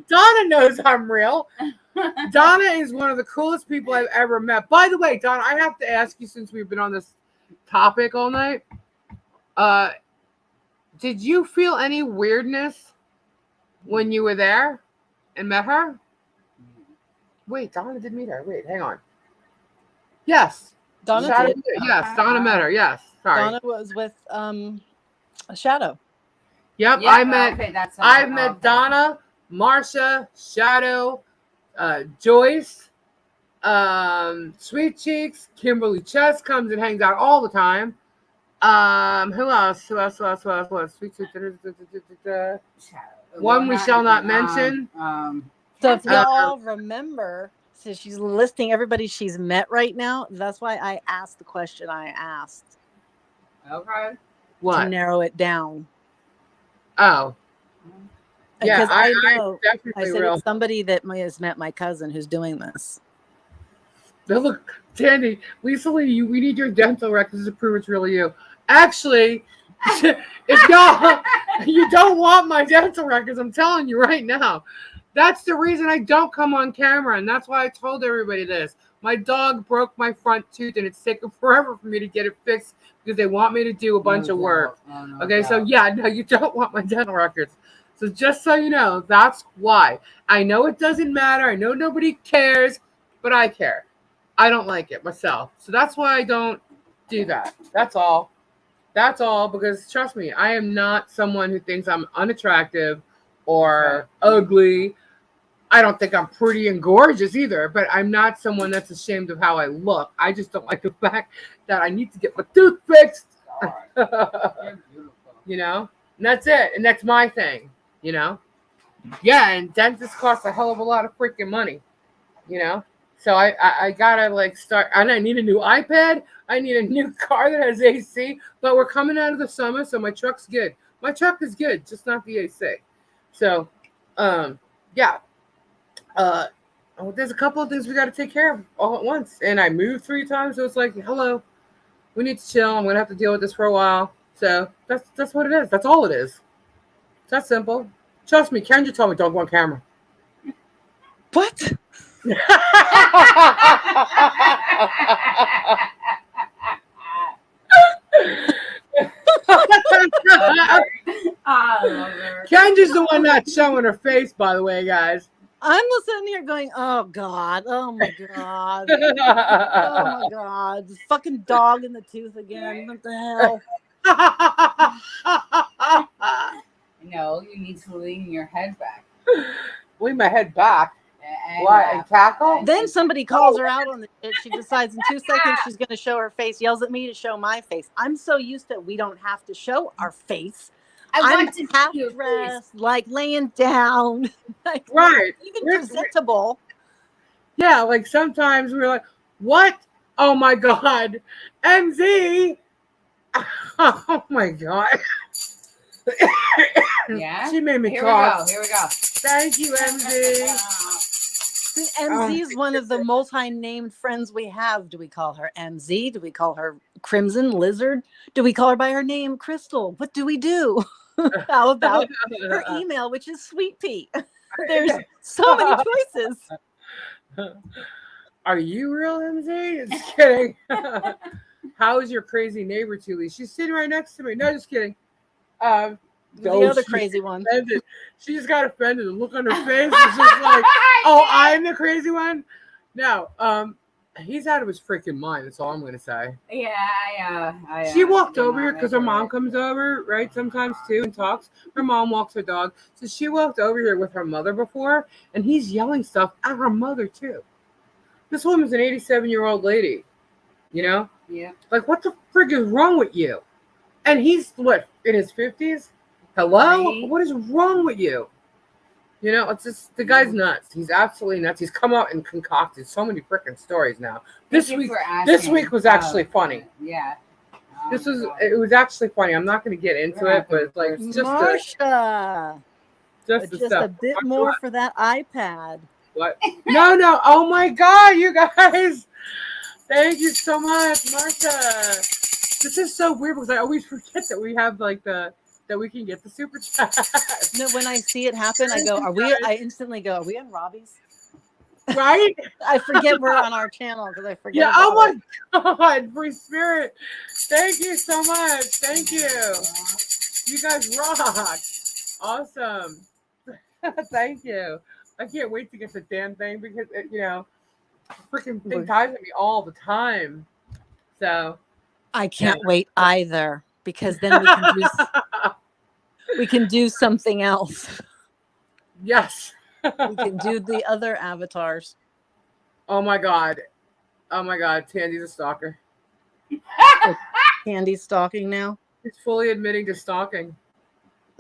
Donna knows I'm real. Donna is one of the coolest people I've ever met. By the way, Donna, I have to ask you since we've been on this topic all night. Did you feel any weirdness when you were there and met her? Wait, Donna did meet her. Wait, hang on. Yes. Donna Shadow, did. yes, Donna met her. Yes. Sorry. Donna was with a Shadow. Yep, Yeah, I met okay, that's I met Donna, Marsha, Shadow, Joyce, Sweet Cheeks, Kimberly Chess comes and hangs out all the time. Who else? Who else? Sweet Cheeks. One we shall not mention. So if y'all remember, so she's listing everybody she's met right now. That's why I asked the question I asked. Okay. To What? narrow it down. Oh. Yeah, Because I know. definitely I said real. it's somebody that has met my cousin who's doing this. Now look, Tandy, Lisa Lee, we need your dental records to prove it's really you. Actually, If y'all, you don't want my dental records, I'm telling you right now. That's the reason I don't come on camera, and that's why I told everybody this. My dog broke my front tooth, and it's taken forever for me to get it fixed because they want me to do a bunch of work. Okay, so yeah, no, you don't want my dental records. So just so you know, that's why. I know it doesn't matter. I know nobody cares, but I care. I don't like it myself. So that's why I don't do that. That's all. That's all, because trust me, I am not someone who thinks I'm unattractive or ugly. I don't think I'm pretty and gorgeous either, but I'm not someone that's ashamed of how I look. I just don't like the fact that I need to get my tooth fixed. You know? And that's it. And that's my thing, you know? Yeah, and dentists cost a hell of a lot of freaking money, you know? So I gotta like start, and I need a new iPad. I need a new car that has AC, but we're coming out of the summer, so my truck's good. My truck is good, just not the AC. So, yeah. There's a couple of things we got to take care of all at once. And I moved 3 times, so it's like, hello, we need to chill. I'm gonna have to deal with this for a while. So that's what it is. That's all it is. It's that simple. Trust me, Kendra told me don't go on camera. What? I love her. Kendra's the one not showing her face, by the way, guys. I'm sitting here going, oh God, oh my God, oh my God, this fucking dog in the tooth again. What the hell? No, you need to lean your head back. Lean my head back. And, What? And cackle? Then somebody calls her out on the shit. She decides in 2 seconds she's going to show her face, yells at me to show my face. I'm so used to we don't have to show our face. I'm half dressed, like laying down, like right, even presentable. Yeah, like sometimes we're like, "What? Oh my God, MZ! Oh my God!" Yeah, she made me Here cough. we go. Thank you, MZ. See, MZ is one of the multi-named friends we have. Do we call her MZ? Do we call her Crimson Lizard? Do we call her by her name, Crystal? What do we do? How about her email, which is Sweet Pea? There's so many choices. Are you real, MZ? Just kidding. How is your crazy neighbor, Thule? She's sitting right next to me. No, just kidding. The other crazy one. Offended. She just got offended. The look on her face is just like, oh, I'm the crazy one? No, he's out of his freaking mind. That's all I'm going to say. Yeah, she walked over here because her mom comes over, right, sometimes too, and talks. Her mom walks her dog. So she walked over here with her mother before, and he's yelling stuff at her mother too. This woman's an 87-year-old lady, you know? Yeah. Like, what the frig is wrong with you? And he's, what, in his 50s? Hello? Right. What is wrong with you? You know, it's just, the guy's nuts. He's absolutely nuts. He's come out and concocted so many freaking stories now. This week was actually funny. Yeah. It was actually funny. I'm not going to get into it, but it's like just Marsha. Just a bit more for that iPad. What? No. Oh my God, you guys. Thank you so much, Marsha. This is so weird because I always forget that we have like that we can get the super chat. No, when I see it happen, I go, I instantly go, are we on Robbie's? Right? I forget we're on our channel because I forget. Yeah, oh my God, free spirit. Thank you so much. Thank you. You guys rock. Awesome. Thank you. I can't wait to get the damn thing because, freaking thing ties with me all the time. So. I can't wait either because then we can do something else. Yes. We can do the other avatars. Oh my God. Tandy's a stalker. Candy's stalking now? She's fully admitting to stalking.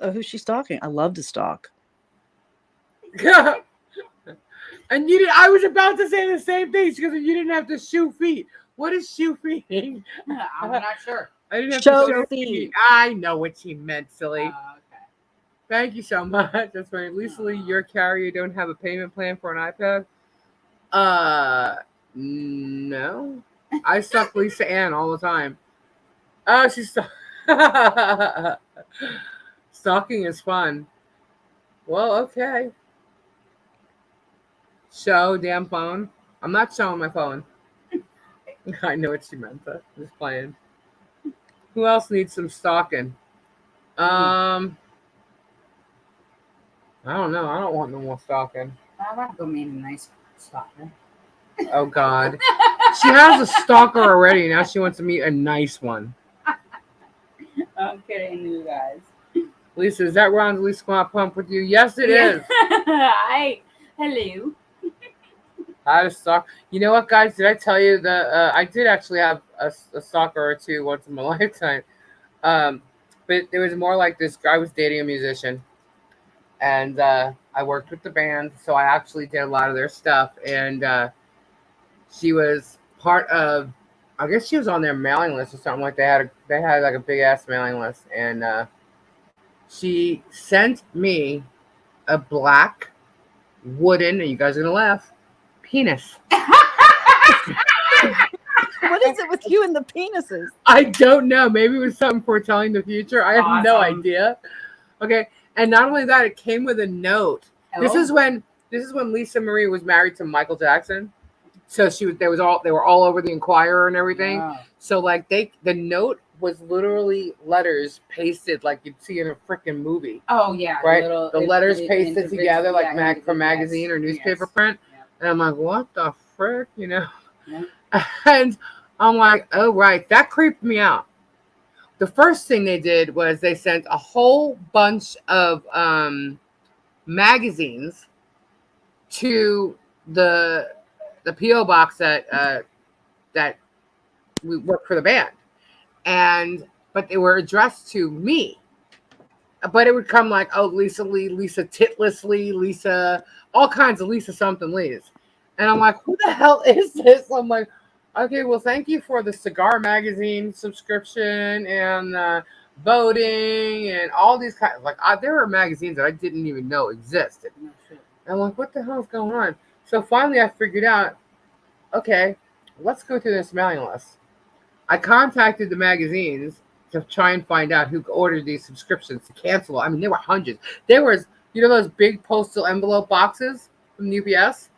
Oh, who's she stalking? I love to stalk. And I was about to say the same thing because you didn't have to shoe feet. What is shoe feeding? I'm not sure. I didn't have show to show feet. I know what she meant, silly. Okay. Thank you so much. That's right. Lisa Lee, your carrier don't have a payment plan for an iPad? No. I stalk Lisa Ann all the time. Oh, she's Stalking is fun. Well, okay. Show damn phone. I'm not showing my phone. I know what she meant. Though. Just playing. Who else needs some stalking? Um, I don't know. I don't want no more stalking. I want to go meet a nice stalker. Oh God, she has a stalker already. Now she wants to meet a nice one. I'm kidding you guys. Lisa, is that Ron's Lisa Squad Pump with you? Yes, it Yeah. is. Hi. Hello. I had a stalk. You know what, guys? Did I tell you that I did actually have a stalker or two once in my lifetime? Um, but it was more like this. I was dating a musician, and I worked with the band, so I actually did a lot of their stuff. And she was part of. I guess she was on their mailing list or something like they had like a big ass mailing list, and she sent me a black wooden. And you guys are gonna laugh. Penis. What is it with you and the penises? I don't know. Maybe it was something foretelling the future. I have no Awesome. idea. Okay, and not only that, it came with a note. This is Oh. when Lisa Marie was married to Michael Jackson. So they were all over the Inquirer and everything. Wow. So like the note was literally letters pasted like you'd see in a freaking movie, Oh yeah. right? Little, The letters pasted individual- together like yeah, from yes, magazine or newspaper yes. print. Yep. And I'm like, what the frick, Yep. And I'm like, oh right, that creeped me out. The first thing they did was they sent a whole bunch of magazines to the PO box that we work for the band, and but they were addressed to me. But it would come like, oh, Lisa Lee, Lisa Titless Lee, Lisa, all kinds of Lisa something Lees. And I'm like, who the hell is this? I'm like, okay, well, thank you for the cigar magazine subscription and voting and all these kinds. Like, there were magazines that I didn't even know existed. No shit. And I'm like, what the hell is going on? So finally, I figured out, okay, let's go through this mailing list. I contacted the magazines to try and find out who ordered these subscriptions to cancel. I mean, there were hundreds. There was, those big postal envelope boxes from UPS.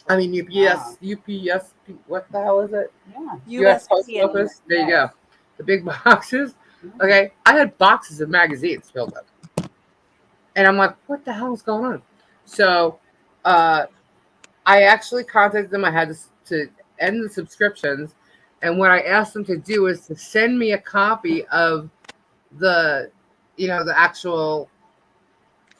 I mean, UPS, Wow. UPS, what the hell is it? Yeah. U.S. Post USPS. Office. There you Yes. go. The big boxes. Yeah. Okay, I had boxes of magazines filled up, and I'm like, what the hell is going on? So, I actually contacted them. I had to end the subscriptions, and what I asked them to do is to send me a copy of the, the actual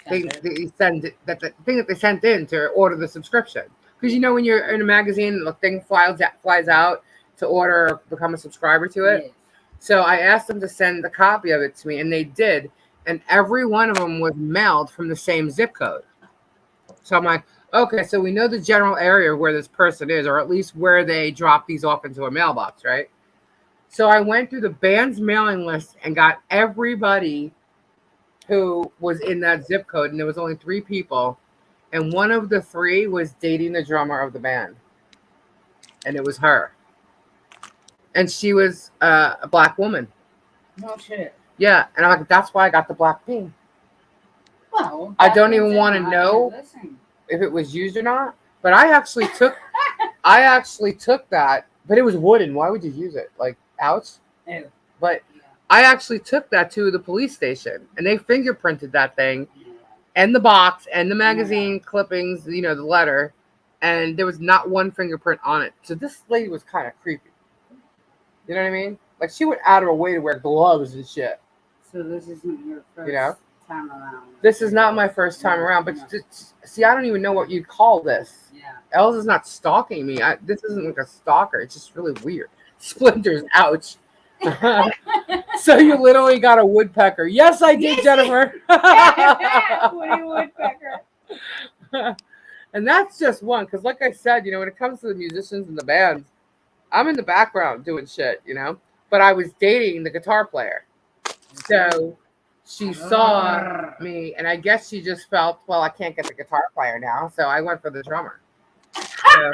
thing Send it. that you send the thing that they sent in to order the subscription. Because when you're in a magazine, the thing flies out to order or become a subscriber to it. Yes. So I asked them to send a copy of it to me, and they did. And every one of them was mailed from the same zip code. So I'm like, okay, so we know the general area where this person is, or at least where they drop these off into a mailbox, right? So I went through the band's mailing list and got everybody who was in that zip code, and there was only 3 people. And one of the 3 was dating the drummer of the band. And it was her. And she was a black woman. No shit. Yeah. And I'm like, that's why I got the black pin. Well, I don't even that's wanna it. know. Listen. If it was used or not. But I actually took that, but it was wooden. Why would you use it? Like, ouch. Ew. But Yeah. I actually took that to the police station, and they fingerprinted that thing Yeah. and the box and the magazine clippings, the letter, and there was not one fingerprint on it. So this lady was kind of creepy. You know what I mean? Like, she went out of her way to wear gloves and shit. So this isn't your first know? time around. This is not my first time around, but see, I don't even know what you'd call this. Yeah. Els is not stalking me. This isn't like a stalker. It's just really weird. Splinters, ouch. So you literally got a woodpecker. Yes, I did, Yes. Jennifer. Woody Woodpecker. And that's just one, because like I said, when it comes to the musicians and the bands, I'm in the background doing shit, But I was dating the guitar player. So she saw me, and I guess she just felt, well, I can't get the guitar player now, so I went for the drummer. So,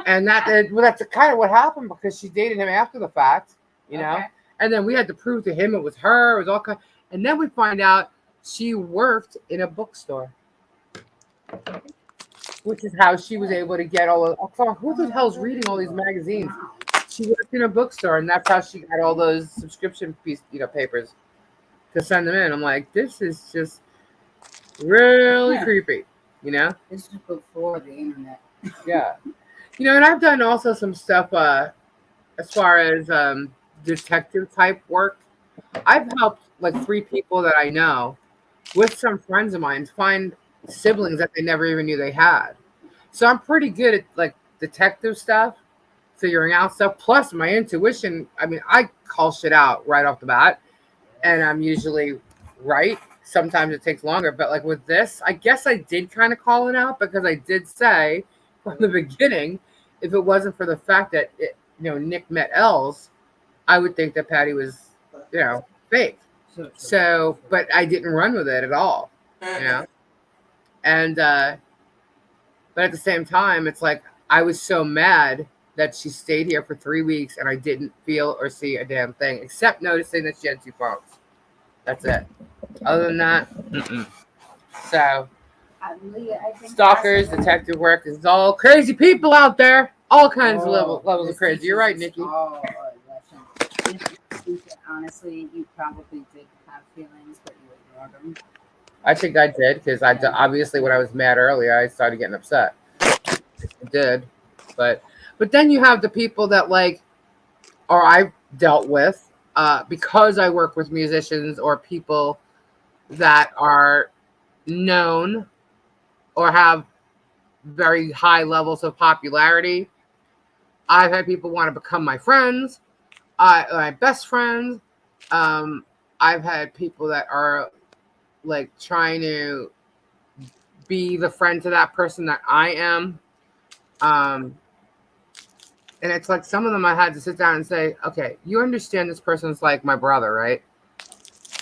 and that's kind of what happened, because she dated him after the fact, Okay. And then we had to prove to him it was her. It was all kind. And then we find out she worked in a bookstore, which is how she was able to get all of. I thought, who the hell's reading all these magazines? She worked in a bookstore, and that's how she got all those subscription papers to send them in. I'm like, this is just really creepy, you know? This is before the internet. Yeah. You know, and I've done also some stuff as far as detective type work. I've helped like 3 people that I know with some friends of mine find siblings that they never even knew they had. So I'm pretty good at like detective stuff, figuring out stuff. Plus my intuition. I mean, I call shit out right off the bat, and I'm usually right. Sometimes it takes longer, but like with this, I guess I did kind of call it out because I did say from the beginning, if it wasn't for the fact that Nick met Els, I would think that Patty was, fake. So, but I didn't run with it at all, and but at the same time, it's like I was so mad that she stayed here for 3 weeks and I didn't feel or see a damn thing except noticing that she had 2 phones. That's it. Other than that, so stalkers, detective work is all crazy people out there. All kinds of levels of crazy. You're right, Nikki. Honestly, you probably did have feelings, but you ignored them. I think I did because obviously when I was mad earlier, I started getting upset. I did, but then you have the people that or I've dealt with because I work with musicians or people that are known or have very high levels of popularity. I've had people want to become my friends, my best friends. I've had people that are like trying to be the friend to that person that I am. And it's like some of them I had to sit down and say, okay, you understand this person's like my brother, right?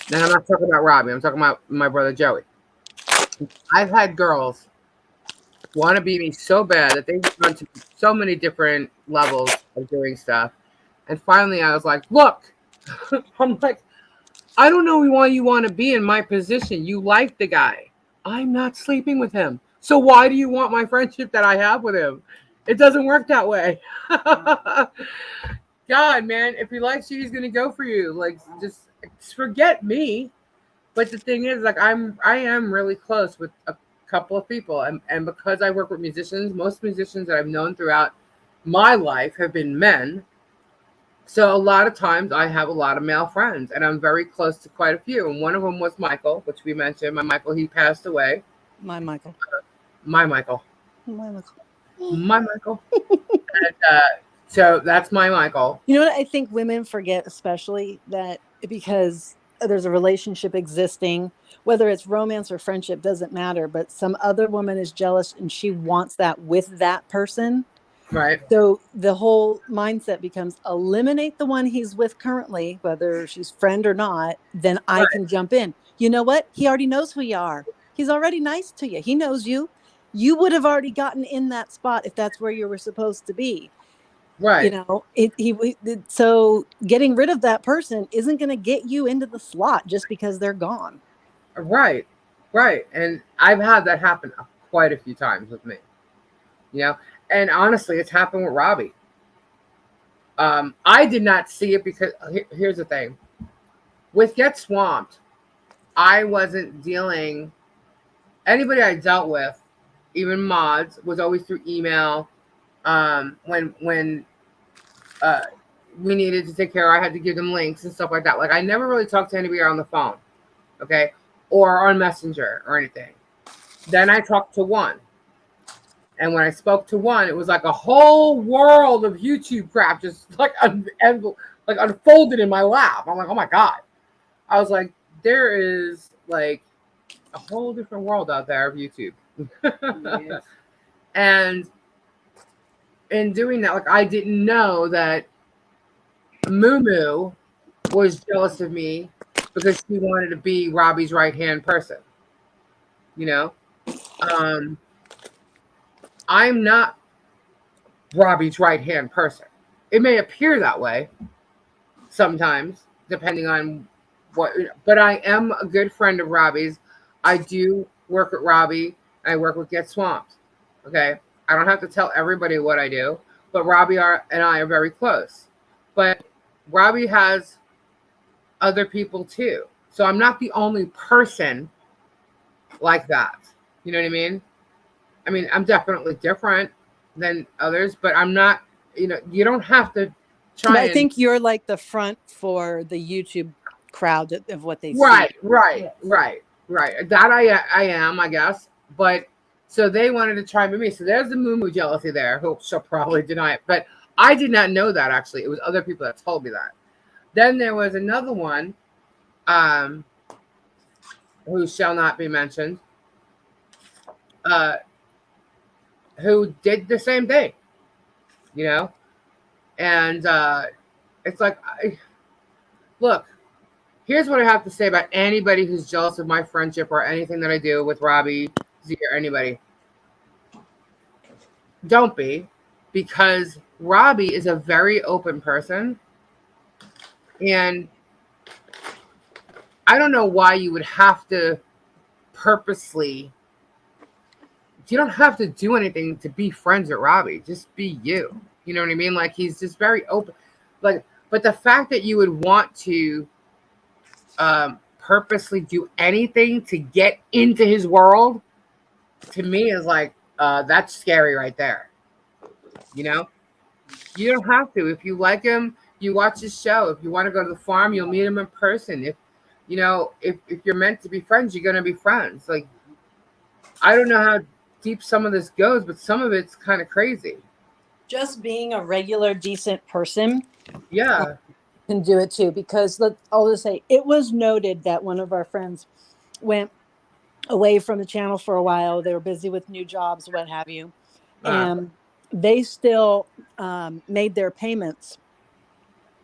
Then I'm not talking about Robbie. I'm talking about my brother Joey. I've had girls want to be me so bad that they've gone to so many different levels of doing stuff. And finally I was like, look, I'm like, I don't know why you want to be in my position. You like the guy. I'm not sleeping with him. So why do you want my friendship that I have with him? It doesn't work that way. God, man, if he likes you, he's gonna go for you. Like, just forget me. But the thing is, like, I am really close with a couple of people, and because I work with musicians, most musicians that I've known throughout my life have been men. So a lot of times I have a lot of male friends, and I'm very close to quite a few. And one of them was Michael, which we mentioned. My Michael, he passed away. My Michael. My Michael. My Michael. My Michael. And, so that's my Michael. You know what I think women forget, especially that because there's a relationship existing, whether it's romance or friendship, doesn't matter. But some other woman is jealous and she wants that with that person. Right. So the whole mindset becomes eliminate the one he's with currently, whether she's friend or not, then I can jump in. You know what? He already knows who you are. He's already nice to you. He knows you. You would have already gotten in that spot if that's where you were supposed to be. Right. So getting rid of that person isn't going to get you into the slot just because they're gone. Right. Right. And I've had that happen quite a few times with me. And honestly, it's happened with Robbie. I did not see it because here's the thing. With Get Swamped, I wasn't dealing. Anybody I dealt with, even mods, was always through email. When we needed to take care, I had to give them links and stuff like that. Like I never really talked to anybody on the phone, okay, or on Messenger or anything. Then I talked to one. And when I spoke to one, it was like a whole world of YouTube crap just like unfolded in my lap. I'm like, oh my God. I was like, there is like a whole different world out there of YouTube. Yes. And in doing that, like I didn't know that Moo was jealous of me because she wanted to be Robbie's right-hand person. I'm not Robbie's right-hand person. It may appear that way. sometimes, depending on what. But I am a good friend of Robbie's. I do work with Robbie. I work with Get Swamped. Okay, I don't have to tell everybody what I do, but and I are very close. But Robbie has other people too, so I'm not the only person like that. You know what I mean? I mean, I'm definitely different than others, but I'm not. You don't have to But try I and. think you're like the front for the YouTube crowd of what they see. Right. That I am, I guess. But so they wanted to try with me. So there's the moo jealousy there. Who she'll probably deny it, but I did not know that actually. It was other people that told me that. Then there was another one, um, who shall not be mentioned, uh, who did the same thing. You know, and it's like, look. Here's what I have to say about anybody who's jealous of my friendship or anything that I do with Robbie, Z, or anybody. Don't be, because Robbie is a very open person, and I don't know why you would have to purposely. You don't have to do anything to be friends with Robbie. Just be you. You know what I mean? Like, he's just very open. Like, but the fact that you would want to purposely do anything to get into his world, to me, is like, that's scary right there. You know, you don't have to. If you like him, you watch his show. If you want to go to the farm, you'll meet him in person. If you're meant to be friends, you're gonna be friends. Like, I don't know how deep some of this goes, but some of it's kind of crazy. Just being a regular, decent person Yeah. can do it too. Because I'll just say, it was noted that one of our friends went away from the channel for a while. They were busy with new jobs, what have you, and they still made their payments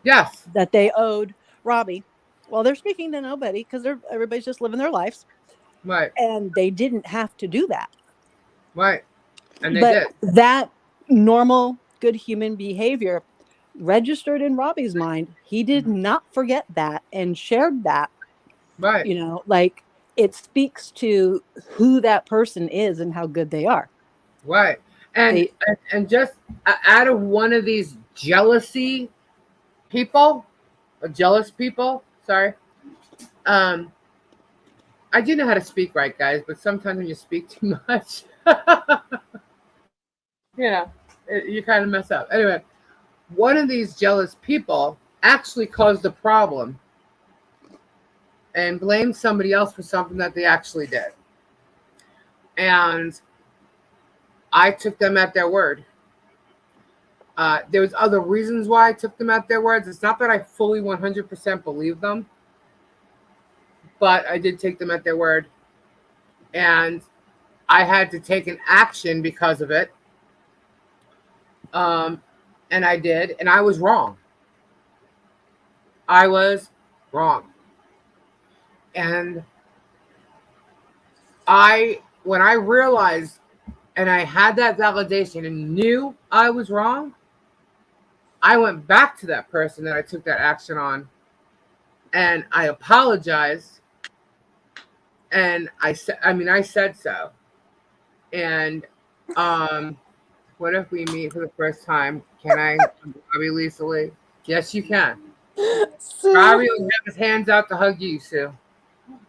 Yes. that they owed Robbie. Well, they're speaking to nobody because everybody's just living their lives, Right. and they didn't have to do that. Right. And they But did. that normal, good human behavior registered in Robbie's mind. He did not forget that and shared that. Right. Like, it speaks to who that person is and how good they are. Right. And They, and just out of one of these jealousy people, or jealous people, sorry. Um, I do know how to speak right, guys, but sometimes when you speak too much, yeah, you kind of mess up. Anyway, one of these jealous people actually caused the problem and blamed somebody else for something that they actually did. And I took them at their word. There was other reasons why I took them at their words. It's not that I fully 100% believe them, but I did take them at their word. And I had to take an action because of it. And I did, and I was wrong. I was wrong. And when I realized and I had that validation and knew I was wrong, I went back to that person that I took that action on, and I apologized. And I said so. And what if we meet for the first time? Can I, Bobby Lisa Lee? Yes, you can. Robbie will have his hands out to hug you, Sue.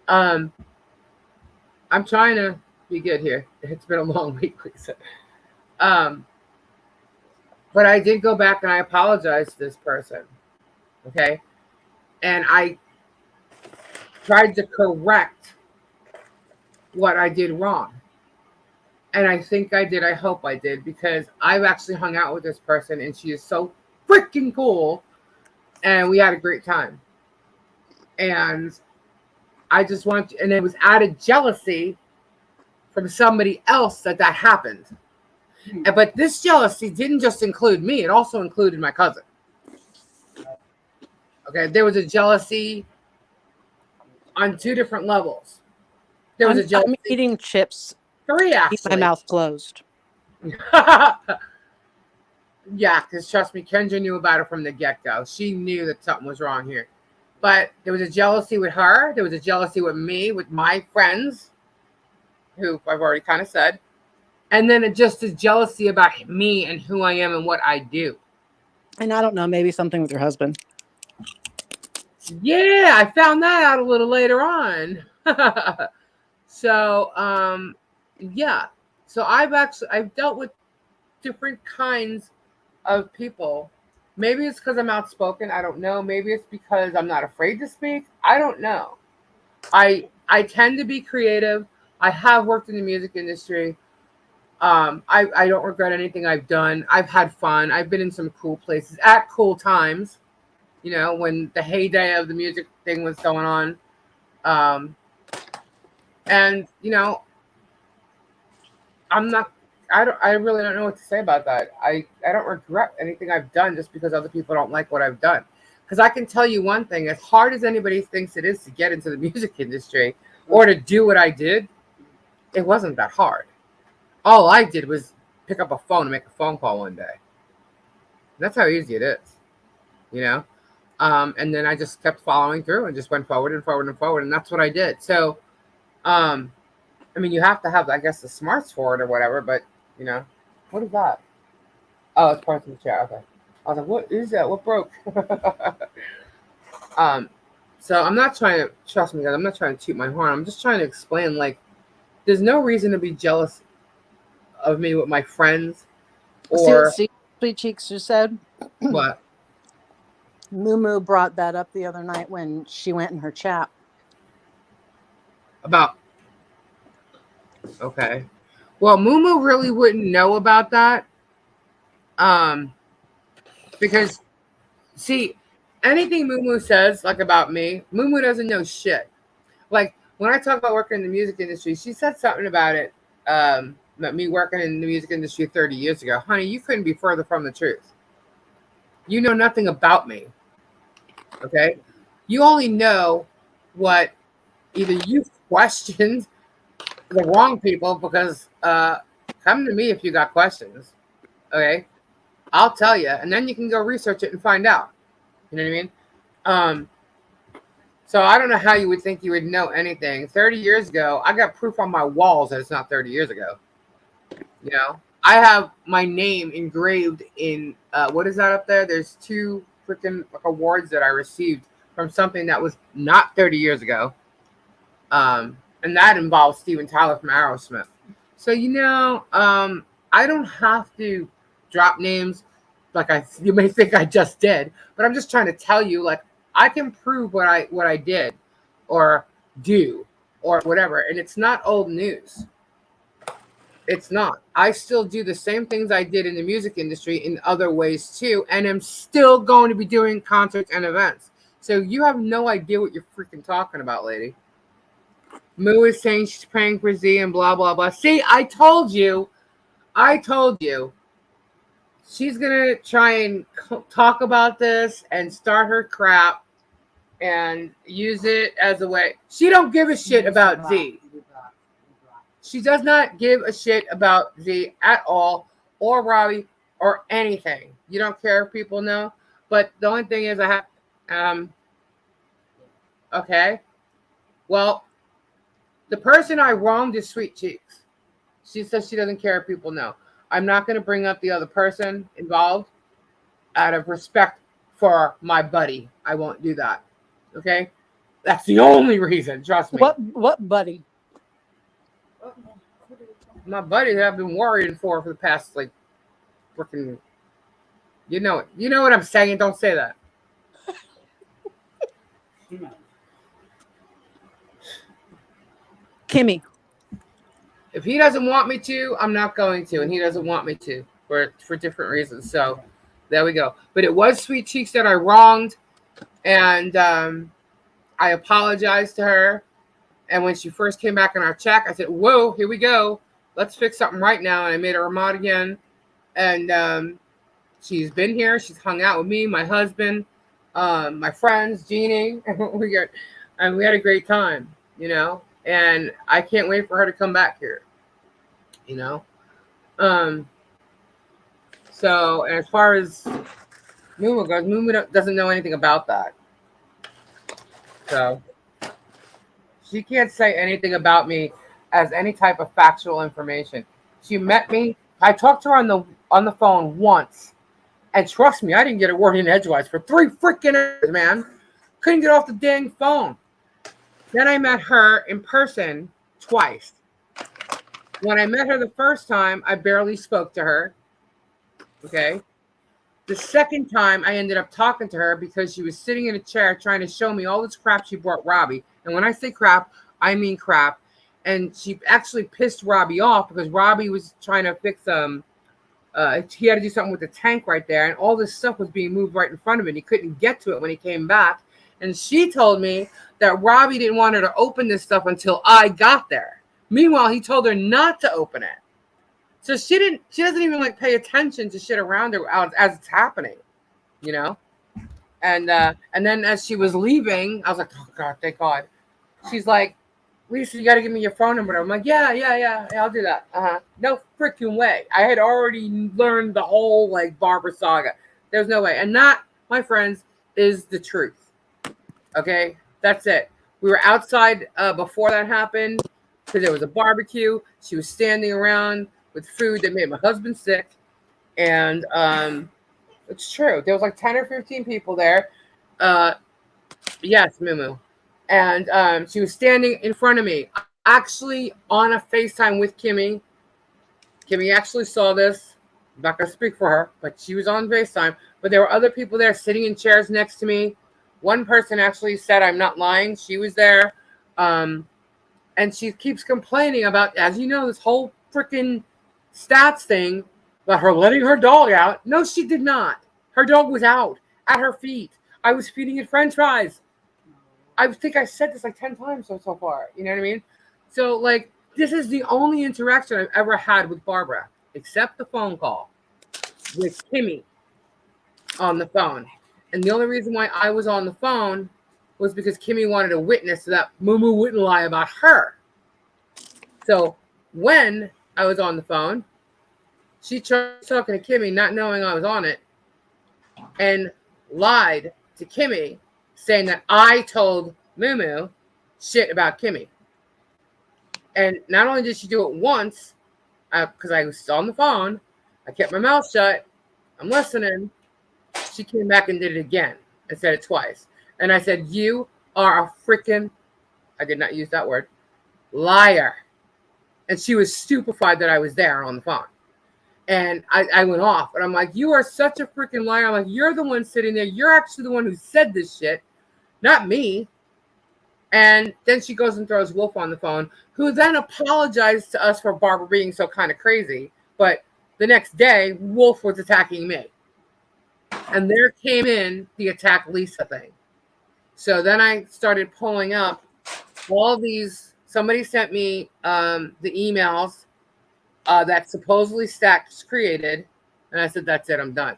I'm trying to be good here. It's been a long week, Lisa. But I did go back and I apologized to this person. Okay. And I tried to correct what I did wrong. And I think I did. I hope I did, because I've actually hung out with this person and she is so freaking cool. And we had a great time. And I just and it was out of jealousy from somebody else that happened. But this jealousy didn't just include me, it also included my cousin. Okay, there was a jealousy on two different levels. There was a jealousy. I'm eating chips. Three, actually. Keep my mouth closed. Yeah, because trust me, Kendra knew about it from the get go. She knew that something was wrong here. But there was a jealousy with her. There was a jealousy with me, with my friends, who I've already kind of said. And then it just is jealousy about me and who I am and what I do. And I don't know, maybe something with your husband. Yeah, I found that out a little later on. So, yeah. So I've dealt with different kinds of people. Maybe it's because I'm outspoken. I don't know. Maybe it's because I'm not afraid to speak. I don't know. I tend to be creative. I have worked in the music industry. I don't regret anything I've done. I've had fun. I've been in some cool places at cool times. You know, when the heyday of the music thing was going on. Um, and you know, I'm not. I don't. I really don't know what to say about that. I don't regret anything I've done just because other people don't like what I've done. Because I can tell you one thing: as hard as anybody thinks it is to get into the music industry or to do what I did, it wasn't that hard. All I did was pick up a phone and make a phone call one day. That's how easy it is, you know. And then I just kept following through and just went forward and forward and forward, and that's what I did. So, um, I mean, you have to have, I guess, the smarts for it or whatever. But you know, what is that? Oh, it's part of the chair. Okay. I was like, what is that? What broke? um, so I'm not trying to trust me, guys. I'm not trying to toot my horn. I'm just trying to explain. Like, there's no reason to be jealous of me with my friends or See, Sweet Cheeks just said. what Moo brought that up the other night when she went in her chat. about. Okay. Well, Mumu really wouldn't know about that. Um, because see, anything Mumu says like about me, Mumu doesn't know shit. Like when I talk about working in the music industry, she said something about it. About me working in the music industry 30 years ago. Honey, you couldn't be further from the truth. You know nothing about me. Okay. You only know what either you've questioned the wrong people because come to me if you got questions. Okay. I'll tell you, and then you can go research it and find out. You know what I mean? Um, so I don't know how you would think you would know anything. 30 years ago, I got proof on my walls that it's not 30 years ago. You know, I have my name engraved in what is that up there? There's two freaking like awards that I received from something that was not 30 years ago. And that involves Steven Tyler from Aerosmith. So I don't have to drop names like you may think I just did, but I'm just trying to tell you like I can prove what I did or do or whatever, and it's not old news. It's not. I still do the same things I did in the music industry in other ways too, and I'm still going to be doing concerts and events. So you have no idea what you're freaking talking about, lady. Moo is saying she's praying for Z and blah blah blah. See, I told you. I told you. She's gonna try and talk about this and start her crap and use it as a way. She don't give a shit about Z. She does not give a shit about Z at all, or Robbie, or anything. You don't care if people know. But the only thing is, I have. Okay. Well, the person I wronged is Sweet Cheeks. She says she doesn't care if people know. I'm not going to bring up the other person involved out of respect for my buddy. I won't do that. Okay? That's the only reason. Trust me. What buddy? My buddy that I've been worrying for the past like freaking. You know what I'm saying. Don't say that. Kimmy. If he doesn't want me to, I'm not going to, and he doesn't want me to for different reasons. So there we go. But it was Sweet Cheeks that I wronged, and I apologized to her. And when she first came back in our chat, I said, "Whoa, here we go. Let's fix something right now." And I made her a mod again, and she's been here. She's hung out with me, my husband, my friends, Jeannie. We had a great time, And I can't wait for her to come back here, you know. So as far as Mumu goes, Mumu doesn't know anything about that. So she can't say anything about me as any type of factual information. She met me. I talked to her on the phone once, and trust me, I didn't get a word in edgewise for 3 freaking hours, man. Couldn't get off the dang phone. Then I met her in person twice. When I met her the first time, I barely spoke to her. Okay. The second time, I ended up talking to her because she was sitting in a chair trying to show me all this crap she brought Robbie. And when I say crap, I mean crap. And she actually pissed Robbie off because Robbie was trying to fix he had to do something with the tank right there, and all this stuff was being moved right in front of him. He couldn't get to it when he came back. And she told me that Robbie didn't want her to open this stuff until I got there. Meanwhile, he told her not to open it. So she doesn't even like pay attention to shit around her as it's happening, you know? And then as she was leaving, I was like, oh God, thank God. She's like, Lisa, you got to give me your phone number. I'm like, yeah, I'll do that. No freaking way. I had already learned the whole like Barbara saga. There's no way. And that, my friends, is the truth. Okay, that's it. We were outside before that happened because there was a barbecue. She was standing around with food that made my husband sick, and it's true. There was like 10 or 15 people there. Yes, Mumu. And she was standing in front of me, actually on a FaceTime with Kimmy. Kimmy actually saw this. I'm not going to speak for her, but she was on FaceTime. But there were other people there sitting in chairs next to me. One person actually said, I'm not lying. She was there. And she keeps complaining about, as you know, this whole freaking stats thing about her letting her dog out. No, she did not. Her dog was out at her feet. I was feeding it French fries. I think I said this like 10 times so far. You know what I mean? So, like, this is the only interaction I've ever had with Barbara, except the phone call with Kimmy on the phone. And the only reason why I was on the phone was because Kimmy wanted a witness so that Mumu wouldn't lie about her. So, when I was on the phone, she tried talking to Kimmy, not knowing I was on it, and lied to Kimmy, saying that I told Mumu shit about Kimmy. And not only did she do it once, because I was on the phone, I kept my mouth shut, I'm listening. She came back and did it again and said it twice. And I said, you are a freaking, I did not use that word, liar. And she was stupefied that I was there on the phone. And I went off. And I'm like, you are such a freaking liar. I'm like, you're the one sitting there. You're actually the one who said this shit, not me. And then she goes and throws Wolf on the phone, who then apologized to us for Barbara being so kind of crazy. But the next day, Wolf was attacking me. And there came in the attack Lisa thing. So then I started pulling up all these. Somebody sent me the emails that supposedly Stacks created. And I said, that's it, I'm done.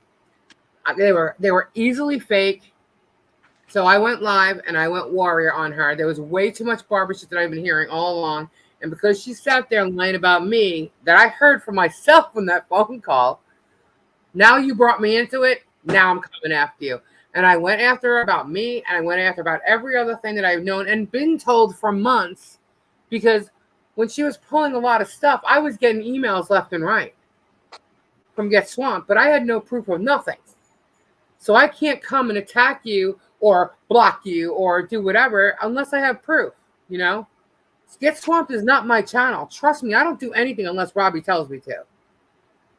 They were easily fake. So I went live and I went warrior on her. There was way too much Barbara shit that I've been hearing all along. And because she sat there and lied about me, that I heard for myself from that phone call, now you brought me into it, now I'm coming after you. And I went after her about me, and I went after about every other thing that I've known and been told for months, because when she was pulling a lot of stuff, I was getting emails left and right from Get Swamped, but I had no proof of nothing. So I can't come and attack you or block you or do whatever unless I have proof, you know? Get Swamped is not my channel. Trust me, I don't do anything unless Robbie tells me to.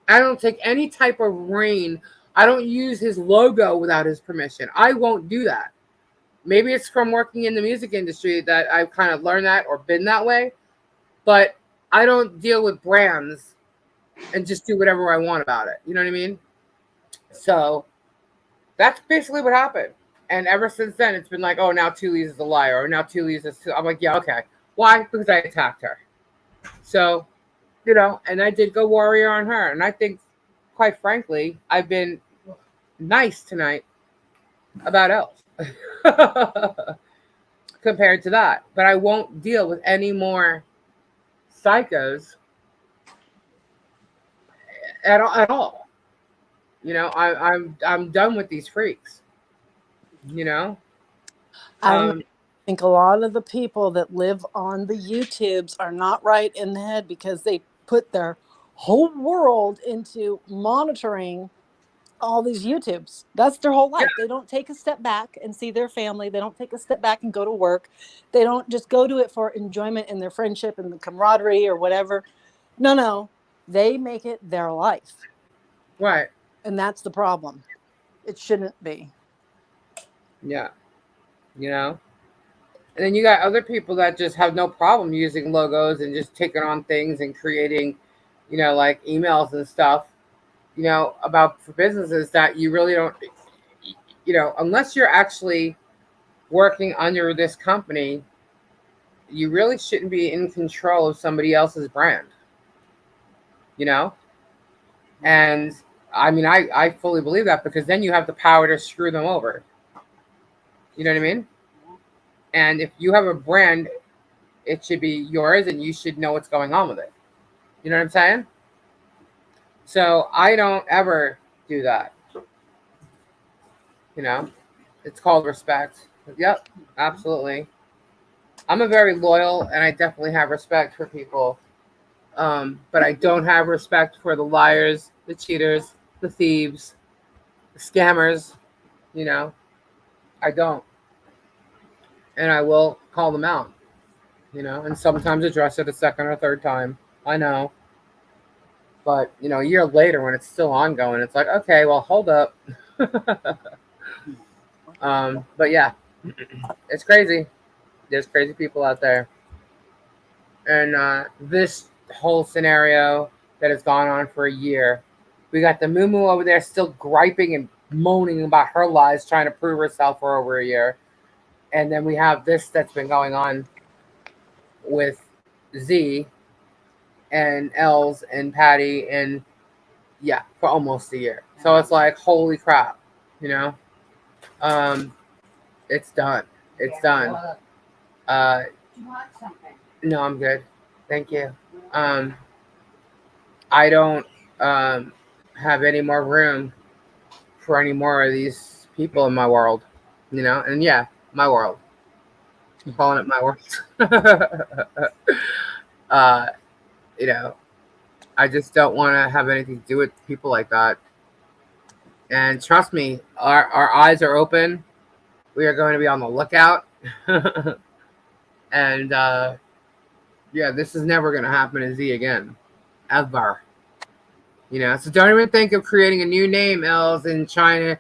I don't take any type of reign. I don't use his logo without his permission. I won't do that. Maybe it's from working in the music industry that I've kind of learned that or been that way, but I don't deal with brands and just do whatever I want about it. You know what I mean? So that's basically what happened. And ever since then, it's been like, oh, now Tully's is a liar, or now Tully's is. I'm like, yeah, okay. Why? Because I attacked her. So, you know, and I did go warrior on her. And I think, quite frankly, I've been nice tonight about else compared to that. But I won't deal with any more psychos at all. I'm done with these freaks. You know, I don't know. um, I think a lot of the people that live on the YouTubes are not right in the head because they put their whole world into monitoring all these YouTubes. That's their whole yeah, life. They don't take a step back and see their family. They don't take a step back and go to work. They don't just go to it for enjoyment and their friendship and the camaraderie or whatever. No, no. They make it their life. right, And that's the problem. It shouldn't be. yeah, you know. And then you got other people that just have no problem using logos and just taking on things and creating, like emails and stuff, about for businesses that you really don't, unless you're actually working under this company, you really shouldn't be in control of somebody else's brand, you know? And I mean, I fully believe that because then you have the power to screw them over. You know what I mean? And if you have a brand, it should be yours and you should know what's going on with it. You know what I'm saying? So I don't ever do that. You know, it's called respect. Yep, absolutely. I'm a very loyal and I definitely have respect for people. But I don't have respect for the liars, the cheaters, the thieves, the scammers. You know, I don't. And I will call them out, and sometimes address it a second or third time. I know. But, a year later when it's still ongoing, it's like, okay, well, hold up. But yeah, it's crazy. There's crazy people out there. And this whole scenario that has gone on for a year, we got the Moo over there still griping and moaning about her lies, trying to prove herself for over a year. And then we have this that's been going on with Z and Els and Patty and yeah, for almost a year. So it's like, holy crap, you know? Um, it's done. It's done. Uh, You want something? no, I'm good. Thank you. Um, I don't have any more room for any more of these people in my world, And yeah, my world. I'm calling it my world. uh, you know, I just don't want to have anything to do with people like that. And trust me, our eyes are open. We are going to be on the lookout. And yeah, this is never going to happen to Z again, ever. So don't even think of creating a new name, Els, and trying to,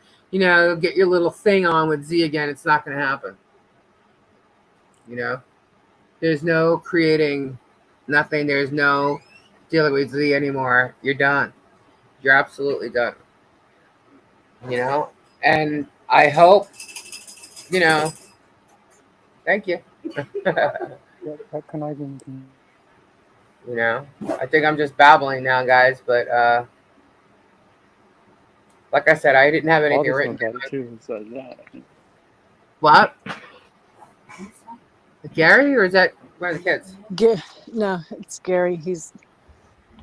get your little thing on with Z again. It's not going to happen. You know, there's no creating nothing. There's no dealing with Z anymore. You're done. You're absolutely done. You know, and I hope, you know, thank you. What can I do? I think I'm just babbling now, guys, but like I said, I didn't have anything Father's written about it down. too and says that. What? Gary, or is that one of the kids? No, it's Gary. He's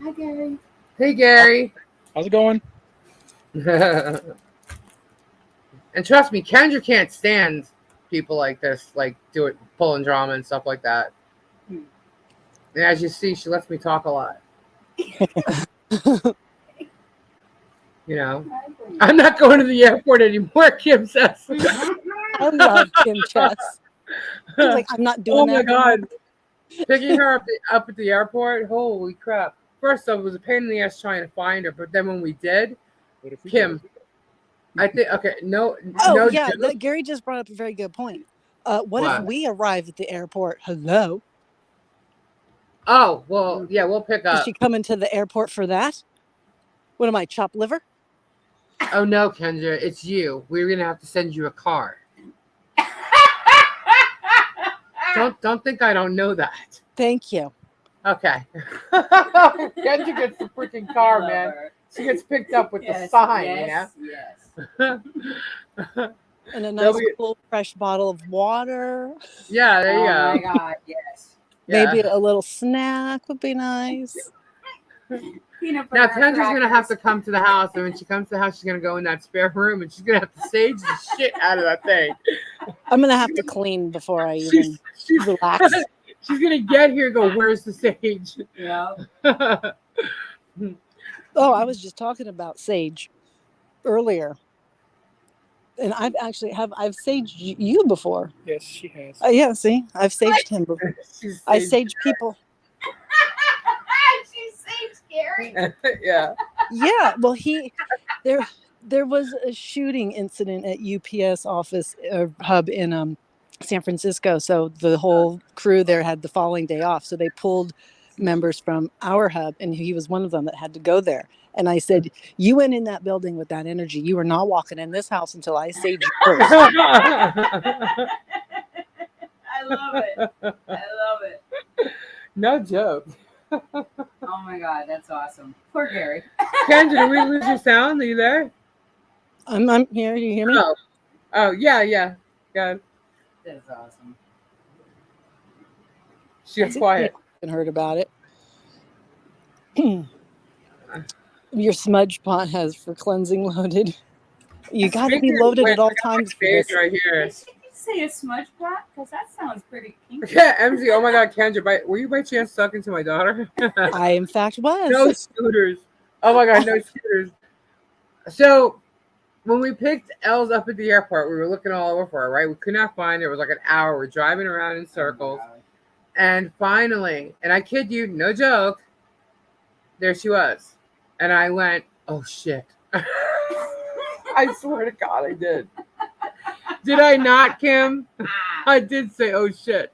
Hi, Gary. Hey, Gary. How's it going? And trust me, Kendra can't stand people like this, like pulling drama and stuff like that. And as you see, she lets me talk a lot. I'm not going to the airport anymore, Kim says. I love Kim Chess. He's like, I'm not doing that. Oh my God. Picking her up at the airport, holy crap. First off, it was a pain in the ass trying to find her, but then when we did, What if we Kim, did? I think, okay, no yeah, joke. Gary just brought up a very good point. What if What? we arrive at the airport? Hello? Oh, well, yeah, we'll pick Is up. she coming to the airport for that? What am I, chopped liver? Oh no, Kendra, it's you. We're gonna have to send you a car. Don't think I don't know that. Thank you. Okay. Kendra gets the freaking car, man. She gets picked up with the sign, Yes. And a nice, cool, fresh bottle of water. Yeah, there you Oh go. my God, yes. Maybe a little snack would be nice. Peanut Now butter Kendra's gonna have to crackers. come to the house, and when she comes to the house, she's gonna go in that spare room, and she's gonna have to sage the shit out of that thing. I'm gonna have to clean before I even She's relax. she's gonna get here. And go, where's the sage? Yeah. Oh, I was just talking about sage earlier, and I've saged you before. Yes, she has. Yeah, see, I've saged him before. She's I sage- sage people. She's so scary. yeah. Yeah, well, there was a shooting incident at UPS office hub in San Francisco. So the whole crew there had the following day off. So they pulled members from our hub, and he was one of them that had to go there. And I said, "You went in that building with that energy. You are not walking in this house until I sage you first." I love it. I love it. No joke. Oh my God, that's awesome. Poor Gary. Kendra, did we lose your sound? Are you there? I'm here. Do you hear me? Oh, yeah. Good. That's awesome. She got quiet. I haven't heard about it. Your smudge pot has for cleansing loaded. You got to be loaded at all times for this. Right here. Did she say a smudge pot? Because that sounds pretty kinky. Yeah, MZ. Oh my God, Kendra, were you by chance talking to my daughter? I, in fact, was. No scooters. Oh my God, no scooters. So when we picked Els up at the airport, we were looking all over for her, right? We could not find her. It was like an hour. We're driving around in circles. And finally, and I kid you, no joke, there she was. And I went, oh shit. I swear to God, I did. Did I not, Kim? I did say, oh shit.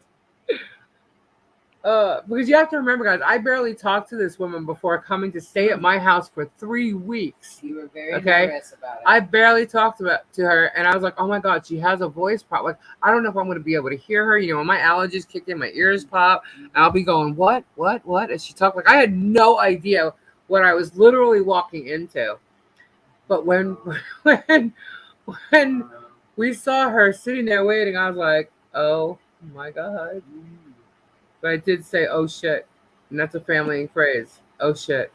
Because you have to remember, guys, I barely talked to this woman before coming to stay at my house for 3 weeks. You were very nervous about it. I barely talked to her, and I was like, oh my God, she has a voice pop. Like, I don't know if I'm going to be able to hear her. You know, when my allergies kick in, my ears pop, and I'll be going, what? As she talked, like, I had no idea what I was literally walking into. But when we saw her sitting there waiting, I was like, oh my God. But I did say, oh shit. And that's a family phrase. Oh shit.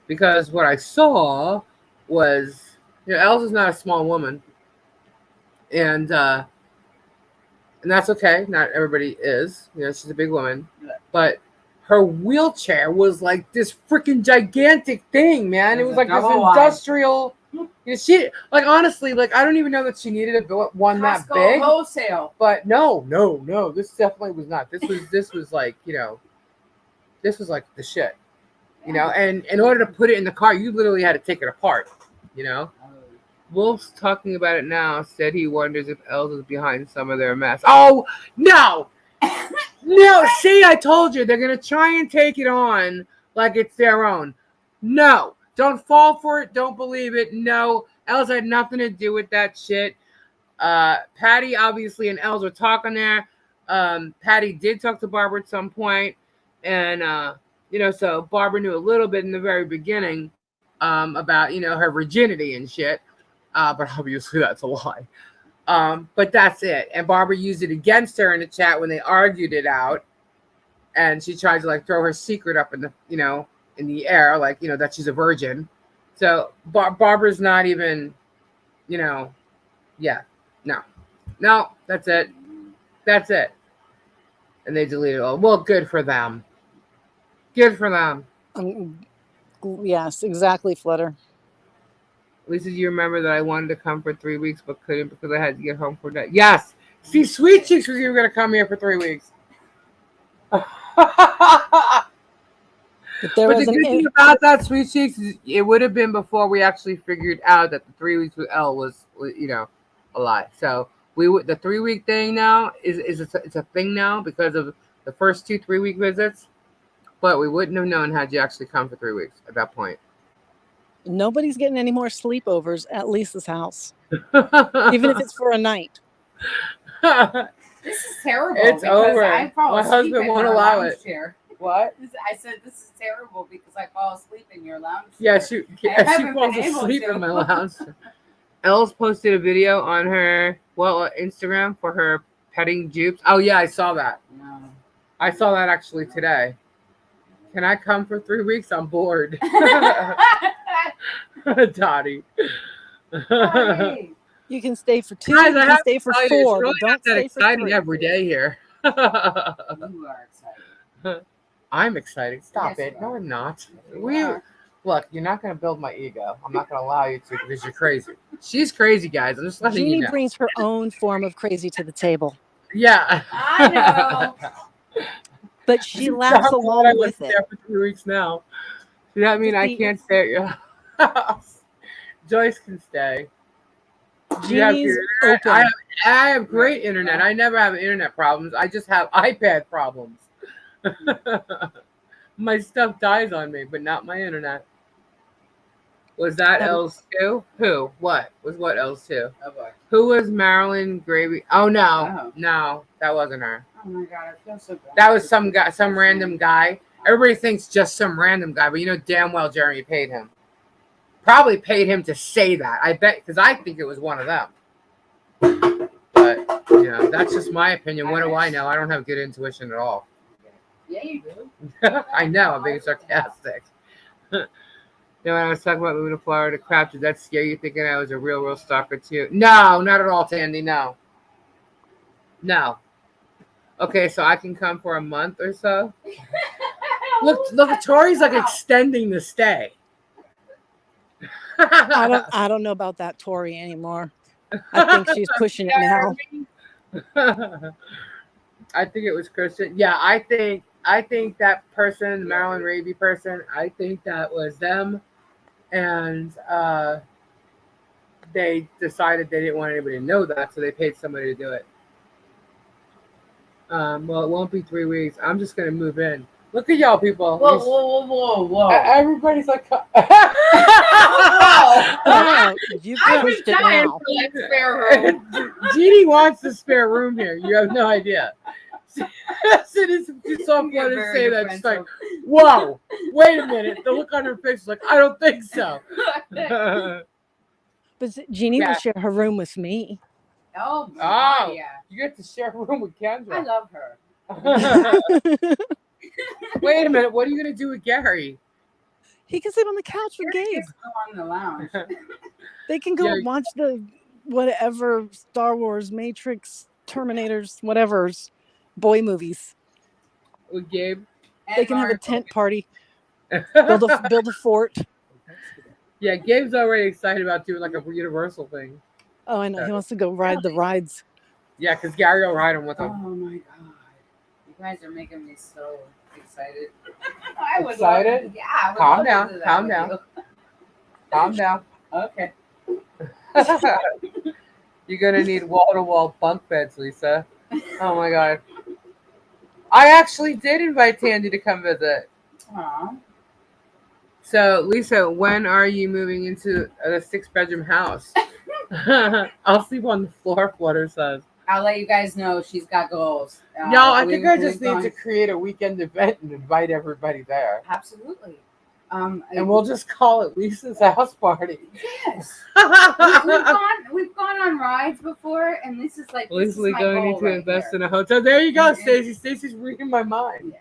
Because what I saw was, Els is not a small woman. And that's okay. Not everybody is. She's a big woman. But her wheelchair was like this freaking gigantic thing, man. It was like this industrial. She, like, honestly, like, I don't even know that she needed one that big. Wholesale. But no. This definitely was not. This was like, this was like the shit. And in order to put it in the car, you literally had to take it apart. Wolf's talking about it now. Said he wonders if Els is behind some of their mess. Oh no. No, see, I told you they're gonna try and take it on like it's their own. No, don't fall for it. Don't believe it. No, Els had nothing to do with that shit. Patty, obviously, and Els were talking there. Patty did talk to Barbara at some point, and so Barbara knew a little bit in the very beginning about her virginity and shit. But obviously, that's a lie. But that's it. And Barbara used it against her in the chat when they argued it out. And she tried to like throw her secret up in the, in the air, like, that she's a virgin. So Barbara's not even, no, that's it. That's it. And they deleted it all. Well, good for them. Good for them. Yes, exactly, Flutter. Lisa, do you remember that I wanted to come for 3 weeks but couldn't because I had to get home for that? Yes. See, Sweet Cheeks was even going to come here for 3 weeks. But the good thing about that, Sweet Cheeks, is it would have been before we actually figured out that the 3 weeks with Elle was a lie. So the 3 week thing now it's a thing now because of the first 2 3 week visits. But we wouldn't have known had you actually come for 3 weeks at that point. Nobody's getting any more sleepovers at Lisa's house, even if it's for a night. This is terrible. It's over. My husband won't allow it. Chair. What? I said this is terrible because I fall asleep in your lounge chair. Yeah, she falls asleep in my lounge. Els posted a video on her Instagram for her petting Jupes. Oh yeah, I saw that. No. I saw that actually today. Can I come for 3 weeks? I'm bored. Dottie. Sorry. You can stay for 2. Guys, You I can have stay to for tell you, it's 4, really but not don't that stay for exciting 3. every day here. You are excited. I'm excited. Stop Yes, it. you No, are. I'm not. You are. Look, you're not going to build my ego. I'm not going to allow you to because you're crazy. She's crazy, guys. I'm just letting you Jeannie know. brings her own form of crazy to the table, Yeah. I know. but This she is laughs not what I along was with it. there for 3 weeks now. Does that mean I See, can't stay at your house? Joyce can stay. You have Jeannie's your internet. open. I have great internet. I never have internet problems. I just have iPad problems. My stuff dies on me, but not my internet. Was that Um, L's too? Who? What? Was what L's too? Oh boy. Who was Marilyn Gravy? Oh no, Oh. no, that wasn't her. Oh my god, I feel so bad. That was some guy, some random guy. Everybody thinks just some random guy, but you know damn well Jeremy paid him. Probably paid him to say that. I bet because I think it was one of them. But you know, that's just my opinion. What do I know? I don't have good intuition at all. Yeah, you do. I know, I'm being sarcastic. You know, when I was talking about moving to Florida, crap, did that scare you thinking I was a real stalker too? No, not at all, Tandy. No. No. Okay, so I can come for a month or so. Look, Tori's like extending the stay. I don't know about that Tori anymore. I think she's pushing it now. I think it was Christian. Yeah, I think that person, Marilyn Raby person, I think that was them, and they decided they didn't want anybody to know that, so they paid somebody to do it. Well, it won't be 3 weeks. I'm just gonna move in. Look at y'all people. Whoa. Everybody's like, Oh, you I was pushed it dying now. for that spare room. Jeannie wants the spare room here. You have no idea. It's so You're funny to very say that. She's like, defensive. whoa, wait a minute. The look on her face is like, I don't think so. But Jeannie Yeah. will share her room with me. Oh, Oh. yeah. You get to share a room with I Kendra. love her. Wait a minute. What are you going to do with Gary? He can sit on the couch with Gary Gabe. gets to go on the lounge. They can go Yeah. watch the whatever Star Wars, Matrix, Terminators, whatever's boy movies. With Gabe? They can have a tent party. Build a fort. Yeah, Gabe's already excited about doing like a Universal thing. Oh, I know. He wants to go ride the rides. Yeah, because Gary will ride him with Oh him. my god. You guys are making me so excited. I would Excited? love to- yeah. I would Calm love to down, do that calm with down. you. Calm down. Okay. You're going to need wall-to-wall bunk beds, Lisa. Oh my God. I actually did invite Tandy to come visit. Aw. So, Lisa, when are you moving into a 6-bedroom house? I'll sleep on the floor, Flutter says. I'll let you guys know she's got goals. No, I think I just we've need to create a weekend event and invite everybody there. Absolutely. And we'll just call it Lisa's house party. Yes. We've gone on rides before, and this is like this is Lisa's my going goal to right invest here. in a hotel. There you go, Mhm. Stacey. Stacey's reading my mind.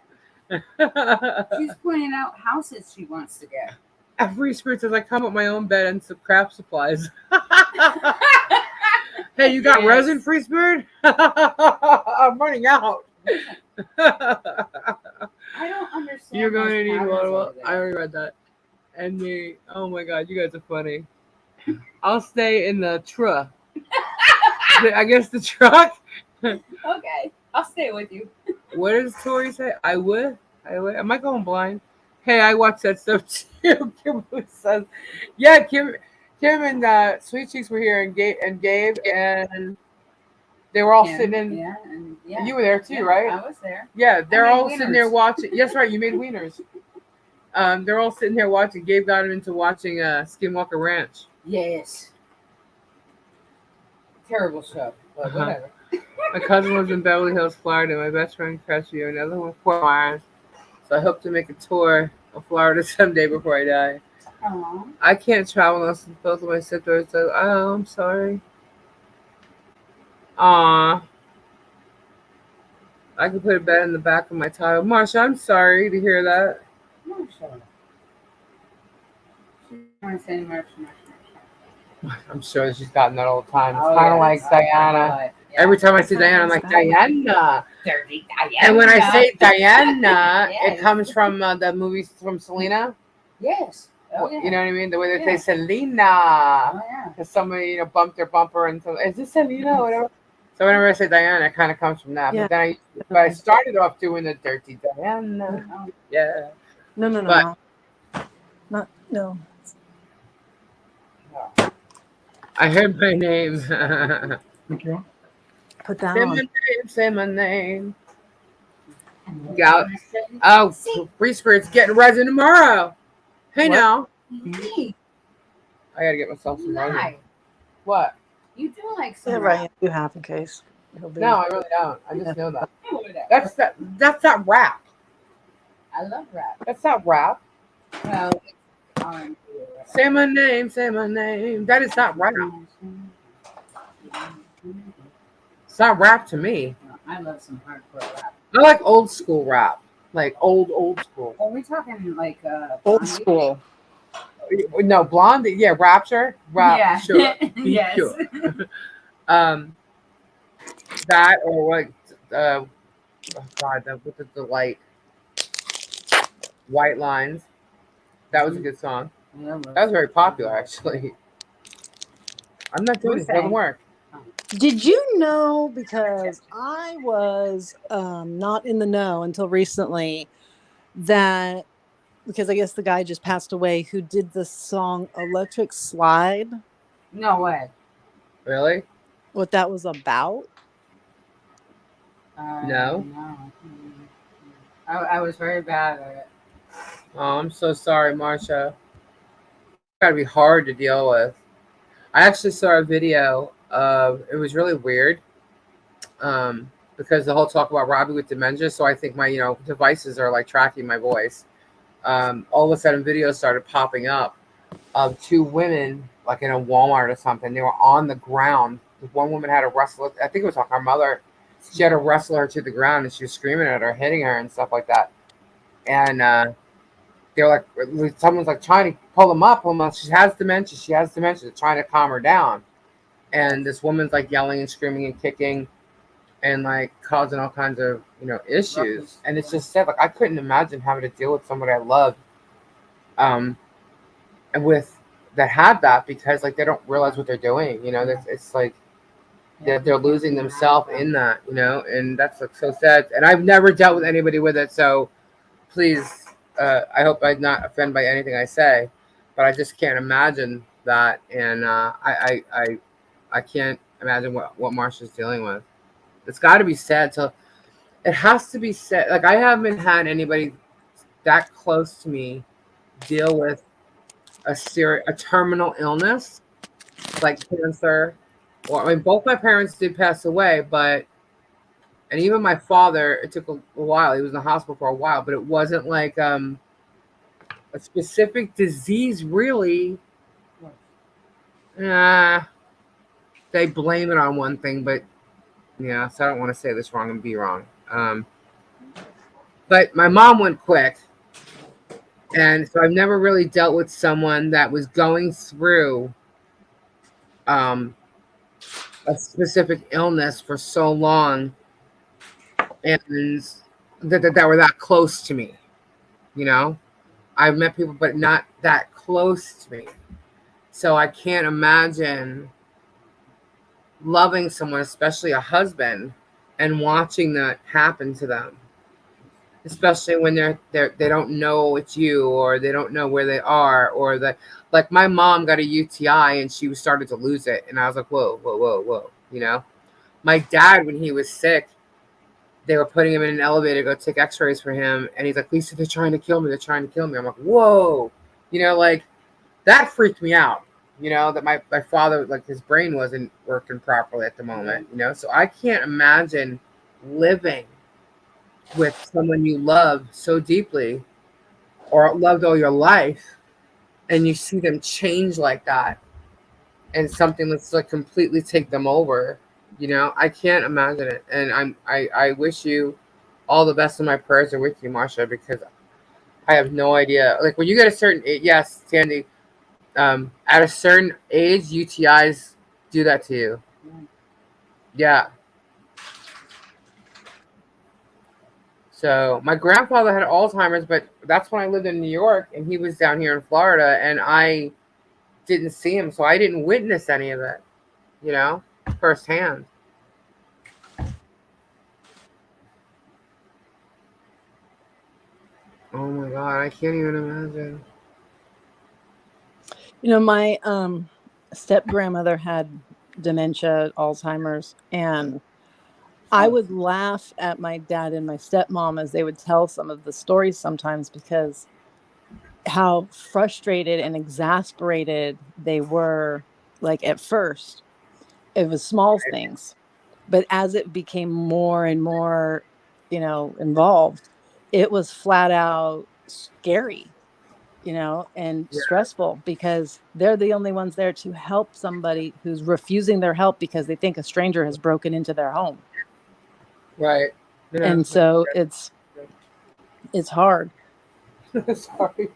She's pointing out houses she wants to get. Free Spirit says I come with my own bed and some craft supplies. Hey, you got Yes. resin, Free Spirit? I'm running out. I don't understand. You're going those to need patterns water. over there. I already read that. And me. Oh my God, you guys are funny. I'll stay in the truck. I guess the truck. Okay, I'll stay with you. What does Tori say? I would. Am I going blind? Hey, I watch that stuff too. Kimberly says, yeah, Kim and Sweet Cheeks were here, and Gabe, and they were all sitting in. Yeah, and yeah. You were there too, Yeah, right? I was there. Yeah, they're made all sitting there wieners. watching. Yes, right. You made wieners. They're all sitting there watching. Gabe got him into watching Skinwalker Ranch. Yes. Terrible show, but Uh-huh. whatever. My cousin lives in Beverly Hills, Florida. My best friend Crestview, another one Fort Myers. So I hope to make a tour of Florida someday before I die. Aw. I can't travel unless both of my sisters. So, oh, I'm sorry. Aw. I could put a bed in the back of my Tahoe. Marsha, I'm sorry to hear that. Marsha. She want to say Marsha. I'm sure she's gotten that all the time. It's Oh, kind of yeah, like it's- Diana. yeah. Every time I see That Diana, I'm rings like, a bell. Diana. Dirty Diana. And when I say Diana, Yes. it comes from the movies from Selena. Yes. Oh, yeah. You know what I mean? The way they Yeah. say Selena. Oh, yeah. Because somebody, bumped their bumper and so, is this Selena or whatever? So whenever I say Diana, it kind of comes from that. Yeah. But I started off doing the dirty Diana. Oh, Yeah. No, no, no, But- no. I heard my name. Thank you. Put that Say my on. name, say my name. and Yeah. Oh, Free Spirit's getting resin tomorrow. Hey What? now. Hey, I gotta get myself some resin. lie. What? You do like some Yeah, right. You have in case. It'll be. No, I really don't. I just know that. rap. That's not rap. I love rap. That's not rap. Well, it's R&B or whatever. Say my name, say my name. That is not rap. It's not rap to me. I love some hardcore rap. I like old school rap. Like old school. Are we talking like Old Blondie? school. No, Blondie. Yeah, Rapture. Rap. Yeah. Sure. Yes. Sure. That or what? Oh God, that with the light white lines. That was a good song. Yeah, That was very popular, actually. I'm not doing Who's this. It doesn't saying? work. Did you know, because I was not in the know until recently, that because I guess the guy just passed away who did the song Electric Slide, No way. Really? what that was about? No. No. I was very bad at it. Oh, I'm so sorry, Marsha. Gotta be hard to deal with. I actually saw a video of it was really weird. Because the whole talk about Robbie with dementia, so I think my devices are like tracking my voice. All of a sudden videos started popping up of two women like in a Walmart or something. They were on the ground. One woman had to wrestle, I think it was like her mother. She had to wrestle her to the ground and she was screaming at her, hitting her and stuff like that. And they were like, someone's like trying to pull them up. She has dementia. She has dementia. They're trying to calm her down. And this woman's like yelling and screaming and kicking and like causing all kinds of issues. And it's just sad. Like I couldn't imagine having to deal with somebody I loved, and with that had that because like they don't realize what they're doing. It's like they're losing themselves in that. And that's like so sad. And I've never dealt with anybody with it, so please, I hope I'm not offended by anything I say, but I just can't imagine that, and I can't imagine what Marsha's dealing with. It's got to be sad. So it has to be sad. Like I haven't had anybody that close to me deal with a terminal illness like cancer. Or I mean, both my parents did pass away, and even my father, it took a while. He was in the hospital for a while, but it wasn't like a specific disease, really. They blame it on one thing, but yeah, so I don't want to say this wrong and be wrong. But my mom went quick, and so I've never really dealt with someone that was going through a specific illness for so long, and that were that close to me. I've met people, but not that close to me. So I can't imagine loving someone, especially a husband, and watching that happen to them. Especially when they don't know it's you, or they don't know where they are, or like my mom got a UTI and she started to lose it, and I was like, whoa, whoa, whoa, whoa. My dad, when he was sick, they were putting him in an elevator to go take X-rays for him, and he's like, Lisa, they're trying to kill me. They're trying to kill me. I'm like, whoa, like that freaked me out. That my father, like his brain wasn't working properly at the moment. So I can't imagine living with someone you love so deeply or loved all your life, and you see them change like that, and something that's like completely take them over. I can't imagine it, and I wish you all the best, and my prayers are with you, Marsha, because I have no idea. Like when you get a certain age, yes, Sandy, at a certain age, UTIs do that to you. Yeah. So my grandfather had Alzheimer's, but that's when I lived in New York, and he was down here in Florida, and I didn't see him, so I didn't witness any of it, you know, firsthand. Oh my god, I can't even imagine. My step grandmother had dementia, Alzheimer's, and I would laugh at my dad and my stepmom as they would tell some of the stories sometimes because how frustrated and exasperated they were. Like at first it was small things, but as it became more and more involved, it was flat out scary, and Yeah, stressful because they're the only ones there to help somebody who's refusing their help because they think a stranger has broken into their home. right. Yeah. And so it's hard. Sorry.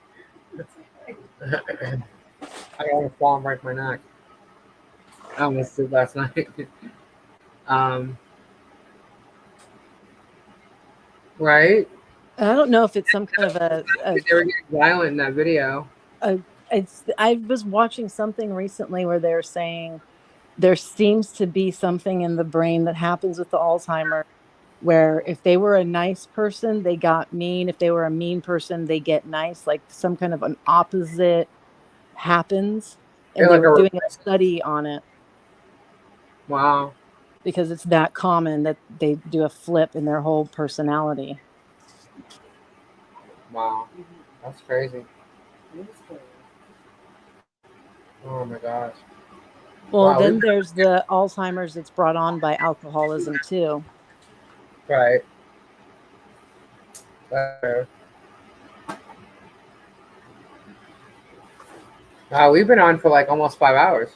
I almost fall and break my neck. I almost did last night. um, right? I don't know if it's some kind of They were getting violent in that video. a it's I was watching something recently where they're saying there seems to be something in the brain that happens with the Alzheimer where if they were a nice person, they got mean. If they were a mean person, they get nice. Like some kind of an opposite happens. And They're they like were a doing a replacement. study on it Wow. because it's that common that they do a flip in their whole personality. Wow. That's crazy. Oh my gosh. Well, Wow. then there's the Alzheimer's that's brought on by alcoholism too. Right. Uh, wow, we've been on for like almost 5 hours.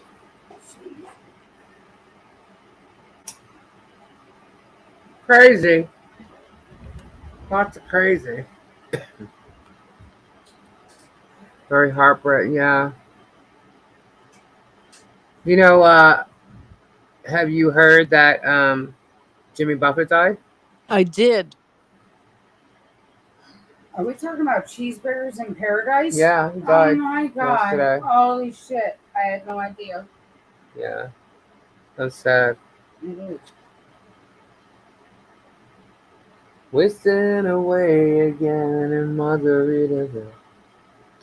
Crazy. Lots of crazy. Very heartbreaking. Yeah. You know, have you heard that Jimmy Buffett died? I did. Are we talking about cheeseburgers in paradise? Yeah, he Oh died my god. yesterday. Holy shit. I had no idea. Yeah. That's sad. It is. Wasting away again in Margaritaville.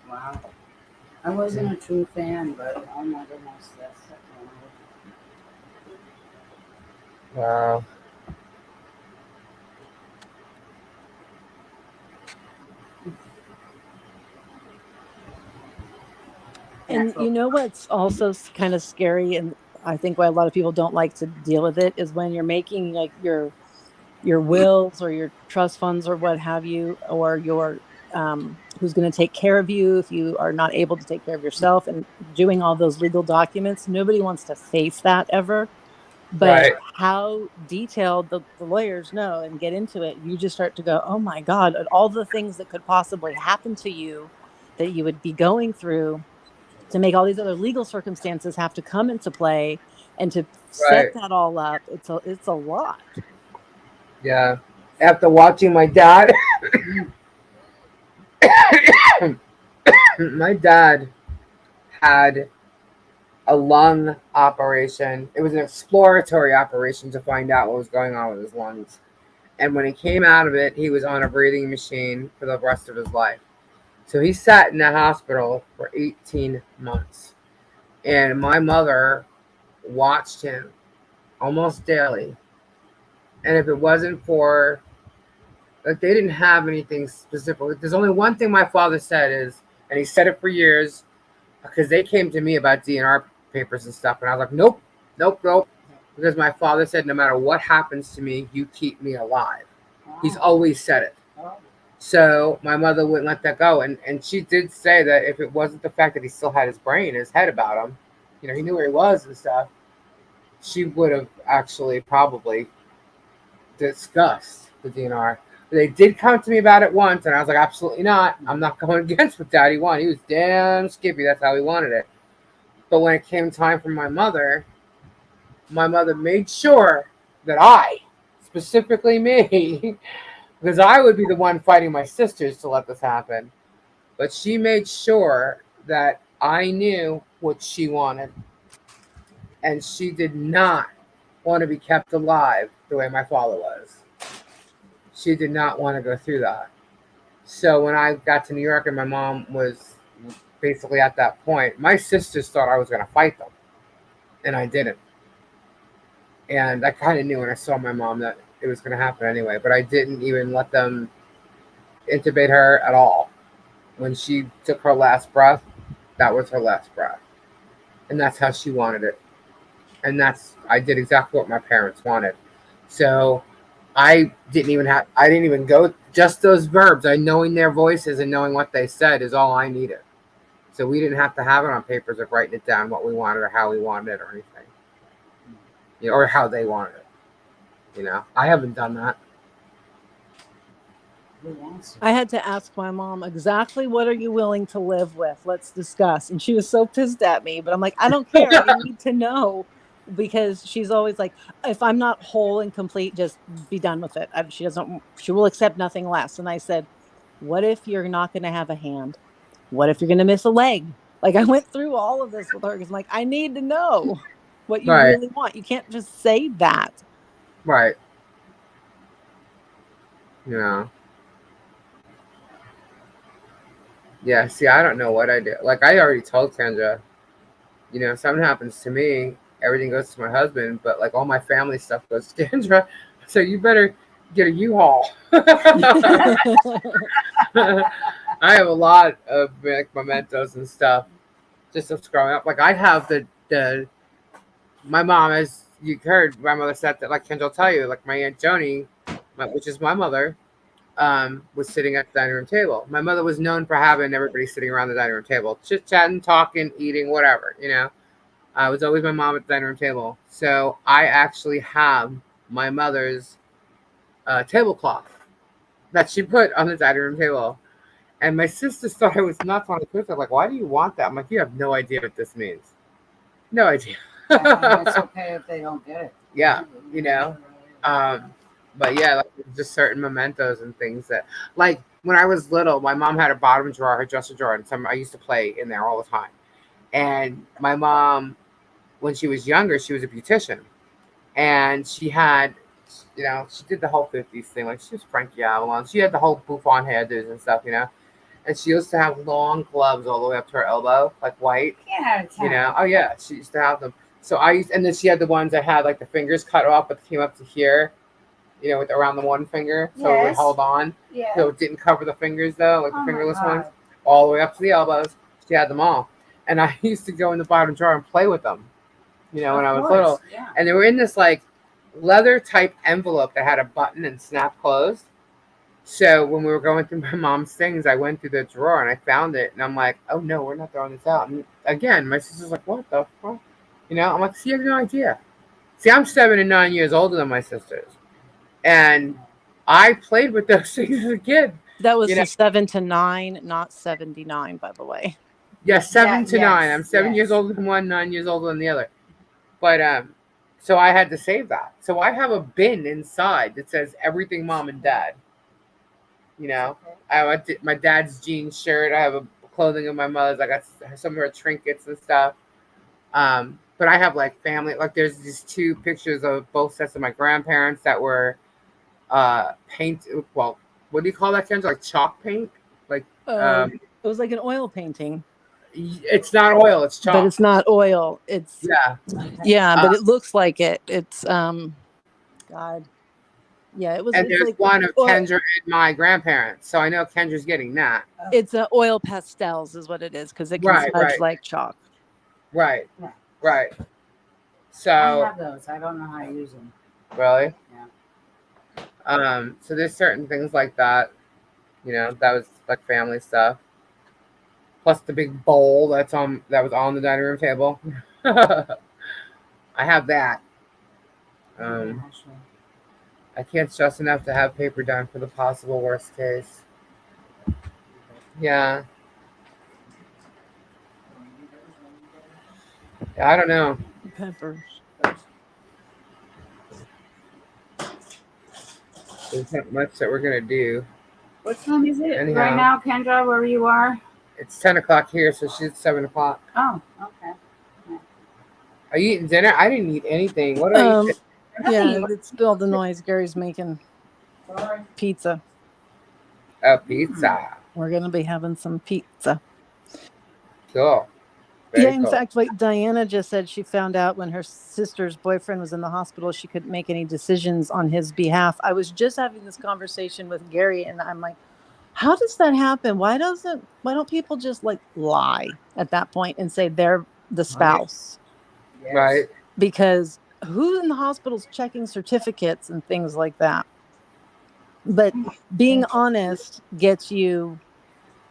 Wow. I wasn't a true fan, but oh my goodness, that's Wow. And natural. what's also kind of scary, and I think why a lot of people don't like to deal with it is when you're making like your wills or your trust funds or what have you, or your who's going to take care of you if you are not able to take care of yourself, and doing all those legal documents. Nobody wants to face that ever. But Right. how detailed the lawyers know and get into it, you just start to go, oh my God, and all the things that could possibly happen to you that you would be going through to make all these other legal circumstances have to come into play and to set Right. that all up. It's a lot. Yeah. After watching my dad, my dad had a lung operation. It was an exploratory operation to find out what was going on with his lungs. And when he came out of it, he was on a breathing machine for the rest of his life. So he sat in the hospital for 18 months. And my mother watched him almost daily. And if it wasn't for, like, they didn't have anything specific. There's only one thing my father said is, and he said it for years, because they came to me about DNR papers and stuff. And I was like, nope, nope, nope. Because my father said, no matter what happens to me, you keep me alive. He's always said it. So my mother wouldn't let that go. And she did say that if it wasn't the fact that he still had his brain, his head about him, he knew where he was and stuff, she would have actually probably discussed the DNR. They did come to me about it once, and I was like, absolutely not. I'm not going against what Daddy wanted. He was damn skippy. That's how he wanted it. But when it came time for my mother made sure that I, specifically me, because I would be the one fighting my sisters to let this happen, but she made sure that I knew what she wanted. And she did not want to be kept alive the way my father was. She did not want to go through that. So when I got to New York and my mom was basically at that point, my sisters thought I was going to fight them, and I didn't. And I kind of knew when I saw my mom that it was going to happen anyway, but I didn't even let them intubate her at all. When she took her last breath, that was her last breath. And that's how she wanted it. And I did exactly what my parents wanted. So I didn't even go, just those verbs. Knowing their voices and knowing what they said is all I needed. So we didn't have to have it on papers of writing it down what we wanted or how we wanted it or anything. Or how they wanted it. I haven't done that. I had to ask my mom exactly what are you willing to live with? Let's discuss. And she was so pissed at me, but I'm like, I don't care. I need to know, because she's always like, if I'm not whole and complete, just be done with it. She will accept nothing less. And I said, what if you're not going to have a hand? What if you're going to miss a leg? Like, I went through all of this with her because I'm like, I need to know what you Right. really want. You can't just say that. Right. Yeah. Yeah, see, I don't know what I do. Like, I already told Kendra, if something happens to me, everything goes to my husband, but like all my family stuff goes to Kendra. So you better get a U-Haul. I have a lot of like mementos and stuff just of growing up. Like I have my mom, as you heard, my mother said that, like Kendra will tell you, like my Aunt Joni, which is my mother, was sitting at the dining room table. My mother was known for having everybody sitting around the dining room table, chit-chatting, talking, eating, whatever, It was always my mom at the dining room table. So I actually have my mother's tablecloth that she put on the dining room table. And my sisters thought I was nuts when I put it. Like, why do you want that? I'm like, you have no idea what this means. No idea. And it's okay if they don't get it. Yeah, but yeah, like, just certain mementos and things that, like when I was little, my mom had a bottom drawer, her dresser drawer, and I used to play in there all the time. And my mom, when she was younger, she was a beautician, and she had, she did the whole 50s thing. Like she was Frankie Avalon. She had the whole bouffant hairdos and stuff, And she used to have long gloves all the way up to her elbow, like white. Yeah, Oh yeah, she used to have them. So and then she had the ones that had like the fingers cut off, but came up to here, with around the one finger, so it would hold on. Yeah. So it didn't cover the fingers though, like the fingerless ones, all the way up to the elbows. She had them all, and I used to go in the bottom drawer and play with them, when I was little. Yeah. And they were in this like leather type envelope that had a button and snap closed. So when we were going through my mom's things, I went through the drawer and I found it, and I'm like, oh no, we're not throwing this out. And again, my sister's like, what the fuck? I'm like, see, you have no idea. See, I'm 7 and 9 years older than my sisters, and I played with those things as a kid. That was the 7 to 9, not 79, by the way. Yeah, 7 to 9. I'm 7 years older than one, 9 years older than the other. But so I had to save that. So I have a bin inside that says everything mom and dad. I have my dad's jeans shirt. I have a clothing of my mother's. I got some of her trinkets and stuff. But I have like family. Like there's these 2 pictures of both sets of my grandparents that were painted. Well, what do you call that, Kendra? Like chalk paint? Like it was like an oil painting. It's not oil. It's chalk. But it's not oil. It's but it looks like it. It's God. Yeah, it was. And there's like one of Kendra and my grandparents, so I know Kendra's getting that. It's oil pastels, is what it is, because it can smudge like chalk. Right. So I have those. I don't know how to use them. Really? Yeah. So there's certain things like that. That was like family stuff. Plus the big bowl that was on the dining room table. I have that. I can't stress enough to have paper done for the possible worst case. Yeah. I don't know. Peppers. There's not much that we're gonna do. What time is it Anyhow. right now, Kendra? Where you are? It's 10 o'clock here, so she's 7 o'clock. Oh, okay. Are you eating dinner? I didn't eat anything. What did I eat? Yeah, it's all the noise Gary's making. Pizza. Oh, pizza. We're gonna be having some pizza. Cool. Yeah, Very in cool. fact, like Diana just said, she found out when her sister's boyfriend was in the hospital, she couldn't make any decisions on his behalf. I was just having this conversation with Gary, and I'm like, how does that happen? Why don't people just like lie at that point and say they're the spouse? Yes. Right. Because who in the hospital's checking certificates and things like that? But being honest gets you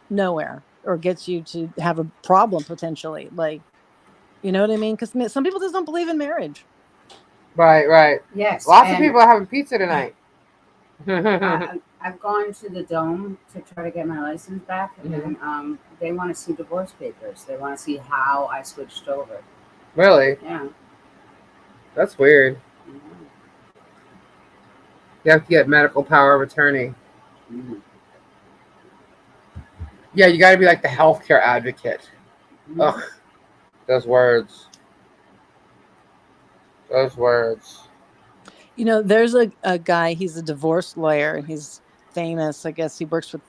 nowhere, or gets you to have a problem potentially. Like, you know what I mean? Because some people just don't believe in marriage. Right. Yes. Lots of people are having pizza tonight. I've gone to the Dome to try to get my license back, and they want to see divorce papers. They want to see how I switched over. Really? Yeah. That's weird. You have to get medical power of attorney. Mm-hmm. Yeah, you got to be like the healthcare advocate. Mm-hmm. Ugh, those words. Those words. You know, there's a guy, he's a divorce lawyer, and he's famous. I guess he works with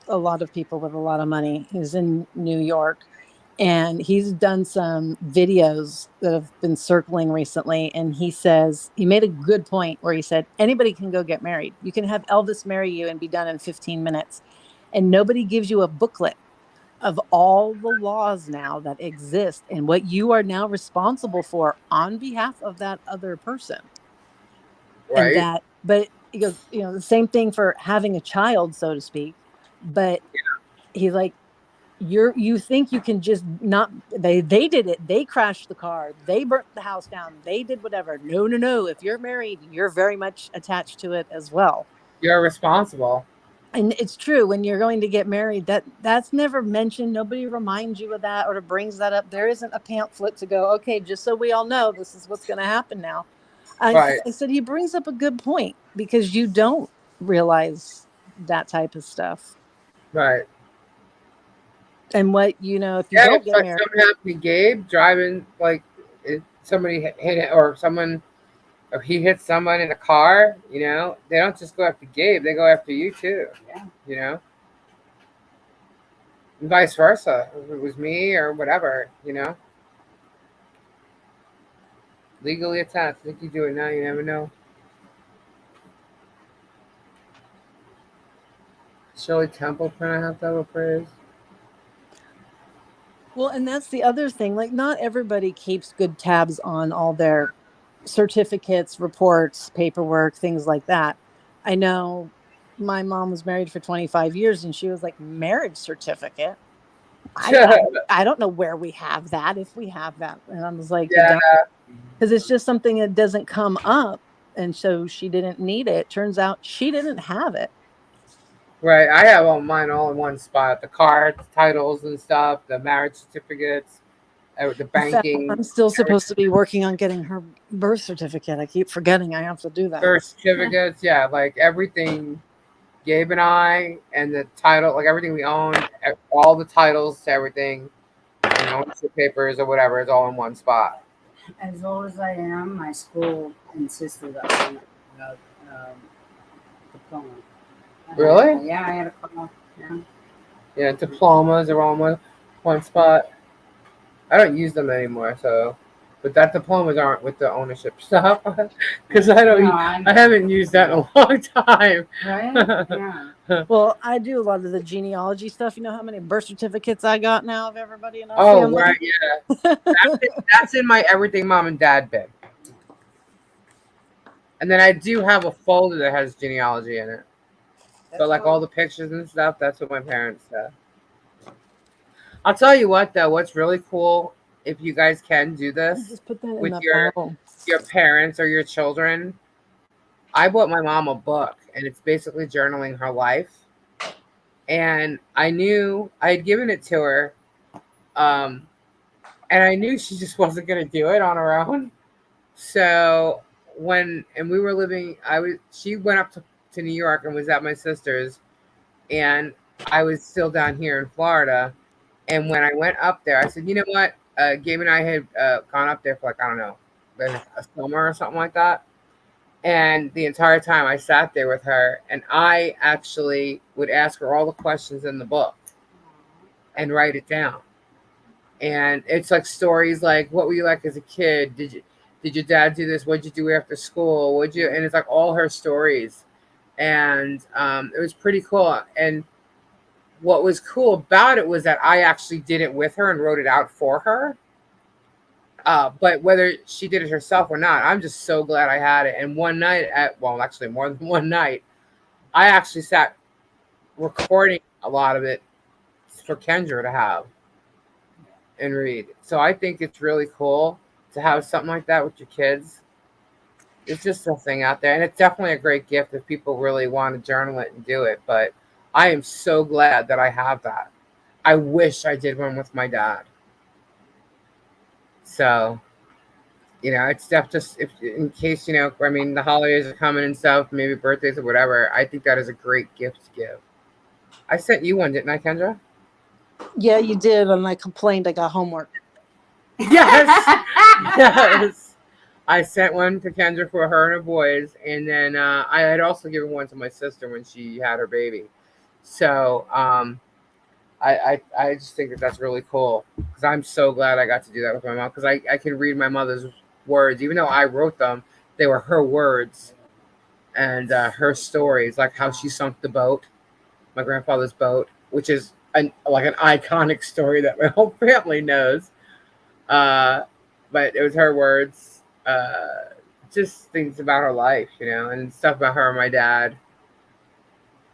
a lot of people with a lot of money. He's in New York, and he's done some videos that have been circling recently. And he says, he made a good point where he said, anybody can go get married. You can have Elvis marry you and be done in 15 minutes. And nobody gives you a booklet of all the laws now that exist and what you are now responsible for on behalf of that other person. Right. And that, but he goes, you know, the same thing for having a child, so to speak. But he's like, you think you can just not, they did it, they crashed the car, they burnt the house down, they did whatever. No, if you're married, you're very much attached to it as well. You're responsible. And it's true, when you're going to get married, that's never mentioned. Nobody reminds you of that or brings that up. There isn't a pamphlet to go, okay, just so we all know this is what's going to happen now. I said he brings up a good point, because you don't realize that type of stuff. Right. And what, you know, if you don't get married. Something happened to Gabe driving, like somebody hit it, or he hits someone in a car, you know, they don't just go after Gabe, they go after you too. Yeah. You know? And vice versa. If it was me or whatever, you know? Legally attached. I think you do it now, you never know. Shirley Temple Print, I have to have a praise. Well, and that's the other thing. Like, not everybody keeps good tabs on all their certificates, reports, paperwork, things like that. I know my mom was married for 25 years, and she was like, marriage certificate. I don't know where we have that, if we have that. And I was like, yeah, because it's just something that doesn't come up. And so she didn't need it. Turns out she didn't have it. Right. I have all mine all in one spot. The cards, titles and stuff, the marriage certificates, the banking. I'm still supposed to be working on getting her birth certificate. I keep forgetting I have to do that. Birth certificates, yeah, like everything, Gabe and I, and the title, like everything we own, all the titles to everything, and ownership papers or whatever, is all in one spot. As old as I am, my school insisted on diploma. Really? Yeah, I had a diploma. Yeah, diplomas are all in one spot. I don't use them anymore, so. But that diplomas aren't with the ownership stuff, because I haven't used that in a long time. Right? Yeah. Well, I do a lot of the genealogy stuff. You know how many birth certificates I got now of everybody in our family? Right, yeah. That's in my everything mom and dad bin. And then I do have a folder that has genealogy in it. But like all the pictures and stuff, that's what my parents have. I'll tell you what, though, what's really cool, if you guys can do this Just put that with in your parents or your children, I bought my mom a book, and it's basically journaling her life. And I knew I had given it to her, um, and I knew she just wasn't going to do it on her own. So we were living, she went up to New York and was at my sister's, and I was still down here in Florida. And when I went up there, I said, you know what? Gabe and I had gone up there for like, I don't know, like a summer or something like that. And the entire time I sat there with her, and I actually would ask her all the questions in the book and write it down. And it's like stories like, what were you like as a kid? Did your dad do this? What'd you do after school? Would you? And it's like all her stories, and it was pretty cool. And what was cool about it was that I actually did it with her and wrote it out for her. But whether she did it herself or not, I'm just so glad I had it. And one night, actually more than one night, I actually sat recording a lot of it for Kendra to have and read. So I think it's really cool to have something like that with your kids. It's just something out there. And it's definitely a great gift if people really want to journal it and do it. But I am so glad that I have that. I wish I did one with my dad. So, it's stuff just if in case, I mean, the holidays are coming and stuff, maybe birthdays or whatever. I think that is a great gift to give. I sent you one, didn't I, Kendra? Yeah, you did, and I complained I got homework. Yes. Yes. I sent one to Kendra for her and her boys, and then I had also given one to my sister when she had her baby. So I just think that that's really cool because I'm so glad I got to do that with my mom because I can read my mother's words, even though I wrote them. They were her words and her stories, like how she sunk the boat, my grandfather's boat, which is like an iconic story that my whole family knows. But it was her words, just things about her life, and stuff about her and my dad.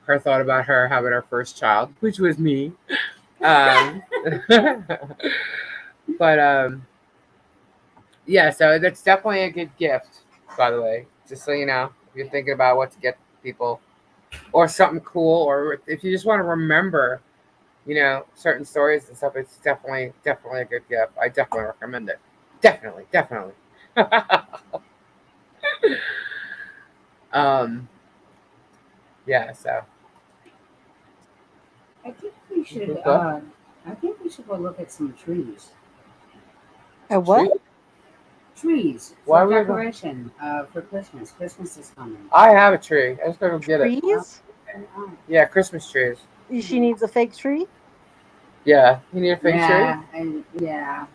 Her thought about her having her first child, which was me. Um, but yeah, so that's definitely a good gift, by the way. Just so you know, if you're thinking about what to get people, or something cool, or if you just want to remember, certain stories and stuff, it's definitely a good gift. I definitely recommend it. Definitely. um, yeah. So I think we should. I think we should go look at some trees. A what? Trees Why for are we decoration for Christmas. Christmas is coming. I have a tree. I just gotta go get it. Trees? Yeah, Christmas trees. She needs a fake tree? Yeah, you need a fake tree. Yeah, and yeah.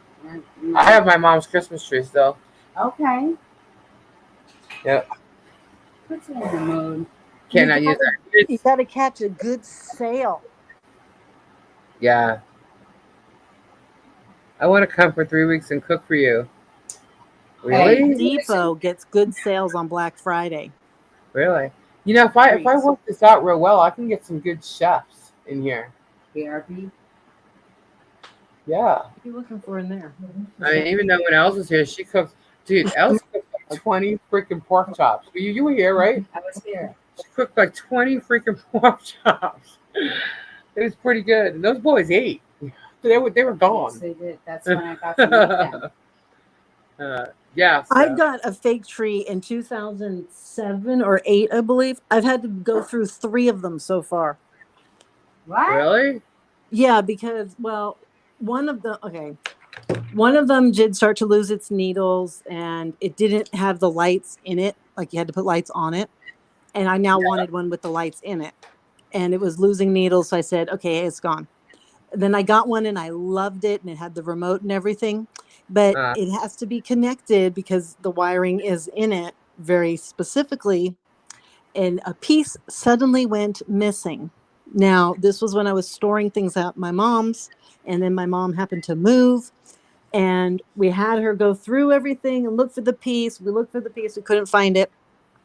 I have my mom's Christmas tree still. Okay. Yep. Puts you in the mood. Cannot use that. You gotta catch a good sale. Yeah. I want to come for 3 weeks and cook for you. Really? Home Depot gets good sales on Black Friday. Really? If I work this out real well, I can get some good chefs in here. BRP? Yeah. What are you looking for in there? I mean, even though when Els was here, she cooked. Dude, Els cooked like 20 freaking pork chops. You were here, right? I was here. She cooked like 20 freaking pork chops. It was pretty good. And those boys ate. They were gone. Yes, they did. That's when I got to meet them. Yeah. So. I got a fake tree in 2007 or 8, I believe. I've had to go through 3 of them so far. What? Really? Yeah, because, one of them did start to lose its needles, and it didn't have the lights in it. Like, you had to put lights on it. And I now wanted one with the lights in it. And it was losing needles, so I said, okay, it's gone. Then I got one, and I loved it, and it had the remote and everything. But it has to be connected because the wiring is in it very specifically. And a piece suddenly went missing. Now, this was when I was storing things at my mom's, and then my mom happened to move, and we had her go through everything and look for the piece. We looked for the piece. We couldn't find it.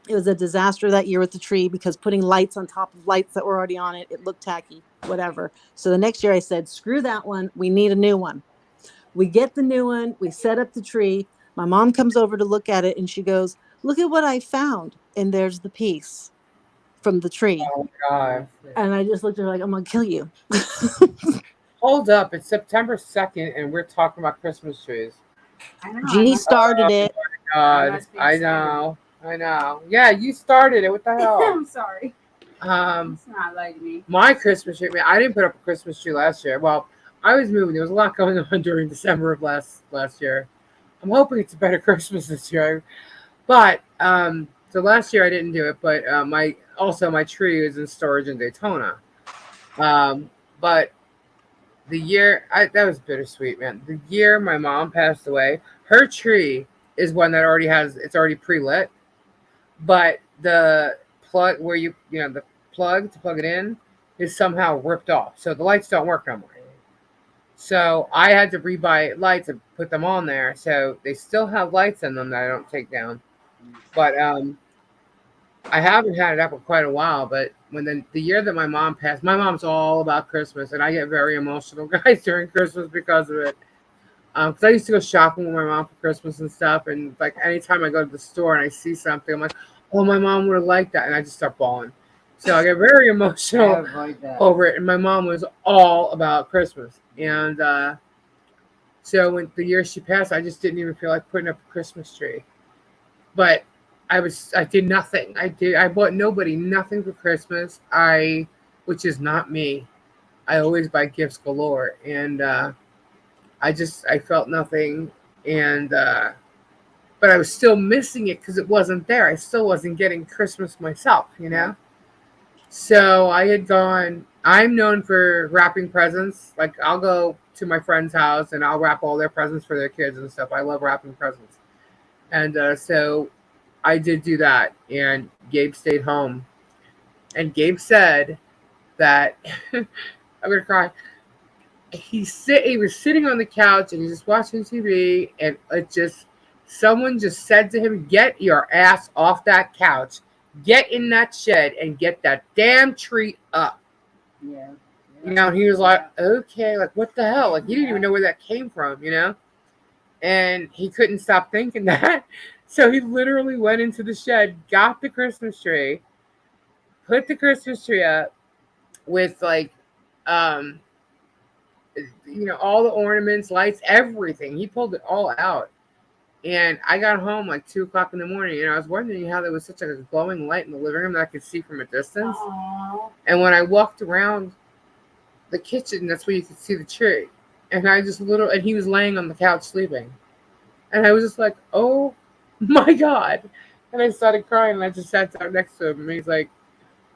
It was a disaster that year with the tree because putting lights on top of lights that were already on it, it looked tacky, whatever. So the next year I said, screw that one. We need a new one. We get the new one. We set up the tree. My mom comes over to look at it, and she goes, look at what I found. And there's the piece from the tree. Oh my God. And I just looked at her like, I'm going to kill you. Hold up. It's September 2nd and we're talking about Christmas trees. I know. Jeannie started it. God. must be I excited. know. I know. Yeah, you started it. What the hell? I'm sorry. It's not like me. My Christmas tree, man, I didn't put up a Christmas tree last year. Well, I was moving. There was a lot going on during December of last year. I'm hoping it's a better Christmas this year. But so last year I didn't do it, but my tree is in storage in Daytona. But the year that was bittersweet, man. The year my mom passed away, her tree is one that it's already pre-lit, but the plug where the plug to plug it in is somehow ripped off, so the lights don't work no more. So I had to rebuy lights and put them on there, so they still have lights in them that I don't take down. But I haven't had it up for quite a while. But when the year that my mom passed, my mom's all about Christmas, and I get very emotional, guys, during Christmas because of it. Because I used to go shopping with my mom for Christmas and stuff, and like anytime I go to the store and I see something, I'm like, "Oh, my mom would have liked that," and I just start bawling. So I get very I emotional avoid that. over it. And my mom was all about Christmas, and so when the year she passed, I just didn't even feel like putting up a Christmas tree. But I did nothing. I bought nobody nothing for Christmas. Which is not me. I always buy gifts galore, and I felt nothing, and but I was still missing it because it wasn't there. I still wasn't getting Christmas myself, you know. So I had gone. I'm known for wrapping presents. Like I'll go to my friend's house and I'll wrap all their presents for their kids and stuff. I love wrapping presents, and so I did do that. And Gabe stayed home, and Gabe said that I'm gonna cry. He was sitting on the couch and he's just watching TV, and someone just said to him, "Get your ass off that couch, get in that shed, and get that damn tree up." Yeah. You know, and he was like, "Okay, like what the hell?" Like he didn't even know where that came from, you know. And he couldn't stop thinking that, so he literally went into the shed, got the Christmas tree, put the Christmas tree up with like, um, all the ornaments, lights, everything. He pulled it all out. And I got home like 2 o'clock in the morning, and I was wondering how there was such a glowing light in the living room that I could see from a distance. Aww. And when I walked around the kitchen, that's where you could see the tree. And and he was laying on the couch sleeping. And I was just like, "Oh my God." And I started crying, and I just sat down next to him, and he's like,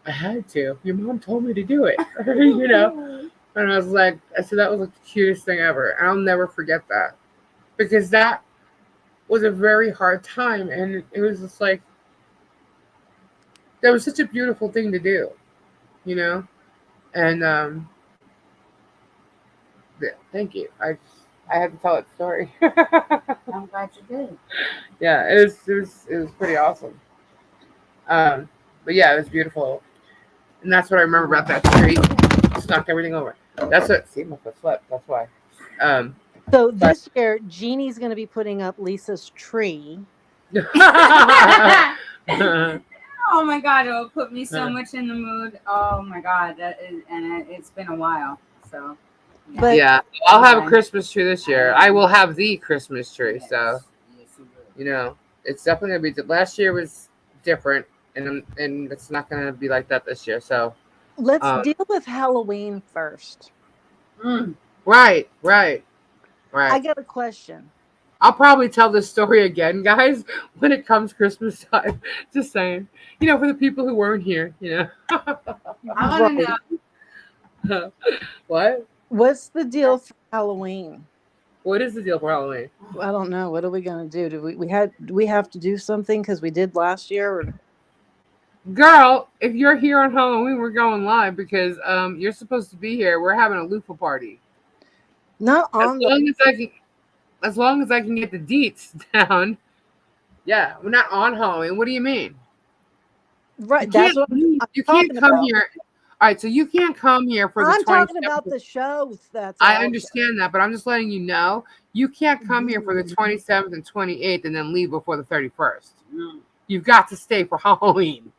"I had to. Your mom told me to do it." you know? And I said, that was like the cutest thing ever. And I'll never forget that. Because that was a very hard time. And it was just like, that was such a beautiful thing to do, you know? And thank you. I had to tell that story. I'm glad you did. Yeah, it was pretty awesome. But yeah, it was beautiful. And that's what I remember about that tree. Just knocked everything over. That's what, see, my foot slipped. That's why. So But this year, Jeannie's going to be putting up Lisa's tree. Oh my God, it will put me so much in the mood. Oh my God, it's been a while. So, yeah. But yeah, I'll have a Christmas tree this year. I will have the Christmas tree. So, it's definitely gonna be. Last year was different, and it's not gonna be like that this year. So, let's deal with Halloween first. right. I got a question. I'll probably tell this story again, guys, when it comes Christmas time. Just saying, for the people who weren't here, I want to know. What? What's the deal for Halloween? What is the deal for Halloween? I don't know. What are we gonna do? Do we have to do something because we did last year? Or... Girl, if you're here on Halloween, we're going live because you're supposed to be here. We're having a loofah party. Not on as long as I can get the deets down. Yeah, we're not on Halloween. What do you mean? Right, that's what you can't come here. All right, so you can't come here for the 27th. I'm talking about the show. I understand that, but I'm just letting you know you can't come here for the 27th and 28th and then leave before the 31st. You've got to stay for Halloween.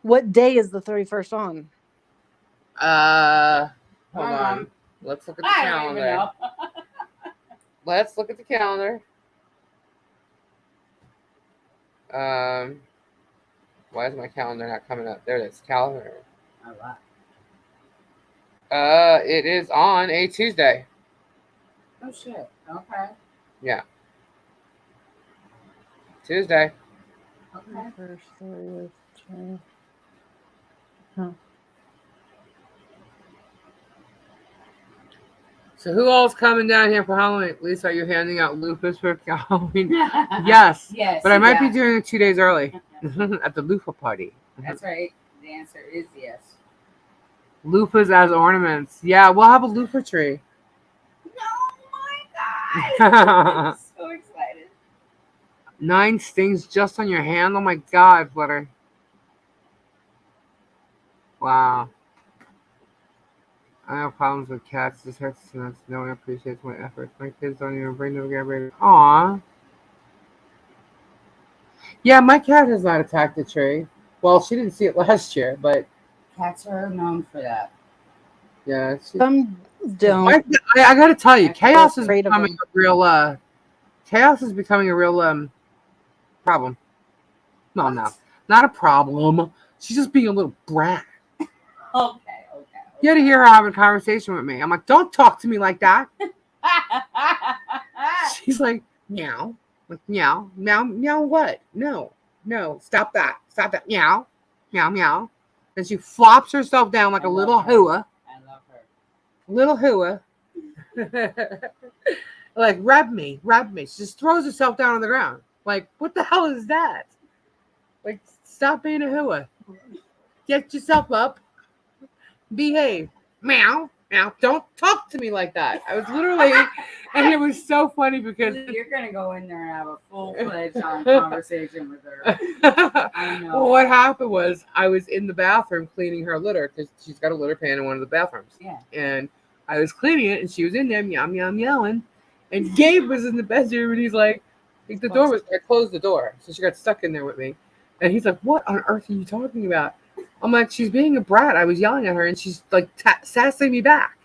What day is the 31st on? Hold on. Let's look at the I don't even calendar. know. Let's look at the calendar. Why is my calendar not coming up? There it is. Calendar. Oh, wow. It is on a Tuesday. Oh, shit. Okay. Yeah. Tuesday. Okay. First, 30th, 20. Huh. So who all's coming down here for Halloween? Lisa, are you handing out lupus for Halloween? Yes. Yes. But I might yeah. be doing it 2 days early at the loofah party. That's right. The answer is yes. Loofahs as ornaments. Yeah, we'll have a loofah tree. No, my God. I'm so excited. 9 stings just on your hand? Oh my God, Flutter. Wow. I have problems with cats. This hurts to know. No one appreciates my efforts. My kids don't even bring them together. Aww. Yeah, my cat has not attacked the tree. Well, she didn't see it last year, but Cats are known for that. yeah. Some don't. I gotta tell you, chaos is Afraid of becoming them. a real. Chaos is becoming a real problem. No, no, not a problem. She's just being a little brat. Okay. You had to hear her having a conversation with me. I'm like, don't talk to me like that. She's like, meow. Like, meow, meow, meow, what? No, stop that. Meow, meow, meow. And she flops herself down like a little hua. I love her. Little hua. Like, rub me. She just throws herself down on the ground. Like, what the hell is that? Like, stop being a hua. Get yourself up. Behave. Meow. Meow. Don't talk to me like that. I was literally, and it was so funny because You're gonna go in there and have a full-fledged conversation with her. I know. Well, what happened was I was in the bathroom cleaning her litter because she's got a litter pan in one of the bathrooms. Yeah. And I was cleaning it, and she was in there meow meow meowing, and Gabe was in the bedroom, and he's like, the door was. I closed the door, so she got stuck in there with me, and he's like, "What on earth are you talking about?" I'm like, "She's being a brat." I was yelling at her, and she's like sassing me back.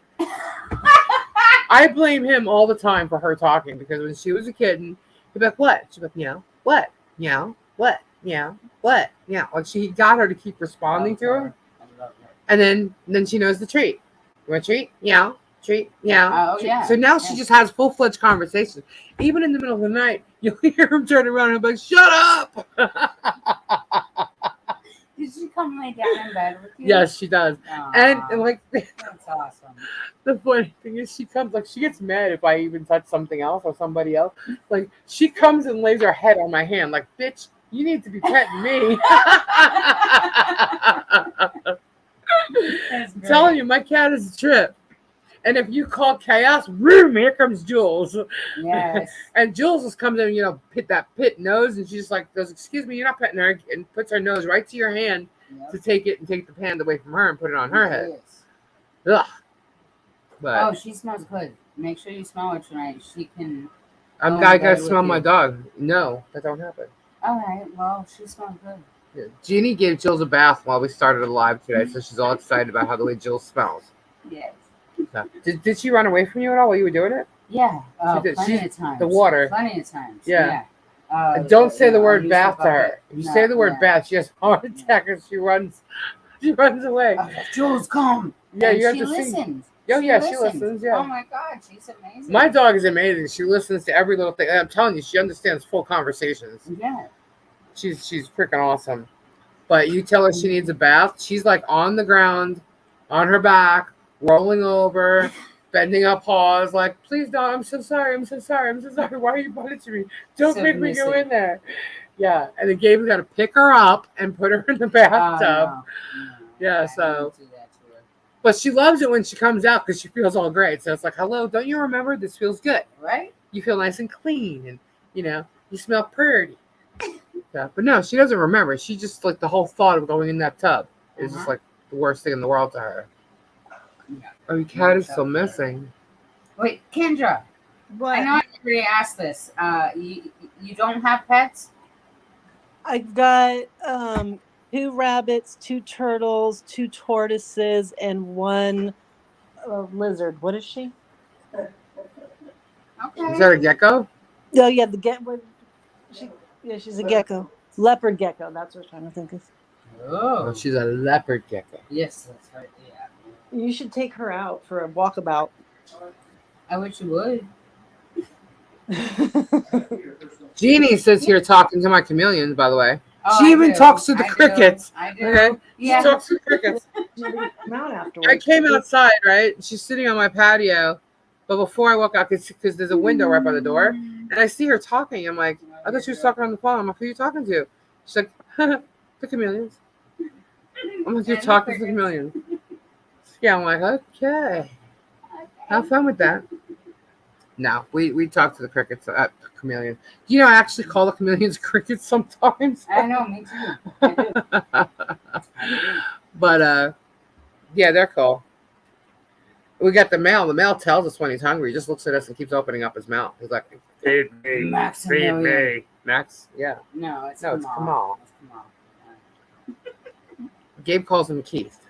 I blame him all the time for her talking because when she was a kitten, he'd be like, "What?" She'd be like, "Meow, what? Meow, what? Meow, what? Meow." Like she got her to keep responding to her, I love her. and then she knows the treat. You want a treat? Meow, treat, meow. Oh, treat. yeah. So now she just has full-fledged conversations. Even in the middle of the night, you'll hear him turn around and be like, "Shut up!" Did she come lay down in bed with you? Yes, she does. And like That's awesome. the funny thing is she comes like she gets mad if I even touch something else or somebody else. Like she comes and lays her head on my hand like, "Bitch, you need to be petting me." I'm telling you, my cat is a trip. And if you call chaos, room, here comes Jules. Yes. And Jules just comes in, pit that pit nose, and she just like goes, "Excuse me, you're not petting her," and puts her nose right to your hand to take it and take the hand away from her and put it on her head. Ugh. But Oh, she smells good. Make sure you smell her tonight. She can. I gotta smell my dog. No, that don't happen. All right. Well, she smells good. Yeah. Jeannie gave Jules a bath while we started a live today, so she's all excited about how the way Jules smells. Yes. So, did she run away from you at all while you were doing it? Yeah. She did. Plenty of times. The water. Plenty of times. Yeah. Don't say the word bath to her. If you say the word bath, she has a heart attack and she runs away. Jules, come. Yeah, and you have she to listens. sing. She listens. Yeah. Oh my God, she's amazing. My dog is amazing. She listens to every little thing. I'm telling you, she understands full conversations. Yeah. She's freaking awesome. But you tell her she needs a bath, she's like on the ground, on her back, rolling over, bending up paws, like, "Please don't, I'm so sorry. Why are you punishing me? Don't make me go in there." Yeah. And then Gabe's got to pick her up and put her in the bathtub. No. Yeah, so. But she loves it when she comes out because she feels all great. So it's like, "Hello, don't you remember? This feels good. Right? You feel nice and clean, and you smell pretty." Yeah, but no, she doesn't remember. She just like the whole thought of going in that tub is just like the worst thing in the world to her. Yeah. Oh, your cat is still missing. Wait, Kendra. What? I know I already asked this. You don't have pets? I've got 2 rabbits, 2 turtles, 2 tortoises, and 1 lizard. What is she? Is that Okay. a gecko? Oh yeah, the get. She yeah, she's a gecko. Leopard gecko. That's what I'm trying to think of. Oh, Oh. she's a leopard gecko. Yes, that's right. Yeah. You should take her out for a walkabout. I wish you would. Jeannie sits here talking to my chameleons, by the way. Oh, She I even do. talks to the I do. crickets. I do. Okay? She Yeah. talks to the crickets. She didn't come out I afterwards. came outside, right? She's sitting on my patio. But before I walk out, because there's a window right by the door, and I see her talking. I'm like, I thought she was talking on the phone. I'm like, who are you talking to? She's like, the chameleons. I'm like, you're And the talking to the crickets. chameleons. Yeah, I'm like, okay. Have fun with that. No, we talk to the crickets, chameleons. You know, I actually call the chameleons crickets sometimes. I know, me too. I do. I do. But yeah, they're cool. We got the male. The male tells us when he's hungry. He just looks at us and keeps opening up his mouth. He's like, feed me, feed Maximilian. me. Max? Yeah. No, it's No, it's Kamal. Kamal. It's Kamal. Gabe calls him Keith,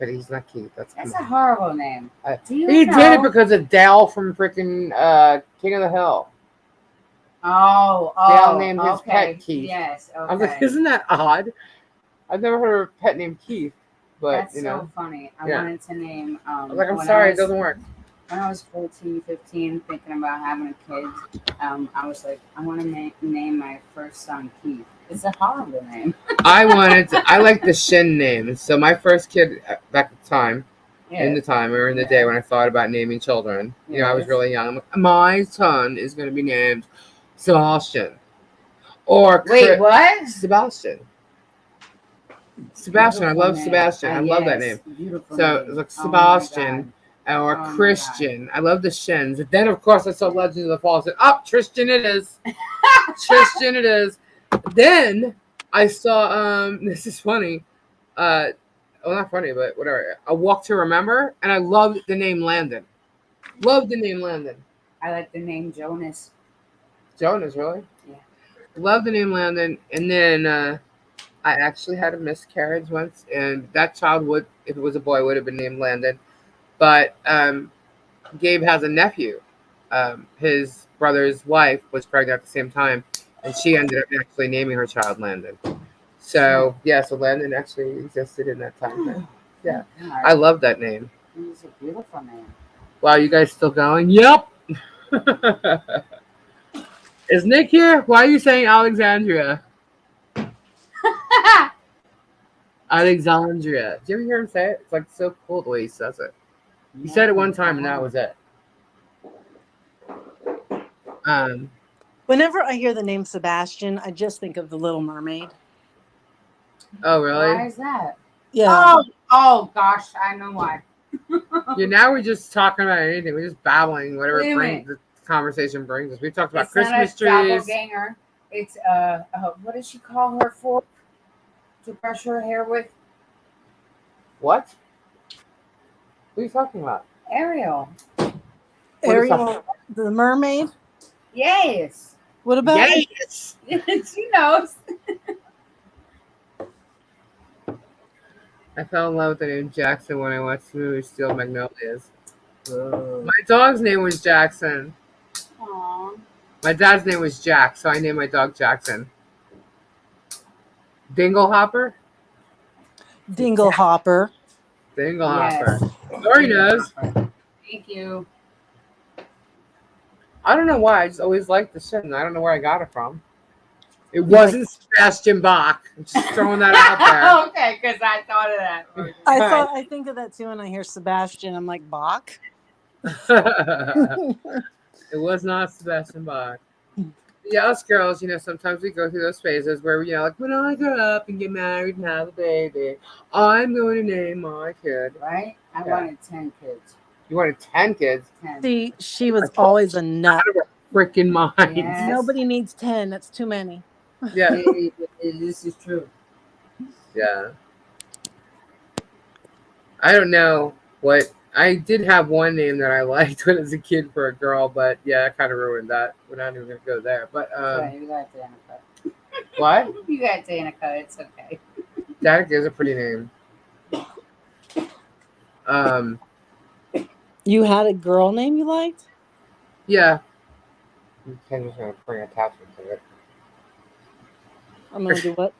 but he's not Keith. That's That's a Kamal. horrible name. Do you He know? did it because of Dal from freaking King of the Hill. Oh, Dale named his okay. pet Keith. Yes, okay. I was like, isn't that odd? I've never heard of a pet named Keith, but That's you know, so funny. I yeah. wanted to name. I was like, I'm when sorry, I it was, doesn't work. When I was 14, 15, thinking about having a kid, I was like, I want to name my first son Keith. It's a horrible name. I like the Shin name. So my first kid back at the time, in the time or in the day when I thought about naming children, you know, I was Yes. really young. I'm like, my son is going to be named Sebastian. Or Wait, what? Sebastian. Sebastian. I Beautiful love name. Sebastian. I love that Yes, name. Beautiful So name. it's like Oh my Sebastian God. or Oh my Christian. I love the Shins. And then, of course, I saw Legends of the Fall. I said, oh, Tristan it is. Tristan it is. Then I saw, this is funny. Well, not funny, but whatever. A Walk to Remember. And I loved the name Landon. Loved the name Landon. I like the name Jonas. Jonas, really? Yeah. Love the name Landon. And then I actually had a miscarriage once, and that child would, if it was a boy, would have been named Landon. But Gabe has a nephew. His brother's wife was pregnant at the same time, and she ended up actually naming her child Landon. So yeah, so Landon actually existed in that time frame. Yeah, I love that name. It's a beautiful name. Wow, you guys still going? Yep. Is Nick here? Why are you saying Alexandria? Alexandria. Did you ever hear him say it? It's like so cool the way he says it. He said it one time and that was it. Whenever I hear the name Sebastian, I just think of the Little Mermaid. Oh really? Why is that? Yeah. Oh gosh, I know why. Yeah, now we're just talking about anything. We're just babbling, whatever Wait a brings the conversation brings us. We talked about It's Christmas not a trees. doppelganger. It's what does she call her for? To brush her hair with? What? What are you talking about? Ariel. What is Ariel, the mermaid. Yes. What about? Yes. She knows. I fell in love with the name Jackson when I watched the movie Steel Magnolias. My dog's name was Jackson. Aww. My dad's name was Jack, so I named my dog Jackson. Dinglehopper? Dinglehopper. Dinglehopper. Yes. Dory knows. Thank you. I don't know why. I just always liked the shit, and I don't know where I got it from. It wasn't Sebastian Bach. I'm just throwing that out Okay, because I thought of that. I think of that too when I hear Sebastian. I'm like, Bach? there. It was not Sebastian Bach. Yeah, us girls, you know, sometimes we go through those phases where, you know, like, when I grow up and get married and have a baby, I'm going to name my kid. Right? I Yeah. wanted 10 kids. You wanted 10 kids? 10. See, she was always a nut. Out of her freaking mind. Yes. Nobody needs 10. That's too many. Yeah. This is true. Yeah. I don't know what. I did have one name that I liked when I was a kid for a girl, but yeah, I kind of ruined that. We're not even going to go there. But Right, you got Jennifer. What? You got Danica. It's okay. Danica is a pretty name. Um, You had a girl name you liked? yeah. I'm just gonna bring attachment to it. I'm gonna do what?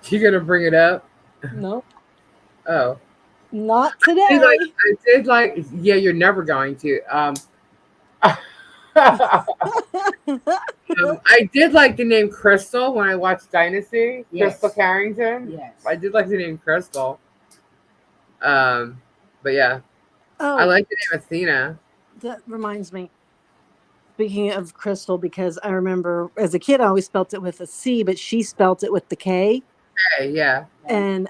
You gonna bring it up? Nope, Oh. not See, today. I did like. Yeah, you're never going to. I did like the name Crystal when I watched Dynasty. Yes. Crystal Carrington. Yes. I did like the name Crystal. But yeah, I Oh, like the name Athena. that reminds me. Speaking of Crystal, because I remember as a kid I always spelt it with a C, but she spelt it with the K, Hey, yeah, and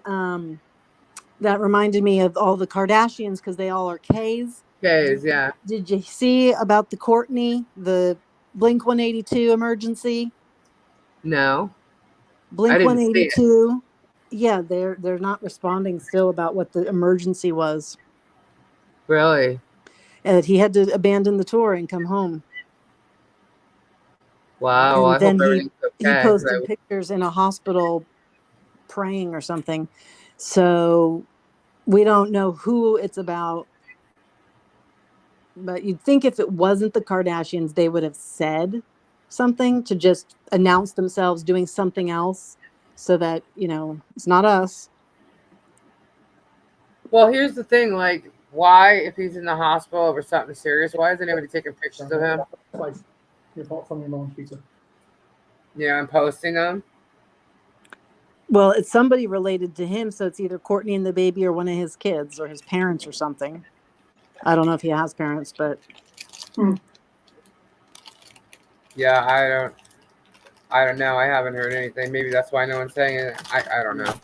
that reminded me of all the Kardashians because they all are K's. K's, yeah. Did you see about the Courtney, the Blink 182 emergency? No, I Blink didn't see it. 182. Yeah, they're not responding still about what the emergency was. Really? And he had to abandon the tour and come home. Wow. And I hope then everything's he okay. 'Cause posted pictures in a hospital praying or something. So we don't know who it's about. But you'd think if it wasn't the Kardashians, they would have said something to just announce themselves doing something else so that, it's not us. Well, here's the thing. Like, why, if he's in the hospital over something serious, why isn't anybody taking pictures of him? Slice. You bought from your mom's pizza. And posting them? Well, it's somebody related to him. So it's either Courtney and the baby or one of his kids or his parents or something. I don't know if he has parents, but. Yeah, I don't know. I haven't heard anything. Maybe that's why no one's saying it. I don't know.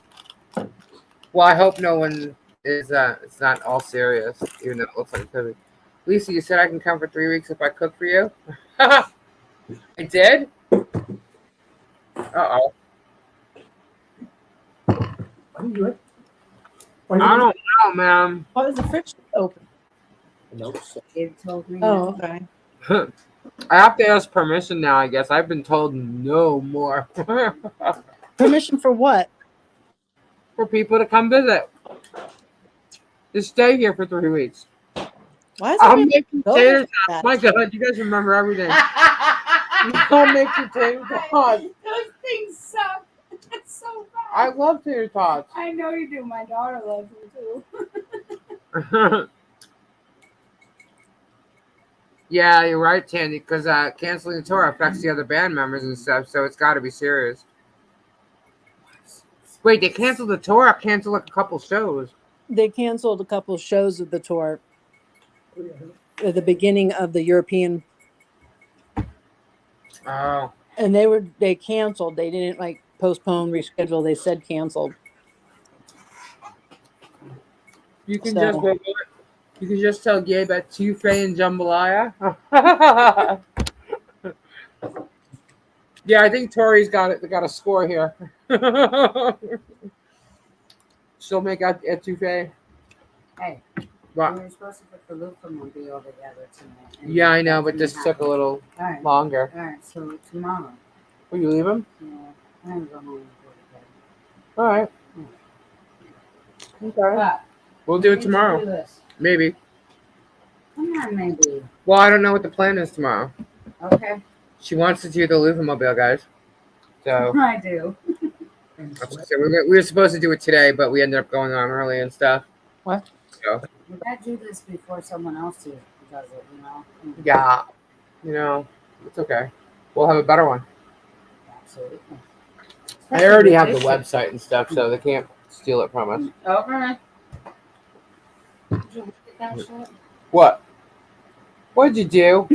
Well, I hope no one is. It's not all serious, even though it looks like it could be. Lisa, you said I can come for 3 weeks if I cook for you. I did. Uh-oh. Why didn't you do it? I don't know, man. Why is the fridge open? Nope. It told me. Oh, okay. I have to ask permission now, I guess. I've been told no more. Permission for what? For people to come visit. Just stay here for 3 weeks. Why is I'll it make go tater like tots. that? My God, you guys remember everything. I'll make you tater tots. Those things suck. It's so bad. I love tater tots. I know you do. My daughter loves them too. Yeah, you're right, Tandy, because canceling the tour affects the other band members and stuff, so it's got to be serious. Wait, they canceled the tour? I canceled like a couple shows. They canceled a couple shows of the tour at the beginning of the European, Oh. and they canceled. They didn't postpone, reschedule. They said canceled. You can So- just Google it. You can just tell Gabe at Tufe and Jambalaya. Yeah, I think Tori's got it. They got a score here. She'll make out at Tufe. Hey, What? we were supposed to put the Lufamobile together tonight. and Yeah, I know, but that this didn't took a happen. little All right. longer. All right, so tomorrow. Will you leave him? Yeah, I'm gonna go home and go to bed. All right. Okay. But We'll we do need it to tomorrow. do this. Maybe. Come on, maybe. Well, I don't know what the plan is tomorrow. Okay. She wants to do the Louvre-mobile, guys. So, I do. so we were supposed to do it today, but we ended up going on early and stuff. What? So, We gotta do this before someone else does it, you know? yeah, it's okay. We'll have a better one. Absolutely. I already have the website and stuff, so they can't steal it from us. Okay. Did you look at that shit? What? What'd you do?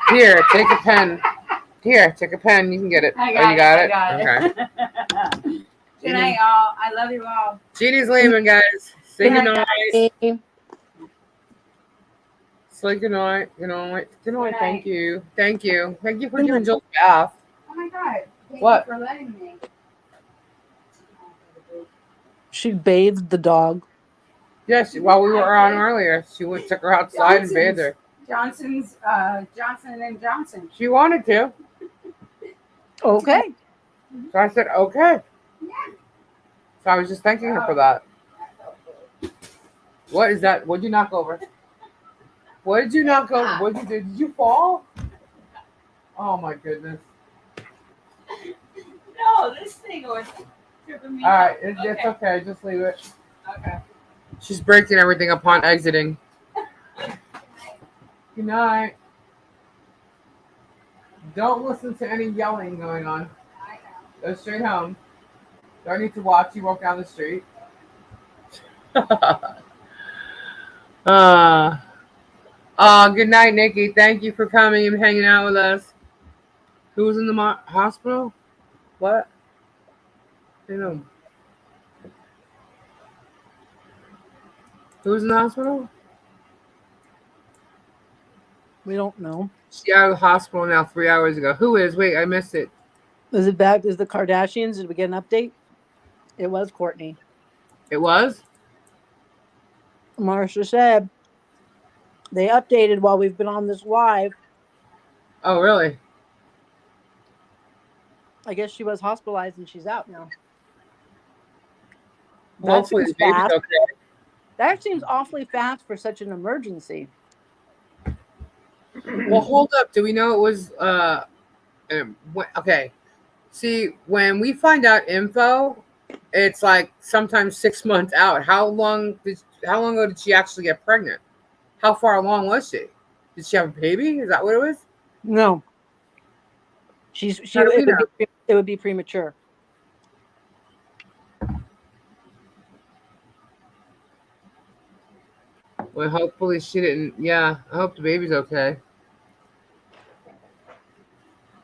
Here, take a pen. Here, take a pen. You can get it. I Oh, you got it? I got Okay. it. Good night, y'all. I love you all. Jeannie's leaving, guys. Say Good night, goodnight. Say goodnight. Good night. Good night. Good Thank night. you. Thank you. Thank you for Good giving night. Jill a bath. Oh my God. Thank What? you for letting me. She bathed the dog. Yes, while we were on earlier, she took her outside and bathed her. Johnson and Johnson. She wanted to. Okay. So I said, okay. So I was just thanking her for that. What is that? What'd you knock over? What did you knock over? What did you do? Did you fall? Oh my goodness. No, this thing was tripping me All right, up. it's okay. Just leave it. Okay. She's breaking everything upon exiting. Good night. Don't listen to any yelling going on. Go straight home. Don't need to watch you walk down the street. uh, good night, Nikki. Thank you for coming and hanging out with us. Who's in the hospital? What? You know, who's in the hospital? We don't know. She out of the hospital now 3 hours ago. Who is? Wait, I missed it. Is it back? Is the Kardashians? Did we get an update? It was Courtney. It was? Marsha said they updated while we've been on this live. Oh, really? I guess she was hospitalized and she's out now. That Hopefully seems the baby's fast. okay. That seems awfully fast for such an emergency. Well, hold up. Do we know it was okay. See, when we find out info, it's like sometimes 6 months out. How long ago did she actually get pregnant? How far along was she? Did she have a baby? Is that what it was? No, How do we know? it would be premature. Well, hopefully she didn't. Yeah, I hope the baby's okay.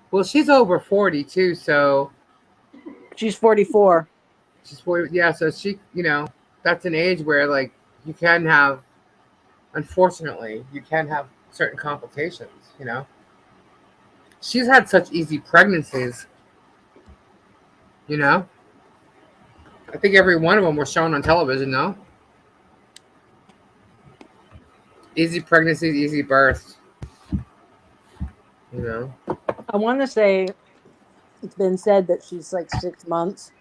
Well, she's over 40 too, so She's 44. she's 40. Yeah, so she, that's an age where like you can have, unfortunately, you can have certain complications. She's had such easy pregnancies. I think every one of them was shown on television. No, easy pregnancies, easy births. I want to say it's been said that she's like 6 months.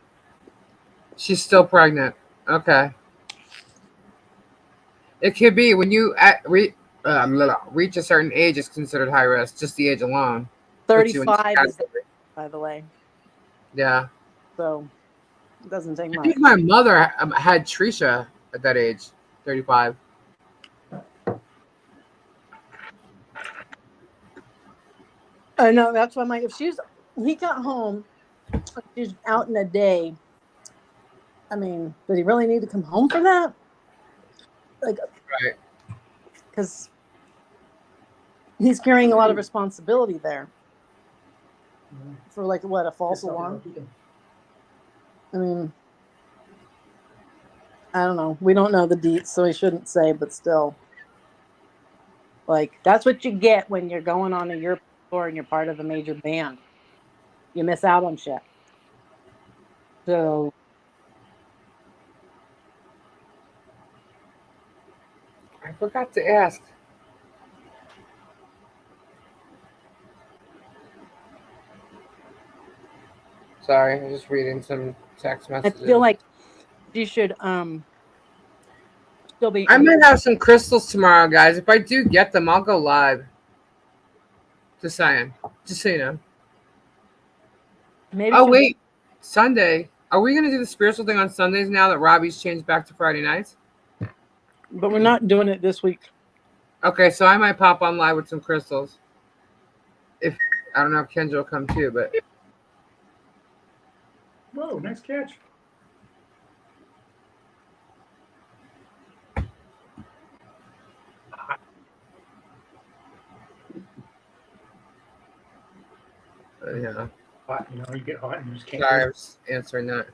She's still pregnant. Okay. It could be when you reach a certain age, it's considered high risk. Just the age alone. Puts you in 35 is the, category. by the way. Yeah. So it doesn't take I much. think my mother had Trisha at that age, 35. I know, that's why if he got home, she's out in a day. I mean, did he really need to come home for that? Like, Right. because he's carrying a lot of responsibility there for like what, a false alarm? I mean, I don't know. We don't know the deets, so we shouldn't say, but still. Like, that's what you get when you're going on a Europe tour and you're part of a major band. You miss out on shit. So I forgot to ask. Sorry, I'm just reading some text I messages. feel like you should still be. I might have some crystals tomorrow, guys. If I do get them, I'll go live. Just saying. Just so you know. Maybe. Oh, wait. Sunday. Are we going to do the spiritual thing on Sundays now that Robbie's changed back to Friday nights? But we're not doing it this week. Okay, so I might pop on live with some crystals. If I don't know if Kendra will come too, but Whoa, nice catch. yeah. Hot, you get hot and you just can't. Sorry, I was answering that.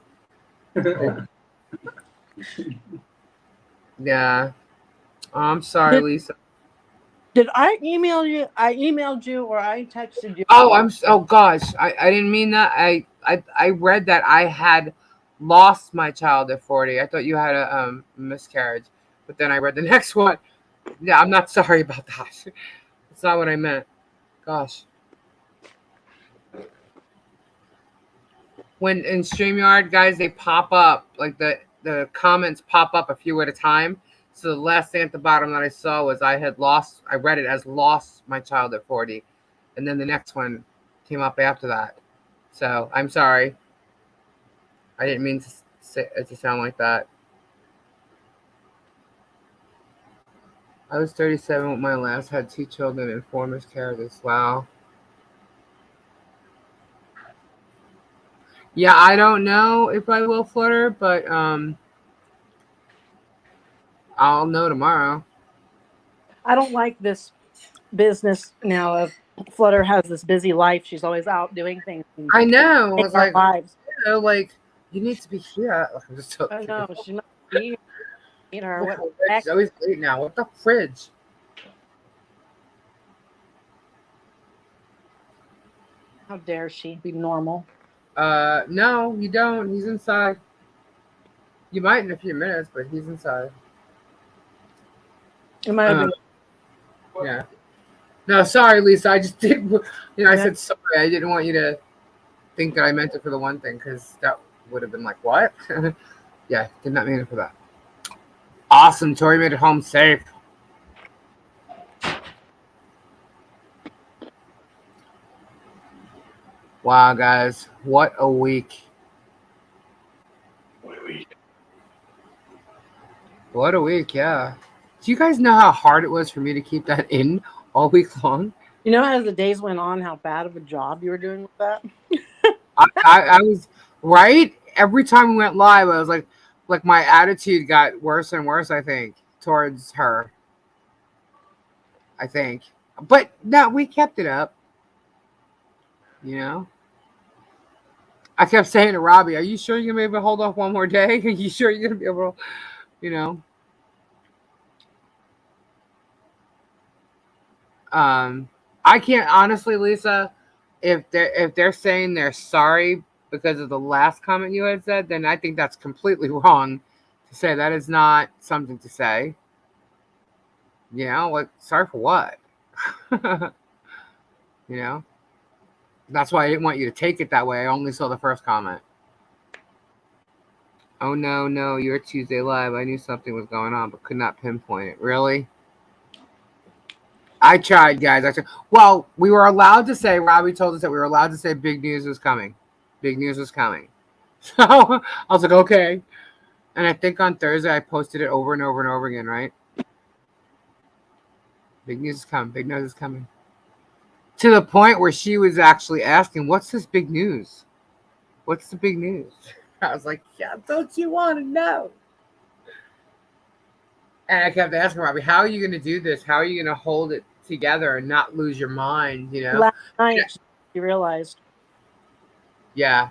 Yeah. Oh, I'm sorry, Lisa. Did I email you? I emailed you or I texted you. Oh gosh. I didn't mean that. I read that I had lost my child at 40. I thought you had a miscarriage. But then I read the next one. Yeah, I'm not sorry about that. It's not what I meant. Gosh. when in StreamYard, guys, they pop up like the comments pop up a few at a time. So the last thing at the bottom that I saw was I read it as lost my child at 40, and then the next one came up after that. So I'm sorry, I didn't mean to say it to sound like that. I was 37 with my last, had 2 children and 4 miscarriages. Wow. Yeah, I don't know if I will flutter, but I'll know tomorrow. I don't like this business now of Flutter has this busy life. She's always out doing things and I know. I making was our like, lives. like you need to be here. I'm just I joking. know she must be here. Meet her. What the It's heck? always late now. What the fridge? How dare she be normal? No, you don't. He's inside. You might in a few minutes, but he's inside. It might have Uh, been. yeah. No, sorry, Lisa. I just did. I Yeah. said sorry. I didn't want you to think that I meant it for the one thing because that would have been like, what? Yeah, did not mean it for that. Awesome. Tori made it home safe. Wow, guys. What a week. What a week, yeah. Do you guys know how hard it was for me to keep that in all week long? You know, as the days went on, how bad of a job you were doing with that. I was right. Every time we went live, I was like my attitude got worse and worse, I think, towards her. I think. But no, we kept it up, you know? I kept saying to Robbie, are you sure you're gonna be able to hold off one more day? Are you sure you're gonna be able to, you know? Um, I can't honestly, Lisa, if they're saying they're sorry because of the last comment you had said, then I think that's completely wrong to say. That is not something to say. You know, like sorry for what? You know? That's why I didn't want you to take it that way. I only saw the first comment. Oh no, no, you're Tuesday live. I knew something was going on, but could not pinpoint it. Really? I tried, guys. I tried. Well, we were allowed to say. Robbie told us that we were allowed to say big news was coming. Big news was coming. So I was like, okay. And I think on Thursday I posted it over and over and over again. Right? Big news is coming. Big news is coming. To the point where she was actually asking, "What's this big news? What's the big news?" I was like, "Yeah, don't you want to know?" And I kept asking Robbie, "How are you going to do this? How are you going to hold it together and not lose your mind?" You know? Last night, she realized. Yeah.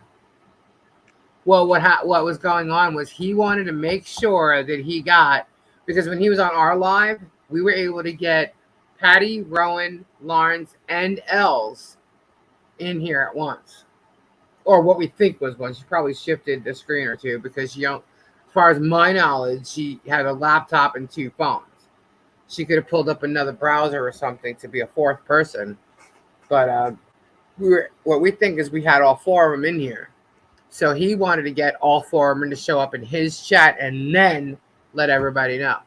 Well, what was going on was he wanted to make sure that he got, because when he was on our live, we were able to get Patty, Rowan, Lawrence, and Els in here at once, or what we think was one. She probably shifted a screen or two because she don't. As far as my knowledge, she had a laptop and 2 phones. She could have pulled up another browser or something to be a 4th person, but what we think is we had all 4 of them in here. So he wanted to get all 4 of them to show up in his chat and then let everybody know.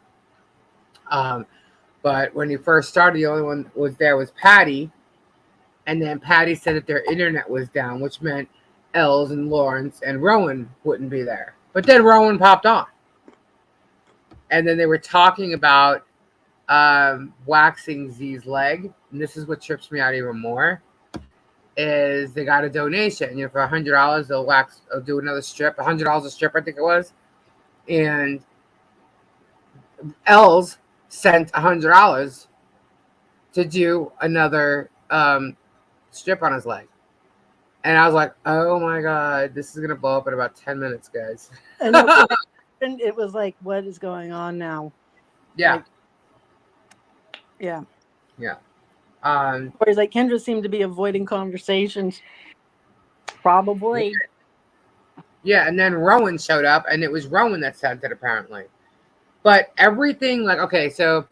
But when he first started, the only one was Patty, and then Patty said that their internet was down, which meant Els and Lawrence and Rowan wouldn't be there. But then Rowan popped on, and then they were talking about waxing Z's leg, and this is what trips me out even more. Is they got a donation, for $100 they'll do another strip, $100 a strip I think it was, and Els sent $100 to do another strip on his leg, and I was like, oh my god, this is gonna blow up in about 10 minutes, guys. And and it was like, what is going on now? Yeah, Like, yeah. yeah. Whereas like Kendra seemed to be avoiding conversations. Probably. Yeah, and then Rowan showed up, and it was Rowan that sent it apparently. But everything, like, okay, so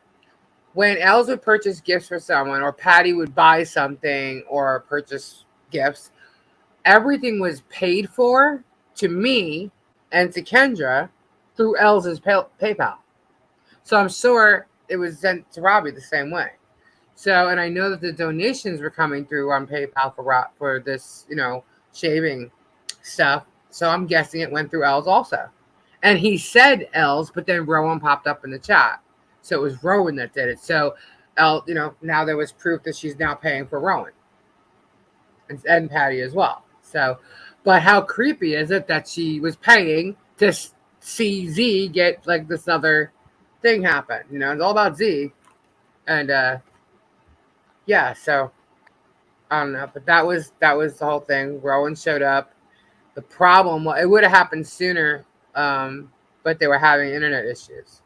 when Els would purchase gifts for someone, or Patty would buy something or purchase gifts, everything was paid for to me and to Kendra through Elle's PayPal. So I'm sure it was sent to Robbie the same way. So, and I know that the donations were coming through on PayPal for this, shaving stuff. So I'm guessing it went through Elle's also. And he said Elle's, but then Rowan popped up in the chat. So it was Rowan that did it. So Elle, now there was proof that she's now paying for Rowan and Patty as well. So, but how creepy is it that she was paying to see Z get like this other thing happen? It's all about Z. And yeah, so I don't know, but that was the whole thing. Rowan showed up. The problem, well, it would have happened sooner, but they were having internet issues,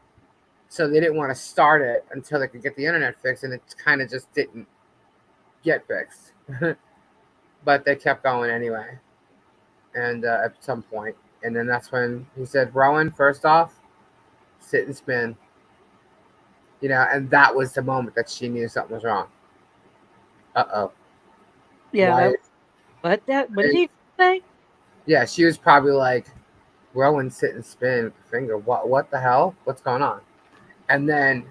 so they didn't want to start it until they could get the internet fixed, and it kind of just didn't get fixed. But they kept going anyway, and at some point, and then that's when he said, "Rowan, first off, sit and spin," and that was the moment that she knew something was wrong. Uh-oh. Yeah. What did he say? Yeah, she was probably like, Rowan, sit and spin with the finger. What the hell? What's going on? And then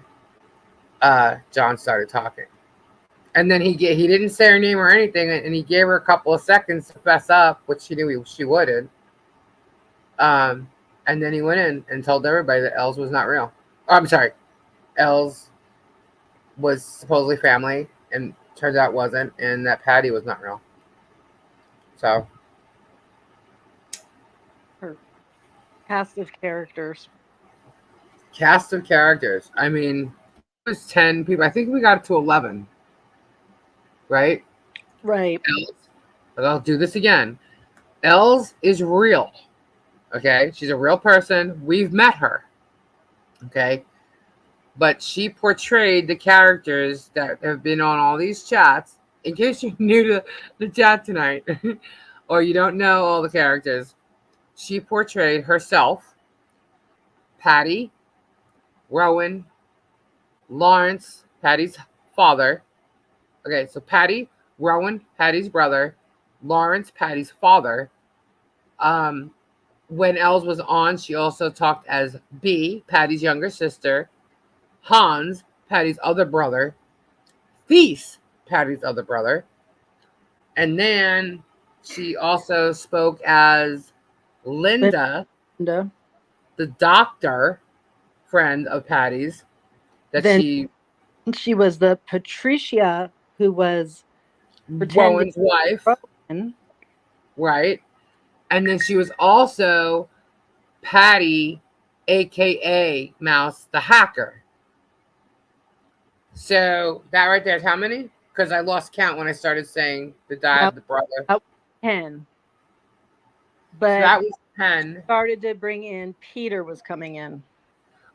John started talking. And then he didn't say her name or anything, and he gave her a couple of seconds to fess up, which she knew she wouldn't. And then he went in and told everybody that Els was not real. Oh, I'm sorry. Els was supposedly family, and turns out wasn't, and that Patty was not real. So. Her cast of characters. I mean, it was 10 people. I think we got it to 11. Right? Right. But I'll do this again. Els is real. Okay? She's a real person. We've met her. Okay? But she portrayed the characters that have been on all these chats. In case you're new to the chat tonight, or you don't know all the characters, she portrayed herself, Patty, Rowan, Lawrence, Patty's father. Okay, so Patty, Rowan, Patty's brother, Lawrence, Patty's father. When Els was on, she also talked as B, Patty's younger sister, Hans, Patty's other brother, Thies, Patty's other brother, and then she also spoke as Linda, the doctor friend of Patty's. She was the Patricia who was Rowan's wife. Rowan. Right. And then she was also Patty, aka Mouse, the hacker. So that right there is how many? Because I lost count when I started saying the dad, the brother. That was 10. But so that was 10. Started to bring in Peter was coming in.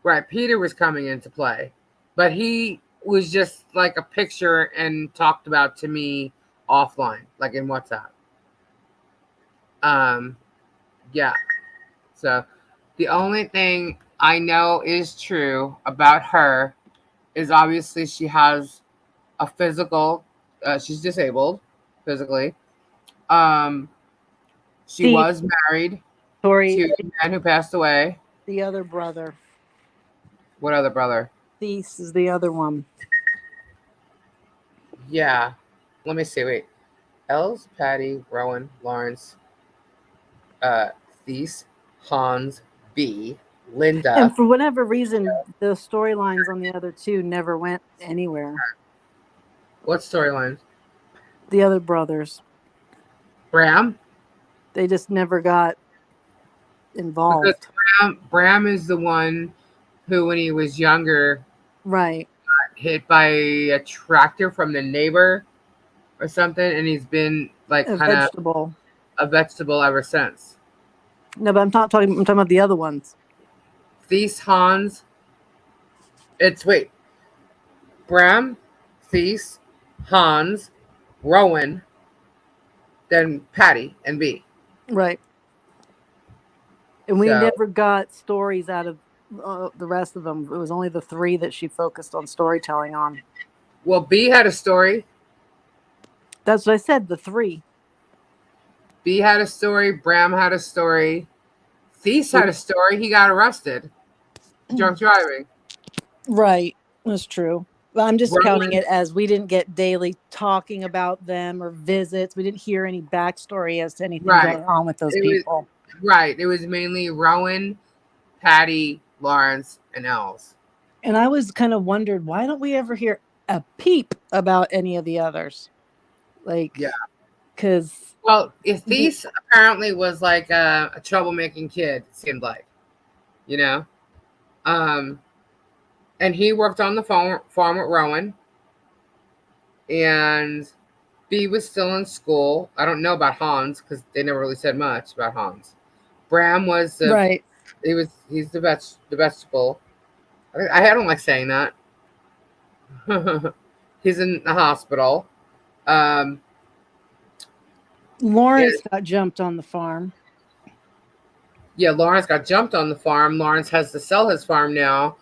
Right, Peter was coming into play. But he was just like a picture and talked about to me offline, like in WhatsApp. Yeah. So the only thing I know is true about her is obviously she has a physical, she's disabled physically. She was married to a man who passed away. The other brother. What other brother? Thies is the other one. Yeah. Let me see. Wait. Els, Patty, Rowan, Lawrence, Thies, Hans, B, Linda. And for whatever reason, the storylines on the other two never went anywhere. What storylines? The other brothers. Bram? They just never got involved. Because Bram is the one who, when he was younger, right, got hit by a tractor from the neighbor or something, and he's been like kind of a vegetable ever since. No, but I'm talking about the other ones. Thies, Hans. Bram, Thies, Hans, Rowan, then Patty and B. Right. And we never got stories out of the rest of them. It was only the three that she focused on storytelling on. Well, B had a story. That's what I said, the three. B had a story. Bram had a story. Thies had a story. He got arrested. Drunk driving. Right. That's true. But I'm just counting Rowan, it as we didn't get daily talking about them or visits. We didn't hear any backstory as to anything right. going on with those It was people. right. It was mainly Rowan, Patty, Lawrence, and Els. And I was kind of wondered, why don't we ever hear a peep about any of the others? Yeah. Like, because Well, if Thies apparently was like a troublemaking kid, it seemed like, you know, um, and he worked on the farm with Rowan, and B was still in school. I don't know about Hans because they never really said much about Hans. Bram was the right. he's the vegetable. I don't like saying that. He's in the hospital. Um, Lawrence and got jumped on the farm. yeah, Lawrence got jumped on the farm. Lawrence has to sell his farm now.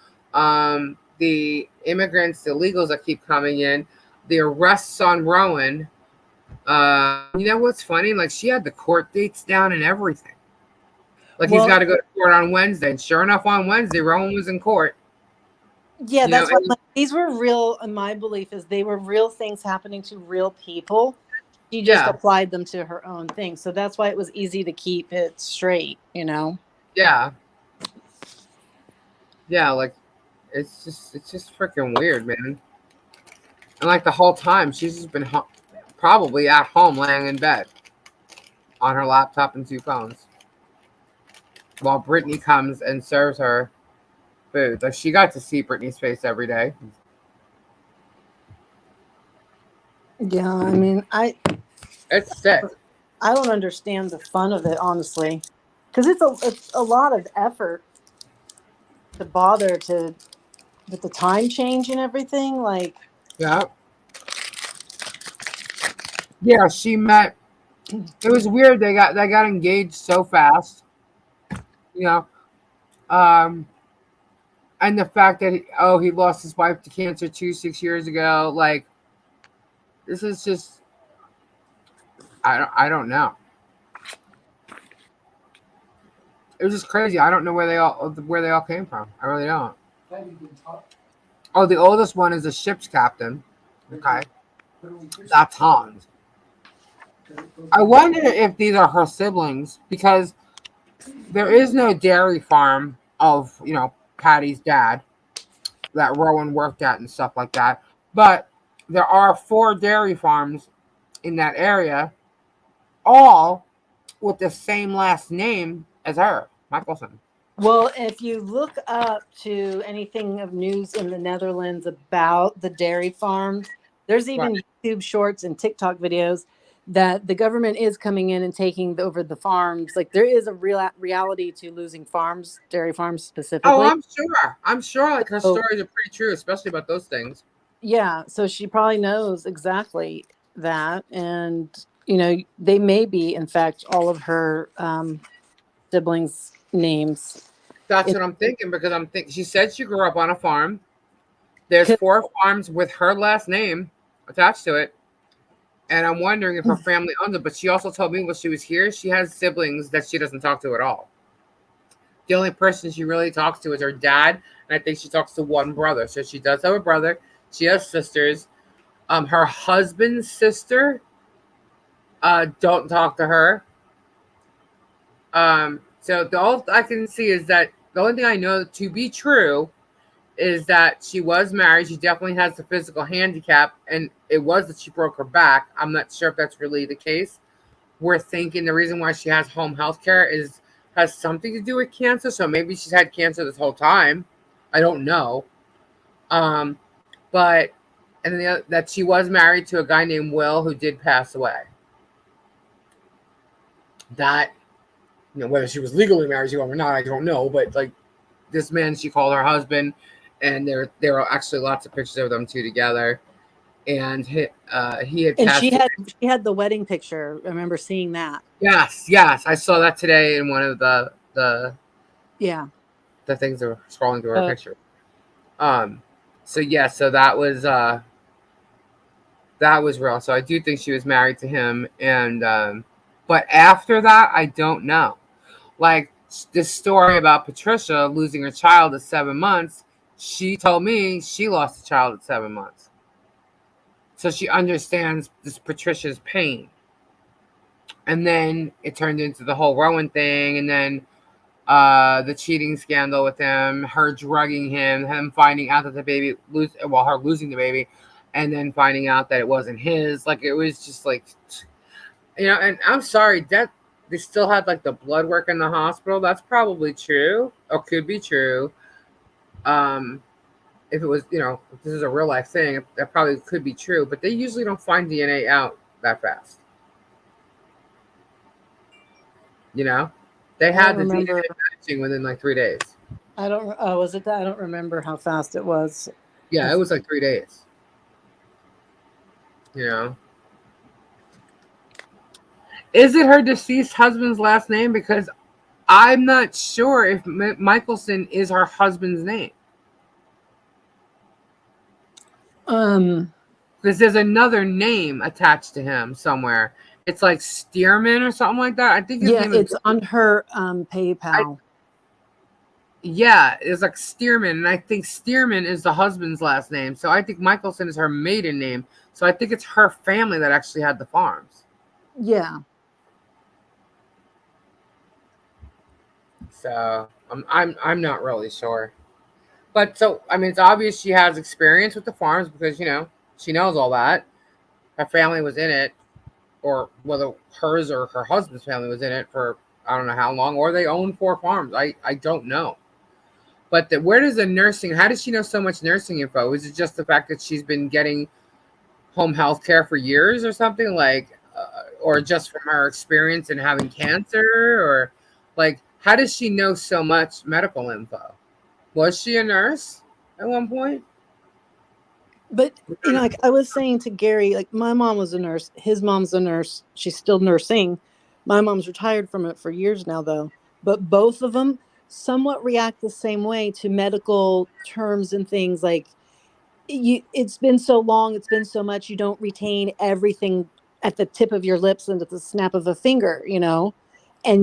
The immigrants, the illegals that keep coming in, the arrests on Rowan. You know what's funny? Like she had the court dates down and everything. Like he's Well, got to go to court on Wednesday, and sure enough, on Wednesday, Rowan was in court. yeah, You know, that's what and these were real. My belief is they were real things happening to real people. She just yeah, applied them to her own thing. So that's why it was easy to keep it straight, you know? yeah, yeah. Like it's just freaking weird, man. And like the whole time, she's just been probably at home, laying in bed on her laptop and two phones, while Brittany comes and serves her food. Like she got to see Brittany's face every day. Yeah, I mean, It's sick. I don't understand the fun of it, honestly, because it's a lot of effort to bother to with the time change and everything. Like, Yeah, yeah. She met. It was weird. They got engaged so fast. You know, um, and the fact that he lost his wife to cancer 6 years ago. Like this is just I don't know. It was just crazy. I don't know where they all came from. I really don't. Oh, the oldest one is a ship's captain. Okay, that's Hans. I wonder if these are her siblings because there is no dairy farm of Patty's dad that Rowan worked at and stuff like that. But there are 4 dairy farms in that area, all with the same last name as her, Michelson. well, if you look up to anything of news in the Netherlands about the dairy farms, there's Right. even YouTube shorts and TikTok videos that the government is coming in and taking over the farms. Like there is a real reality to losing farms, dairy farms Oh, specifically. I'm sure. I'm sure. Like her So stories are pretty true, especially about those things. yeah, so she probably knows exactly that, and you know they may be, in fact, all of her siblings' names. That's It, what I'm thinking because I'm thinking she said she grew up on a farm. There's 'cause- 4 farms with her last name attached to it. And I'm wondering if her family owns it. But she also told me when she was here, she has siblings that she doesn't talk to at all. The only person she really talks to is her dad, and I think she talks to one brother. So she does have a brother. She has sisters. Her husband's sister don't talk to her. So the all I can see is that the only thing I know to be true is that she was married. She definitely has the physical handicap, and it was that she broke her back. I'm not sure if that's really the case. We're thinking the reason why she has home health care has something to do with cancer. So maybe she's had cancer this whole time. I don't know. Um, but and then that she was married to a guy named Will who did pass away. That whether she was legally married to him or not, I don't know. But like this man, she called her husband, and there are actually lots of pictures of them two together. And he had and passed away. she had the wedding picture. I remember seeing that. Yes, yes, I saw that today in one of Yeah. the things that were scrolling through her Uh, picture. Um, so yeah, so that was real. So I do think she was married to him, and But after that, I don't know. Like this story about Patricia losing her child at 7 months, she told me she lost a child at 7 months. So she understands this Patricia's pain. And then it turned into the whole Rowan thing, and then the cheating scandal with him, her drugging him finding out that the baby her losing the baby, and then finding out that it wasn't his. Like it was just like, and I'm sorry that they still had like the blood work in the hospital. That's probably true or could be true. If it was, if this is a real life thing, that probably could be true. But they usually don't find DNA out that fast. They I had don't the DNA remember. matching within like 3 days. I don't. Oh, was it that? I don't remember how fast it was. Yeah, it was like 3 days. Is it her deceased husband's last name? Because I'm not sure if Michelson is her husband's name. Because there's another name attached to him somewhere. It's like Stearman or something like that. I think his name it's is. on her PayPal. Yeah, it's like Stearman, and I think Stearman is the husband's last name. So I think Michelson is her maiden name. So I think it's her family that actually had the farms. Yeah. So I'm not really sure. But so I mean, it's obvious she has experience with the farms because she knows all that. Her family was in it, or whether hers or her husband's family was in it for I don't know how long, or they own 4 farms. I don't know. But where does the nursing? How does she know so much nursing info? Is it just the fact that she's been getting home health care for years or something like, or just from her experience in having cancer, or like how does she know so much medical info? Was she a nurse at one point? But like I was saying to Gary, like my mom was a nurse, his mom's a nurse, she's still nursing. My mom's retired from it for years now though. But both of them somewhat react the same way to medical terms and things like it's been so long, it's been so much, you don't retain everything at the tip of your lips and at the snap of a finger, and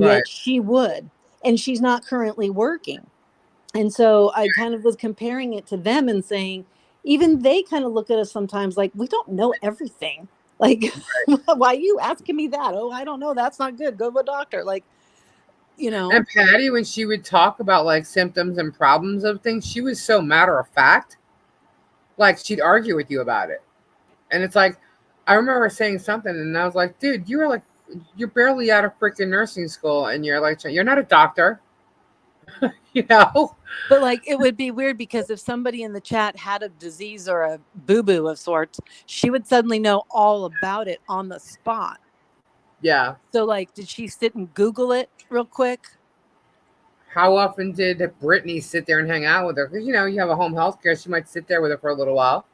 Right. yet she would, and she's not currently working. And so I kind of was comparing it to them and saying, even they kind of look at us sometimes like we don't know everything. Like, why are you asking me that? Oh, I don't know. That's not good. Go to a doctor. Like, And Patty, when she would talk about like symptoms and problems of things, she was so matter of fact. Like she'd argue with you about it. And it's like, I remember saying something and I was like, dude, you're barely out of freaking nursing school and you're like, you're not a doctor. But like it would be weird because if somebody in the chat had a disease or a boo-boo of sorts, she would suddenly know all about it on the spot. Yeah. So like, did she sit and Google it real quick? How often did Brittany sit there and hang out with her? Because you have a home health care. She might sit there with her for a little while.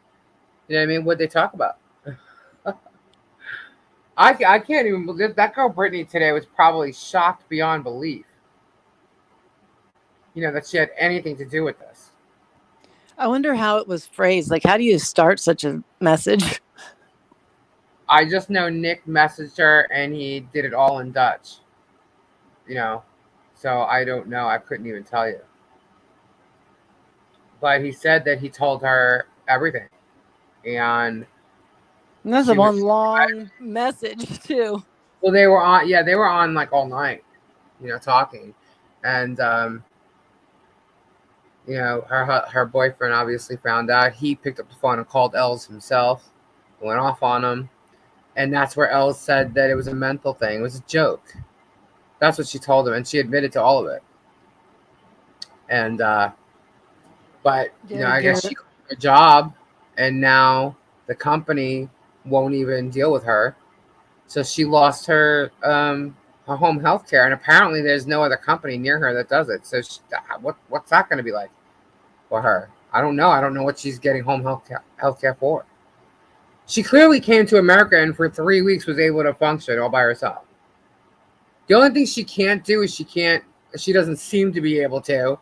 You know what I mean? What'd they talk about? I can't even believe that girl Brittany today was probably shocked beyond belief. That she had anything to do with this. I wonder how it was phrased. Like, how do you start such a message? I just know Nick messaged her and he did it all in Dutch. So I don't know. I couldn't even tell you. But he said that he told her everything. And that's a one long message too. Well, they were on like all night, talking. And her boyfriend obviously found out. He picked up the phone and called Els himself, went off on him. And that's where Els said that it was a mental thing. It was a joke. That's what she told him. And she admitted to all of it. And, but, I guess she got a job. And now the company won't even deal with her. So she lost her home health care. And apparently there's no other company near her that does it. So what's that going to be like for her? I don't know. I don't know what she's getting home health care for. She clearly came to America and for 3 weeks was able to function all by herself. The only thing she can't do is she doesn't seem to be able to,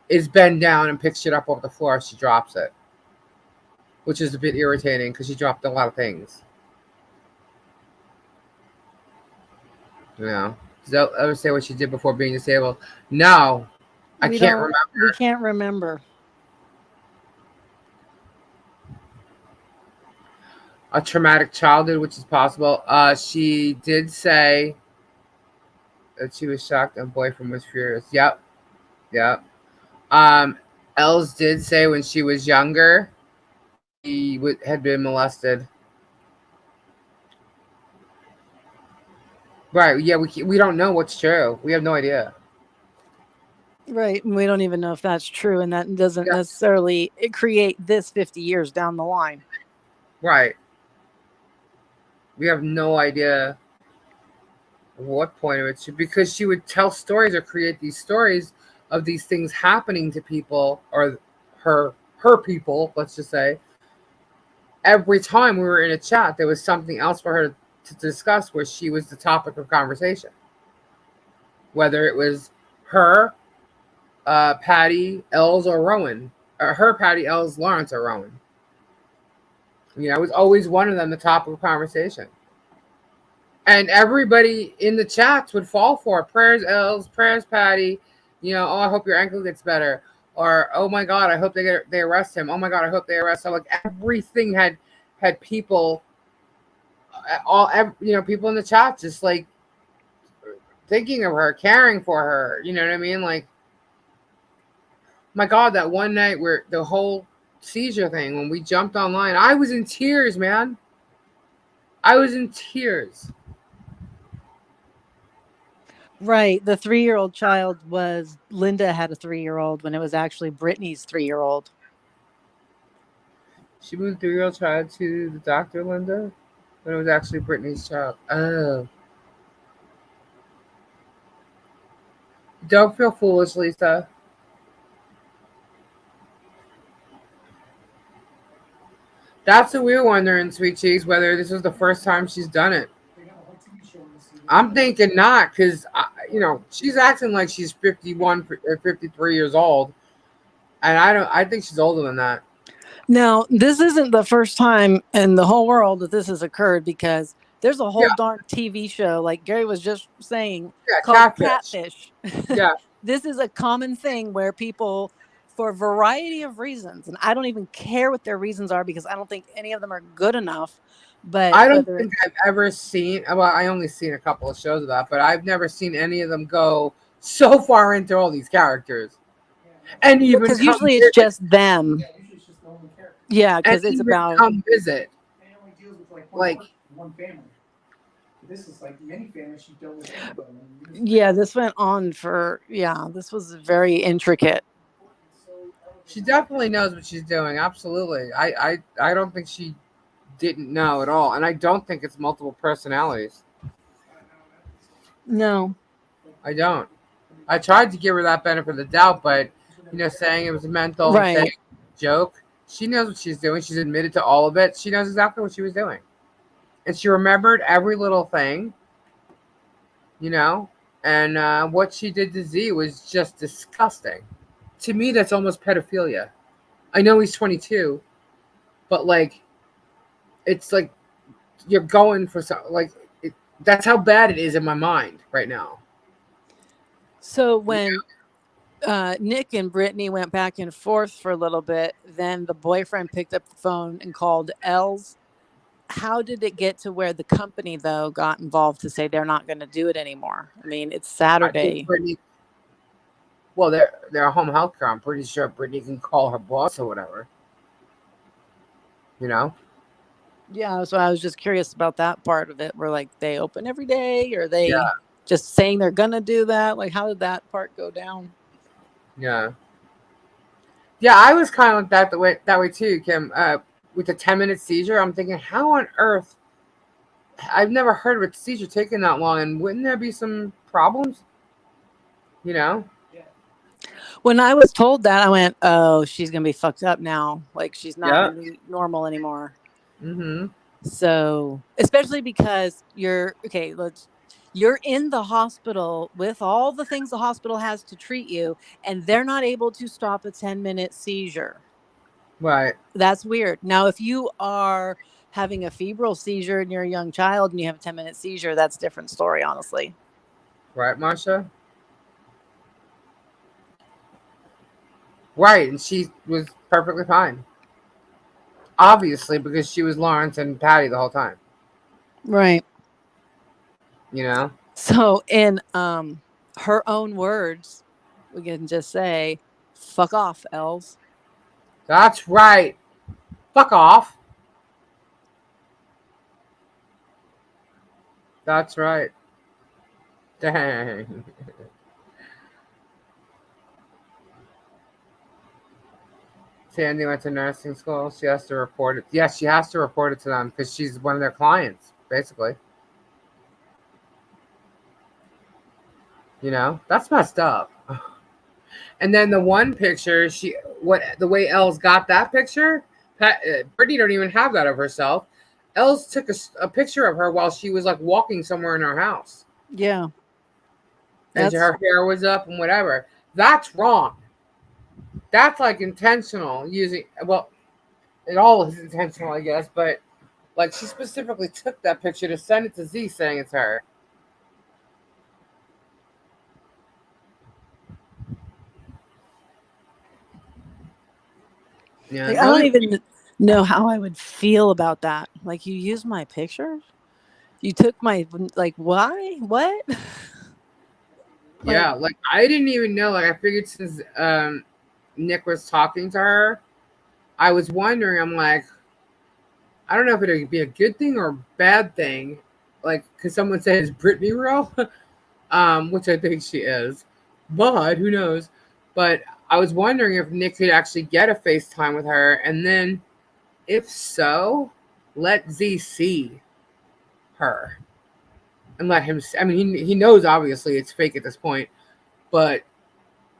is bend down and pick shit up off the floor if she drops it. Which is a bit irritating because she dropped a lot of things. You know, does that ever say what she did before being disabled? No, I We can't don't. remember. We can't remember. A traumatic childhood, which is possible. She did say that she was shocked and boyfriend was furious. Yep, yep. Um, Els did say when she was younger, she had been molested. Right? Yeah, we don't know what's true. We have no idea. Right. And we don't even know if that's true. And that doesn't Yeah, necessarily create this 50 years down the line. right. We have no idea what point of it should, because she would tell stories or create these stories of these things happening to people or her people, let's just say. Every time we were in a chat, there was something else for her to discuss where she was the topic of conversation. Whether it was her, Patty, Els, or Rowan. Her, Patty, Els, Lawrence, or Rowan. You know, it was always one of them the topic of conversation. And everybody in the chats would fall for it. Prayers, Els, prayers, Patty. You know, oh, I hope your ankle gets better. Or, oh my God, I hope they arrest him. Oh my God, I hope they arrest him. Like everything had people, people in the chat just like thinking of her, caring for her. You know what I mean? Like, my God, that one night where the whole seizure thing, when we jumped online, I was in tears, man. I was in tears. Right. The 3-year-old child was Linda had a 3-year-old when it was actually Brittany's 3-year-old. She moved the 3-year-old child to the doctor, Linda, when it was actually Brittany's child. Oh. Don't feel foolish, Lisa. That's what we were wondering, Sweet Cheeks, whether this was the first time she's done it. I'm thinking not, because, she's acting like she's 51 or 53 years old. And I think she's older than that. Now, this isn't the first time in the whole world that this has occurred, because there's a Yeah, whole darn TV show, like Gary was just saying, yeah, called catfish. Catfish. Yeah, This is a common thing where people, for a variety of reasons, and I don't even care what their reasons are because I don't think any of them are good enough, but I don't whether think it's I've ever seen. Well, I only seen a couple of shows of that, but I've never seen any of them go so far into all these characters, and even because come usually it's visit, just them. Yeah, usually it's just the only character. Yeah, and because it's even about, come visit. And it only deals with like one Like, person, one family. But this is like many families she dealt with everybody. I mean, yeah, this went on for, yeah, this was very intricate. she definitely knows what she's doing. Absolutely. I don't think she didn't know at all, and I don't think it's multiple personalities. No. I don't. I tried to give her that benefit of the doubt, but saying it was mental and saying Right. joke. She knows what she's doing. She's admitted to all of it. She knows exactly what she was doing. And she remembered every little thing, you know? And what she did to Z was just disgusting. To me, that's almost pedophilia. I know he's 22, but like, it's like you're going for something. Like, that's how bad it is in my mind right now. So when Nick and Brittany went back and forth for a little bit, then the boyfriend picked up the phone and called Els. How did it get to where the company, though, got involved to say they're not going to do it anymore? I mean, it's I think Saturday. Brittany. Well, they're a home health care. I'm pretty sure Brittany can call her boss or whatever. You know. Yeah, so I was just curious about that part of it. Where like they open every day, or Yeah. they just saying they're going to do that? Like, how did that part go down? Yeah. Yeah, I was kind of like that way too, Kim. With the 10-minute seizure, I'm thinking, how on earth? I've never heard of a seizure taking that long, and wouldn't there be some problems? You know? When I was told that, I went, "Oh, she's going to be fucked up now. Like, she's not Yeah. going to be normal anymore." Mm-hmm. So, especially because you're in the hospital with all the things the hospital has to treat you, and they're not able to stop a 10-minute seizure. Right. That's weird. Now, if you are having a febrile seizure and you're a young child and you have a 10-minute seizure, that's a different story, honestly. Right, Marsha? Right, and she was perfectly fine. Obviously, because she was Lawrence and Patty the whole time. Right. You know? So in her own words, we can just say, "Fuck off, Els." That's right. Fuck off. That's right. Dang. Sandy went to nursing school. She has to report it. Yes, she has to report it to them because she's one of their clients, basically. You know? That's messed up. And then the one picture, the way Els got that picture, Brittany don't even have that of herself. Els took a picture of her while she was like walking somewhere in her house, Yeah, and that's her hair was up and whatever. That's wrong. That's like intentional using. Well, it all is intentional, I guess, but like she specifically took that picture to send it to Z, saying it's her. Yeah, like, the I don't only even know how I would feel about that. Like, you used my picture? You took my, like, why? What? Like, yeah, like I didn't even know. Like I figured since Nick was talking to her, I was wondering. I'm like, I don't know if it'd be a good thing or a bad thing. Like, because someone said is Brittany real, which I think she is, but who knows? But I was wondering if Nick could actually get a FaceTime with her, and then if so, let Z see her and let him. I mean, he knows obviously it's fake at this point, but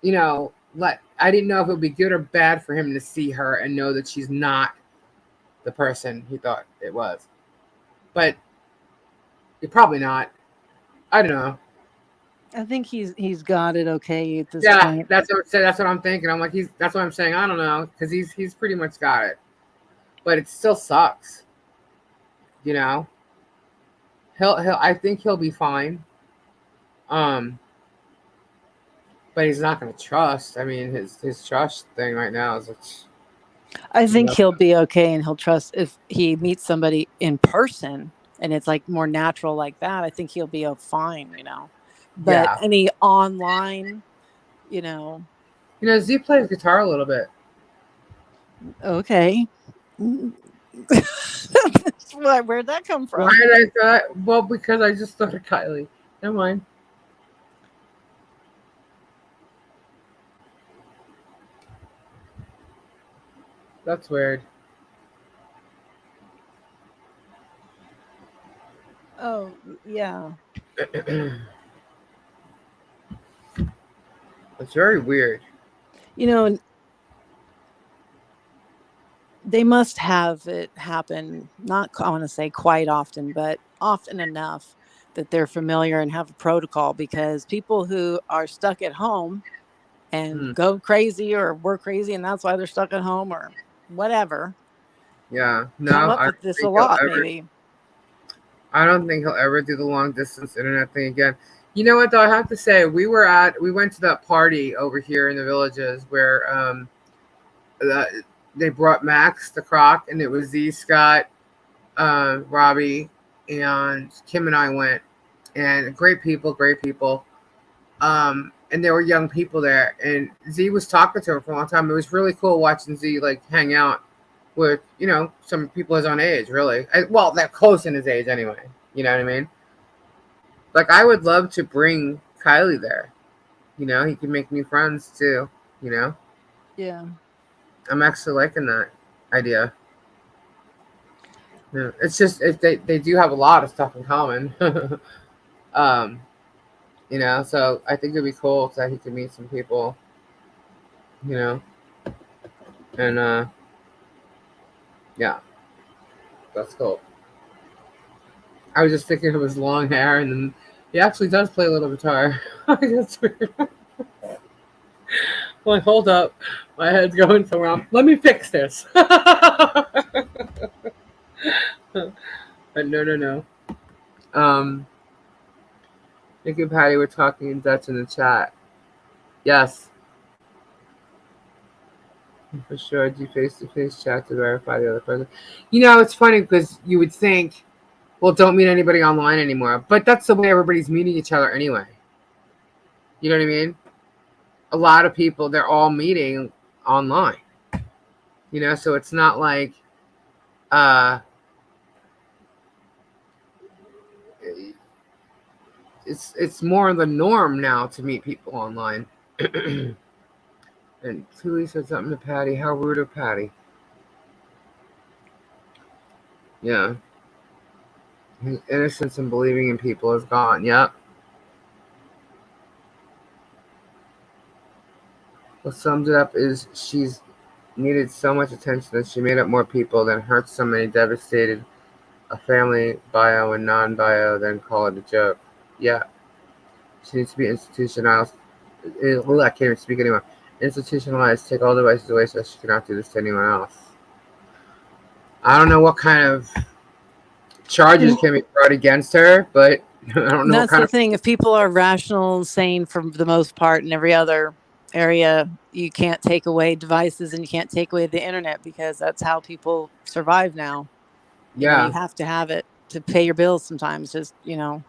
let I didn't know if it would be good or bad for him to see her and know that she's not the person he thought it was. But you're probably not. I don't know. I think he's got it okay at this Yeah, point. that's what I'm thinking. I'm like that's what I'm saying. I don't know because he's pretty much got it, but it still sucks. You know, he'll I think he'll be fine. Um, but he's not going to trust. I mean, his trust thing right now is I think you he'll be okay, and he'll trust if he meets somebody in person and it's like more natural like that. I think he'll be fine. But yeah. any online, you know, Z plays guitar a little bit. okay. Where'd that come Why from? did I thought? Well, because I just thought of Kylie. Never mind. That's weird. Oh, yeah. It's very weird. And they must have it happen, not, I want to say quite often, but often enough that they're familiar and have a protocol, because people who are stuck at home and Hmm. go crazy or were crazy and that's why they're stuck at home or whatever Yeah. No, come up with this a lot, maybe. I don't think he'll ever do the long distance internet thing again. You know what though? I have to say we went to that party over here in the Villages where uh, they brought Max the Croc and it was Z Scott, Robbie, and Kim and I went, and great people, great people. And there were young people there, and Z was talking to her for a long time. It was really cool watching Z like hang out with some people his own age, really. Well, they're close in his age anyway. You know what I mean? Like I would love to bring Kylie there. He could make new friends too. You know, Yeah. I'm actually liking that idea. Yeah, it's just they do have a lot of stuff in common. um, so I think it'd be cool that he could meet some people. You know, and yeah, that's cool. I was just thinking of his long hair, and then he actually does play a little guitar. That's weird. Like, hold up, my head's going somewhere. Let me fix this. But no, no, no. Um, Nick and Patty were talking in Dutch in the chat. Yes, for sure. Do face-to-face chat to verify the other person. You know, it's funny because you would think, well, don't meet anybody online anymore. But that's the way everybody's meeting each other anyway. You know what I mean? A lot of people, they're all meeting online. You know, so it's not like uh it's more the norm now to meet people online. And Tuli said something to Patty. How rude of Patty. Yeah. His innocence in believing in people is gone. Yep. What sums it up is she's needed so much attention that she made up more people, then hurt so many, devastated a family bio and non-bio, then call it a joke. Yeah. She needs to be institutionalized. I can't even speak anymore. Institutionalized, take all devices away so she cannot do this to anyone else. I don't know what kind of charges can be brought against her, but I don't know what That's kind the of. thing. If people are rational, sane for the most part in every other area, you can't take away devices and you can't take away the internet because that's how people survive now. You know, you Yeah. have to have it to pay your bills sometimes. Just, you know,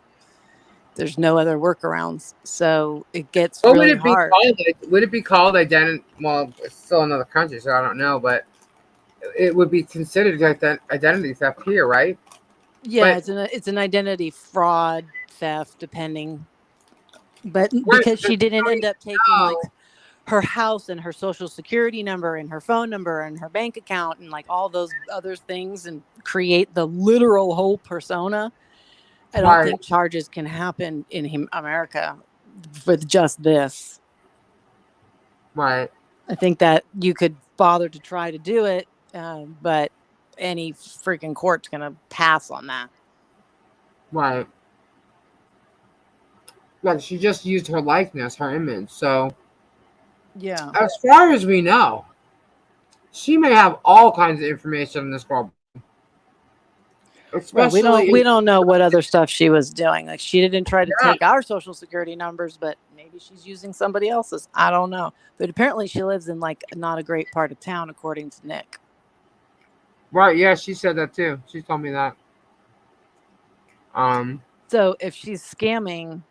there's no other workarounds. So it gets What would really it be hard. called? Would it be called identity? Well, it's still another country, so I don't know, but it would be considered identity theft here, right? Yeah, But it's an identity fraud, theft, depending. But right, because but she you didn't don't end even up taking like know. her house and her social security number and her phone number and her bank account and like all those other things and create the literal whole persona, I don't Right, think charges can happen in America with just this. right, I think that you could bother to try to do it, but any freaking court's going to pass on that. right. Like she just used her likeness, her image. So Yeah. as far as we know, she may have all kinds of information in this girl, Right. We especially don't we don't know what other stuff she was doing. Like she didn't try to yeah, take our social security numbers, but maybe she's using somebody else's. I don't know. But apparently she lives in like not a great part of town according to Nick. right. Yeah, she said that too. She told me that. Um, So if she's scamming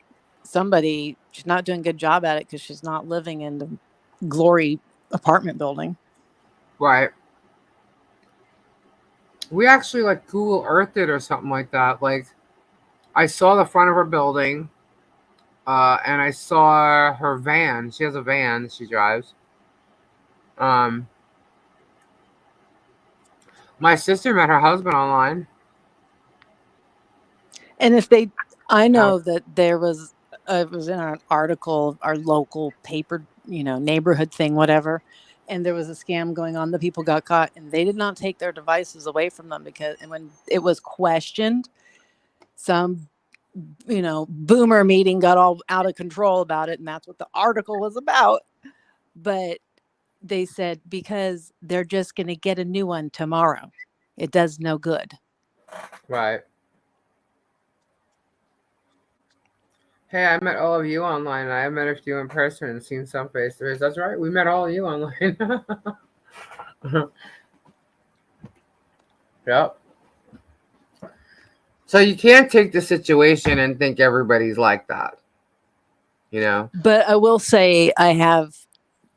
somebody, she's not doing a good job at it because she's not living in the glory apartment building. right. We actually like Google Earthed it or something like that. Like I saw the front of her building, and I saw her van. She has a van that she drives. Um, my sister met her husband online. And if they, I Uh, know that there was, it was in an article, our local paper, you know, neighborhood thing, whatever. And there was a scam going on. The people got caught and they did not take their devices away from them because, and when it was questioned, some, you know, boomer meeting got all out of control about it. And that's what the article was about. But they said, because they're just going to get a new one tomorrow. It does no good. right. Hey, I met all of you online. I have met a few in person and seen some face to face. That's right. We met all of you online. Yep. So you can't take the situation and think everybody's like that. You know? But I will say I have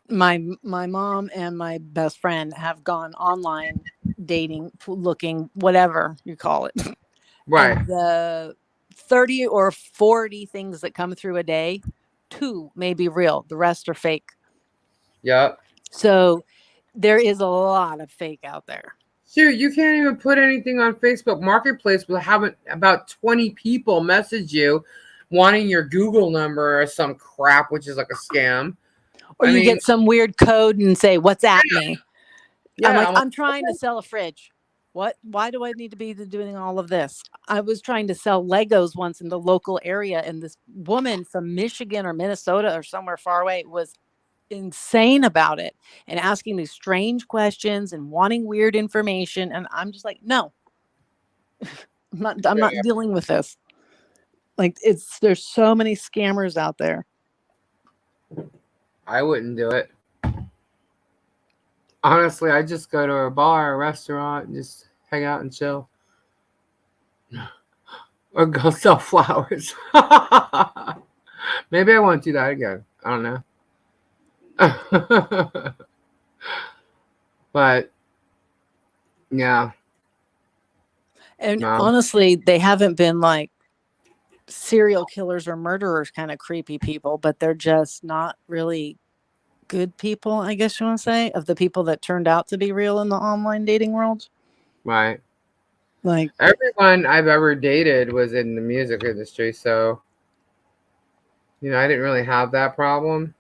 my mom and my best friend have gone online dating, looking, whatever you call it. Right. And the 30 or 40 things that come through a day, 2 may be real, the rest are fake. Yep. So there is a lot of fake out there. Shoot, you can't even put anything on Facebook Marketplace without having about 20 people message you wanting your Google number or some crap, which is like a scam. Or I you mean, get some weird code and say, "What's at me?" I'm yeah, like, I'm like, "I'm trying to sell a fridge." What? Why do I need to be doing all of this? I was trying to sell Legos once in the local area, and this woman from Michigan or Minnesota or somewhere far away was insane about it and asking these strange questions and wanting weird information. And I'm just like, no, I'm not yeah, dealing with this. Like there's so many scammers out there. I wouldn't do it. Honestly, I just go to a bar, a restaurant, and just hang out and chill, or go sell flowers. Maybe I won't do that again. I don't know. But yeah, And no, honestly, they haven't been like serial killers or murderers kind of creepy people, but they're just not really good people, I guess you want to say, of the people that turned out to be real in the online dating world. right. Like, Everyone I've ever dated was in the music industry, so I didn't really have that problem.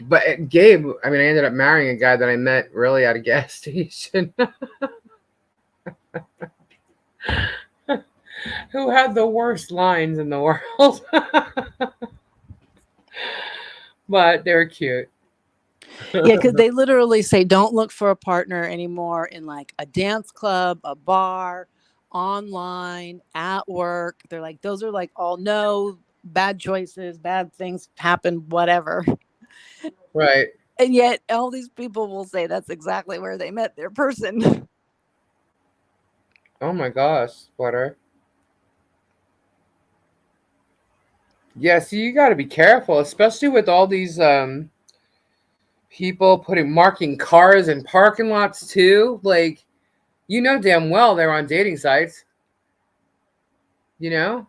But Gabe, I mean, I ended up marrying a guy that I met really at a gas station who had the worst lines in the world. But they're cute. yeah, because they literally say don't look for a partner anymore in like a dance club, a bar, online, at work. They're like, those are like all no bad choices, bad things happen, whatever. Right. And yet all these people will say that's exactly where they met their person. Oh my gosh, sweater. Yeah, see, you got to be careful, especially with all these people marking cars in parking lots too. Like, damn well they're on dating sites. You know,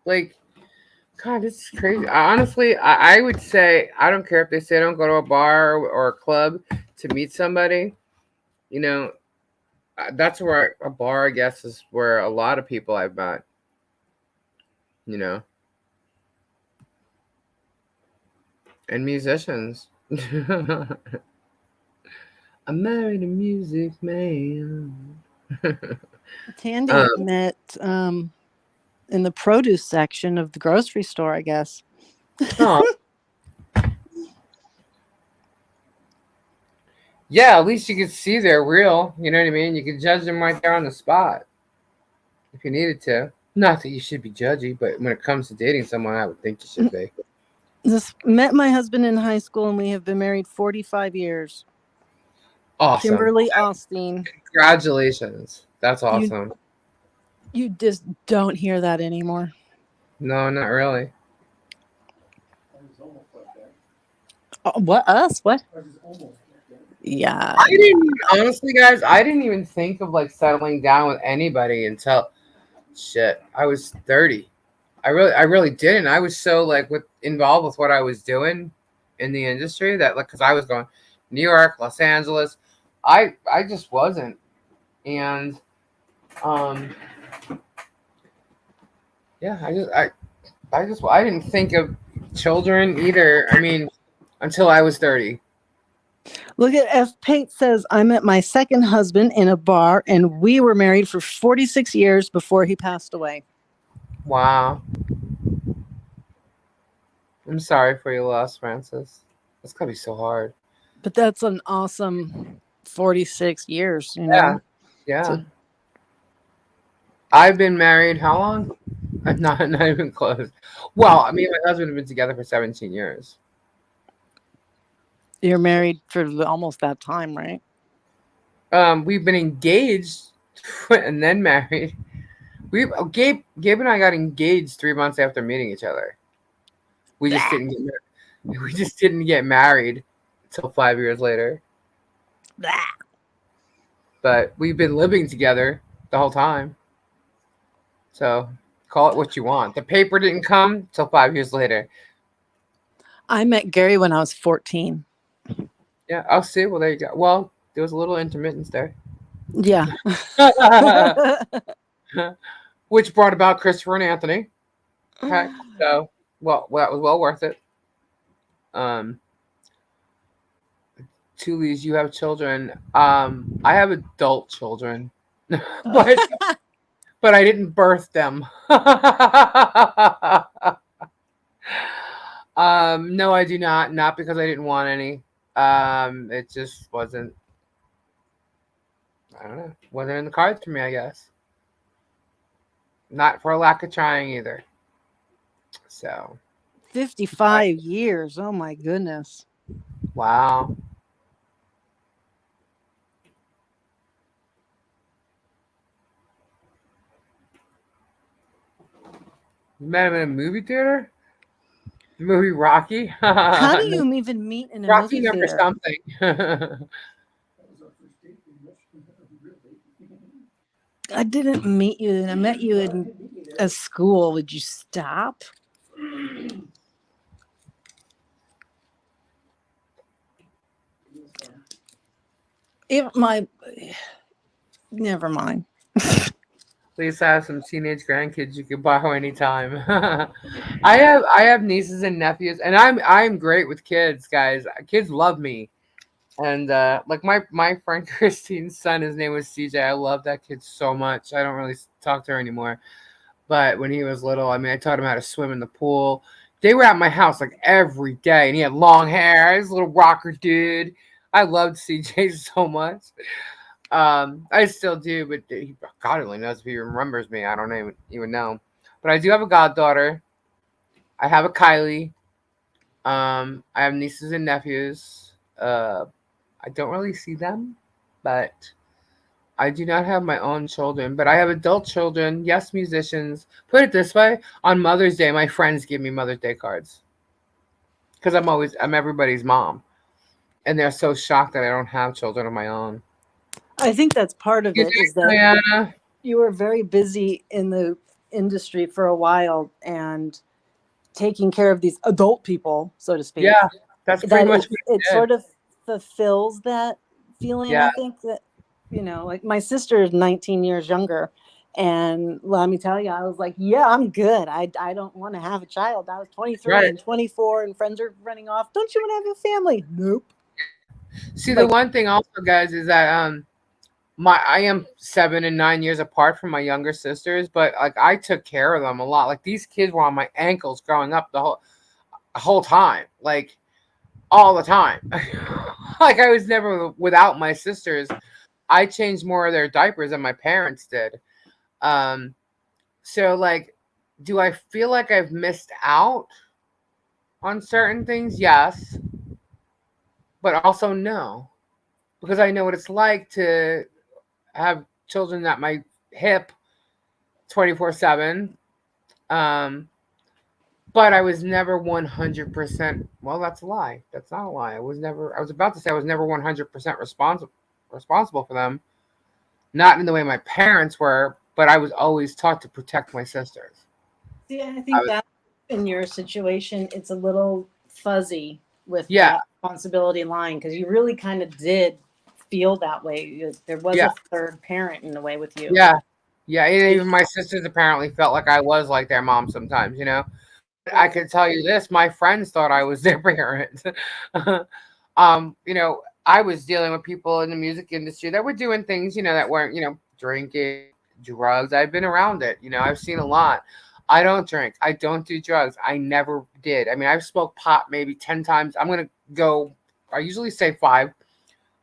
like, God, this is crazy. Honestly, I would say I don't care if they say don't go to a bar or a club to meet somebody. You know, that's where a bar, I guess, is where a lot of people I've met. You know, and musicians. I married a music man. Tandy met in the produce section of the grocery store, I guess. Oh, yeah, at least you could see they're real. You know what I mean? You could judge them right there on the spot if you needed to. Not that you should be judgy, but when it comes to dating someone, I would think you should be. Just met my husband in high school and we have been married 45 years. Awesome. Kimberly Austin. Congratulations. That's You awesome. you just don't hear that anymore. No, not really. I was almost like that. What us? What? I was almost like that. Yeah. I didn't, honestly, guys, I didn't even think of like settling down with anybody until shit. I was 30. I really didn't. I was so like involved with what I was doing in the industry that like because I was going New York, Los Angeles. I just wasn't. And um yeah, I didn't think of children either. I mean, until I was 30. Look at F. Pate says, I met my second husband in a bar and we were married for 46 years before he passed away. Wow. I'm sorry for your loss, Francis. It's gonna be so hard. But that's an awesome 46 years, Yeah. Yeah. So, I've been married how long? Not even close. Well, I mean, my husband have been together for 17 years. you're married for almost that time, right? We've been engaged and then married. Gabe and I got engaged 3 months after meeting each other. We just didn't get married. We just didn't get married until 5 years later. But we've been living together the whole time. So call it what you want. The paper didn't come till 5 years later. I met Gary when I was 14. Yeah, I'll see. Well, there you go. Well, there was a little intermittence there. Yeah. Which brought about Christopher and Anthony. Okay. So, well, that was well worth it. Tulies, you have children. I have adult children, but I didn't birth them. No, I do not. Not because I didn't want any. It just wasn't. I don't know. Wasn't in the cards for me, I guess. Not for a lack of trying either. So, I, 55 years. Oh my goodness. wow. You met him in a movie theater? The movie Rocky? How do No, you even meet in a Rocky movie number theater? something. That was our first date, pretty much. Really. I didn't meet you, and I met you No, I in didn't meet you there. a school. Would you stop? It was fun. If my, never mind. Please have some teenage grandkids you can borrow anytime. I have nieces and nephews, and I'm great with kids, guys. Kids love me, and like my friend Christine's son, his name was CJ. I love that kid so much. I don't really talk to her anymore, but when he was little, I mean, I taught him how to swim in the pool. They were at my house like every day, and he had long hair. He's a little rocker dude. I loved CJ so much. I still do, but God only knows if he remembers me. I don't even know. But I do have a goddaughter. I have a Kylie. I have nieces and nephews. I don't really see them, but I do not have my own children. But I have adult children. Yes, musicians. Put it this way: on Mother's Day, my friends give me Mother's Day cards because I'm everybody's mom, and they're so shocked that I don't have children of my own. I think that's part of Good it is night, that Diana. you were very busy in the industry for a while and taking care of these adult people, so to speak, Yeah, that's pretty that much it what it I did. sort of fulfills that feeling. Yeah, I think that, like my sister is 19 years younger, and let me tell you, I was like, yeah, I'm good. I don't want to have a child. I was 23 right. and 24, and friends are running off. Don't you want to have a family? Nope. See, the Like, one thing also, guys, is that my I am 7 and 9 years apart from my younger sisters, but like I took care of them a lot. Like these kids were on my ankles growing up the whole time, like all the time. Like I was never without my sisters. I changed more of their diapers than my parents did. Um, so like, do I feel like I've missed out on certain things? Yes, but also no, because I know what it's like to have children at my hip 24/7. Um, but I was never 100%. Well, that's a lie. That's not a lie. I was never. I was about to say I was never 100% responsible for them. Not in the way my parents were, but I was always taught to protect my sisters. see, I I think was, that in your situation, it's a little fuzzy with yeah, that responsibility line because you really kind of did feel that way. There was yeah, a third parent in a way with you. yeah, yeah. And even my sisters apparently felt like I was like their mom sometimes. But I can tell you this: my friends thought I was their parent. I was dealing with people in the music industry that were doing things, that weren't, drinking, drugs. I've been around it. I've seen a lot. I don't drink. I don't do drugs. I never did. I mean, I've smoked pot maybe 10 times. I'm going to go, I usually say five.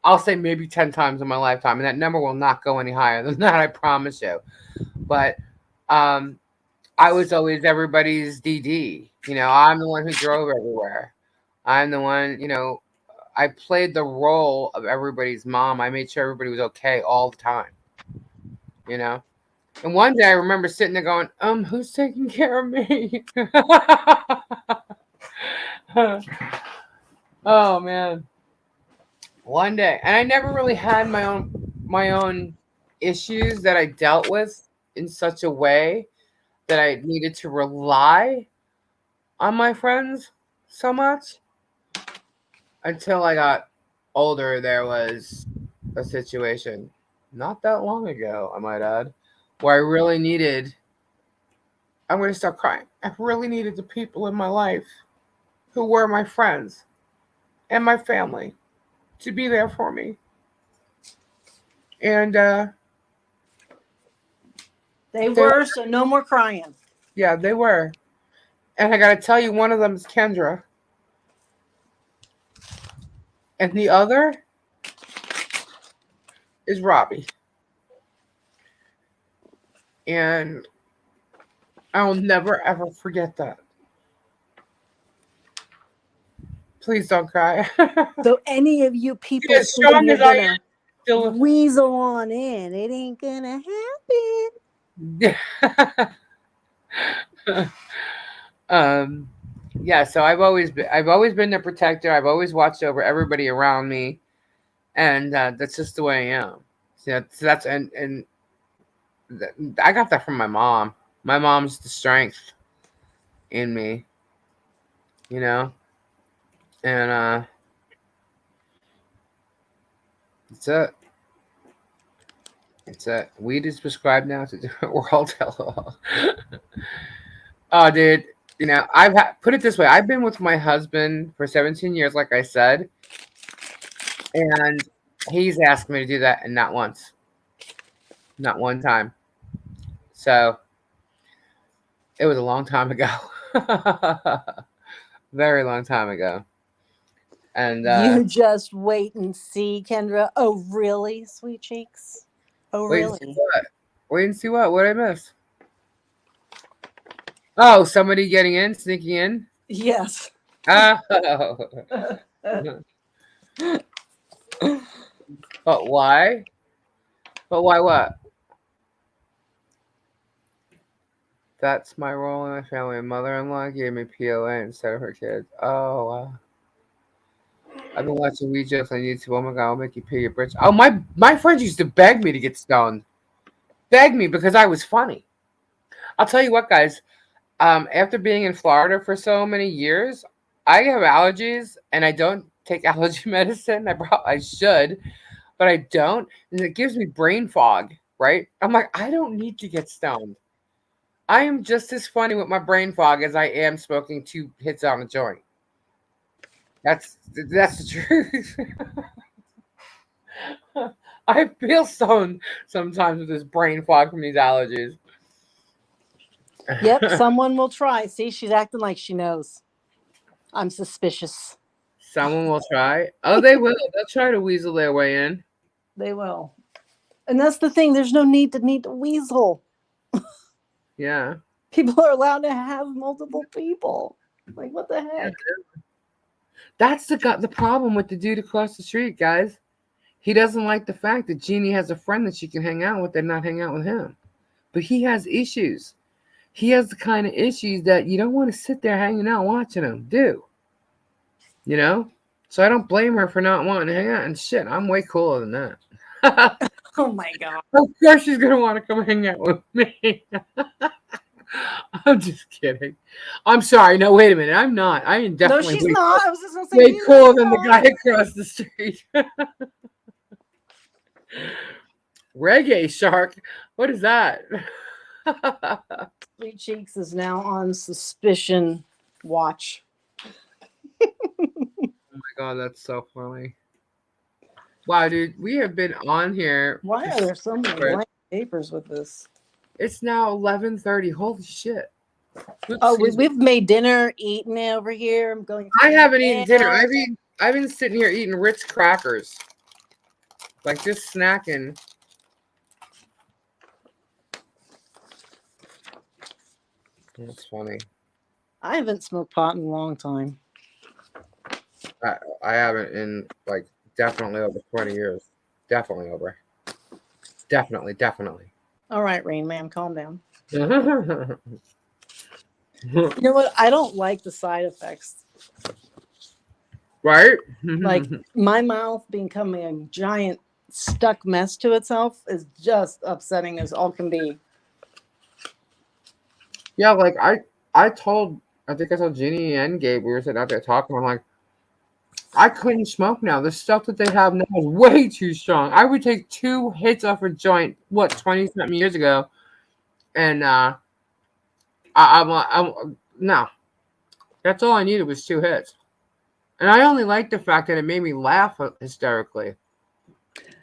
I'll say maybe 10 times in my lifetime. And that number will not go any higher than that, I promise you. But um, I was always everybody's DD. I'm the one who drove everywhere. I'm the one, I played the role of everybody's mom. I made sure everybody was okay all the time, you know? And one day I remember sitting there going, who's taking care of me? Oh man. One day. And I never really had my own issues that I dealt with in such a way that I needed to rely on my friends so much until I got older. There was a situation not that long ago, I might add, where I really needed, I'm going to start crying. I really needed the people in my life who were my friends and my family to be there for me. And They they were, were, so no more crying. yeah, they were. And I got to tell you, one of them is Kendra, and the other is Robbie. And I'll never ever forget that. Please don't cry. So any of you people As thinking strong you're as I am, gonna still. weasel on in, it ain't gonna happen. Yeah. So I've always been the protector. I've always watched over everybody around me, and that's just the way I am. So that's and I got that from my mom. My mom's the strength in me, you know, and it's it. It's it. Weed is prescribed now. It's a different world. LOL. Oh, dude. Put it this way. I've been with my husband for 17 years, like I said, and he's asked me to do that, and not once, not one time. So it was a long time ago, very long time ago. And You just wait and see, Kendra. Oh, really, sweet cheeks? Oh, wait and see really? what? Wait and see what? What did I miss? Oh, somebody getting in, sneaking in. Yes. Oh, but why? But why what? That's my role in my family. Mother-in-law gave me POA instead of her kids. Oh, wow. I've been watching weed jokes on YouTube. Oh my god, I'll make you pay your bridge. Oh, my friends used to beg me to get stoned. Beg me because I was funny. I'll tell you what, guys. After being in Florida for so many years, I have allergies and I don't take allergy medicine. I should, but I don't, and it gives me brain fog. Right? I'm like, I don't need to get stoned. I am just as funny with my brain fog as I am smoking 2 hits on a joint. That's the truth. I feel stoned sometimes with this brain fog from these allergies. Yep, someone will try. See, she's acting like she knows. I'm suspicious. Someone will try. Oh, they will. They'll try to weasel their way in. They will. And that's the thing. There's no need to weasel. Yeah. People are allowed to have multiple people. Like, what the Yeah. heck? That's the problem with the dude across the street, guys. He doesn't like the fact that Jeannie has a friend that she can hang out with and not hang out with him. But he has issues. He has the kind of issues that you don't want to sit there hanging out watching him do. You know? So I don't blame her for not wanting to hang out. And shit, I'm way cooler than that. Oh my god. Of course she's going to want to come hang out with me. I'm just kidding. I'm sorry. No, wait a minute. I'm not. I am No, definitely she's way, not. I was just gonna say way she's cooler than the not. guy across the street. Reggae Shark? What is that? Oh Sweet Cheeks is now on suspicion watch. my god, that's so funny. Wow, dude, we have been on here. Why are there so many blank papers with this? It's now 11:30. Holy shit. Oops, Oh, excuse me. we've made dinner, eaten it over here. I'm going. I haven't eaten dinner. now. I've been sitting here eating Ritz crackers. Like just snacking. That's funny. I haven't smoked pot in a long time. I haven't in like definitely over 20 years. Definitely over. Definitely. All right, Rain Man, calm down. Right? You know what? I don't like the side effects. Like my mouth becoming a giant stuck mess to itself is just upsetting as all can be. Yeah, like I think I told Jeannie and Gabe, we were sitting out there talking, I'm like, I couldn't smoke now. The stuff that they have now is way too strong. I would take 2 hits off a joint, 20-something years ago, and I'm no. That's all I needed was 2 hits. And I only liked the fact that it made me laugh hysterically.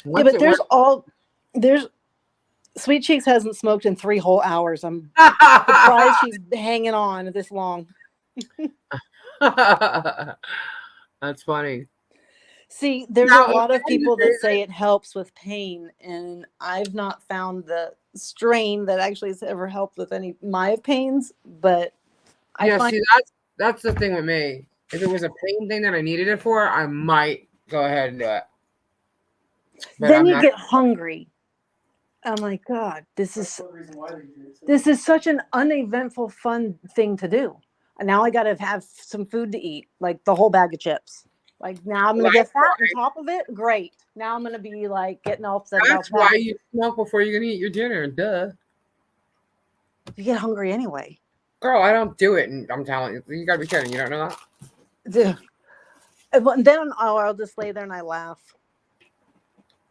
Yeah, but there's Sweet Cheeks hasn't smoked in 3 whole hours. I'm surprised she's hanging on this long. That's funny. See, there's Now, a lot of people that say it helps with pain, and I've not found the strain that actually has ever helped with any of my pains. But I find see, that's the thing with me. If it was a pain thing that I needed it for, I might go ahead and do it. But Then I'm you not. get hungry. I'm like, God, this That's is one reason why they do it. too. this is such an uneventful, fun thing to do. And now I got to have some food to eat, like the whole bag of chips. Like now I'm gonna That's get fat on top of it. Great. Now I'm gonna be like getting all upset about why that. you smoke before you're gonna eat your dinner. Duh. You get hungry anyway. Girl, I don't do it, and I'm telling you, you gotta be kidding. You don't know that? Ugh. And then I'll just lay there and I laugh.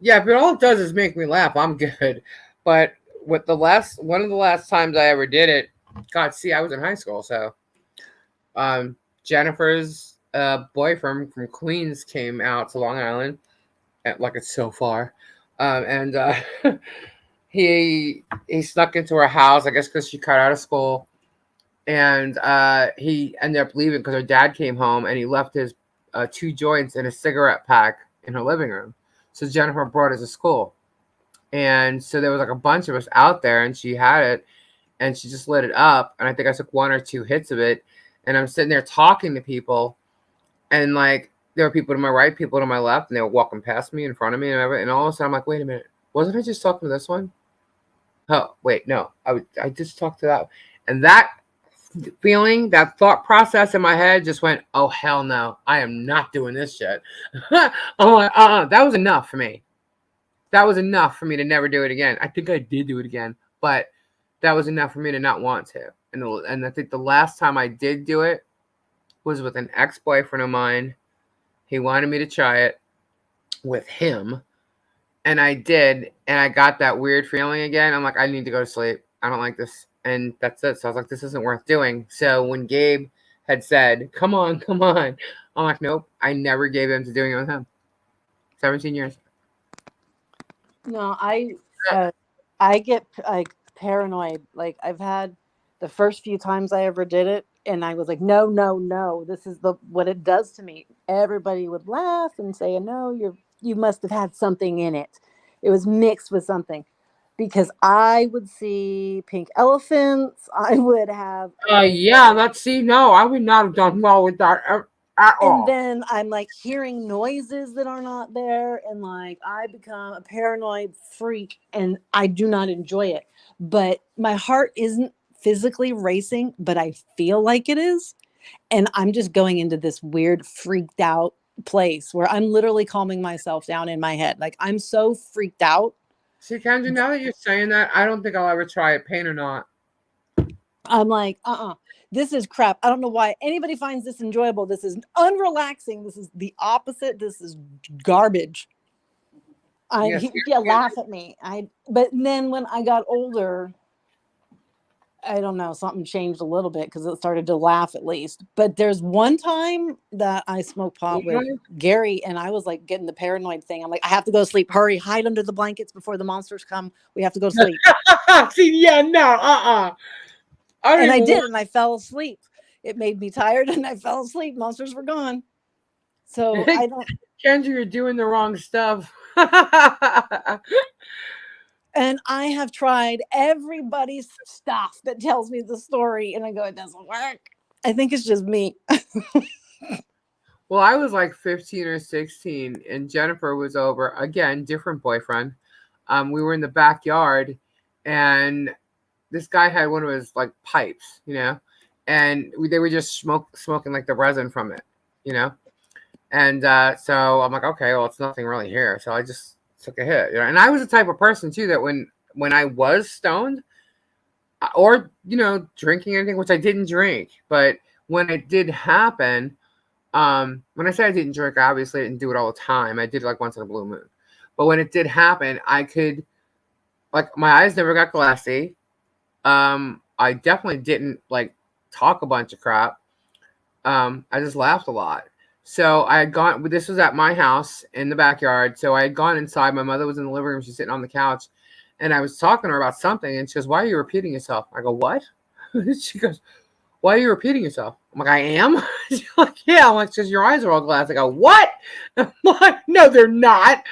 Yeah, but all it does is make me laugh. I'm good. But with one of the last times I ever did it, God, see, I was in high school, so Jennifer's boyfriend from Queens came out to Long Island, like it's so far, and he snuck into her house, I guess, because she cut out of school, and he ended up leaving because her dad came home and he left his 2 joints and a cigarette pack in her living room. So Jennifer brought it to school, and so there was like a bunch of us out there, and she had it, and she just lit it up, and I think I took 1 or 2 hits of it, and I'm sitting there talking to people, and like there were people to my right, people to my left, and they were walking past me, in front of me, and everything, and all of a sudden I'm like, wait a minute, wasn't I just talking to this one? Oh wait, no, I just talked to that, and that feeling, that thought process in my head just went, oh hell no, I am not doing this shit. I'm like, that was enough for me. That was enough for me to never do it again. I think I did do it again, but that was enough for me to not want to. And I think the last time I did do it was with an ex-boyfriend of mine. He wanted me to try it with him, and I did, and I got that weird feeling again. I'm like, I need to go to sleep. I don't like this, and that's it. So I was like, this isn't worth doing. So when Gabe had said, come on, come on, I'm like, nope, I never gave in to doing it with him. 17 years. No, I get like paranoid. Like I've had the first few times I ever did it, and I was like, no, no, no. This is the what it does to me. Everybody would laugh and say, no, you must have had something in it. It was mixed with something, because I would see pink elephants. I would have Yeah, let's see. No, I would not have done well with that at and all. then I'm like hearing noises that are not there, and like I become a paranoid freak, and I do not enjoy it. But my heart isn't physically racing, but I feel like it is. And I'm just going into this weird freaked out place where I'm literally calming myself down in my head. Like I'm so freaked out. See, Kendra, now that you're saying that, I don't think I'll ever try it, pain or not. I'm like, this is crap. I don't know why anybody finds this enjoyable. This is unrelaxing. This is the opposite. This is garbage. Yes. Yeah, laugh at me. But then when I got older, I don't know, something changed a little bit because it started to laugh at least. But there's one time that I smoked pot with Gary, and I was like getting the paranoid thing. I'm like, I have to go to sleep. Hurry, hide under the blankets before the monsters come. We have to go to sleep. See, yeah, no, I don't And I even did, want. and I fell asleep. It made me tired, and I fell asleep. Monsters were gone. So I don't. Kendra, you're doing the wrong stuff. And I have tried everybody's stuff that tells me the story, and I go, it doesn't work. I think it's just me. Well, I was like 15 or 16, and Jennifer was over. Again, different boyfriend. We were in the backyard, and this guy had one of his like pipes, and they were just smoking like the resin from it, you know. And so I'm like, okay, well, it's nothing really here. So I just took a hit, And I was the type of person too that when I was stoned or drinking anything, which I didn't drink, but when it did happen, when I say I didn't drink, obviously I didn't do it all the time. I did it like once in a blue moon. But when it did happen, I could, like, my eyes never got glassy. I definitely didn't like talk a bunch of crap. I just laughed a lot. So I had gone, this was at my house in the backyard. So I had gone inside. My mother was in the living room. She's sitting on the couch. And I was talking to her about something. And she goes, why are you repeating yourself? I go, what? She goes, why are you repeating yourself? I'm like, I am? She's like, yeah. I'm like, because your eyes are all glass. I go, what? I'm like, no, they're not.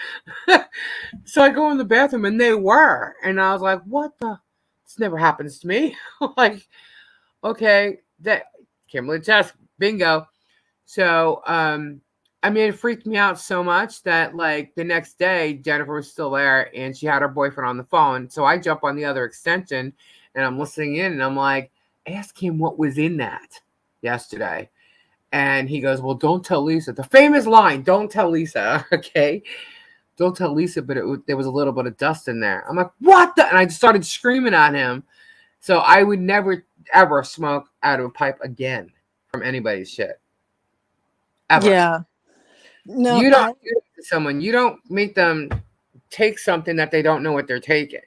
So I go in the bathroom and they were. And I was like, what the? This never happens to me. I'm like, okay, that Kimberly Test, bingo. So, I mean, it freaked me out so much that like the next day, Jennifer was still there and she had her boyfriend on the phone. So I jump on the other extension and I'm listening in and I'm like, ask him what was in that yesterday. And he goes, well, don't tell Lisa. The famous line, don't tell Lisa. Okay. Don't tell Lisa, but there was a little bit of dust in there. I'm like, what the? And I started screaming at him. So I would never, ever smoke out of a pipe again from anybody's shit. Ever. Yeah. No, You don't do it to someone. You don't make them take something that they don't know what they're taking.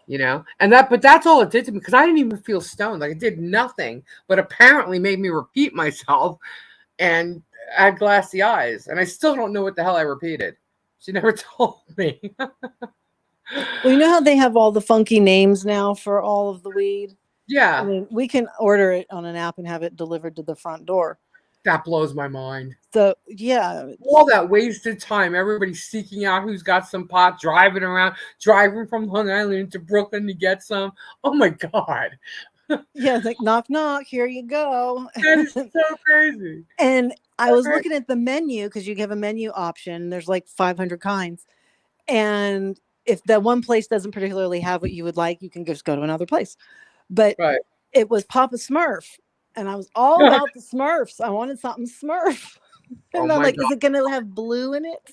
You know? But that's all it did to me because I didn't even feel stoned. Like it did nothing, but apparently made me repeat myself and I had glassy eyes. And I still don't know what the hell I repeated. She never told me. well, you know how they have all the funky names now for all of the weed? Yeah. I mean, we can order it on an app and have it delivered to the front door. That blows my mind. So, yeah. All that wasted time. Everybody seeking out who's got some pot, driving around, driving from Long Island to Brooklyn to get some. Oh my God. Yeah, it's like, knock, knock, here you go. That is so crazy. And I was looking at the menu because you have a menu option. There's like 500 kinds. And if that one place doesn't particularly have what you would like, you can just go to another place. But Right. it was Papa Smurf. And I was all about the Smurfs. I wanted something Smurf. And I'm like, is it going to have blue in it?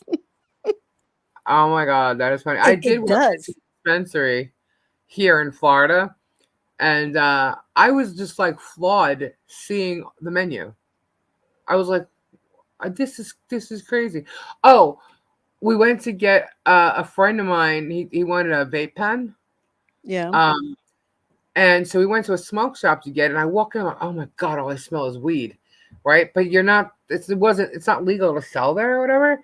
Oh my God, that is funny. I did work at a dispensary here in Florida. And I was just like flawed seeing the menu. I was like, this is crazy. Oh, we went to get a friend of mine. He wanted a vape pen. Yeah. And so we went to a smoke shop to get it. And I walk in, I'm like, oh my God, all I smell is weed, right? But it's not legal to sell there or whatever.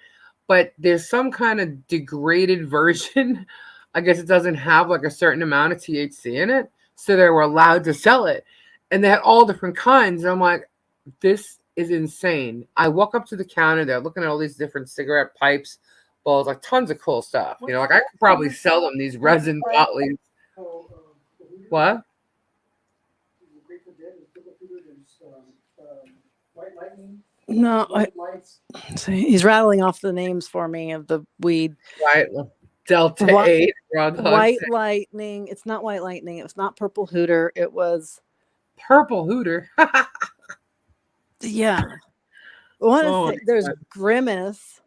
But there's some kind of degraded version. I guess it doesn't have like a certain amount of THC in it. So they were allowed to sell it. And they had all different kinds. And I'm like, this is insane. I walk up to the counter. They're looking at all these different cigarette pipes, bowls, like tons of cool stuff. You know, like I could probably sell them these resin bottles. What? No, he's rattling off the names for me of the weed. Right. Delta 8. White Lightning. It's not White Lightning. It was not Purple Hooter. It was Purple Hooter. Yeah. There's Grimace.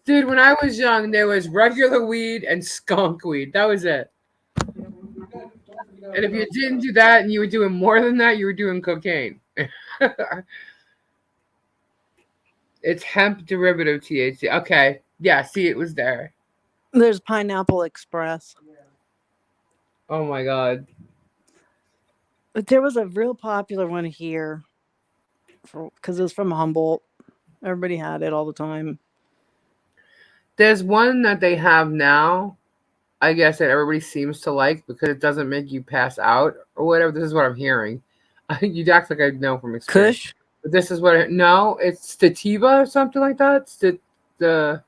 Dude, when I was young, there was regular weed and skunk weed. That was it. And if you didn't do that and you were doing more than that, you were doing cocaine. It's hemp derivative THC. Okay. Yeah, see, it was there. There's Pineapple Express. Oh my God. But there was a real popular one here because it was from Humboldt. Everybody had it all the time. There's one that they have now, I guess, that everybody seems to like because it doesn't make you pass out or whatever. This is what I'm hearing. You'd act like I know from experience. Kush? But this is what no, it's sativa or something like that. It's the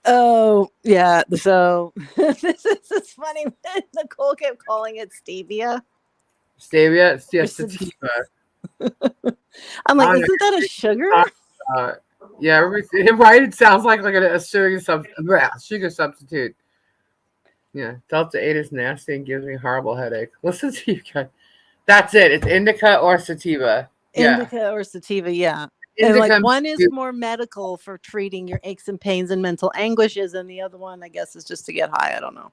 Oh, yeah. So this is funny. Nicole kept calling it stevia. Stevia? Yeah, sativa. I'm like, isn't that a sugar? Yeah, right. It sounds like a sugar substitute. Yeah, Delta 8 is nasty and gives me a horrible headache. Listen to you guys. That's it. It's indica or sativa. Indica or sativa, yeah. And like one is more medical for treating your aches and pains and mental anguishes, and the other one, I guess, is just to get high. I don't know.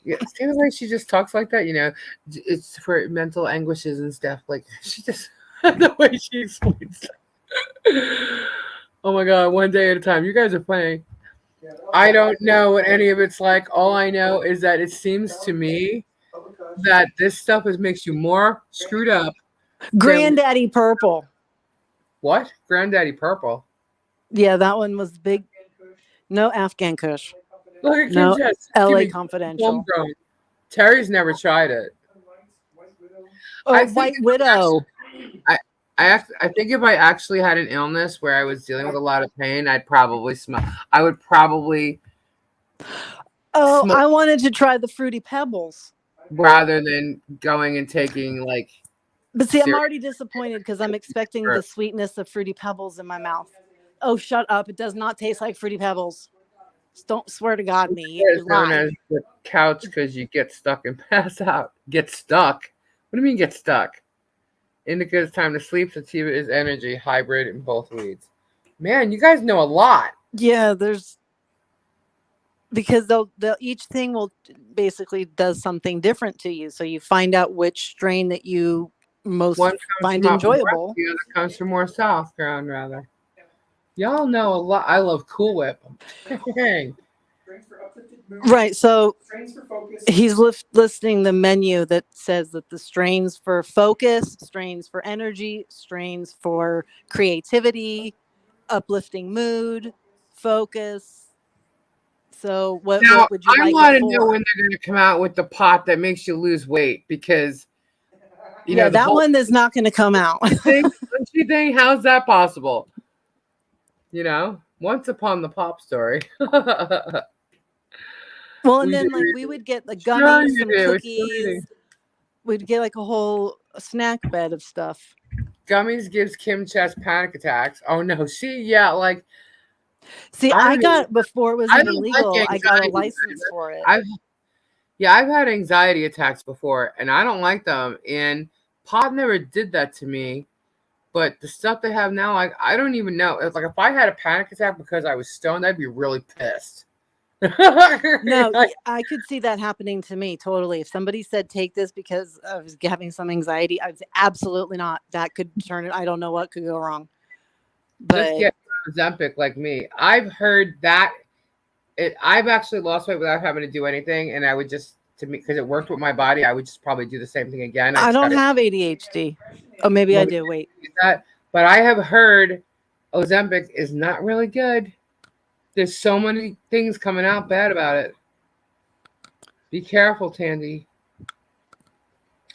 Yeah, see the way she just talks like that, you know, it's for mental anguishes and stuff. Like she just the way she explains that. Oh my God, one day at a time. You guys are playing. I don't know what any of it's like. All I know is that it seems to me that this stuff makes you more screwed up. Granddaddy Purple. What? Granddaddy Purple? Yeah, that one was big. No Afghan Kush. Look at no Jess. LA Confidential. Homegrown. Terry's never tried it. Oh, White Widow. I think if I actually had an illness where I was dealing with a lot of pain, I'd probably smell. I would probably. Oh, I wanted to try the Fruity Pebbles. Rather than going and taking like But see, I'm Seriously. already disappointed because I'm expecting the sweetness of Fruity Pebbles in my mouth. Oh, shut up. It does not taste like Fruity Pebbles. Just don't swear to God me. You It's known lie. as the couch because you get stuck and pass out. Get stuck? What do you mean get stuck? Indica is time to sleep. Sativa is energy, hybrid in both weeds. Man, you guys know a lot. Yeah, there's because they'll each thing will basically does something different to you. So you find out which strain that you most One comes find from up north, enjoyable. the other comes from more south ground, rather. Y'all know a lot. I love Cool Whip. Dang. Strains for uplifted mood. Right. So Strains for focus. he's listing the menu that says that the strains for focus, strains for energy, strains for creativity, uplifting mood, focus. So Now, what would you I like it want to know for? when they're going to come out with the pot that makes you lose weight because, you Yeah, know, the that whole one is not going to come out. punchy thing, how's that possible? You know, once upon the pop story. Well, and We then did like read we it. would get the Sure gummies, you some did. We're still eating. cookies. We'd get like a whole snack bed of stuff. Gummies gives Kim Chest panic attacks. Oh no, yeah, like See, I I don't even, got before it was I even don't like legal, I got a anxiety. license for it. I've had anxiety attacks before, and I don't like them. And pot never did that to me. But the stuff they have now, I don't even know. It's like if I had a panic attack because I was stoned, I'd be really pissed. No, Like, I could see that happening to me totally. If somebody said take this because I was having some anxiety, I would say absolutely not. That could turn it. I don't know what could go wrong. just But get Ozempic like me. I've heard that I've actually lost weight without having to do anything, and I would just to me because it worked with my body. I would just probably do the same thing again. I I just got don't to have ADHD. Oh, maybe I do. Wait. that. But I have heard Ozempic is not really good. There's so many things coming out bad about it. Be careful, Tandy.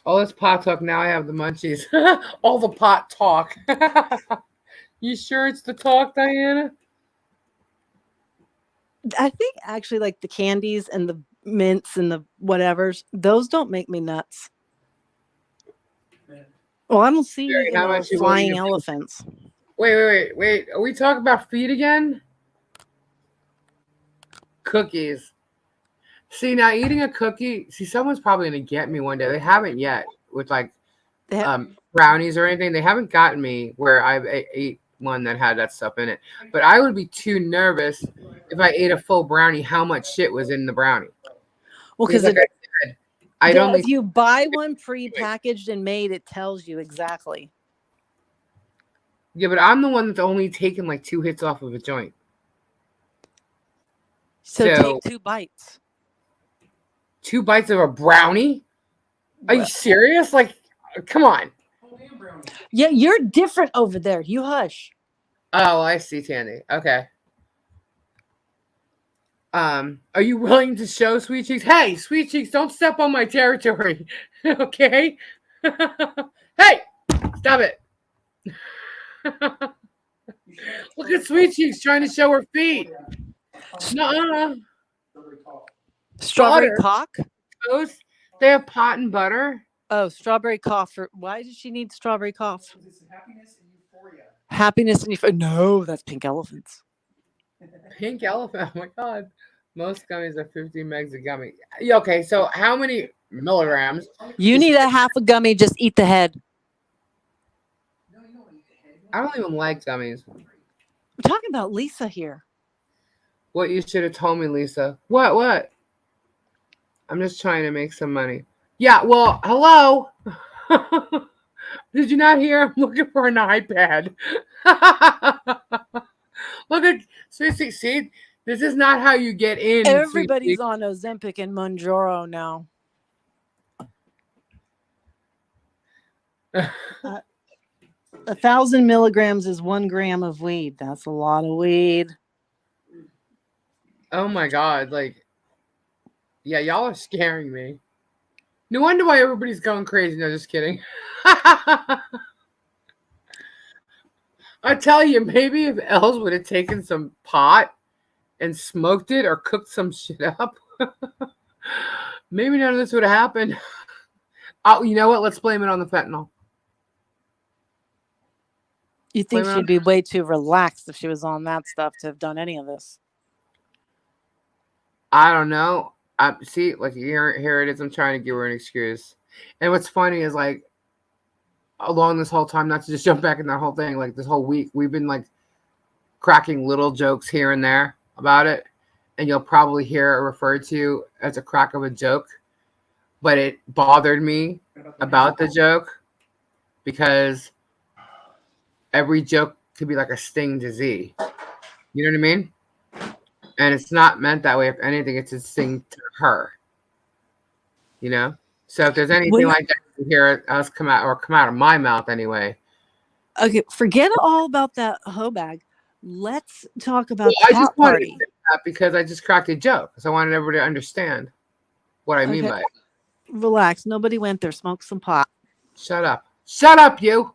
All this pot talk. Now I have the munchies. All the pot talk. You sure it's the talk, Diana? I think actually like the candies and the mints and the whatevers, those don't make me nuts. Well, I don't see, Jerry, how much you willing flying to elephants. Wait. Are we talking about feet again? Cookies. See, now eating a cookie, someone's probably going to get me one day. They haven't yet with like brownies or anything. They haven't gotten me where I've ate one that had that stuff in it. But I would be too nervous if I ate a full brownie, how much shit was in the brownie. Well, because like I said, I'd only. if you buy one pre-packaged and made, it tells you exactly. Yeah, but I'm the one that's only taken like 2 hits off of a joint. So take 2 bites. 2 bites of a brownie? Are you serious? Like, come on. Yeah, you're different over there. You hush. Oh, I see, Tandy. Okay. Are you willing to show Sweet Cheeks? Hey, Sweet Cheeks, don't step on my territory. Okay? Hey, stop it. Look at Sweet Cheeks trying to show her feet. Nuh-uh. Strawberry Butter. cock? Toast. They have pot and butter. Oh, strawberry cough. Why does she need strawberry cough? Happiness and euphoria. Happiness and euphoria. No, that's pink elephants. Pink elephant. Oh my god. Most gummies are 50 megs a gummy. Yeah, okay, so how many milligrams? You need a half a gummy. Just eat the head. I don't even like gummies. We're talking about Lisa here. What you should have told me, Lisa. What? I'm just trying to make some money. Yeah, well, hello. Did you not hear? I'm looking for an iPad. Look at see, this is not how you get in. Everybody's on Ozempic and Mounjaro now. 1,000 milligrams is 1 gram of weed. That's a lot of weed. Oh my god, like, yeah, y'all are scaring me. No wonder why everybody's going crazy. No, just kidding. I tell you, maybe if Els would have taken some pot and smoked it or cooked some shit up, maybe none of this would have happened. Oh, you know what? Let's blame it on the fentanyl. You think Blame it she'd on be way too relaxed if she was on that stuff to have done any of this? I don't know. I see, like here it is. I'm trying to give her an excuse. And what's funny is like along this whole time, not to just jump back in that whole thing, like this whole week, we've been like cracking little jokes here and there about it, and you'll probably hear it referred to as a crack of a joke. But it bothered me about the joke because every joke could be like a sting to Z. You know what I mean? And it's not meant that way. If anything, it's a sting to her. You know? So if there's anything Wouldn't- like that, you hear us come out of my mouth anyway. Okay, forget all about that hoe bag. Let's talk Well, about the I just pot wanted to party. say that because I just cracked a joke. So I wanted everybody to understand what I mean Okay, by it. relax. Nobody went there. Smoke some pot. Shut up. Shut up, you.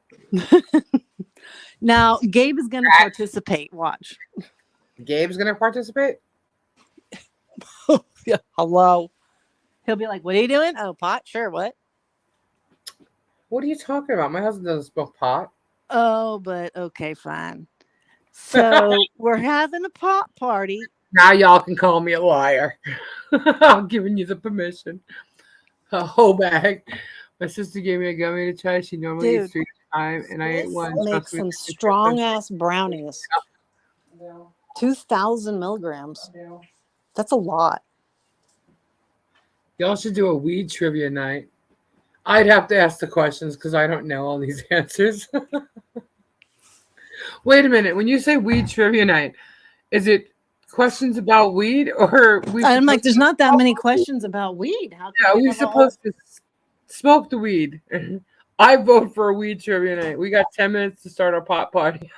Now, Gabe is going to participate. Watch. Gabe's going to participate? Yeah, hello. He'll be like, "What are you doing? Oh, pot? Sure. What? What are you talking about? My husband doesn't smoke pot. Oh, but okay, fine. So we're having a pot party. Now y'all can call me a liar. I'm giving you the permission. A whole bag. My sister gave me a gummy to try. She normally eats Dude, 3 times, and I ate this one. makes some strong ass brownies. 2,000 milligrams. That's a lot. Y'all should do a weed trivia night. I'd have to ask the questions because I don't know all these answers. Wait a minute. When you say weed trivia night, is it questions about weed or we? I'm like, there's not that many questions about weed. How Yeah, can you we have a whole... supposed to smoke the weed. I vote for a weed trivia night. We got 10 minutes to start our pot party.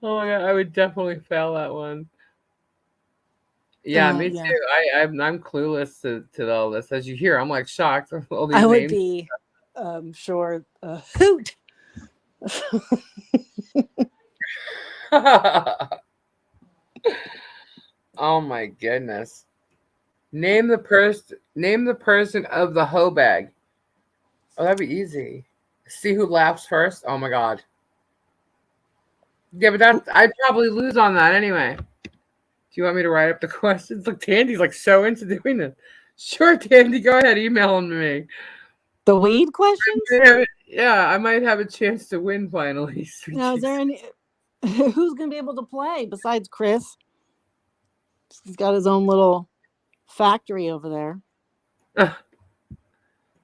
Oh my god, I would definitely fail that one. Yeah, me yeah. too. I'm clueless to all this. As you hear, I'm like shocked with all these I would names. be sure hoot. Oh my goodness. Name the person of the hoe bag. Oh, that'd be easy. See who laughs first. Oh my god. Yeah, but I'd probably lose on that anyway. Do you want me to write up the questions? Look, Tandy's like so into doing this. Sure, Tandy, go ahead, email them to me. The weed questions? Yeah, I might have a chance to win finally. Now, is there any... Who's going to be able to play besides Chris? He's got his own little factory over there.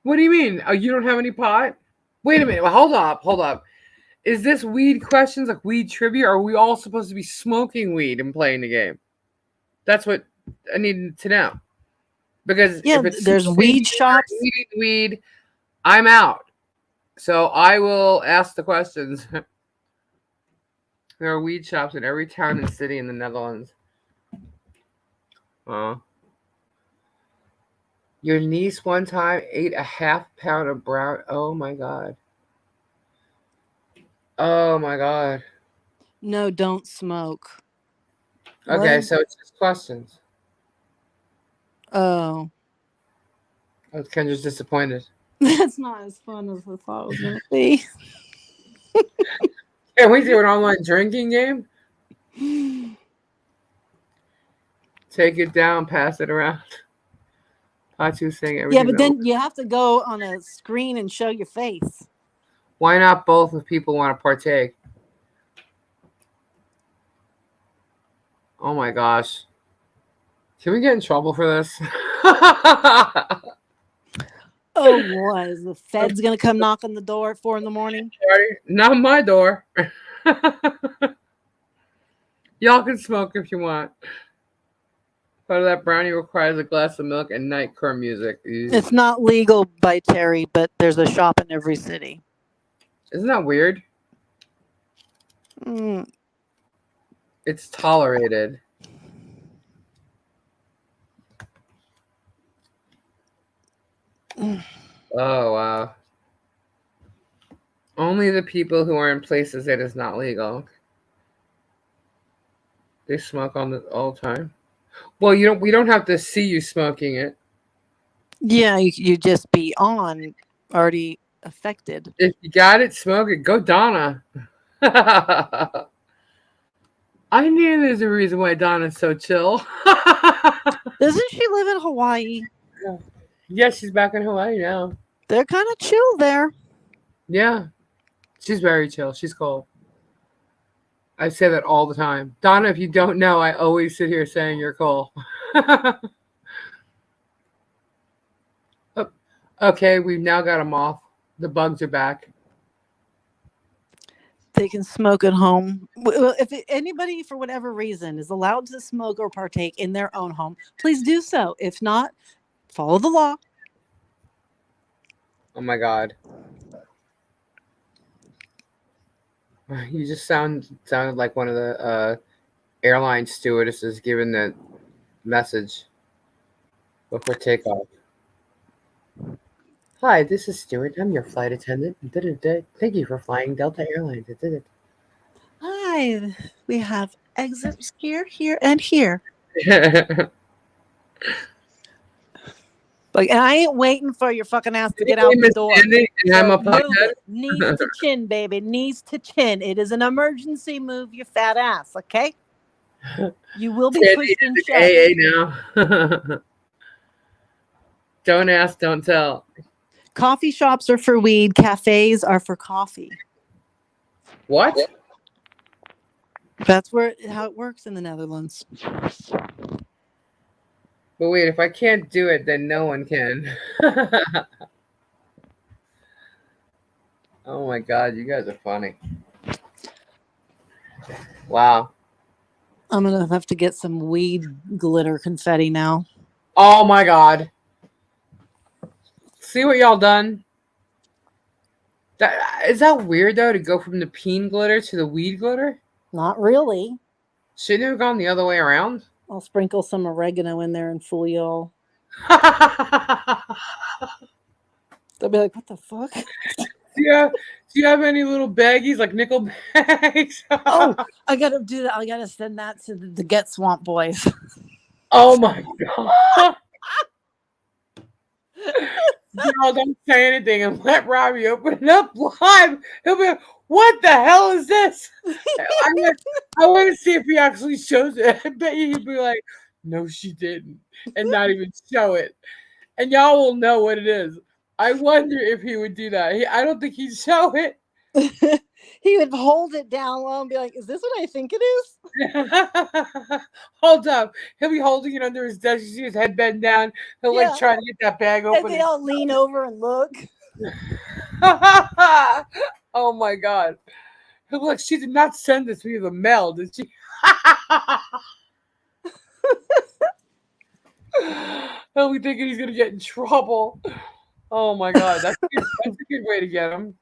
What do you mean? Oh, you don't have any pot? Wait a minute. Well, hold up. Is this weed questions, like weed trivia? Or are we all supposed to be smoking weed and playing the game? That's what I need to know. Because Yeah, if it's there's weed shops. Eating weed, I'm out. So I will ask the questions. There are weed shops in every town and city in the Netherlands. Your niece one time ate a half-pound of brown. Oh my god. Oh my god. No, don't smoke. Okay, What? so it's just questions. Oh. Kendra's disappointed. That's not as fun as I thought it was going to be. Can we do an online drinking game? Take it down, pass it around. Pachu saying everything. Yeah, but then you have to go on a screen and show your face. Why not both if people want to partake? Oh my gosh. Can we get in trouble for this? Oh, what? Is the feds going to come knock on the door at 4 a.m? Not my door. Y'all can smoke if you want. Part of that brownie requires a glass of milk and nightcore music. It's not legal by Terry, but there's a shop in every city. Isn't that weird? It's tolerated. Oh, wow. Only the people who are in places that is not legal. They smoke all the time. Well, we don't have to see you smoking it. Yeah, you just be on already affected. If you got it, smoke it. Go Donna. I knew there's a reason why Donna's so chill. Doesn't she live in Hawaii? Yeah, she's back in Hawaii now. They're kind of chill there. Yeah, she's very chill. She's cool. I say that all the time. Donna, if you don't know, I always sit here saying you're cool. Oh, okay, we've now got them off. The bugs are back. They can smoke at home. If anybody, for whatever reason, is allowed to smoke or partake in their own home, please do so. If not, follow the law. Oh my God. You just sounded like one of the airline stewardesses giving the message before takeoff. Hi, this is Stuart. I'm your flight attendant. Thank you for flying Delta Airlines. Hi, we have exits here, and here. Like, and I ain't waiting for your fucking ass to get out the door. And I'm a Move it. Knees to chin, baby. Knees to chin. It is an emergency. Move your fat ass, okay? You will be pushed and shoved. AA now. Don't ask, don't tell. Coffee shops are for weed. Cafes are for coffee. What? That's how it works in the Netherlands. But wait, if I can't do it, then no one can. Oh my God, you guys are funny. Wow. I'm going to have to get some weed glitter confetti now. Oh my God. See what y'all done? Is that weird though to go from the peen glitter to the weed glitter? Not really. Shouldn't it have gone the other way around? I'll sprinkle some oregano in there and fool y'all. They'll be like, what the fuck? Do you have any little baggies like nickel bags? Oh, I gotta do that. I gotta send that to the Get Swamp boys. Oh my God. No, don't say anything and let Robbie open it up live. He'll be like, what the hell is this? I want to see if he actually shows it. I bet you he'd be like, no, she didn't. And not even show it. And y'all will know what it is. I wonder if he would do that. I don't think he'd show it. He would hold it down low and be like, is this what I think it is? Hold up. He'll be holding it under his desk. You see his head bend down. He'll like try to get that bag open. And they all lean over and look. Oh my God. He'll be like, she did not send this via the mail, did she? He'll be thinking he's gonna get in trouble. Oh my God. That's a good way to get him.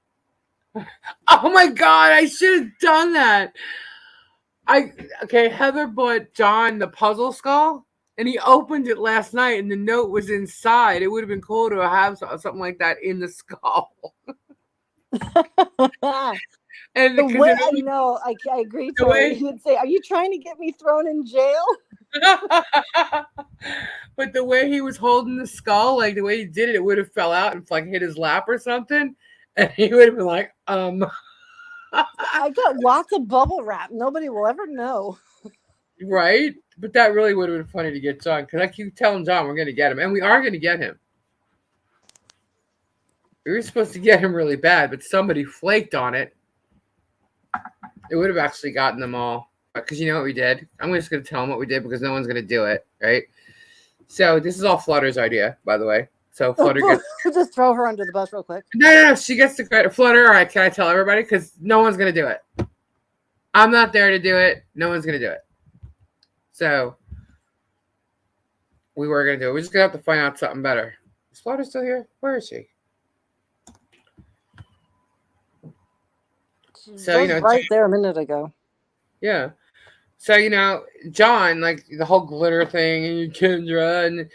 Oh my God, I should have done that. Heather bought John the puzzle skull, and he opened it last night, and the note was inside. It would have been cool to have something like that in the skull. And the way I know, I agree. Tori. He would say, "Are you trying to get me thrown in jail?" But the way he was holding the skull, like the way he did it, it would have fell out and like hit his lap or something, and he would have been like, I got lots of bubble wrap. Nobody will ever know. Right? But that really would have been funny to get John, because I keep telling John we're going to get him, and we are going to get him. We were supposed to get him really bad, but somebody flaked on it. It would have actually gotten them all. Because you know what we did? I'm just going to tell them what we did because no one's going to do it, right? So this is all Flutter's idea, by the way. So Flutter gets... Just throw her under the bus real quick. No. She gets the credit. Flutter, all right, can I tell everybody? Because no one's going to do it. I'm not there to do it. No one's going to do it. So we were going to do it. We're just going to have to find out something better. Is Flutter still here? Where is she? So, right there a minute ago. Yeah. So, John, like the whole glitter thing and Kendra, and,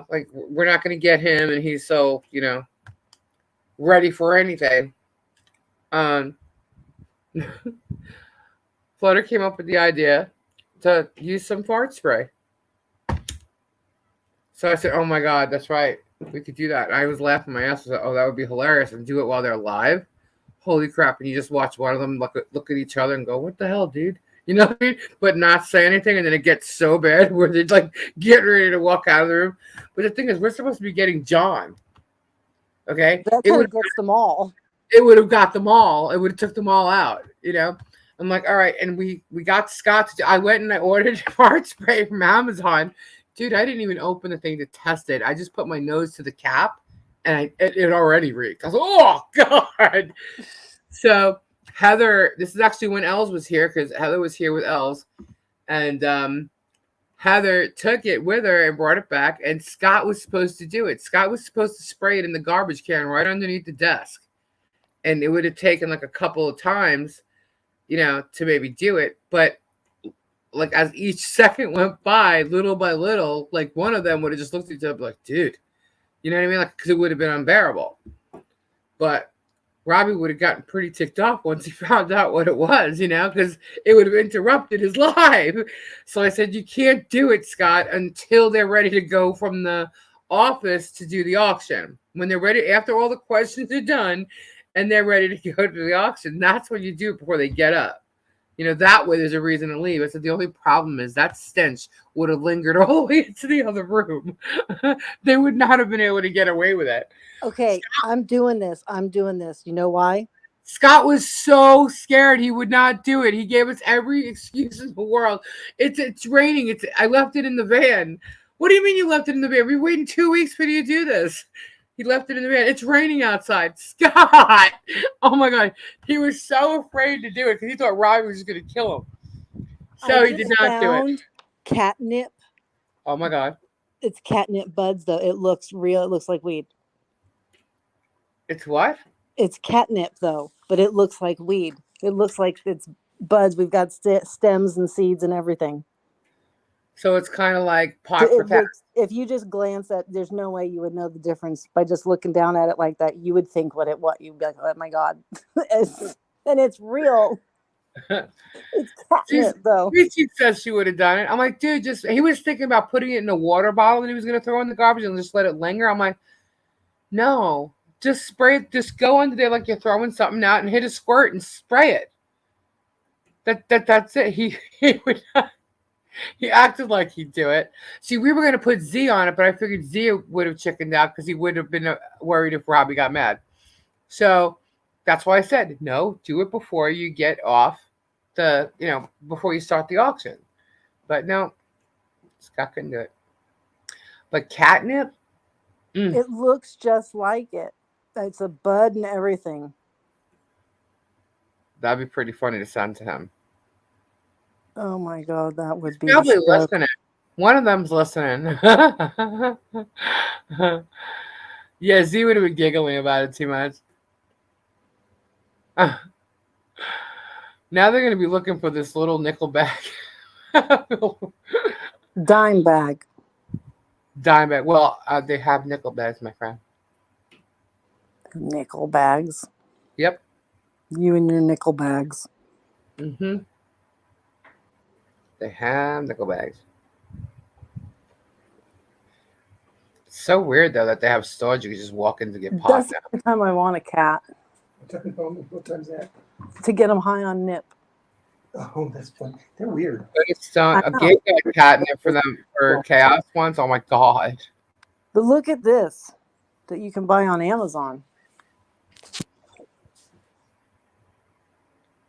like we're not going to get him, and he's so, ready for anything. Flutter came up with the idea to use some fart spray. So I said, oh my God, that's right. We could do that. I was laughing my ass off. Oh, that would be hilarious, and do it while they're live. Holy crap! And you just watch one of them look at each other and go, "What the hell, dude?" You know what I mean? But not say anything, and then it gets so bad where they're like getting ready to walk out of the room. But the thing is, we're supposed to be getting John. Okay, That kind of gets them all. it would have got them all. It would have took them all out. You know. I'm like, all right, and we got Scott. I went and I ordered fart spray from Amazon. Dude, I didn't even open the thing to test it. I just put my nose to the cap, and it already reeked. I was like, oh god. So Heather, this is actually when Els was here because Heather was here with Els, and Heather took it with her and brought it back. And Scott was supposed to do it. Scott was supposed to spray it in the garbage can right underneath the desk, and it would have taken like a couple of times, to maybe do it. But like as each second went by, little by little, like one of them would have just looked at each other like, dude, you know what I mean? Like, because it would have been unbearable. But Robbie would have gotten pretty ticked off once he found out what it was, because it would have interrupted his life. So I said, you can't do it, Scott, until they're ready to go from the office to do the auction. When they're ready, after all the questions are done and they're ready to go to the auction, that's when you do it before they get up. That way there's a reason to leave. I said the only problem is that stench would have lingered all the way into the other room. They would not have been able to get away with it. Okay, I'm doing this. You know why? Scott was so scared he would not do it. He gave us every excuse in the world. It's raining. I left it in the van. What do you mean you left it in the van? We waited 2 weeks for you to do this. He left it in the van. It's raining outside. Scott! Oh my god. He was so afraid to do it because he thought Robbie was going to kill him. So he did not do it. Catnip. Oh my god. It's catnip buds, though. It looks real. It looks like weed. It's what? It's catnip, though, but it looks like weed. It looks like it's buds. We've got stems and seeds and everything. So it's kind of like pot for cat. If you just glance at, there's no way you would know the difference by just looking down at it like that. You would think what you'd be like, oh my god, and it's real. It's catnip, though. She says she would have done it. I'm like, dude, he was thinking about putting it in a water bottle that he was going to throw in the garbage and just let it linger. I'm like, no, just spray it. Just go under there like you're throwing something out and hit a squirt and spray it. That's it. He would not. He acted like he'd do it. See, we were going to put Z on it, but I figured Z would have chickened out because he would have been worried if Robbie got mad. So that's why I said, no, do it before you get off before you start the auction. But no, Scott couldn't do it. But catnip? It looks just like it. It's a bud and everything. That'd be pretty funny to send to him. Oh my god, that would be probably listening. One of them's listening. Yeah, Z would have been giggling about it too much. Now they're going to be looking for this little nickel bag. Dime bag. Dime bag. Well, they have nickel bags, my friend. Nickel bags. Yep. You and your nickel bags. Mm-hmm. They have nickel bags. It's so weird, though, that they have stores you can just walk in to get popped. That's the time I want a cat. What time's that? To get them high on nip. Oh, that's fun. They're weird. It's a game got catnip for them for chaos ones. Oh my god! But look at this that you can buy on Amazon.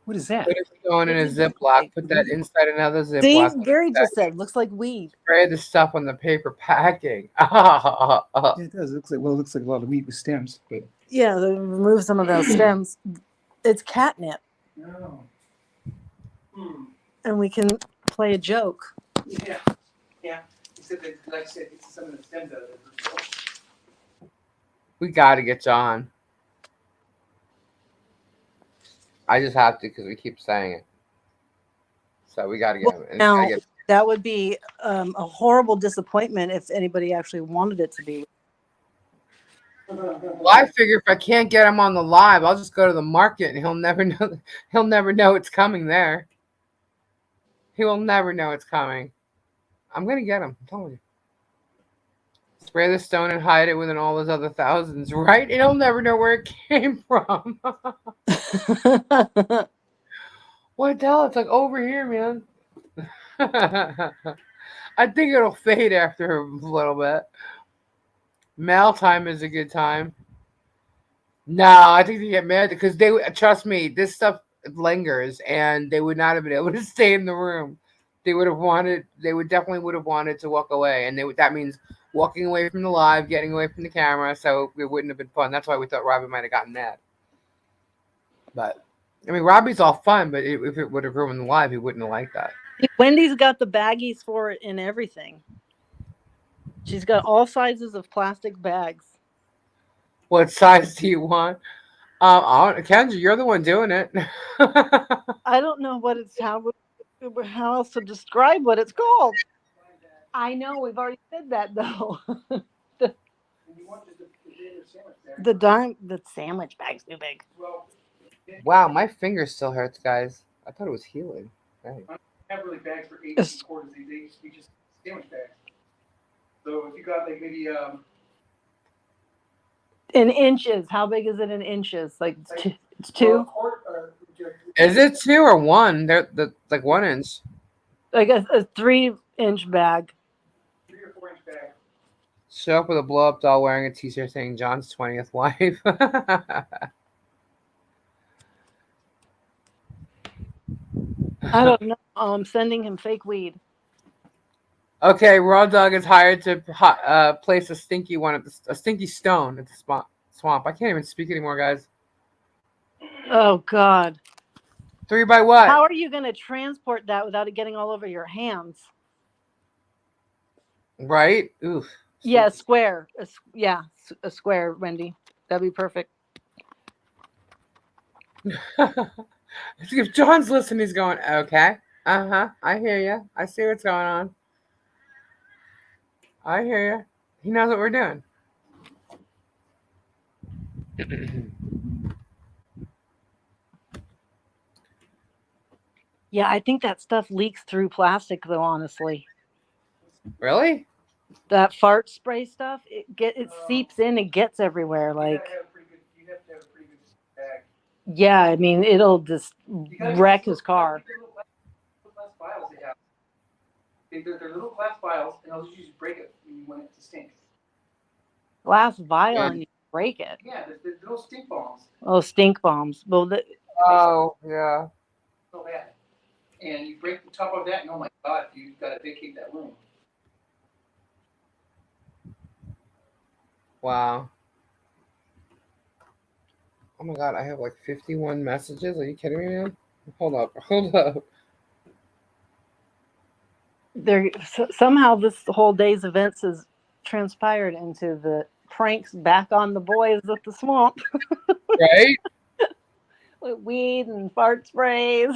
What is that? Put it going in a Ziploc. Put that inside another Ziploc. See, Gary just said, looks like weed. Spray the stuff on the paper packing. Yeah, it does. It looks like a lot of wheat with stems, but yeah, they remove some of those stems. It's catnip. no. And we can play a joke. Yeah. Except that, like I said, it's some of the stems out of it. We got to get John. I just have to because we keep saying it. So we got to get him. And Now, that would be a horrible disappointment if anybody actually wanted it to be. Well, I figure if I can't get him on the live, I'll just go to the market and he'll never know. He'll never know it's coming there. He will never know it's coming. I'm gonna get him. I'm telling you. Spray the stone and hide it within all those other thousands, right? It'll never know where it came from. What the hell? It's like over here, man. I think it'll fade after a little bit. Mail time is a good time. No, I think they get mad because they trust me. This stuff lingers, and they would not have been able to stay in the room. They would have wanted. They would definitely would have wanted to walk away, and that means walking away from the live, getting away from the camera. So it wouldn't have been fun. That's why we thought Robbie might have gotten mad. But I mean, Robbie's all fun, but if it would have ruined the live, he wouldn't have liked that. Wendy's got the baggies for it and everything. She's got all sizes of plastic bags. What size do you want? Kendra, you're the one doing it. I don't know how else to describe what it's called. I know we've already said that though. The sandwich bag's too big. Wow, my finger still hurts, guys. I thought it was healing. Dang. I have really bags for 18 quarters. They used to be just sandwich bags. So if you got like maybe in inches, how big is it in inches? Like it's two. Is it 2 or 1? They're like 1 inch. Like a 3-inch bag. 3 or 4 inch bag. Show up with a blow up doll wearing a t-shirt saying John's 20th wife. I don't know. I'm sending him fake weed. Okay, Raw Dog is hired to place a stinky stone at the swamp. I can't even speak anymore, guys. Oh God. 3 by what? How are you going to transport that without it getting all over your hands? Right? Oof. Yeah, square. A square, Wendy. That'd be perfect. If John's listening, he's going, okay. I hear you. I see what's going on. I hear you. He knows what we're doing. Yeah, I think that stuff leaks through plastic, though. Honestly, Really? that fart spray stuff, it seeps in and gets everywhere. Like, you have to have a pretty good bag. yeah, I mean, it'll just wreck his car. Little glass vials they have. They're little glass vials, and they'll just break it when you want it to stink. Glass vial and you break it. Yeah, the little stink bombs. Oh, stink bombs. Well, Oh, yeah. So bad. And you break the top of that, and oh my God, you've got to vacate that room. Wow. Oh my God, I have like 51 messages. Are you kidding me, man? Hold up. somehow this whole day's events has transpired into the pranks back on the boys at the swamp. Right? With weed and fart sprays.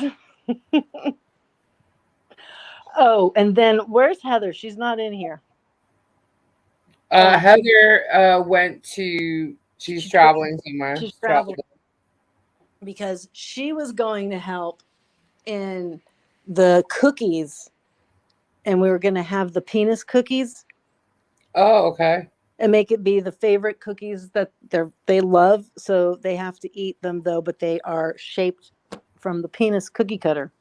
Oh, and then where's Heather? She's not in here. Heather went to. She's traveling somewhere. She's traveling because she was going to help in the cookies, and we were going to have the penis cookies. Oh, okay. And make it be the favorite cookies that they love. So they have to eat them though, but they are shaped from the penis cookie cutter.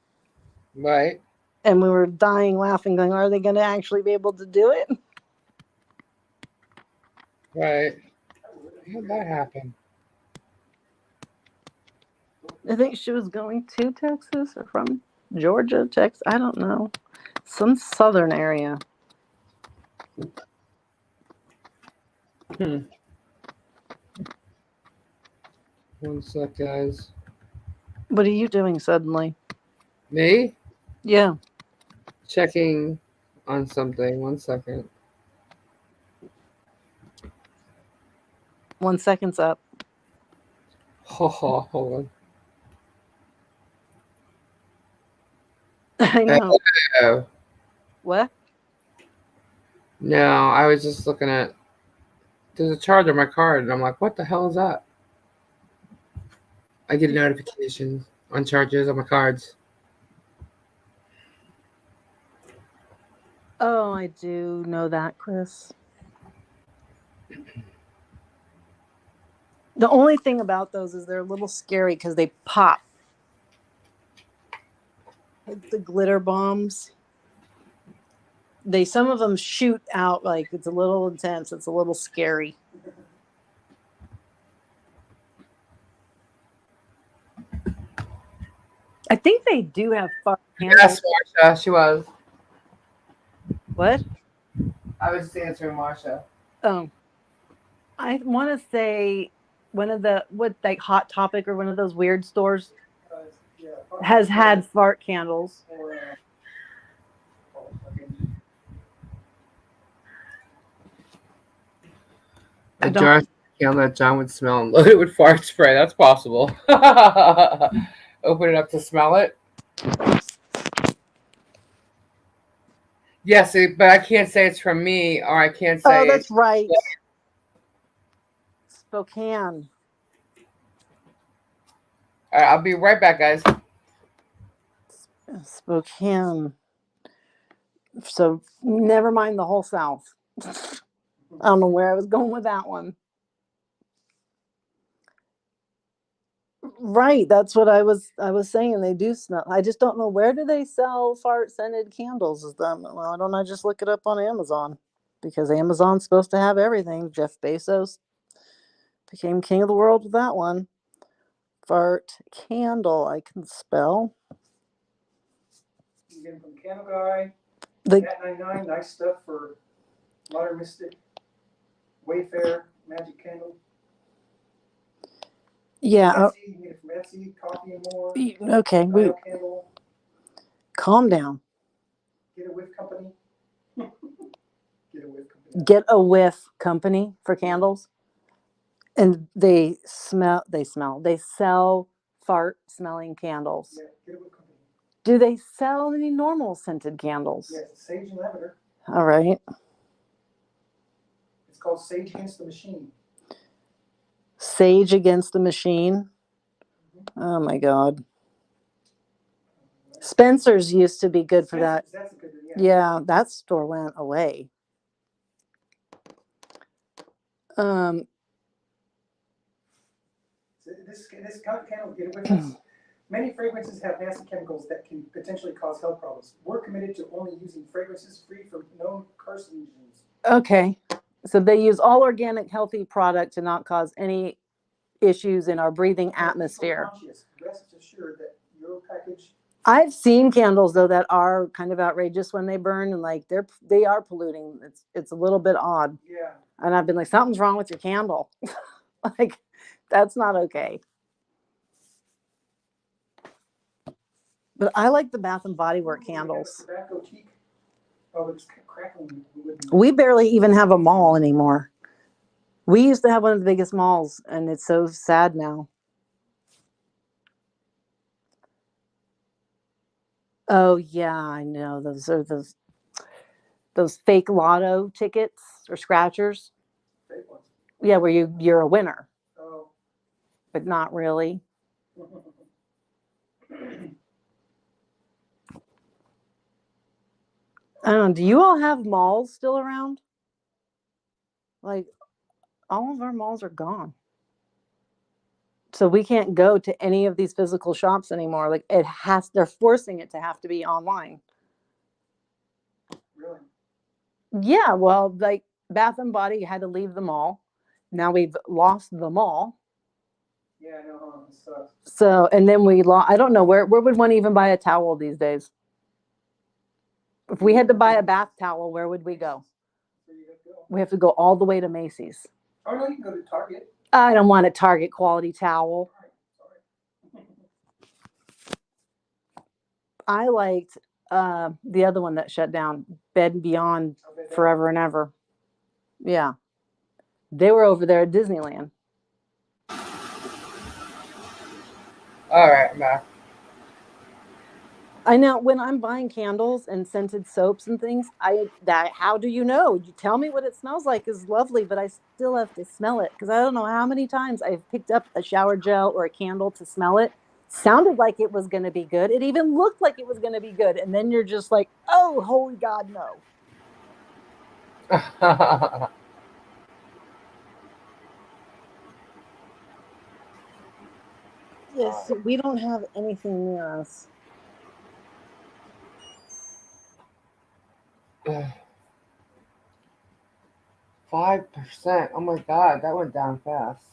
Right. And we were dying laughing, going, "Are they going to actually be able to do it?" Right. How did that happen? I think she was going to Texas or from Georgia, Texas. I don't know. Some southern area. One sec, guys. What are you doing suddenly? Me? Yeah. Checking on something. 1 second. 1 second's up. Hold on. I know. Oh. What? No, I was just looking at. There's a charge on my card, and I'm like, what the hell is that? I get notifications on charges on my cards. Oh, I do know that, Chris. The only thing about those is they're a little scary because they pop. Like the glitter bombs. Some of them shoot out like it's a little intense. It's a little scary. I think they do have fart candles. Yes, Marsha, she was. What? I was just answering Marsha. Oh, I want to say one of the like Hot Topic or one of those weird stores has had fart candles. A jar of candle that John would smell and load it with fart spray. That's possible. Open it up to smell it. Yes, but I can't say it's from me, or I can't say. Oh, that's right. Spokane. All right, I'll be right back, guys. Spokane. So never mind the whole South. I don't know where I was going with that one. Right, that's what I was saying. They do smell. I just don't know, where do they sell fart scented candles? Why don't I just look it up on Amazon? Because Amazon's supposed to have everything. Jeff Bezos became king of the world with that one. Fart candle, I can spell. You get them from Candle Guy. Cat 99, nice stuff for Modern Mystic, Wayfair, Magic Candle. Yeah. Etsy, you can get it from Etsy, Coffee and More. Okay, Candle. Calm down. Get a Whiff Company. Get a Whiff Company for candles. And they sell fart smelling candles. Yeah, get a Whiff Company. Do they sell any normal scented candles? Yes, Sage and Lavender. All right. It's called Sage Against the Machine. Sage Against the Machine. Mm-hmm. Oh my God. Spencer's used to be good for that. That's a good one, yeah, that store went away. This candle, get it with us. Many fragrances have nasty chemicals that can potentially cause health problems. We're committed to only using fragrances free from known carcinogens. Okay. So they use all organic, healthy product to not cause any issues in our breathing atmosphere. Rest assured that your package. I've seen candles though that are kind of outrageous when they burn, and like they are polluting. It's a little bit odd. Yeah. And I've been like, something's wrong with your candle. Like, that's not okay. But I like the Bath and Body Works candles. Oh, it's crackling. We barely even have a mall anymore. We used to have one of the biggest malls, and it's so sad now. Oh yeah, I know. Those are those fake lotto tickets or scratchers. Fake ones. Yeah, where you're a winner. Oh. But not really. I don't know. Do you all have malls still around? Like, all of our malls are gone. So we can't go to any of these physical shops anymore. Like, they're forcing it to have to be online. Really? Yeah, well, like Bath and Body had to leave the mall. Now we've lost the mall. Yeah, I know. It sucks. So, and then we lost, I don't know, where would one even buy a towel these days? If we had to buy a bath towel, where would we go? Where you have to go? We have to go all the way to Macy's. Oh, no, you can go to Target. I don't want a Target quality towel. Sorry. I liked the other one that shut down, Bed Beyond Forever and Ever. Yeah. They were over there at Disneyland. All right, I'm back. I know when I'm buying candles and scented soaps and things, how do you know? You tell me what it smells like is lovely, but I still have to smell it because I don't know how many times I've picked up a shower gel or a candle to smell it. Sounded like it was going to be good. It even looked like it was going to be good. And then you're just like, oh, holy God, no. Yes, we don't have anything near us. Ugh. 5%. Oh my god, that went down fast.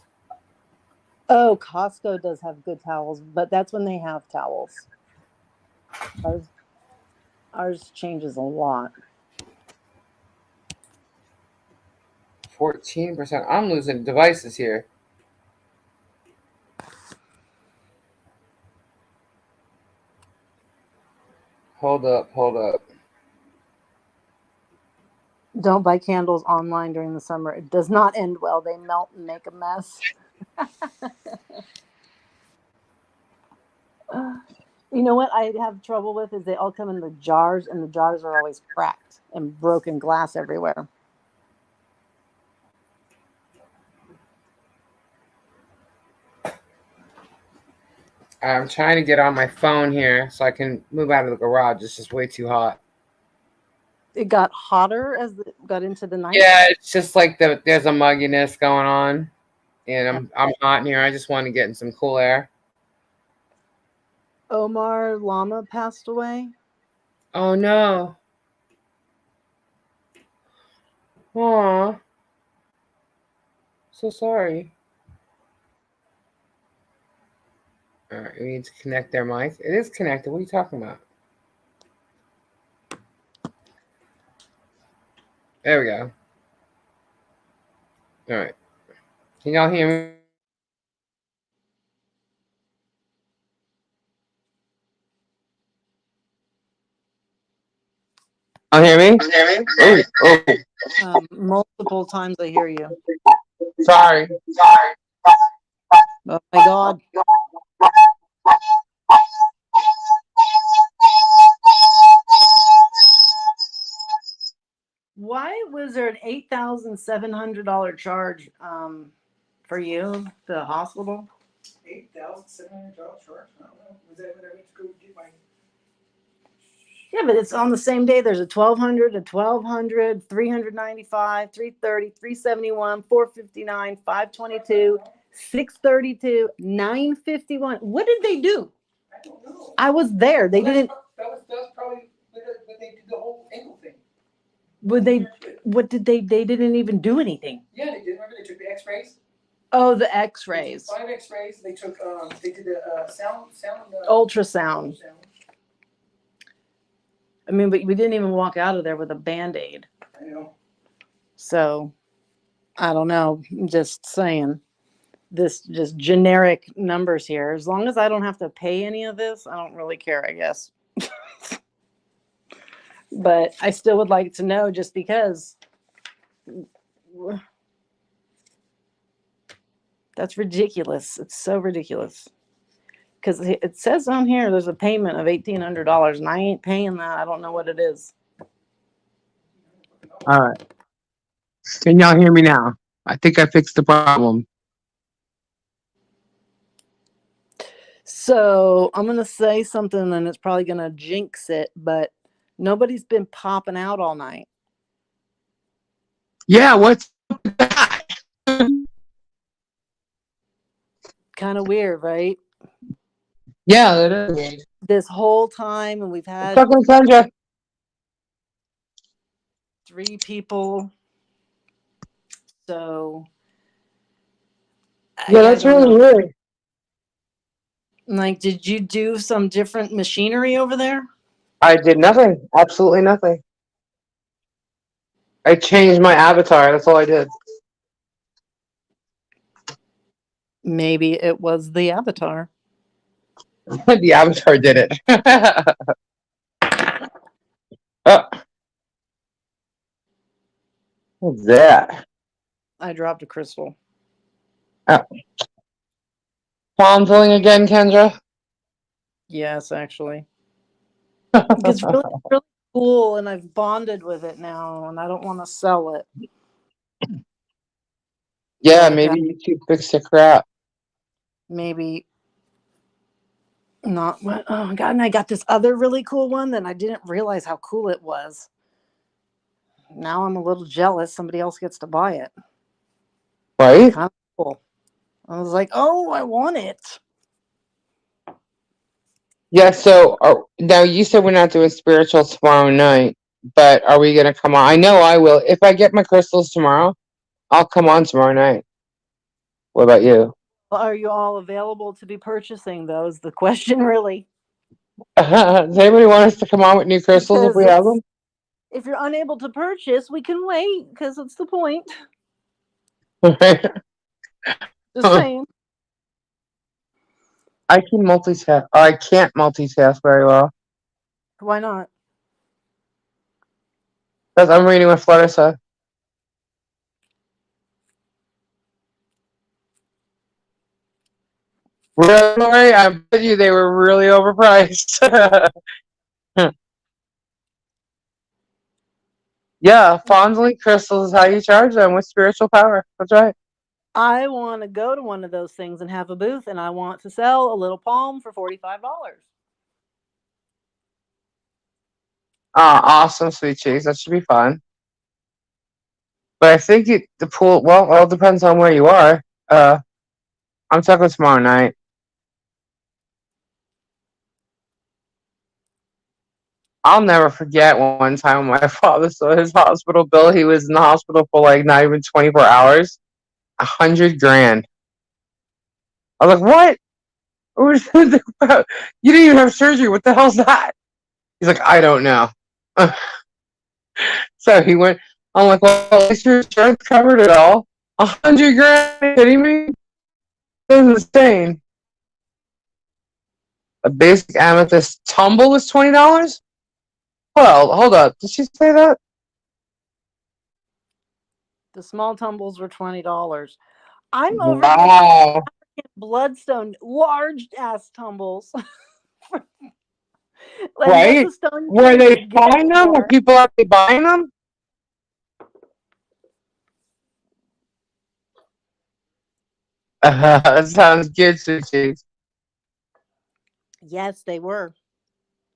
Oh, Costco does have good towels, but that's when they have towels. Ours changes a lot. 14%. I'm losing devices here. Hold up, hold up. Don't buy candles online during the summer. It does not end well. They melt and make a mess. You know what I have trouble with is they all come in the jars, and the jars are always cracked and broken glass everywhere. I'm trying to get on my phone here so I can move out of the garage. It's just way too hot. It got hotter as it got into the night. Yeah, it's just like there's a mugginess going on, and I'm hot in here. I just want to get in some cool air. Omar Lama passed away. Oh no. Aw. So sorry. Alright, we need to connect their mic. It is connected. What are you talking about? There we go. Alright. Can y'all hear me? Y'all hear me? Oh, oh. Multiple times I hear you. Sorry. Oh my God. Why was there an $8,700 charge for you, the hospital? $8,700 charge? I don't know. Was that when I went to go get my? Yeah, but it's on the same day. There's a 1,200, a 1,200, 395, 330, 371, 459, 522, 632, 951. What did they do? I don't know. I was there. They didn't. That was probably when they did the whole ankle thing. Would they? What did they? They didn't even do anything. Yeah, they did. Remember they took the X-rays. Oh, the X-rays. 5 X-rays. They took. They did the Ultrasound. I mean, but we didn't even walk out of there with a Band-Aid. I know. So, I don't know. I'm just saying. This just generic numbers here. As long as I don't have to pay any of this, I don't really care, I guess. But I still would like to know, just because that's ridiculous. It's so ridiculous. Because it says on here there's a payment of $1,800, and I ain't paying that. I don't know what it is. All right. Can y'all hear me now? I think I fixed the problem. So I'm going to say something, and it's probably going to jinx it, but nobody's been popping out all night. Yeah, what's up with that? Kind of weird, right? Yeah, that is. This whole time, and we've had Fucking Sandra. 3 people. So Yeah, that's really weird. Like, did you do some different machinery over there? I did nothing. Absolutely nothing. I changed my avatar. That's all I did. Maybe it was the avatar. The avatar did it. Oh. What's that? I dropped a crystal. Oh. Palm filling again, Kendra? Yes, actually. It's really, really cool, and I've bonded with it now, and I don't want to sell it. Yeah, maybe YouTube fixed the crap. Maybe not. Oh my God, and I got this other really cool one that I didn't realize how cool it was. Now I'm a little jealous. Somebody else gets to buy it. Right? Kind of cool. I was like, oh, I want it. Yeah. So now you said we're not doing spiritual tomorrow night, but are we gonna come on? I know I will. If I get my crystals tomorrow, I'll come on tomorrow night. What about you? Are you all available to be purchasing those? The question really, Does anybody want us to come on with new crystals if because we have them? if you're unable to purchase, we can wait because it's the point. Just saying. I can multitask. I can't multitask very well Why not? because I'm reading what Flutter said. Really, I bet you they were really overpriced. Yeah, fondling crystals is how you charge them with spiritual power. That's right. I want to go to one of those things and have a booth, and I want to sell a little palm for $45. Awesome, sweet cheese. That should be fun. But I think the pool. Well, it all depends on where you are. Uh, I'm talking tomorrow night. I'll never forget one time when my father saw his hospital bill. He was in the hospital for like not even 24 hours. 100 grand. I was like, what? You didn't even have surgery. What the hell's that? He's like, I don't know. So he went. I'm like, well, at least your insurance covered it all. 100 grand? Are you kidding me? That's insane. A basic amethyst tumble is $20. Well, hold up. Did she say that? The small tumbles were $20. I'm over here Wow. bloodstone, large ass tumbles. And that's Right? a stone you Were can't they even get buying them? Were anymore. people actually buying them? That sounds good, Sushi. Yes, they were.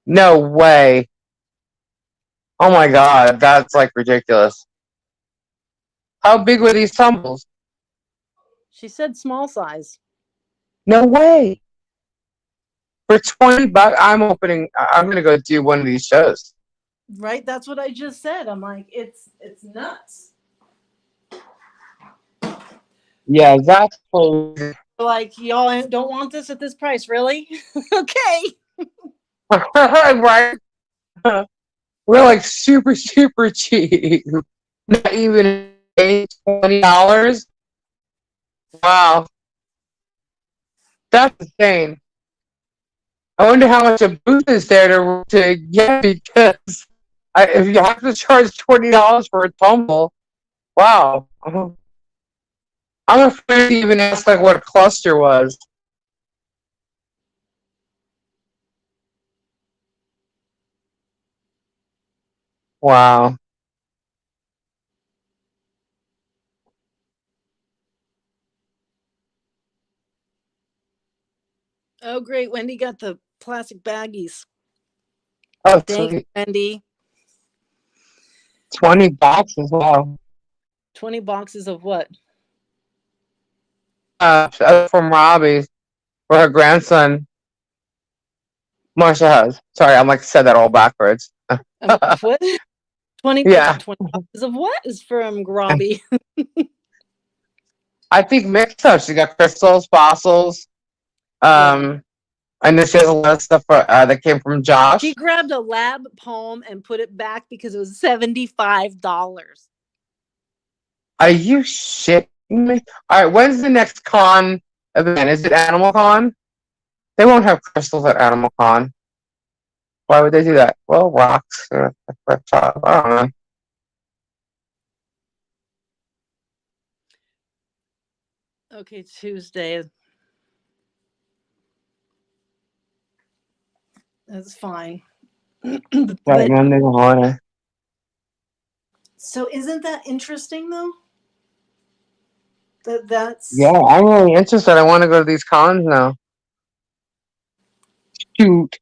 No way. Oh my god, that's like ridiculous. How big were these tumbles? She said small size. No way. For $20, I'm gonna go do one of these shows. Right? That's what I just said. I'm like, it's nuts. Yeah, that's cool. Like, y'all don't want this at this price, really? Okay. Right? We're like super, super cheap. Not even $20. Wow, that's insane. I wonder how much a booth is there to get because if you have to charge $20 for a tumble, wow. I'm afraid to even ask like what a cluster was. Wow. Oh, great. Wendy got the plastic baggies. Oh, Thanks, sweet. Wendy. 20 bucks as well. 20 boxes of what? From Robbie for her grandson. Marsha has. Sorry, I'm like said that all backwards. What? 20, Yeah. 20 boxes of what is from Grobby? I think mixed up. She got crystals, fossils. Yeah. I know she has a lot of stuff that came from She Josh. grabbed a lab palm and put it back because it was $75. Are you shitting me? All right, when's the next con event? Is it Animal Con? They won't have crystals at Animal Con. Why would they do that? Well, rocks. I don't know. Okay, Tuesday. That's fine. Right, But Monday morning. so isn't that interesting though? Yeah, That's I'm really interested. I want to go to these cons now. Shoot.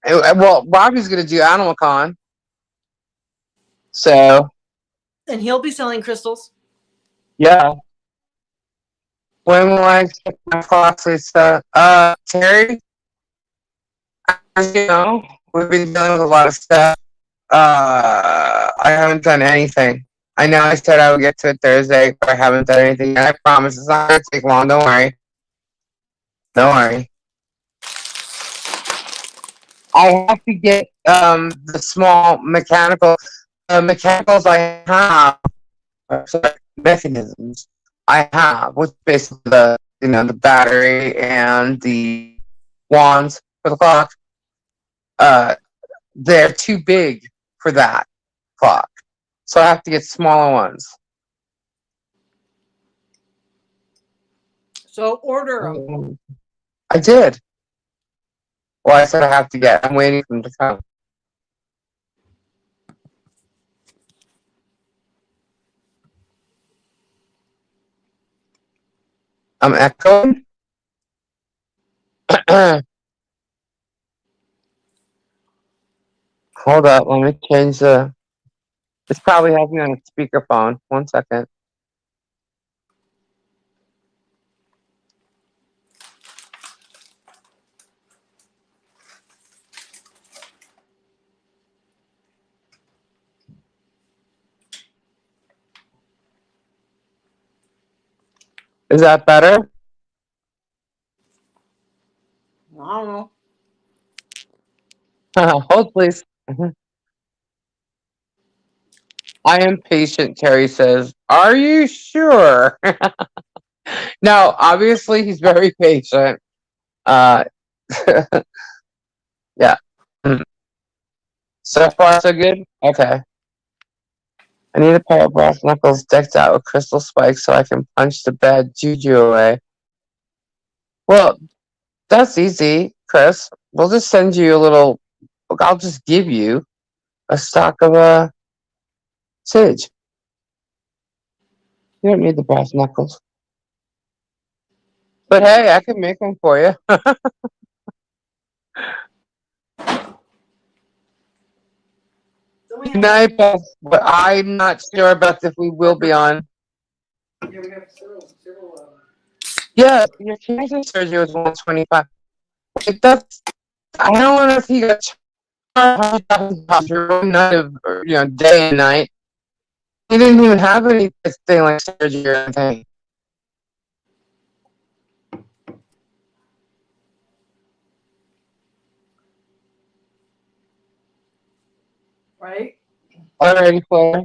Well, Bobby's going to do Animal Con. So, and he'll be selling crystals. yeah. When will I check my clock? It's, Terry? as you know, we've been dealing with a lot of stuff. I haven't done anything. I know I said I would get to it Thursday, but I haven't done anything. And I promise it's not going to take long. Don't worry. Don't worry. I have to get the small mechanicals I have, sorry, mechanisms I have, which basically the battery and the wands for the clock. They're too big for that clock, so I have to get smaller ones. So order them. I did. Well, I said I have to get. I'm waiting for them to come. I'm echoing. Hold up, let me change the. It's probably has me on a speakerphone. 1 second. Is that better? I don't know. Hold, please. I am patient, Terry says. Are you sure? No, obviously he's very patient. Uh, yeah. So far, so good? Okay. I need a pair of brass knuckles decked out with crystal spikes so I can punch the bad juju away. Well, that's easy, Chris. We'll just send you a little. I'll just give you a stock of sage. You don't need the brass knuckles. But hey, I can make them for you. Night, but I'm not sure about if we will be on. Yeah, we have several. Yeah, your cancer surgery was 125. Wait, that's. I don't know if he got charged one night of, day and night. He didn't even have anything like surgery or anything. Right? Alrighty, Claire.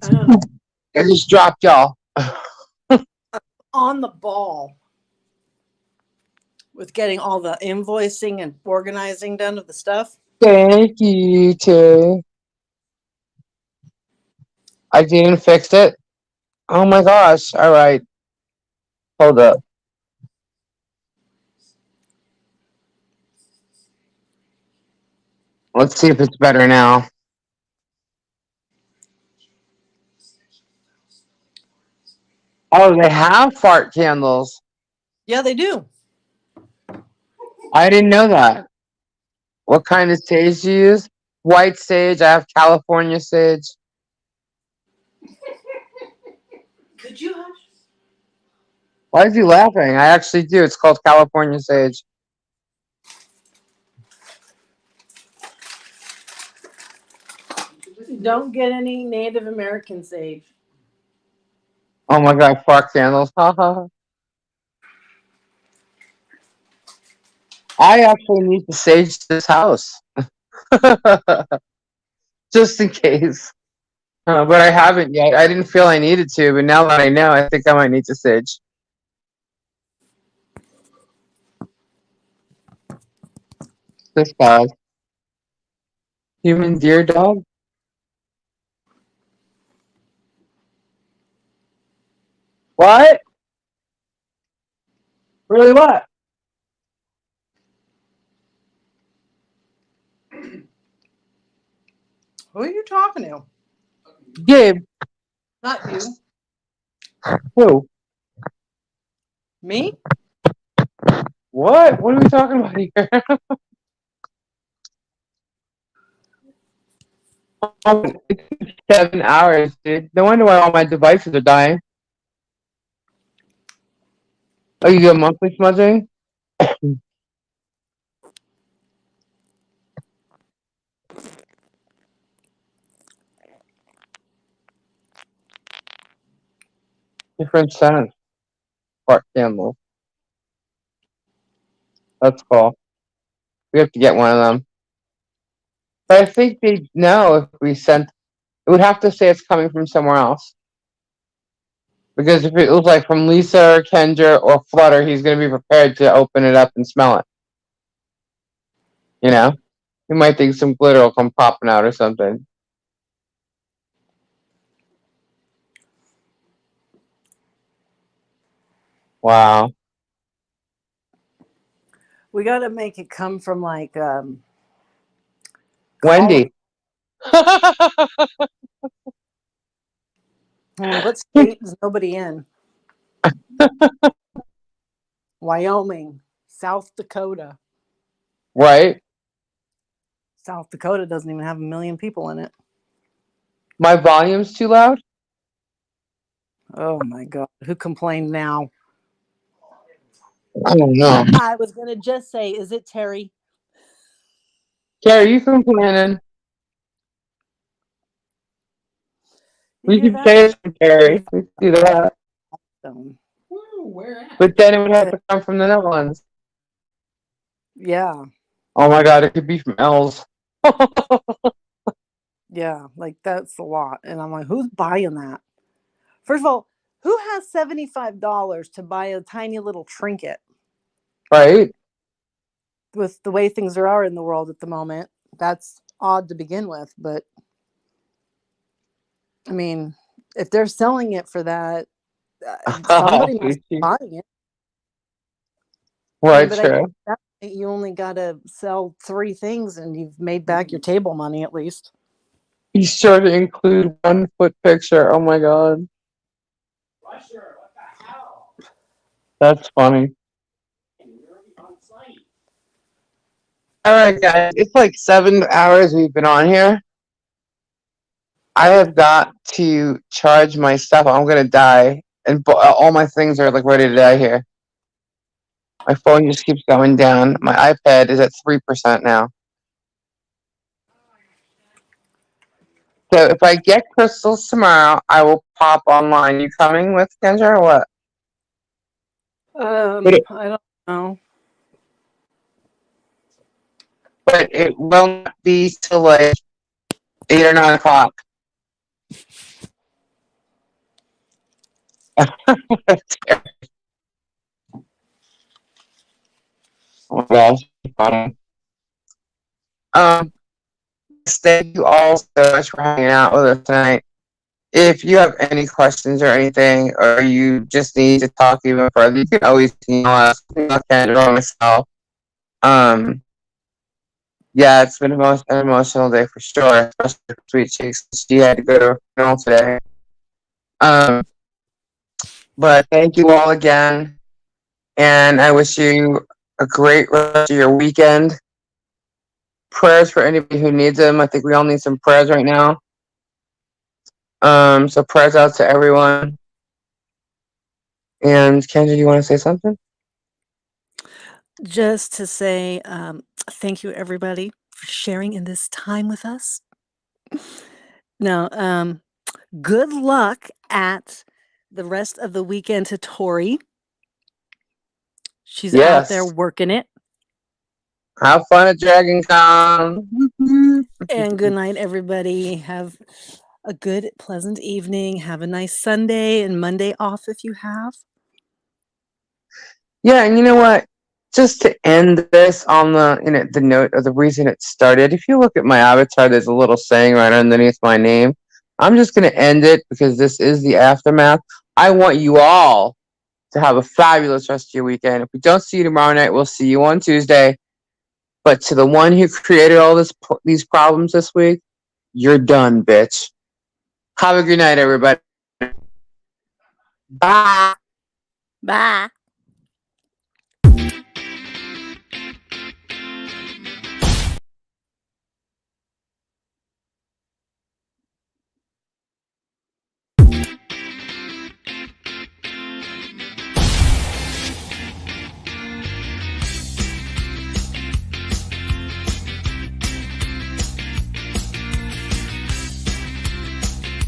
I don't know. I just dropped y'all. On the ball with getting all the invoicing and organizing done of the stuff. Thank you, Terry. I didn't fix it. Oh my gosh. All right. Hold up. Let's see if it's better now. Oh, they have fart candles. Yeah, they do. I didn't know that. What kind of sage do you use? White sage. I have California sage. Could you hush? Why is he laughing? I actually do. It's called California sage. Don't get any Native American sage. Oh my god, fart candles. I actually need to sage this house. Just in case. But I haven't yet. I didn't feel I needed to, but now that I know, I think I might need to sage. This guy. Human deer dog? What? Really what? Who are you talking to? Gabe. Not you. Who? Me? What? What are we talking about here? 7 hours, dude. No wonder why all my devices are dying. Oh, you do a monthly smudging? Different scent. Part candle. That's cool. We have to get one of them. But I think they know if we sent. It would have to say it's coming from somewhere else. Because if it was like from Lisa or Kendra or Flutter, he's going to be prepared to open it up and smell it. You know? He might think some glitter will come popping out or something. Wow. We got to make it come from like Wendy. what state is nobody in? Wyoming, South Dakota. Right? South Dakota doesn't even have 1 million people in it. My volume's too loud? Oh my God. Who complained now? I don't know. I was going to just say, is it Terry? Carrie, you complaining? We hear could that? say it's from Carrie. We could do that. Where at? But then it would have to come from the Netherlands. Yeah. Oh my God, it could be from Els. Yeah. Like that's a lot. And I'm like, who's buying that? First of all, who has $75 to buy a tiny little trinket? Right? With the way things are in the world at the moment, that's odd to begin with. But I mean, if they're selling it for that, somebody must be buying it. Right, but true. I guess you only got to sell 3 things and you've made back your table money at least. Be sure to include 1 foot picture. Oh my God. What the hell? That's funny. Alright, guys. It's like 7 hours we've been on here. I have got to charge my stuff. I'm going to die. And all my things are like ready to die here. My phone just keeps going down. My iPad is at 3% now. So if I get crystals tomorrow, I will pop online. You coming with Kendra or what? I don't know. But it will not be till like 8 or 9 o'clock. Oh my gosh. Thank you all so much for hanging out with us tonight. If you have any questions or anything, or you just need to talk even further, you can always email us, email Kendra or myself. Yeah, it's been an emotional day for sure, especially for Sweet Cheeks. She had to go to her funeral today. But thank you all again, and I wish you a great rest of your weekend. Prayers for anybody who needs them. I think we all need some prayers right now. So prayers out to everyone. And Kendra, you want to say something? Just to say thank you, everybody, for sharing in this time with us. Now, good luck at the rest of the weekend to Tori. She's out there working it. Have fun at Dragon Con. And good night, everybody. Have a good, pleasant evening. Have a nice Sunday and Monday off if you have. Yeah, and you know what? Just to end this on the note of the reason it started, if you look at my avatar, there's a little saying right underneath my name. I'm just going to end it because this is the aftermath. I want you all to have a fabulous rest of your weekend. If we don't see you tomorrow night, we'll see you on Tuesday. But to the one who created all these problems this week, you're done, bitch. Have a good night, everybody. Bye. Bye.